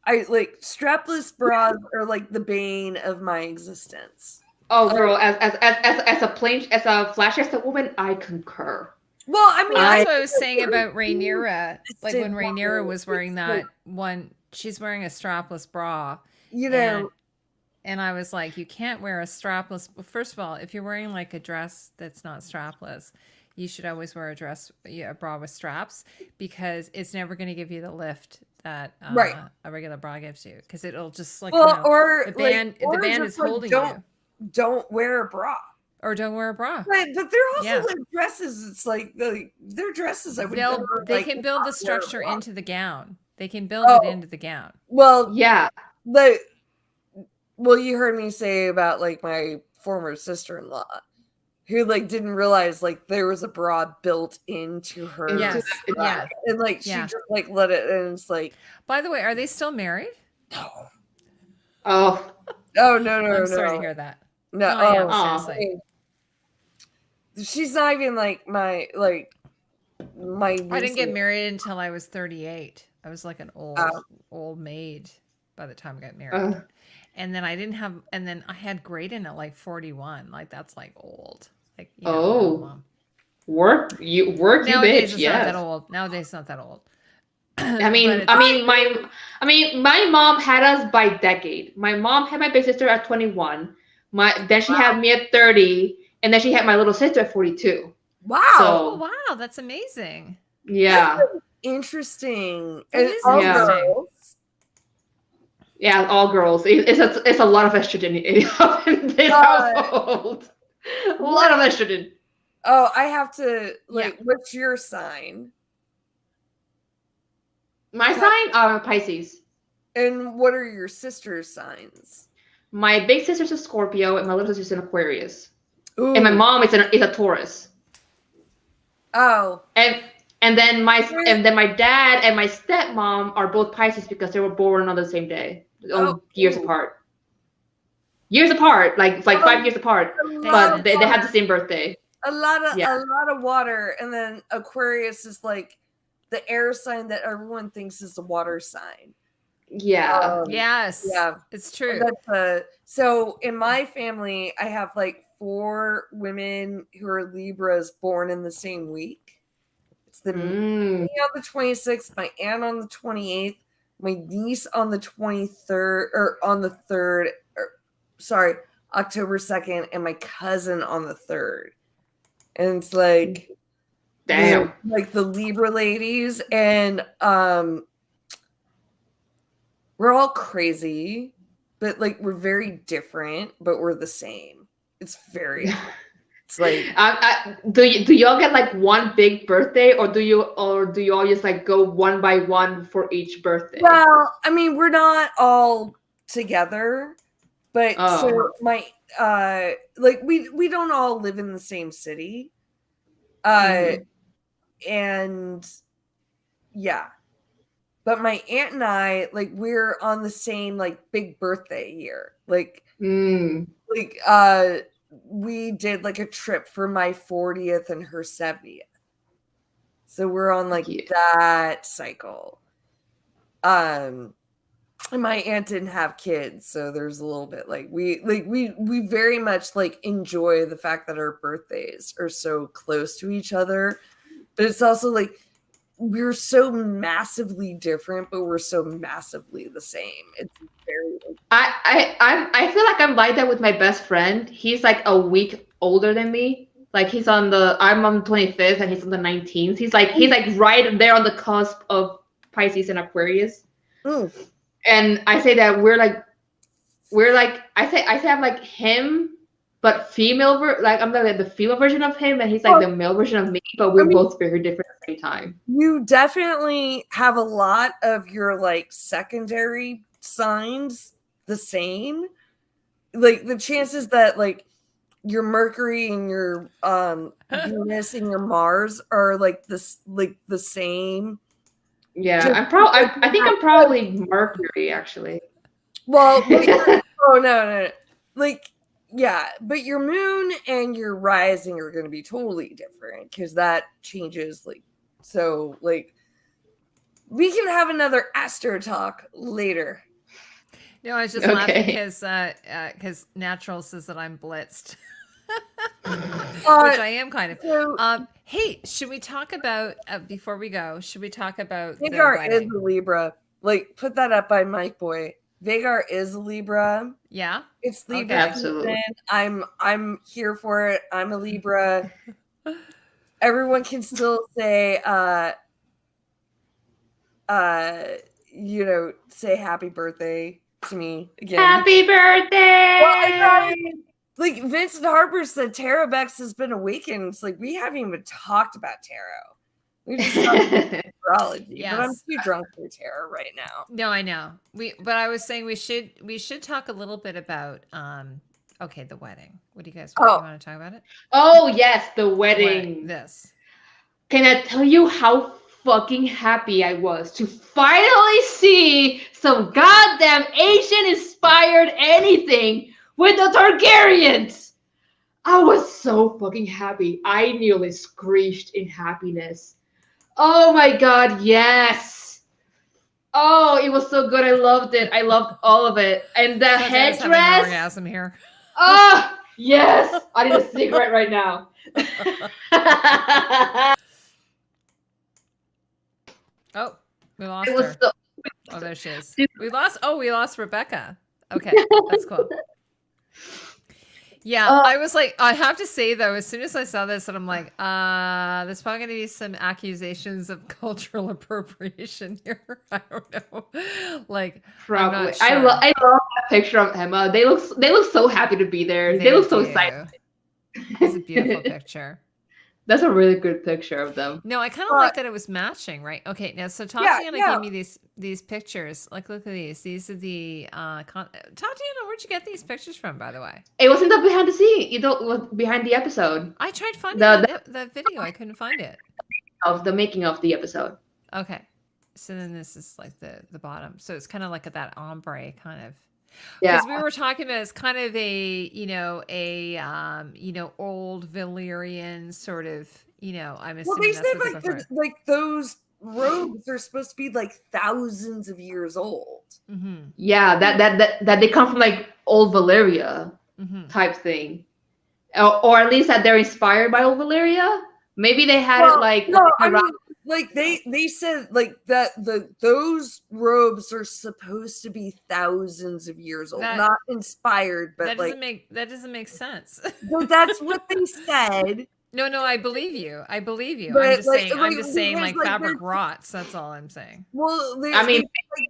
I like strapless bras are like the bane of my existence. Oh, girl, as a flashy woman, I concur. Well, I mean, that's what I was saying about Rhaenyra. Like when Rhaenyra was wearing that one, she's wearing a strapless bra. And I was like, you can't wear a strapless. Well, first of all, if you're wearing like a dress that's not strapless, you should always wear a bra with straps, because it's never going to give you the lift that a regular bra gives you, because it'll just like the band is holding you. Don't wear a bra. Or don't wear a bra. But they're also like dresses. It's like they're dresses. They can build the structure into the gown. They can build it into the gown. Well, yeah. Well, you heard me say about like my former sister-in-law, who like didn't realize like there was a bra built into her. Yes. Yeah. And like she just like let it, and it's like. By the way, are they still married? No. Oh. Oh no! I'm sorry to hear that. No. Seriously. She's not even like my. I didn't get married until I was 38. I was like an old maid by the time I got married. And then I had Graydon at like 41. Like that's like old. Like work you nowadays bitch. It's not that old. Nowadays it's not that old. My mom had us by decade. My mom had my big sister at 21. Then she had me at 30. And then she had my little sister at 42. Wow. So, wow, that's amazing. Yeah. That's interesting. Interesting. Yeah, all girls. It's a lot of estrogen in this household. A lot of estrogen. Oh, I have to what's your sign? My sign? Pisces. And what are your sister's signs? My big sister's a Scorpio and my little sister's an Aquarius. Ooh. And my mom is a Taurus. Oh. And then my dad and my stepmom are both Pisces because they were born on the same day, years apart. Years apart, like 5 years apart, but they have the same birthday. A lot of water, and then Aquarius is like the air sign that everyone thinks is the water sign. Yeah. Yes. Yeah. It's true. So in my family, I have like 4 women who are Libras born in the same week. It's me on the 26th, my aunt on the 28th, my niece on the 23rd, or on the 3rd, October 2nd, and my cousin on the 3rd. And it's like, damn, like the Libra ladies, and we're all crazy, but like we're very different, but we're the same. It's like do y'all get like one big birthday, or do you all just like go one by one for each birthday? Well, I mean, we're not all together, but so my like we don't all live in the same city. And yeah. But my aunt and I, like, we're on the same like big birthday year. Like we did like a trip for my 40th and her 70th. So we're on like that cycle. And my aunt didn't have kids, so there's a little bit like we very much like enjoy the fact that our birthdays are so close to each other. But it's also like we're so massively different, but we're so massively the same. It's very. I feel like I'm like that with my best friend. He's like a week older than me. Like I'm on the 25th and he's on the 19th. He's like right there on the cusp of Pisces and Aquarius. And I say that we're like I say I'm like him but female like I'm the female version of him, and he's like the male version of me, but we're both very different at the same time. You definitely have a lot of your like secondary signs the same. Like the chances that like your Mercury and your Venus and your Mars are like this, like the same. Yeah, I think I'm probably Mercury actually. Well, oh no, like yeah, but your moon and your rising are going to be totally different because that changes. Like, so like we can have another Astro talk later. No, I was just laughing because Natural says that I'm blitzed. Which I am kind of. So, hey, should we talk about before we go? Should we talk about Vagar is a Libra? Like, put that up by Mike Boy. Vagar is a Libra. Yeah, it's Libra. Okay. Absolutely. I'm here for it. I'm a Libra. Everyone can still say, you know, say happy birthday to me again. Happy birthday! Well, like Vincent Harper said, tarot Becks has been awakened. It's like we haven't even talked about tarot. We just talked about astrology. Yes. But I'm too drunk for tarot right now. No, I know. But I was saying we should talk a little bit about okay, the wedding. What do you guys want to talk about it? Oh yes, the wedding. This. Can I tell you how fucking happy I was to finally see some goddamn Asian inspired anything with the Targaryens? I was so fucking happy. I nearly screeched in happiness. Oh my god, yes. Oh, it was so good. I loved it. I loved all of it. And the headdress. An orgasm here. Oh, yes. I need a cigarette right now. Oh, we lost her. Oh, there she is. We lost Rebecca. Okay, that's cool. Yeah, I was like, I have to say though, as soon as I saw this, and I'm like, there's probably going to be some accusations of cultural appropriation here. I don't know. Like, probably. I'm not sure. I love that picture of Emma. They look so happy to be there. They look so excited. It's a beautiful picture. That's a really good picture of them. No, I kind of like that it was matching, right? Okay, now so Tatiana gave me these pictures. Like, look at these. These are the Tatiana. Where'd you get these pictures from, by the way? It wasn't the behind the scene. It was behind the episode. I tried finding that video. I couldn't find it. Of the making of the episode. Okay, so then this is like the bottom. So it's kind of like that ombre kind of. Yeah, because we were talking about it's kind of a old Valyrian sort of, I'm assuming. Well, they that's said like those robes are supposed to be like thousands of years old. Mm-hmm. Yeah, that they come from like old Valyria type thing, or at least that they're inspired by old Valyria. Maybe they had it like like they said like that those robes are supposed to be thousands of years old, not inspired, but that doesn't make sense. But that's what they said. No, I believe you. But I'm just saying like fabric rots. That's all I'm saying. Well, maybe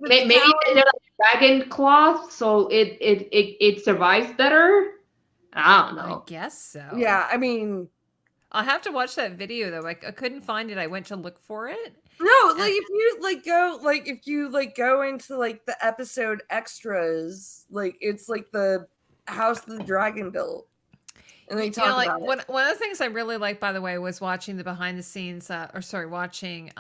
they're like dragon cloth, so it survives better. I don't know. I guess so. Yeah, I mean, I'll have to watch that video though. I couldn't find it. I went to look for it. No, like if you go into like the episode extras, like it's like the house the dragon built. And they talk about it. One of the things I really liked, by the way, was watching the behind the scenes watching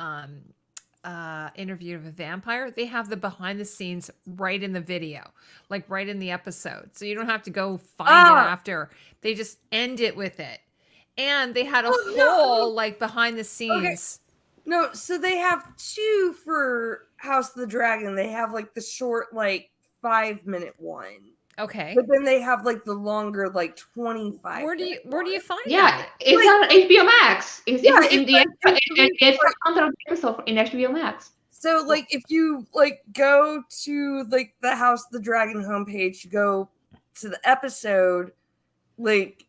Interview with a Vampire. They have the behind the scenes right in the video, like right in the episode. So you don't have to go find it after. They just end it with it. And they had a whole like behind the scenes. Okay. No, so they have two for House of the Dragon. They have like the short, like 5-minute one. Okay. But then they have like the longer, like 25. Where do you find that? Yeah, it's on HBO Max. It's in the content of the episode in HBO Max. So like if you like go to like the House of the Dragon homepage, you go to the episode, like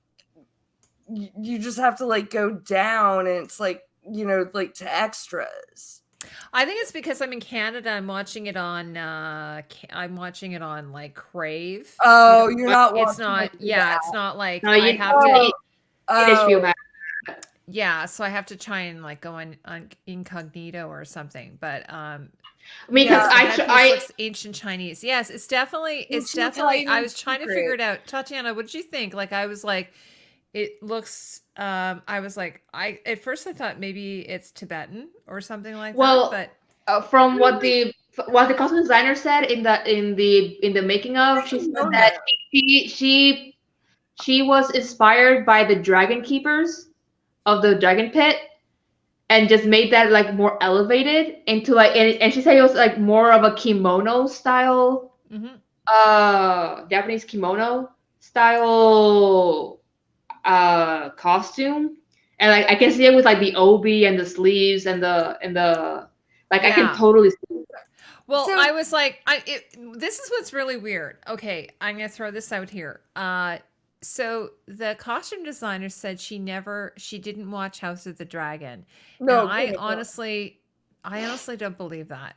you just have to like go down and it's like, like to extras. I think it's because I'm in Canada. I'm watching it on like Crave. Oh, you're not It's watching not. it through Yeah, that. it's not like No, I you have to. need HBO Max. Yeah, so I have to try and like go on incognito or something. But Because yes, that piece I looks ancient Chinese. Yes, it's definitely. I was trying to figure it out. Tatiana, what did you think? Like, I was like, it looks. I was like, at first I thought maybe it's Tibetan or something like that. But from what the costume designer said in the making of, she said that she was inspired by the dragon keepers of the dragon pit and just made that like more elevated into like, and she said it was like more of a kimono style, Japanese kimono style costume, and like I can see it with like the obi and the sleeves and the like I can totally see it. Well, I was like, this is what's really weird. Okay, I'm gonna throw this out here. So the costume designer said she didn't watch House of the Dragon. No, and I honestly don't believe that.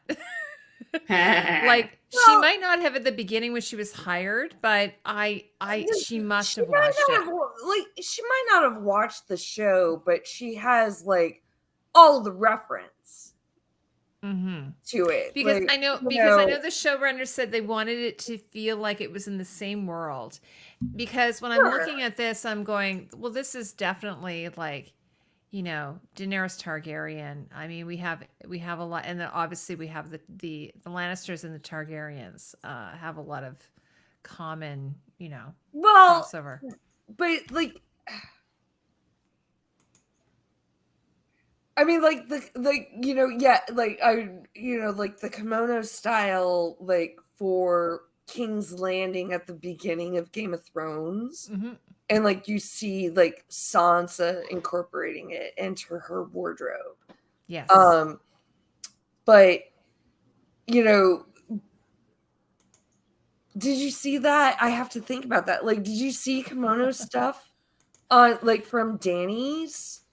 Like, she might not have at the beginning when she was hired, but she must have watched it. She might not have watched the show, but she has like all the reference to it. Because like, I know the showrunner said they wanted it to feel like it was in the same world. Because when I'm looking at this, I'm going, well, this is definitely like, Daenerys Targaryen. I mean, we have a lot, and then obviously we have the Lannisters and the Targaryens have a lot of common, crossover. But like, I mean, like the kimono style, like for King's Landing at the beginning of Game of Thrones. And like you see like Sansa incorporating it into her wardrobe. Yes. But did you see that? I have to think about that. Like, did you see kimono stuff on like from Dany's?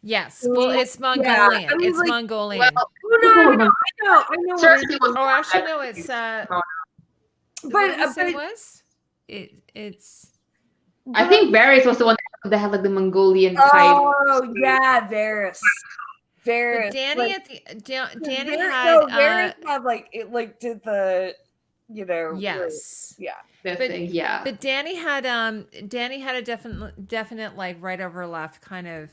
Yes. Well, it's Mongolian. Yeah. I mean, it's like, Mongolian. Well, I know. Oh, actually, no. It's but it was. It's. I think Varys was the one that had like the Mongolian type. Oh yeah, Varys. But Danny like, Danny had Varys had like it like did the yes but Danny had a definite like right over left kind of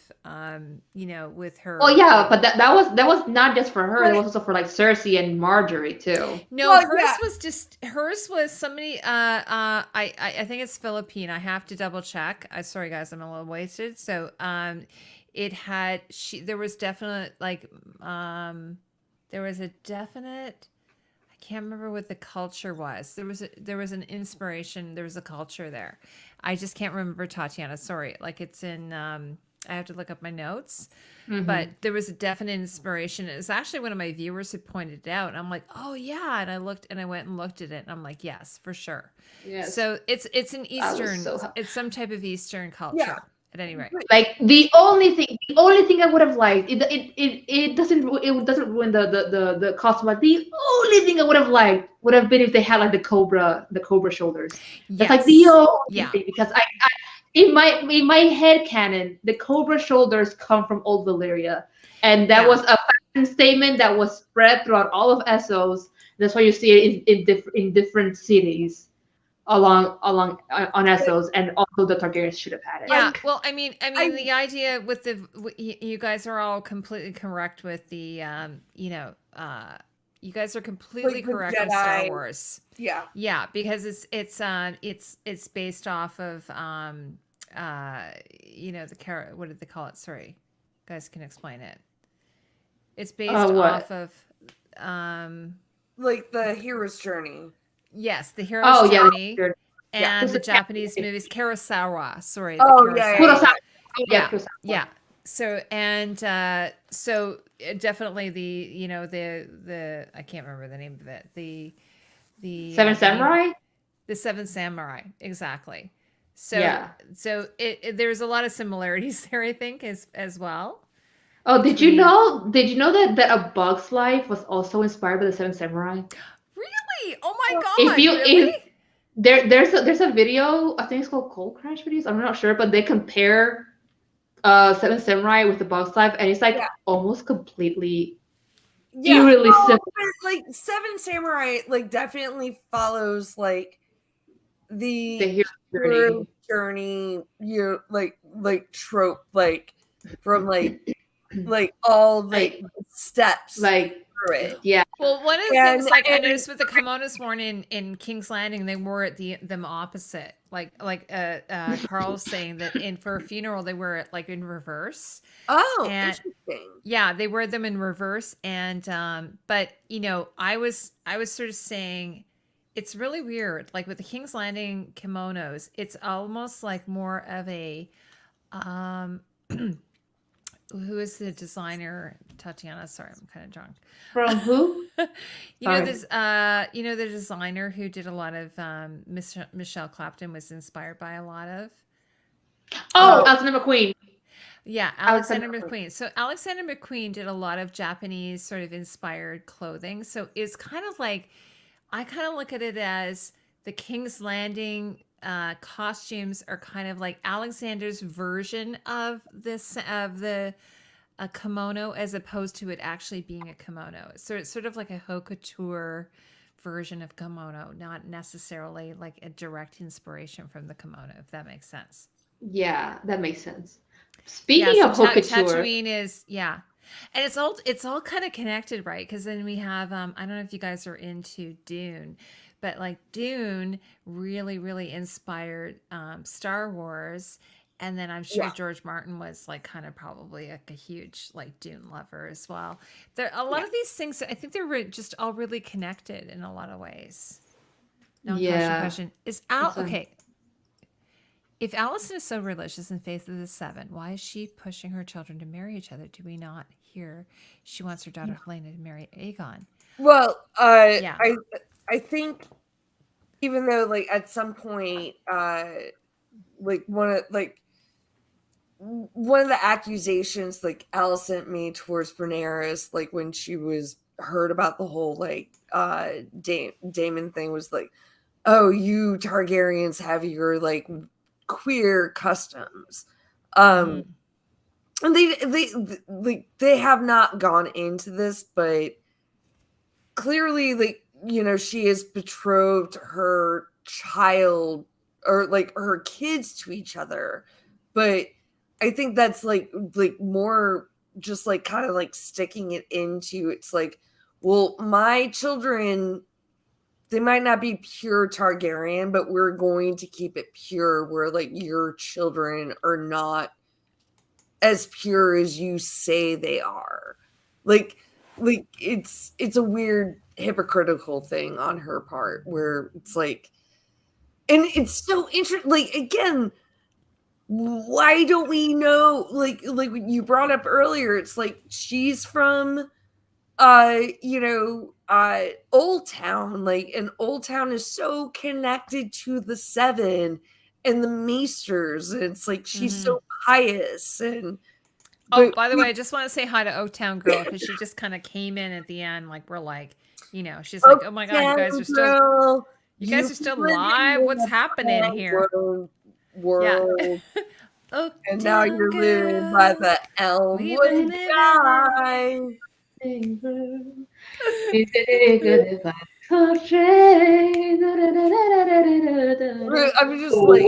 with her. Well, yeah, but that was not just for her. It was also for like Cersei and Marjorie too. No, hers was somebody. I think it's Philippine. I have to double check. Sorry guys, I'm a little wasted. So it had there was definite like there was a definite. I can't remember what the culture was. There was an inspiration. There was a culture there. I just can't remember, Tatiana. Sorry. Like it's in. I have to look up my notes. But there was a definite inspiration. It was actually one of my viewers who pointed it out, and I'm like, oh yeah. And I went and looked at it, and I'm like, yes, for sure. Yes. So it's an Eastern. It's some type of Eastern culture. Yeah. At any rate, like the only thing I would have liked, it doesn't ruin the costume. But the only thing I would have liked would have been if they had like the cobra shoulders. That's like the only thing, because I in my head canon, the cobra shoulders come from Old Valyria, and that was a fashion statement that was spread throughout all of Essos. That's why you see it in different cities along on Essos, and also the Targaryens should have had it. Yeah, well, I mean, the idea with you guys are all completely correct with the, you guys are completely like correct with Star Wars. Yeah, yeah, because it's based off of, the character. What did they call it? Sorry, you guys can explain it. It's based off of, like the hero's journey. Yes, the hero's journey, and the Japanese movies Kurosawa. Sorry, Kurosawa. Yeah. So so definitely the I can't remember the name of it. The Seven Samurai. The Seven Samurai, exactly. So there's a lot of similarities there, I think, as well. Oh, did you between. know? Did you know that A Bug's Life was also inspired by the Seven Samurai? Really? Oh my If God! you Really? if there's a video, I think it's called Cold Crash videos. I'm not sure, but they compare Seven Samurai with The Bug's Life, and it's like Yeah. almost completely Yeah. eerily Oh, similar. but like Seven Samurai, like definitely follows like The the hero hero journey. journey, like trope, like from like all like Like steps like through it. yeah. Well, one of the And things, like I and noticed with the kimonos worn in King's Landing, they wore it them opposite. Carl's saying that in for a funeral they wear it like in reverse, oh, and interesting. yeah, they wear them in reverse. And but I was sort of saying it's really weird. Like with the King's Landing kimonos, it's almost like more of a um who is the designer? Tatiana. Sorry, I'm kind of drunk. From who? Sorry. The designer who did a lot of Michelle Clapton was inspired by a lot of. Oh, Oh, Alexander McQueen. Yeah, Alexander Alexander McQueen. McQueen. So Alexander McQueen did a lot of Japanese sort of inspired clothing. So it's kind of like I kind of look at it as the King's Landing costumes are kind of like Alexander's version of this of the a kimono as opposed to it actually being a kimono. So it's sort of like a haute couture version of kimono, not necessarily like a direct inspiration from the kimono, if that makes sense. Yeah, that makes sense. Yeah, Speaking so of haute couture, Tatooine is yeah. And it's all kind of connected, right? Because then we have I don't know if you guys are into Dune, but like Dune really, really inspired Star Wars. And then I'm sure yeah, George Martin was like kind of probably like a huge like Dune lover as well. There a lot yeah. of these things I think they're just all really connected in a lot of ways. Now yeah, question. Is Al exactly. okay. If Allison is so religious in Faith of the Seven, why is she pushing her children to marry each other? Do we not hear she wants her daughter Helena to marry Aegon? Well, Yeah. I think even though like at some point, like one of the accusations like Alicent made towards Rhaenyra, like when she was heard about the whole like Damon thing, was like, oh, you Targaryens have your like queer customs. Um Hmm. and they have not gone into this, but clearly like she has betrothed her child or like her kids to each other, but I think that's like more just like kind of like sticking it into it's like, well, my children, they might not be pure Targaryen, but we're going to keep it pure where like your children are not as pure as you say they are. Like it's a weird hypocritical thing on her part where it's like, and it's so interesting, like again, why don't we know, like what you brought up earlier, it's like she's from Old Town, like, and Old Town is so connected to the Seven and the Maesters, and it's like she's Hmm. so pious, and Oh, but by the way, I just want to say hi to Oaktown Girl because she just kind of came in at the end. Like we're like, she's like, oh my god, Uptown girl, you guys you are still living live. in What's a happening here? Yeah. world, and now Oaktown you're living by Girl, the we've been Elmwood living in. Sky. I'm just like,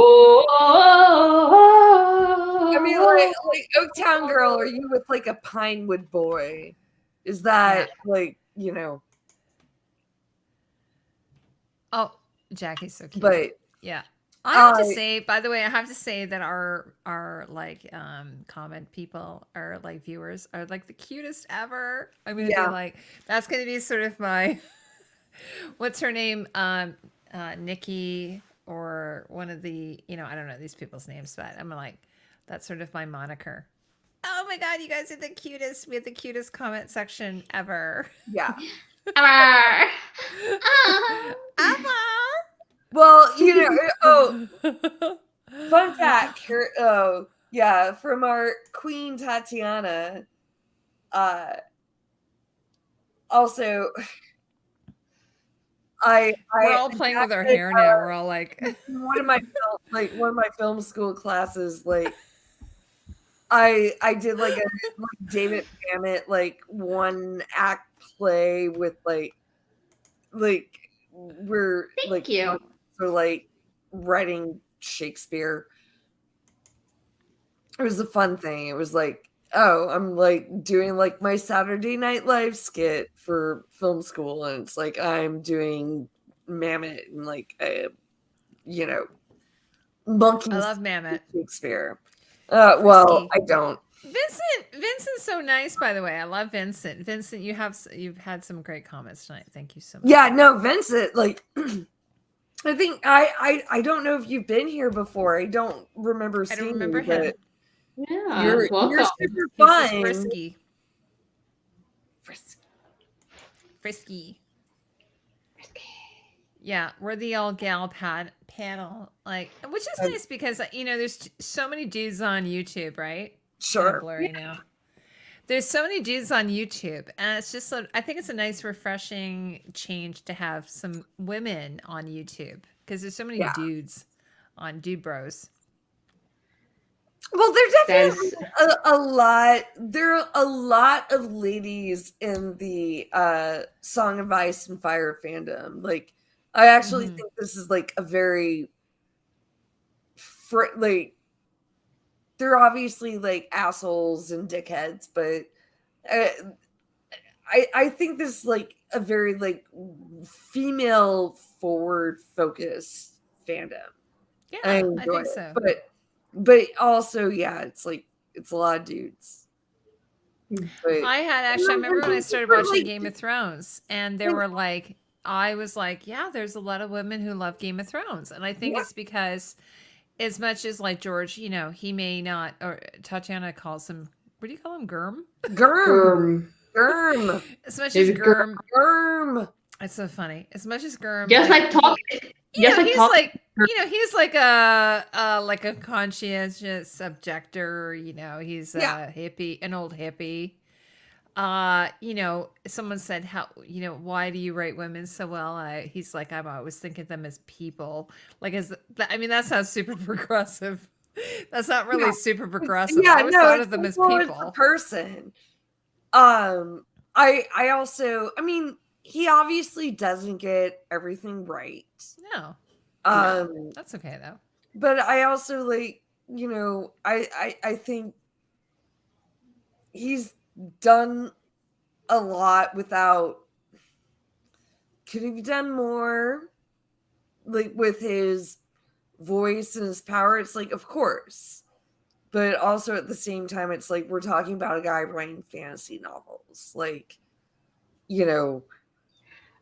I mean, like Oaktown Girl, are you with like a Pinewood boy? Is Yeah. that like Oh, Jackie's so cute. But Yeah. I have uh, to say, by the way, I have to say that our like comment people, our like viewers are like the cutest ever. I'm gonna be yeah, like, that's gonna be sort of my what's her name? Nikki or one of the, I don't know these people's names, but I'm like, that's sort of my moniker. Oh my god, you guys are the cutest. We have the cutest comment section ever. yeah. Ever. Well, oh, fun fact here. Oh, yeah, from our Queen Tatiana. Also, We're all playing with our hair now. We're all like one of my film school classes, like I did like David Mamet like one act play with like we're Thank you. so like writing Shakespeare. It was a fun thing. It was like, oh, I'm like doing like my Saturday Night Live skit for film school, and it's like I'm doing Mamet and like you know, monkey. I love Mamet. Shakespeare. Well, I don't. Vincent's so nice, by the way. I love Vincent. Vincent, you've had some great comments tonight. Thank you so much. Yeah, no, Vincent, like I think I don't know if you've been here before. I don't remember seeing I don't remember you, him. Yeah, you're welcome. super fun. Frisky. Yeah, we're the all gal panel, like, which is nice because there's so many dudes on YouTube, right? Sure. Blurry now. There's so many dudes on YouTube, and it's just I think it's a nice, refreshing change to have some women on YouTube because there's so many dudes on Dude Bros. Well, there's definitely a lot. There are a lot of ladies in the Song of Ice and Fire fandom. Like, I actually think this is like a very like. They're obviously like assholes and dickheads, but I think this is like a very like female forward focused fandom. Yeah, I think so. But also, yeah, it's like it's a lot of dudes. But I remember when I started watching Game of Thrones, and there were like, I was like, yeah, there's a lot of women who love Game of Thrones, and I think it's because, as much as like George, he may not, or Tatiana calls him, what do you call him, Germ? Germ. As much as Germ. It's so funny. As much as Germ, just like talking. He's like a conscientious objector. He's a hippie, an old hippie. Someone said, why do you write women so well? He's like, I'm always thinking of them as people. Like, that sounds super progressive. That's not really super progressive. Yeah, I always thought of them as people. As a person. I also, he obviously doesn't get everything right. No. That's okay though. But I also I think he's done a lot without. Could he have done more? Like with his voice and his power, it's like, of course. But also at the same time, it's like we're talking about a guy writing fantasy novels. Like,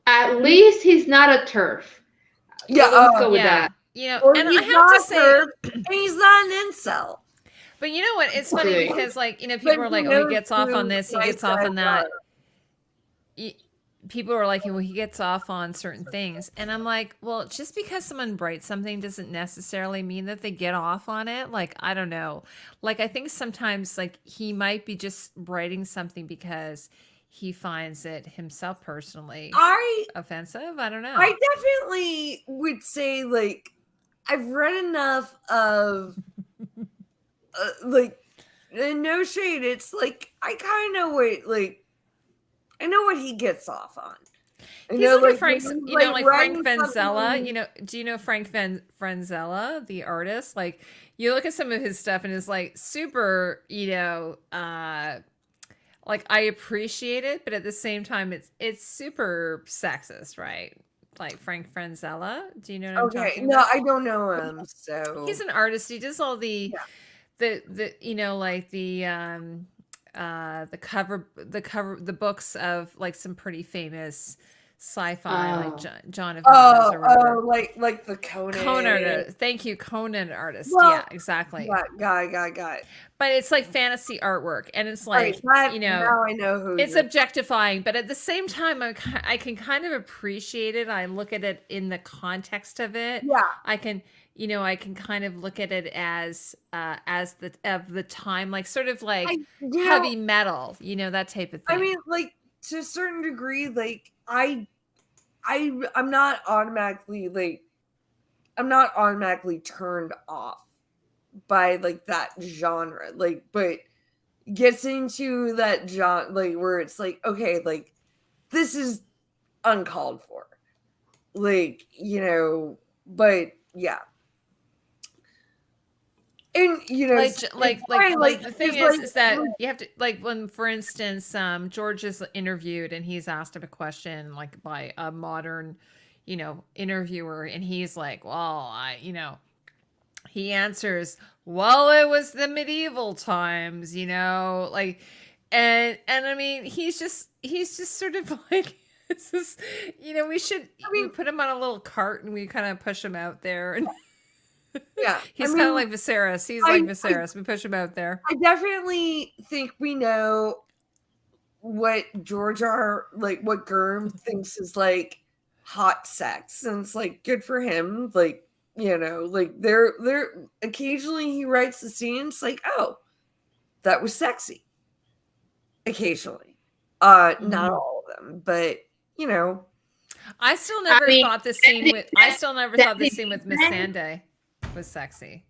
At least he's not a turf. Yeah, let's go with that. And I have to say, and he's not an incel. But you know what? It's funny because, people are like, "Oh, he gets off on this, he gets off on that." People are like, "Well, he gets off on certain things," and I'm like, "Well, just because someone writes something doesn't necessarily mean that they get off on it." Like, I don't know. Like, I think sometimes, he might be just writing something because he finds it himself personally offensive. I don't know. I definitely would say, I've read enough of, no shade. It's like, I kind of know what, I know what he gets off on. He's like Frank Fenzella. Do you know Frank Fenzella, the artist? Like, you look at some of his stuff and it's like super, like, I appreciate it, but at the same time, it's super sexist, right? Like Frank Fenzella. Do you know what I'm talking about? No, I don't know him. So he's an artist. He does all the cover, the books of like some pretty famous sci-fi, like John of Mars or whatever. Like the Conan. Conan. Thank you, Conan artist. Well, yeah, exactly. Got it. But it's like fantasy artwork, and it's like, right, now I know who it's objectifying, but at the same time, I can kind of appreciate it. I look at it in the context of it. Yeah, I can kind of look at it as the time, like sort of like heavy metal, that type of thing. I mean, like to a certain degree, like I'm not automatically turned off by like that genre, like, but gets into that genre, like where it's like, okay, like this is uncalled for, like, but yeah. And like the thing is that you have to, like, when, for instance, George is interviewed and he's asked him a question like by a modern, interviewer, and he's like, well, he answers, well, it was the medieval times, like, and I mean, he's just sort of like, it's just, we put him on a little cart and we kind of push him out there, and yeah, he's kind of like Viserys. He's like Viserys. We push him out there. I definitely think we know what what Gurm thinks is like hot sex, and it's like good for him. Like, like they're occasionally he writes the scenes like, oh, that was sexy. Occasionally, not all of them, but I still never thought the scene with Miss Sanday was sexy.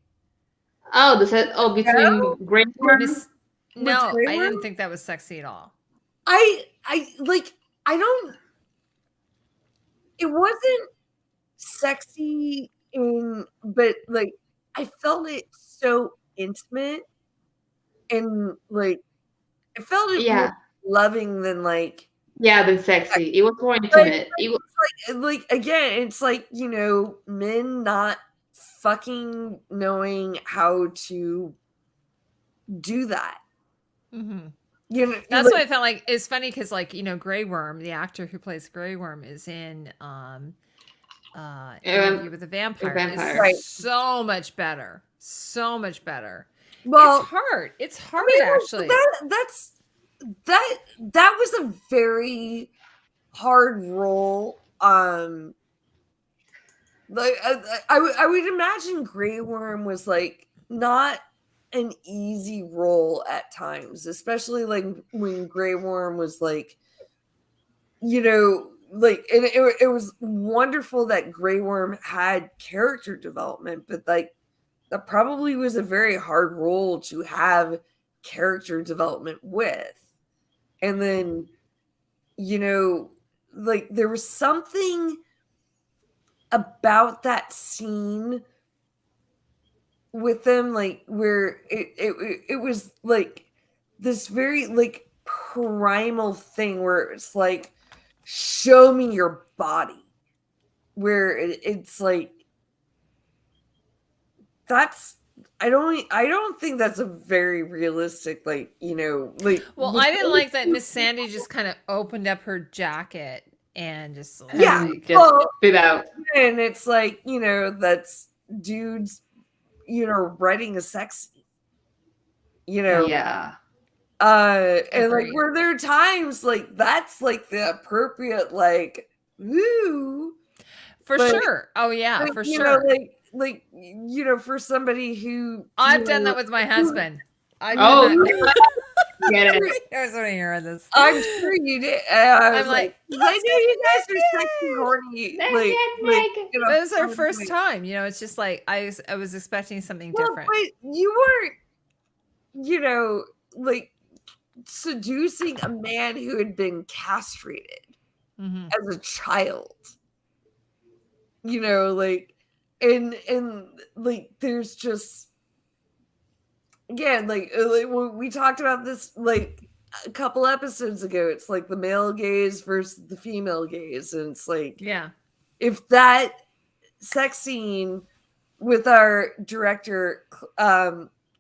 Oh, between Grey Worm? No, I didn't think that was sexy at all. I don't. It wasn't sexy but like I felt it so intimate, and like I felt it more loving than like than sexy. It was more intimate. It was like again, it's like men not fucking knowing how to do that. Mm-hmm. That's what I felt like. It's funny because, like, Grey Worm, the actor who plays Grey Worm, is in Interview with a Vampire. Is so much better. So much better. Well, it's hard. Actually. That was a very hard role. Like I would imagine Grey Worm was like not an easy role at times, especially like when Grey Worm was like, like, and it was wonderful that Grey Worm had character development, but like that probably was a very hard role to have character development with. And then, like there was something about that scene with them, like where it was like this very like primal thing where it's like, show me your body, where it's like, that's I don't think that's a very realistic, like, like. Well, I didn't like that Miss Sandy just kind of opened up her jacket and just spit out, and it's like, that's dudes, writing a sex scene, and like were there times like that's like the appropriate, like, woo, for sure. Oh yeah, for sure. Like for somebody who I've done that with my husband. Get it. I was wondering hearing this. I'm sure you did. I'm like, I know you guys are sexy, horny. It was our first time. It's just like I was expecting something different. But you weren't, like seducing a man who had been castrated as a child. Like, and like there's just. Again, like we talked about this like a couple episodes ago, it's like the male gaze versus the female gaze, and it's like, if that sex scene with our director,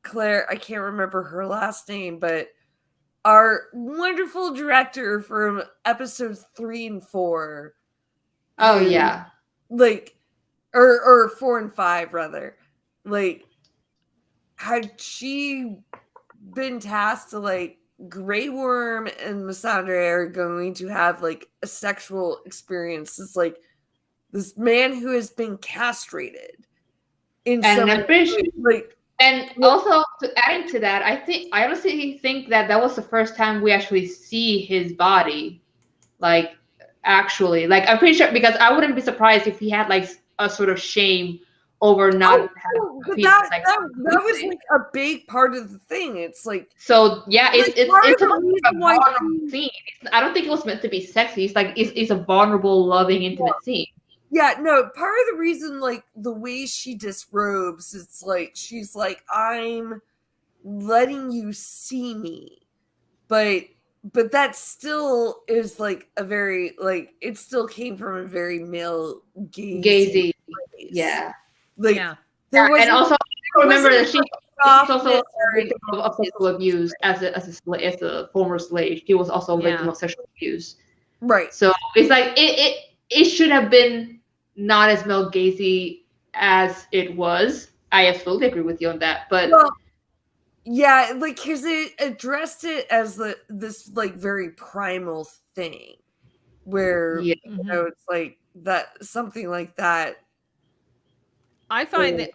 Claire, I can't remember her last name, but our wonderful director from episodes 3 and 4, Oh yeah. Like, or 4 and 5 rather. Like, had she been tasked to like Grey Worm and Missandei are going to have like a sexual experience. It's like this man who has been castrated in And some I'm pretty sure, like and also to add into that, I honestly think that was the first time we actually see his body, like actually, like I'm pretty sure, because I wouldn't be surprised if he had like a sort of shame over not having but penis, like, that was like a big part of the thing. It's like, so yeah, it's part of a the reason why vulnerable scene. I don't think it was meant to be sexy. It's like it's a vulnerable, loving, intimate scene. Yeah, no, part of the reason, like, the way she disrobes, it's like, she's like, I'm letting you see me. But that still is, like, a very, like, it still came from a very male Gazy. place. Yeah. Like, Yeah. there was, and also remember that she's also a victim or of sexual abuse as a former slave. She was also a victim Yeah. of sexual abuse. right. So it's like it should have been not as male gazy as it was. I absolutely agree with you on that. But Well, yeah, like, because it addressed it as this like very primal thing, where yeah. you know it's like that, something like that. I find the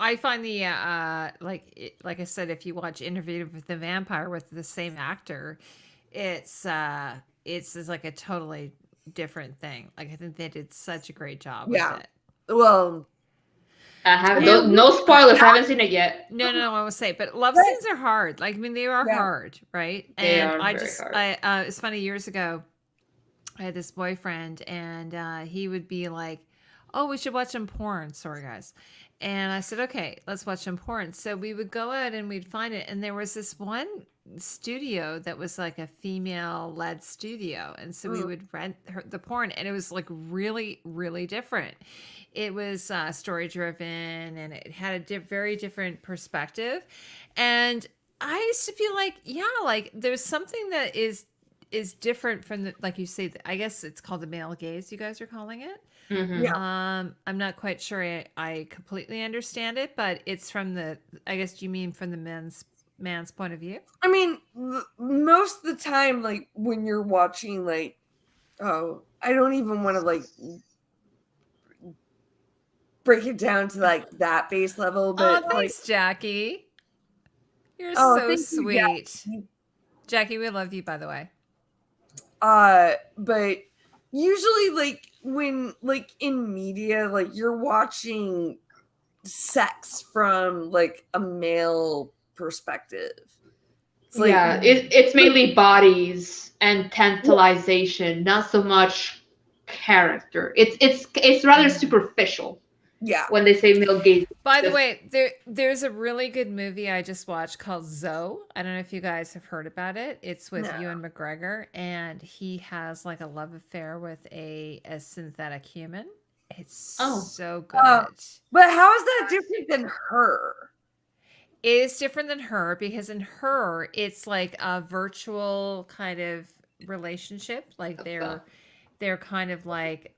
like I said, if you watch Interview with the Vampire with the same actor, it's like a totally different thing. Like I think they did such a great job with Yeah. it. Well, I have And- no spoilers. I haven't seen it yet. No, I will say, but love Right. scenes are hard. Like I mean, they are Yeah. hard, right? They And are I very just, hard. it's funny. Years ago, I had this boyfriend, and he would be like, "Oh, we should watch some porn." Sorry, guys. And I said, "Okay, let's watch some porn." So we would go out and we'd find it, and there was this one studio that was like a female-led studio, and so we would rent the porn, and it was like really, really different. It was story-driven, and it had a very different perspective, and I used to feel like, yeah, like there's something that is different from the, like you say, I guess it's called the male gaze, you guys are calling it. Mhm. Yeah. I'm not quite sure I completely understand it, but it's from the, I guess you mean from the man's point of view. I mean, most of the time, like when you're watching, like, oh, I don't even want to like break it down to like that base level, but Oh, thanks, Jackie. You're Oh, so thank you, sweet. Jackie. Jackie, we love you, by the way. But usually, like when like in media, like you're watching sex from like a male perspective. It's like, yeah, it's mainly bodies and tantalization, not so much character. It's rather superficial yeah. when they say male gaze. By the way, there's a really good movie I just watched called Zoe. I don't know if you guys have heard about it. It's with No. Ewan McGregor, and he has like a love affair with a synthetic human. It's so good. But how is that different than her? It is different than her because in her, it's like a virtual kind of relationship. Like they're kind of like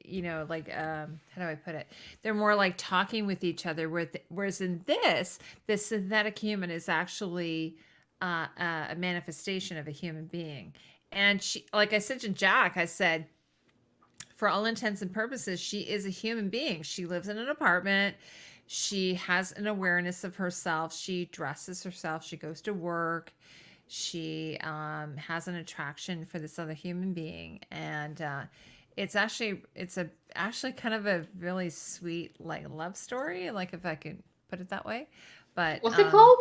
you know, like how do I put it? They're more like talking with each other. Whereas in this synthetic human is actually a manifestation of a human being. And she, like I said to Jack, I said, for all intents and purposes, she is a human being. She lives in an apartment. She has an awareness of herself. She dresses herself. She goes to work. She has an attraction for this other human being, and it's actually kind of a really sweet like love story, like if I could put it that way. But What's it called?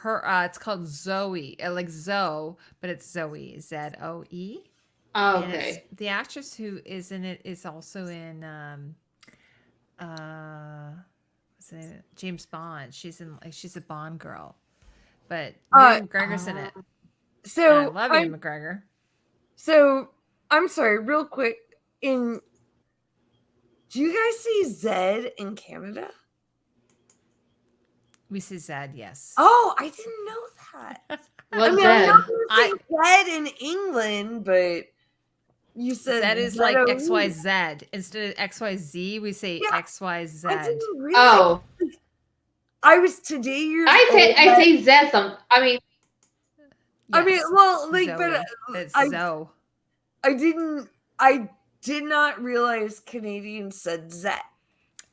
It's called Zoe, like Zoe, but it's Zoe, Zoe. Oh, And okay. the actress who is in it is also in what's it, James Bond. She's a Bond girl, but Ewan McGregor's in it. So And I love Ewan McGregor. So I'm sorry, real quick. Do you guys see Zed in Canada? We see Zed, yes. Oh, I didn't know that. What's I that? know Zed in England, but You said Z is like ZOE. XYZ. Instead of XYZ, we say Yeah, XYZ. I didn't realize. Oh, I was today years old. I say Z some. I mean, I mean, Yes, well, like, Zoe. but It's I Zoe. I did not realize Canadians said Z.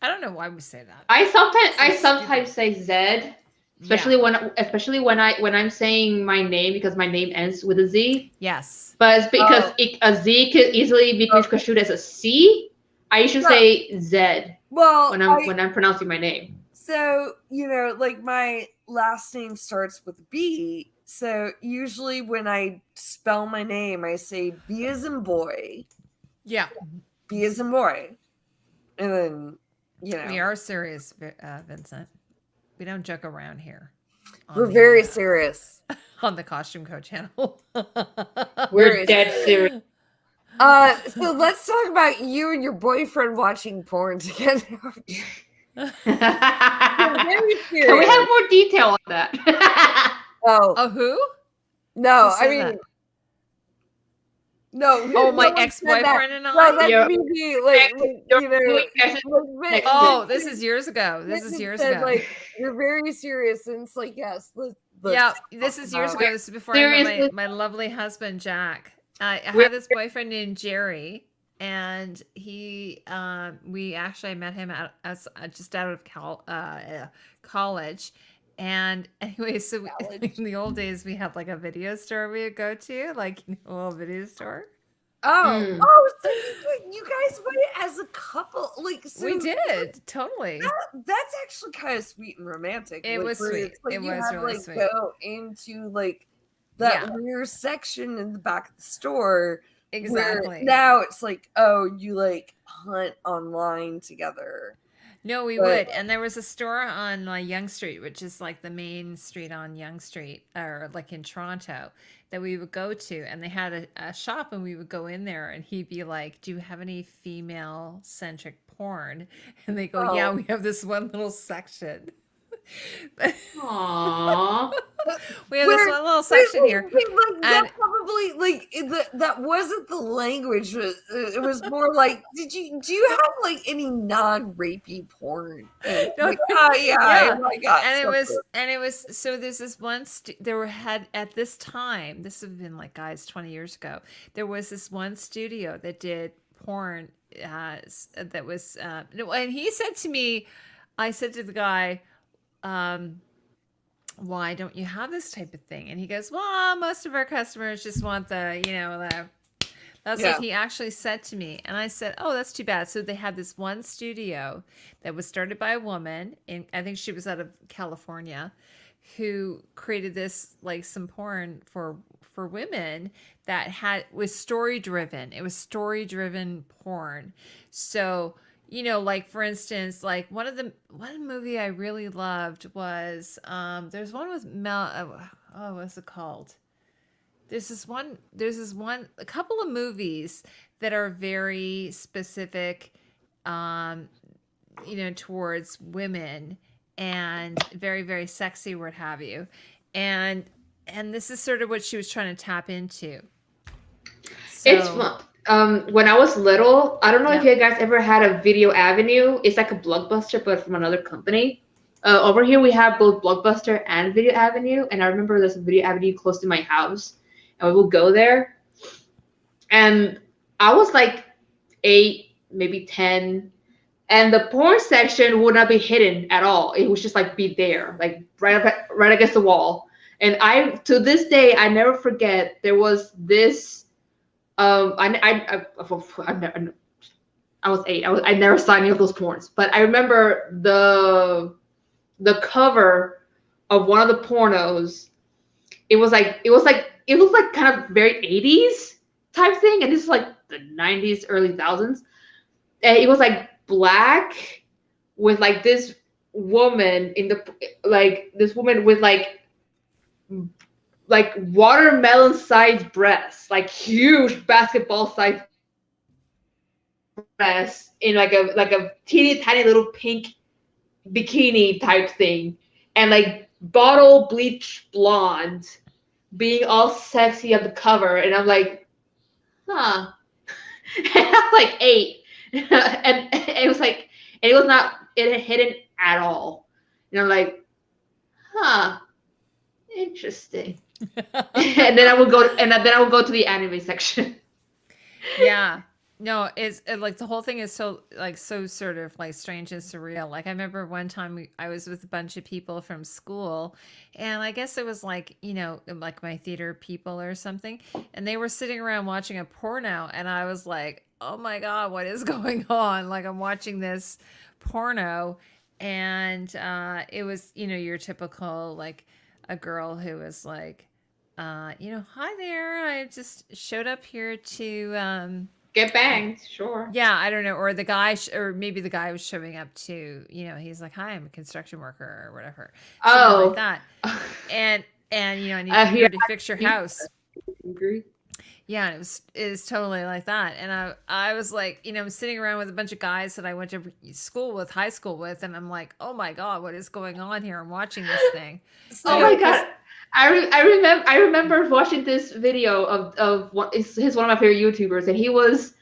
I don't know why we say that. I So sometimes stupid. say Z, especially when I'm saying my name because my name ends with a Z. Yes. But it's because a Z could easily be construed as a C. I usually say Z Well, when I'm pronouncing my name. So, you know, like my last name starts with B. So usually when I spell my name, I say B as in boy, Yeah. B as in boy. And then, you know. We are serious, Vincent. We don't joke around here. We're very serious. On the Costumeco channel. We're dead serious. So let's talk about you and your boyfriend watching porn together. Can we have more detail on that? Oh, who? No, Who I mean, that? no. Oh, my ex-boyfriend and I. No, that's me. Like you know. Oh, this is years ago. This is years ago. Like you're very serious, and it's like yes. Yeah, this is years ago. This is before I met my lovely husband Jack. I had this boyfriend named Jerry, and he we actually met him just out of college. And anyway, so in the old days, we had like a video store we would go to, like a little video store. Oh, so you guys went as a couple, like so we did totally. That's actually kind of sweet and romantic. It was sweet. Like it you was have, really like, sweet. Go into like that rear section in the back of the store. Exactly. Now it's like, oh, you like hunt online together. No, we would. And there was a store on Yonge Street, which is like the main street on Yonge Street, or like in Toronto, that we would go to. And they had a shop, and we would go in there, and he'd be like, do you have any female-centric porn? And they go, yeah, we have this one little section. Aww. We have this one little section here. Like, that probably like that wasn't the language. It was more like, do you have like any non-rapey porn? And, No, like, yeah. Oh my God. And it was so there's this one at this time, this would have been like 20 years ago, there was this one studio that did porn that was and he said to me, I said to the guy, why don't you have this type of thing? And he goes, well, most of our customers just want that's what he actually said to me. And I said, oh, that's too bad. So they had this one studio that was started by a woman, and I think she was out of California, who created this, like, some porn for women that was story driven. It was story driven porn. So, you know, like, for instance, like one movie I really loved was there's one with what's it called? There's a couple of movies that are very specific, towards women and very, very sexy, what have you. And this is sort of what she was trying to tap into. So, it's fun. When I was little, I don't know if you guys ever had a Video Avenue. It's like a Blockbuster, but from another company. Over here, we have both Blockbuster and Video Avenue. And I remember there's a Video Avenue close to my house. And we would go there. And I was like 8, maybe 10. And the porn section would not be hidden at all. It was just like be there, like right against the wall. And to this day, I never forget, there was this... I was 8. I never saw any of those porns, but I remember the cover of one of the pornos. It was like kind of very 80s type thing, and this is like the 90s, early thousands. And it was like black with like this woman with like watermelon sized breasts, like huge basketball sized breasts in like a teeny tiny little pink bikini type thing, and like bottle bleach blonde being all sexy at the cover. And I'm like, huh. And I was like 8. And it was like, and it was not, it had hidden at all. And I'm like, huh, interesting. And then I would go, to the anime section. Yeah. No, it's like the whole thing is so sort of like strange and surreal. Like I remember one time I was with a bunch of people from school, and I guess it was like, like my theater people or something, and they were sitting around watching a porno, and I was like, "Oh my God, what is going on?" Like I'm watching this porno, and it was, your typical like a girl who was like, hi there. I just showed up here to Get banged, sure. yeah, I don't know, or the guy or maybe the guy was showing up to, he's like, "Hi, I'm a construction worker," or whatever. Something like that. And I need you to fix your house. Agree. Yeah, and it was totally like that. And I was like, I'm sitting around with a bunch of guys that I went to high school with, and I'm like, "Oh my God, what is going on here? I'm watching this thing." Oh my God. I remember watching this video of he's one of my favorite YouTubers, and he was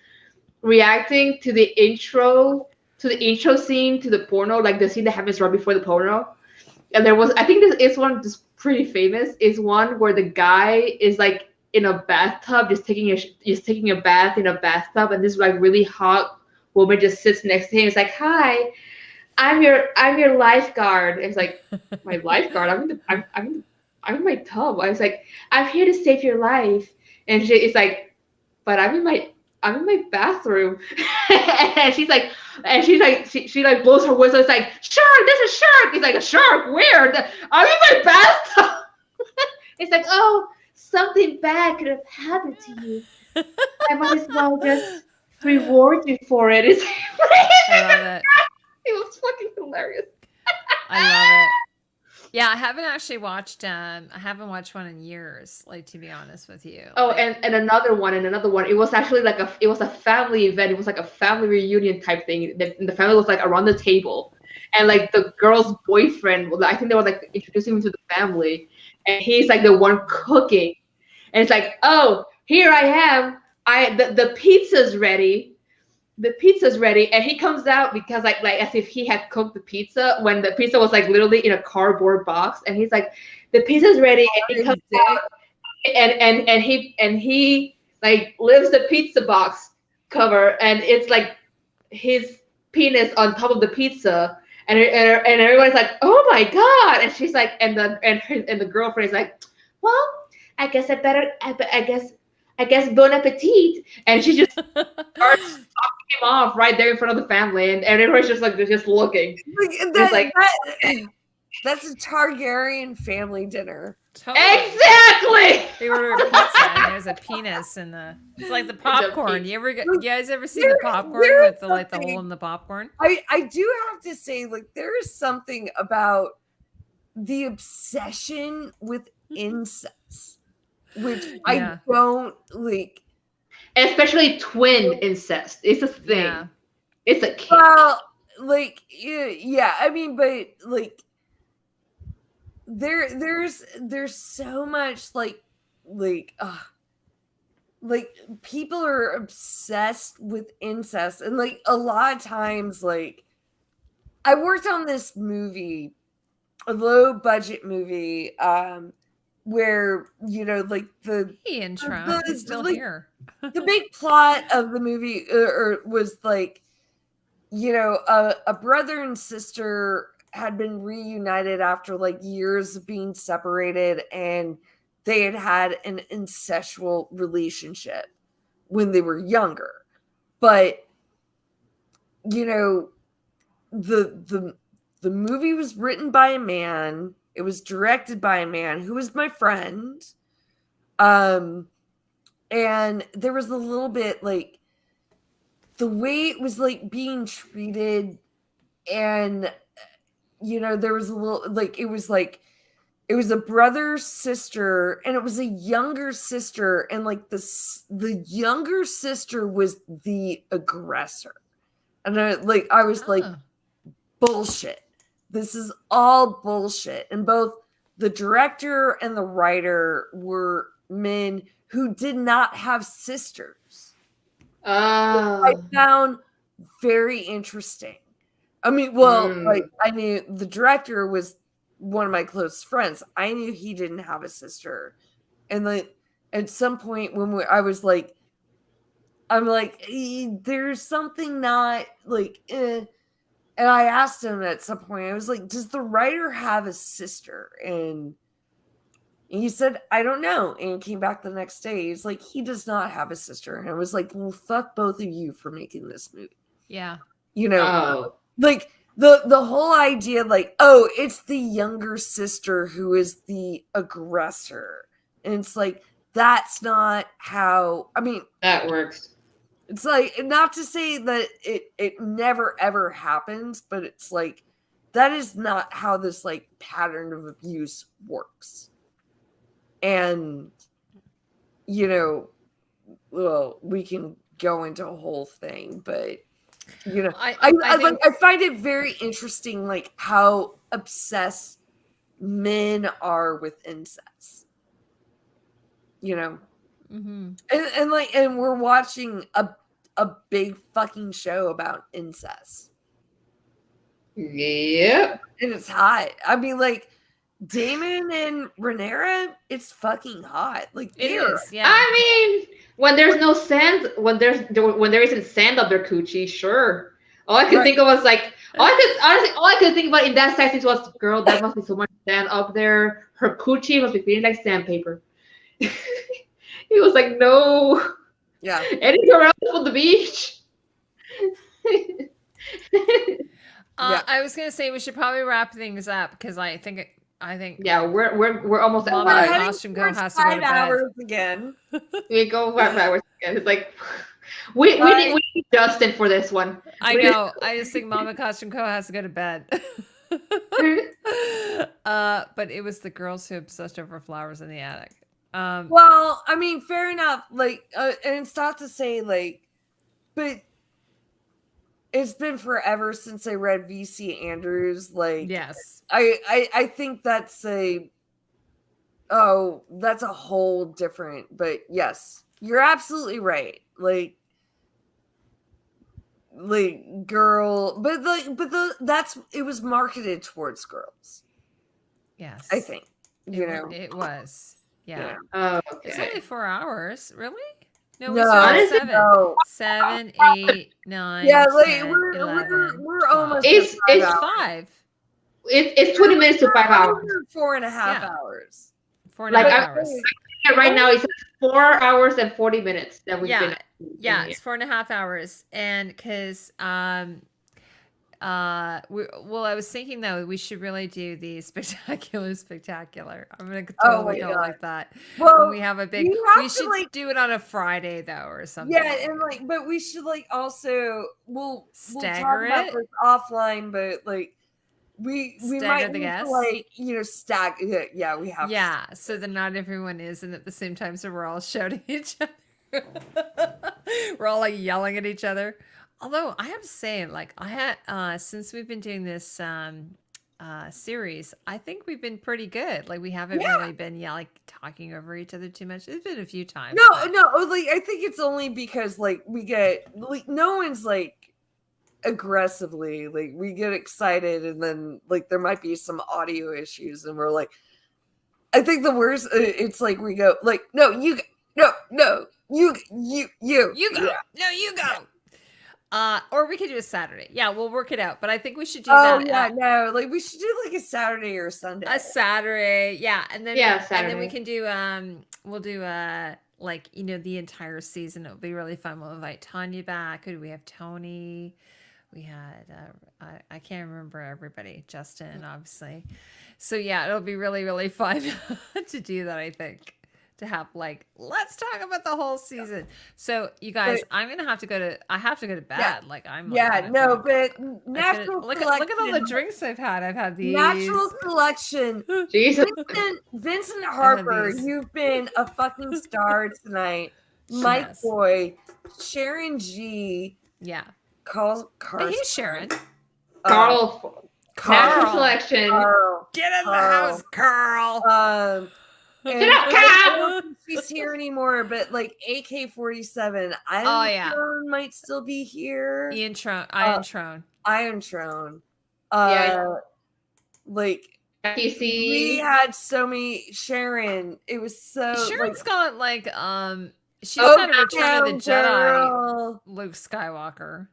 reacting to the intro scene to the porno, like the scene that happens right before the porno. And there was, I think this is one that's pretty famous, is one where the guy is like in a bathtub, just taking a bath in a bathtub, and this like really hot woman just sits next to him. It's like, "Hi, I'm your lifeguard." And it's like, "My lifeguard? I'm in my tub." I was like, "I'm here to save your life." And it's like, "But I'm in my bathroom." and she like blows her whistle. It's like, "Shark, there's a shark." It's like, "A shark? Where? I'm in my bathtub." It's like, "Oh, something bad could have happened to you. I might as well just reward you for it." It's I love it. It was fucking hilarious. I love it. Yeah, I haven't actually watched. I haven't watched one in years. Like, to be honest with you. Oh, and another one. It was actually like it was a family event. It was like a family reunion type thing. The family was like around the table, and like the girl's boyfriend. I think they were like introducing him to the family, and he's like the one cooking, and it's like, "Oh, here I am. The pizza's ready." The pizza's ready, and he comes out because like as if he had cooked the pizza when the pizza was like literally in a cardboard box, and he's like, "The pizza's ready," and he comes out and he like lifts the pizza box cover, and it's like his penis on top of the pizza, and everybody's like, "Oh my God!" And she's like, and the girlfriend is like, "Well, I guess bon appetit," and she just starts talking him off right there in front of the family, and everybody's just like just looking. That's a Targaryen family dinner. Totally. Exactly. They order a pizza, and there's a penis in the. It's like the popcorn. You guys ever see the popcorn with the hole in the popcorn? I do have to say, like, there is something about the obsession with incest, which I don't like. Especially twin incest. It's a thing. Yeah. It's a kink. Well, like, yeah. I mean, but like, there's so much like people are obsessed with incest, and like a lot of times, like, I worked on this movie, a low budget movie, where like the intro is still here. The big plot of the movie was like, a brother and sister had been reunited after like years of being separated, and they had an incestual relationship when they were younger. But the movie was written by a man. It was directed by a man who was my friend. And there was a little bit like the way it was like being treated, and there was a little like it was a brother sister, and it was a younger sister, and like the younger sister was the aggressor, and I was like, bullshit. This is all bullshit. And both the director and the writer were men who did not have sisters. I found very interesting. I mean, well, like I knew the director was one of my close friends. I knew he didn't have a sister, and like at some point when I was like, I'm like, there's something not like, and I asked him at some point. I was like, does the writer have a sister? And he said, I don't know. And he came back the next day. He's like, he does not have a sister. And I was like, well, fuck both of you for making this movie. Yeah. You know, like the whole idea, like, oh, it's the younger sister who is the aggressor. And it's like, that's not how, I mean, that works. It's like, not to say that it never ever happens, but it's like, that is not how this like pattern of abuse works. And, you know, well, we can go into a whole thing, but, you know, I find it very interesting, like, how obsessed men are with incest. You know? Mm-hmm. And we're watching a big fucking show about incest. Yep. And it's hot. I mean, like, Damon and Rhaenyra, it's fucking hot. Like, it is, yeah. I mean, when there's no sand, when there isn't sand up their coochie, sure. All I could think of was like, all I could think about in that section was, girl, that must be so much sand up there. Her coochie must be feeling like sandpaper. He was like, no. Yeah. Anywhere else on the beach. I was gonna say we should probably wrap things up because I think yeah, we're almost at Mama Costume Co has to go to 5 hours again. We go 5 hours again. It's like we need Justin for this one. I know. I just think Mama Costume Co has to go to bed. But it was the girls who obsessed over flowers in the attic. Well, I mean, fair enough. Like, and it's not to say like, but it's been forever since I read VC Andrews. Like, yes, I think that's that's a whole different. But yes, you're absolutely right. Like girl, but it was marketed towards girls. Yes, I think it was. Yeah. Okay. It's only 4 hours. Really? No, No, we started 7. no. 7, 8, 9. Yeah, 10, like 11, we're 12. almost. It's 5. It's 20 minutes to 5 hours. 4.5 hours. 4.5 hours. Right now it's 4 hours and 40 minutes that we've been. Yeah, it's 4.5 hours, and because I was thinking though we should really do the spectacular. I'm gonna totally go like that. Well, when we have a big. We should do it on a Friday though, or something. Yeah, and but we should also we'll stagger talk about this offline, but like we might the guests, stagger. Yeah, we have. Yeah, so that not everyone is, and at the same time, so we're all shouting at each other. We're all like yelling at each other. Although I have to say, like I had since we've been doing this series, I think we've been pretty good. Like we haven't really been talking over each other too much. It's been a few times. No, like I think it's only because like we get like no one's like aggressively like we get excited and then like there might be some audio issues and we're like, I think the worst it's like we go like no you go no you go no you go. Or we could do a Saturday. Yeah, we'll work it out. But I think we should do that. Yeah, no, like we should do like a Saturday or Sunday. A Saturday, yeah, and then Saturday. And then we can do we'll do like the entire season. It'll be really fun. We'll invite Tanya back. Who do we have? Tony. We had I can't remember everybody. Justin, obviously. So yeah, it'll be really really fun to do that. I think. To have let's talk about the whole season. So you guys, I have to go to bed. Yeah. Like I'm but natural look at all the drinks I've had. I've had these natural collection. Jesus. Vincent Harper, you've been a fucking star tonight. Mike Boy, Sharon G. Yeah. Carl. Hey, Sharon. Carl. Natural selection. Get in the house, Carl. And Shut up, I Kat! don't think she's here anymore, but like AK-47, might still be here. Iron Throne. Iron Throne. Like we had so many Sharon. It was so Sharon's got like she's Oh, got a Return of the Jedi girl. Luke Skywalker.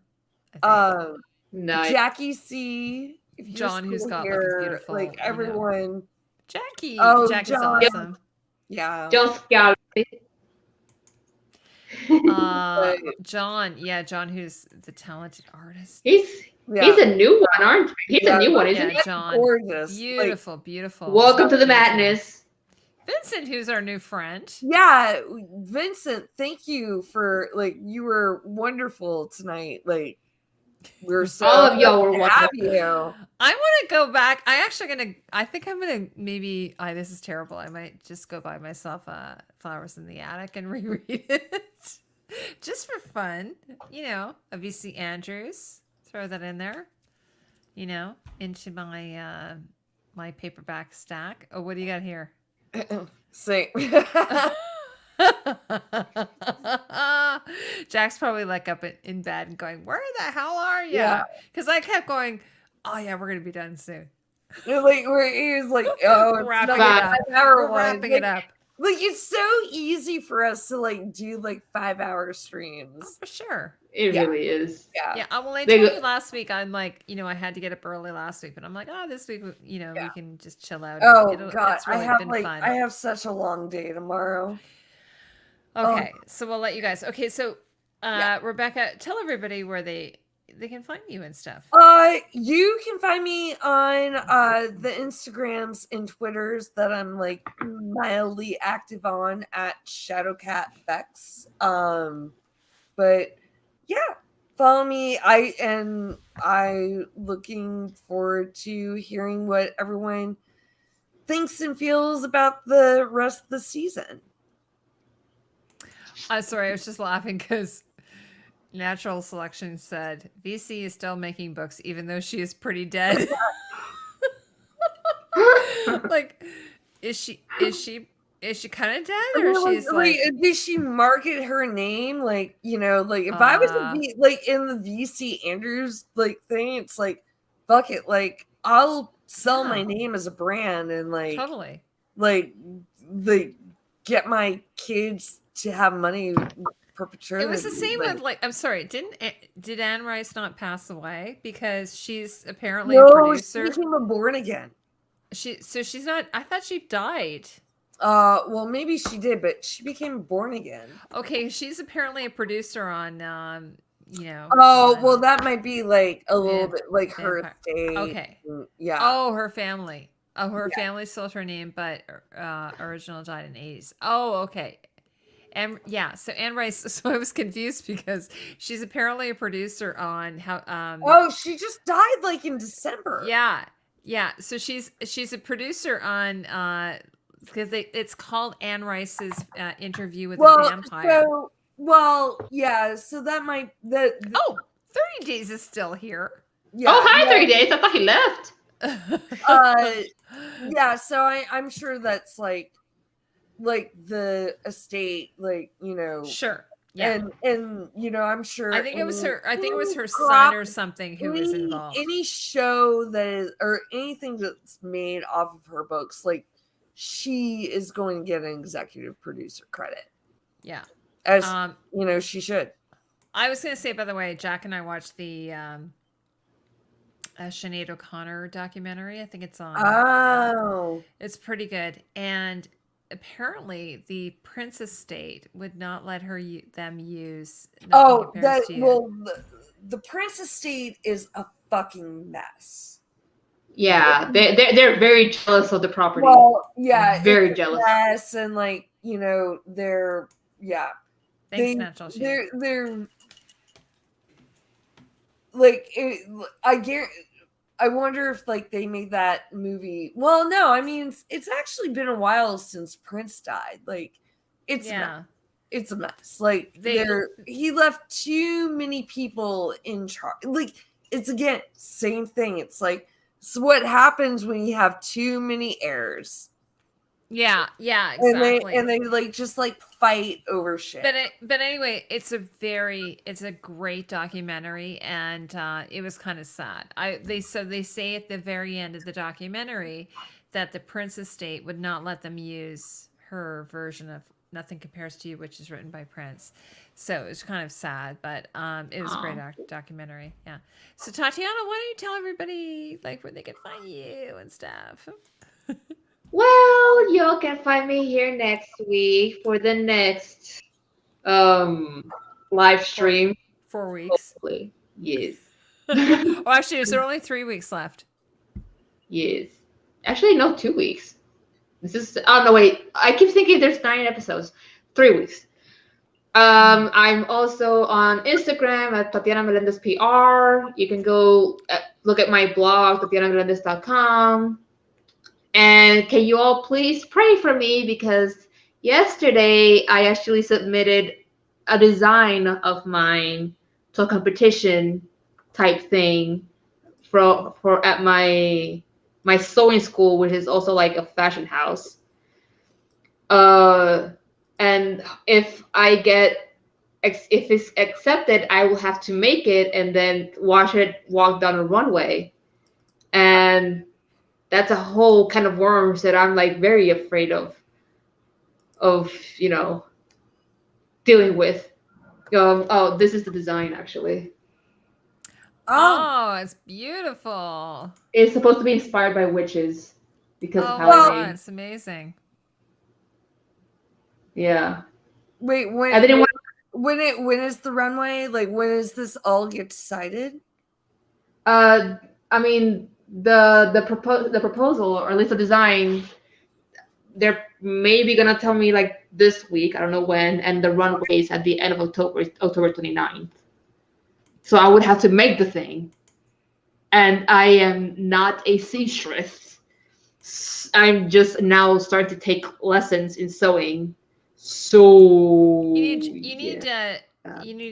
I think. Nice. Jackie C. If you're John, who's still got here, like a beautiful, like everyone. Jackie. Oh, Jackie's John. awesome. Yeah. John Scally. John, John, who's the talented artist. He's a new one, aren't you? He's a new one, isn't he? John. Gorgeous. Beautiful, beautiful. Welcome to the beautiful. madness. Vincent, who's our new friend. Yeah, Vincent, thank you for you were wonderful tonight. Like we're so all of y'all were happy wonderful. you. I want to go back. I think I'm gonna maybe. This is terrible. I might just go buy myself Flowers in the Attic and reread it, just for fun. A VC Andrews. Throw that in there. Into my my paperback stack. Oh, what do you got here? Same. Jack's probably like up in bed and going, "Where the hell are you?" Yeah. Because I kept going, "Oh yeah, we're gonna be done soon." He was like, "Oh, it's Wrapping not it like up. 5 hour We're one." wrapping it up. Like it's so easy for us to do 5-hour streams. For sure. It really is. Yeah. Well, I told you last week. I'm like, I had to get up early last week, but I'm like, this week, we can just chill out. Oh God, it's really been fun. I have such a long day tomorrow. Okay, so we'll let you guys. Okay, so Rebecca, tell everybody where they can find you and stuff. You can find me on the Instagrams and Twitters that I'm mildly active on at Shadowcat Becks. But yeah, follow me. I looking forward to hearing what everyone thinks and feels about the rest of the season. Sorry, I was just laughing because Natural Selection said VC is still making books even though she is pretty dead. Is she kind of dead, or she's did she market her name if I was in the VC Andrews thing, it's fuck it, I'll sell my name as a brand and totally get my kids to have money perpetuity. It was the same with I'm sorry, did Anne Rice not pass away because she's apparently a producer? She became a born again. She's not. I thought she died. Well, maybe she did, but she became born again. Okay, she's apparently a producer on Oh, well, that might be a little bit her estate. Okay. Yeah. Oh, her family. Oh, her family sold her name, but original died in the 80s. Oh, okay. And so Anne Rice. So I was confused because she's apparently a producer on how. Oh, she just died in December. Yeah. So she's a producer on because it's called Anne Rice's interview with the vampire. So that might 30 Days is still here. Yeah. Oh, hi, 30 Days. I thought he left. Yeah. So I'm sure that's the estate, Sure. Yeah. And I'm sure I think it was her son or something who was involved. Any show that is or anything that's made off of her books, she is going to get an executive producer credit. Yeah. As she should. I was gonna say, by the way, Jack and I watched the Sinead O'Connor documentary. I think it's on. Oh. It's pretty good. And apparently the Prince estate would not let them use. The Prince estate is a fucking mess. Yeah, they're very jealous of the property. Well, yeah, very jealous. Mess and they're Thanks, Natural. They're I wonder if they made that movie. Well, no, I mean it's actually been a while since Prince died. It's a mess. He left too many people in charge. It's again same thing. It's so what happens when you have too many heirs? Yeah, exactly. And they like just like fight over shit. But anyway, it's a great documentary, and it was kind of sad. They say at the very end of the documentary that the Prince estate would not let them use her version of Nothing Compares to You, which is written by Prince. So it was kind of sad, but it was a great documentary. Yeah. So Tatiana, why don't you tell everybody like where they can find you and stuff? Well, y'all can find me here next week for the next live stream. 4 weeks. Hopefully. Yes. Oh, actually, is there only 3 weeks left? Yes. Actually, no, 2 weeks. This is no wait. I keep thinking there's 9 episodes. 3 weeks. I'm also on Instagram at Tatiana Melendez PR. You can go look at my blog, tatianamelendez.com. And can you all please pray for me, because yesterday I actually submitted a design of mine to a competition type thing for at my sewing school, which is also like a fashion house. And if it's accepted, I will have to make it and then watch it walk down a runway. And that's a whole kind of worms that I'm like very afraid of dealing with. Oh, this is the design actually. Oh, it's beautiful. It's supposed to be inspired by witches because of how wow, it's amazing. Yeah. Wait, I didn't want. When is the runway? Like, when does this all get decided? I mean, the proposal, or at least the design, they're maybe gonna tell me like this week. I don't know when, and the runway is at the end of October 29th. So I would have to make the thing, and I am not a seamstress. I'm just now starting to take lessons in sewing. So you need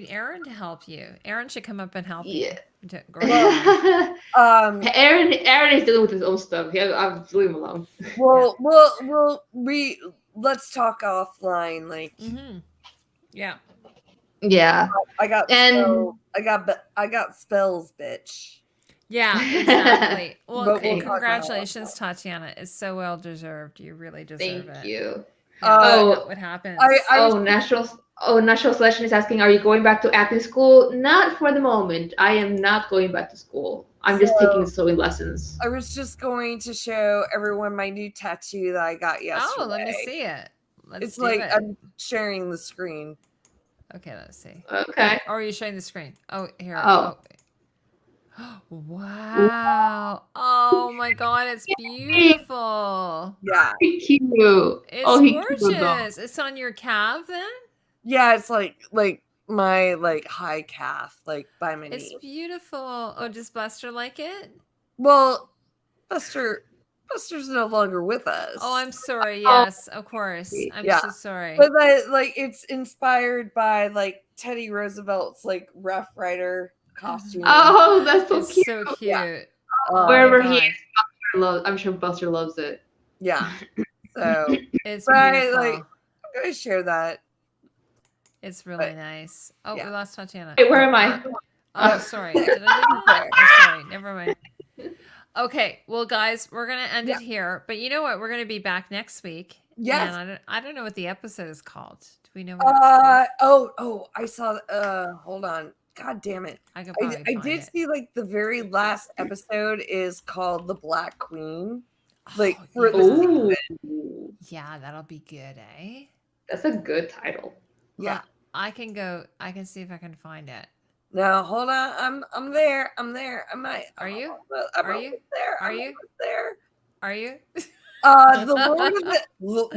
Aaron to help you. Aaron should come up and help you. Aaron is dealing with his own stuff. I'm leave him alone. Well, let's talk offline. Like, yeah. I got spells, bitch. Yeah, exactly. Well, congratulations, Tatiana. It's so well deserved. You really deserve it. Thank you. What happened? Natural Selection is asking, are you going back to acting school? Not for the moment. I am not going back to school. I'm just taking sewing lessons. I was just going to show everyone my new tattoo that I got yesterday. Oh, let me see it. It's like I'm sharing the screen. Okay, let's see. Okay. Or are you showing the screen? Oh, here. Oh. Wow. Oh my god, it's beautiful. Yeah. Cute. It's gorgeous. It's on your calf then? Yeah, it's like my high calf, like by my knee. It's beautiful. Oh, does Buster like it? Well, Buster's no longer with us. Oh, I'm sorry. Yes, of course. I'm so sorry. But it's inspired by like Teddy Roosevelt's like Rough Rider costume. Oh, that's so cute. So cute. Yeah. Wherever he is, I'm sure Buster loves it. Yeah. So it's beautiful. I'm gonna share that. It's really nice. Oh, we lost Tatiana. Wait, where am I? Oh, sorry. Did I do that? Oh, sorry. Never mind. Okay. Well, guys, we're going to end it here. But you know what? We're going to be back next week. Yes. And I don't know what the episode is called. Do we know what I saw hold on. God damn it. I did see like the very last episode is called The Black Queen. Like for the season. Yeah, that'll be good, eh? That's a good title. Yeah. I can see if I can find it. No, hold on. I'm there. Are you? Are you there? Are you there? Are you? The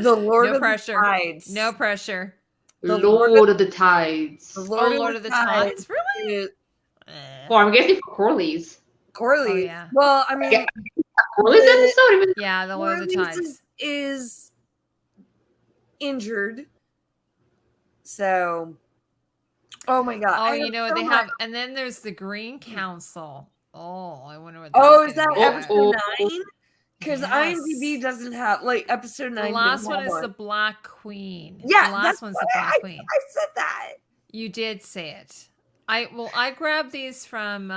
Lord of the Tides. No pressure. The Lord of the Tides. The Lord of the Tides. Really? Well, I'm guessing for Corley's. Oh, yeah. Well, I mean, Corley's episode. Yeah, the Lord of the Tides is injured. So, oh my god! Oh, you know what they have, and then there's the Green Council. Oh, I wonder what. Oh, is that episode 9? because Yes. IMDb doesn't have like episode 9. The last didn't one have is the Black Queen. Yeah, the last that's one's what the Black Queen. I said that. You did say it. I grabbed these from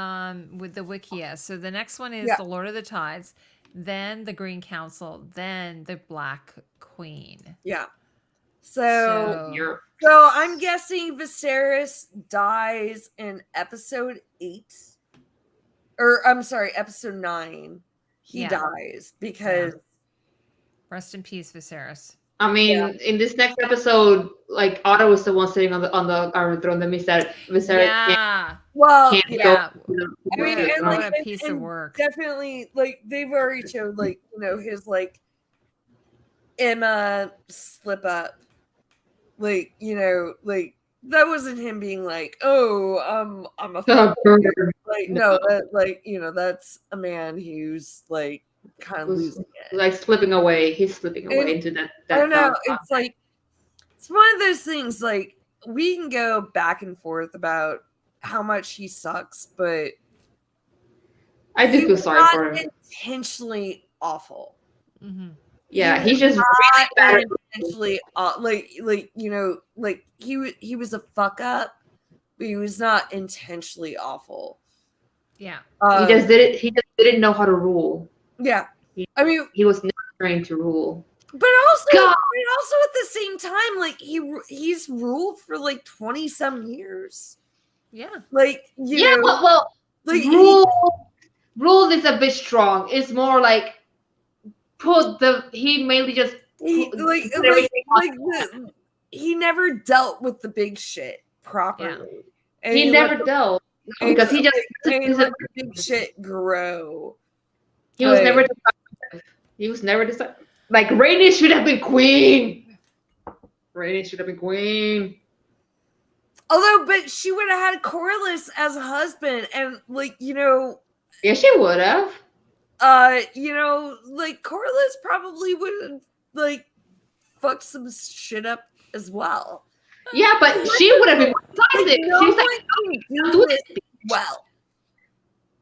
with the Wikia. So the next one is Yeah. the Lord of the Tides, then the Green Council, then the Black Queen. Yeah. So You're I'm guessing Viserys dies in episode 8. Or I'm sorry, episode 9. He Yeah. dies because Rest in peace, Viserys. I mean, in this next episode, like Otto was the one sitting on the Iron Throne. That means that Viserys Yeah. well, can't Yeah. go. I mean, What and, a like, piece of and work. definitely, like they've already showed, like, you know, his like Emma slip up, like, you know, like that wasn't him being like, oh, I'm a fucker. Like, no, that, like, you know, that's a man who's like kind of losing it, like slipping away. He's slipping away And into that. I don't know. dark It's path. like it's one of those things. Like we can go back and forth about how much he sucks, but I do he feel was sorry not for him. intentionally awful. Mm-hmm. Yeah, He he's just really bad. Intentionally, like you know, like he was a fuck up, but he was not intentionally awful. Yeah. He just did it. He just didn't know how to rule. Yeah, I mean, He was never trained to rule. but also God. at the same time, like he's ruled for like 20 some years. Yeah. Like Yeah, know, well, like rule is a bit strong. It's more like he mainly just he never dealt with the big shit properly. And he never dealt because he just let the big shit grow. he was never decisive. He was never decisive. Like Rhaenys should have been queen. Rhaenys should have been queen. Although, but she would have had Corlys as a husband, and like, you know, Yeah, she would have. you know, like Corlys probably would have like fucked some shit up as well. Yeah, but she would have been decisive. No She was one like, can do this well.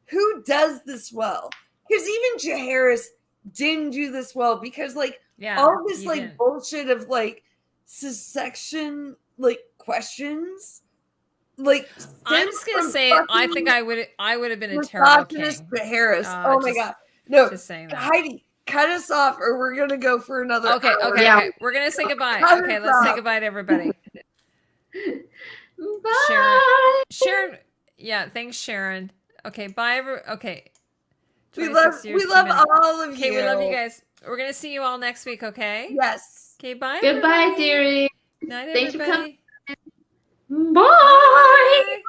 Who does this well? Because even Jaehaerys didn't do this well because like Yeah. all this you like didn't. bullshit of like secession like questions. Like I'm just gonna from say fucking I think I would have been a terrible king. misogynist Jaehaerys. Uh, Oh my just- god. No, Just saying that. Heidi, cut us off or we're gonna go for another Okay, hour. okay, Yeah. okay. We're gonna say goodbye. Cut Okay, us let's say off. goodbye to everybody. bye. Sharon, yeah, thanks, Sharon. Okay, bye. Okay. We 26 years, 2 minutes. all of you. Okay, we love you guys. We're gonna see you all next week. Okay. Yes. Okay. Bye. Goodbye, everybody. dearie. Night, Thanks for everybody. coming. Bye. Bye.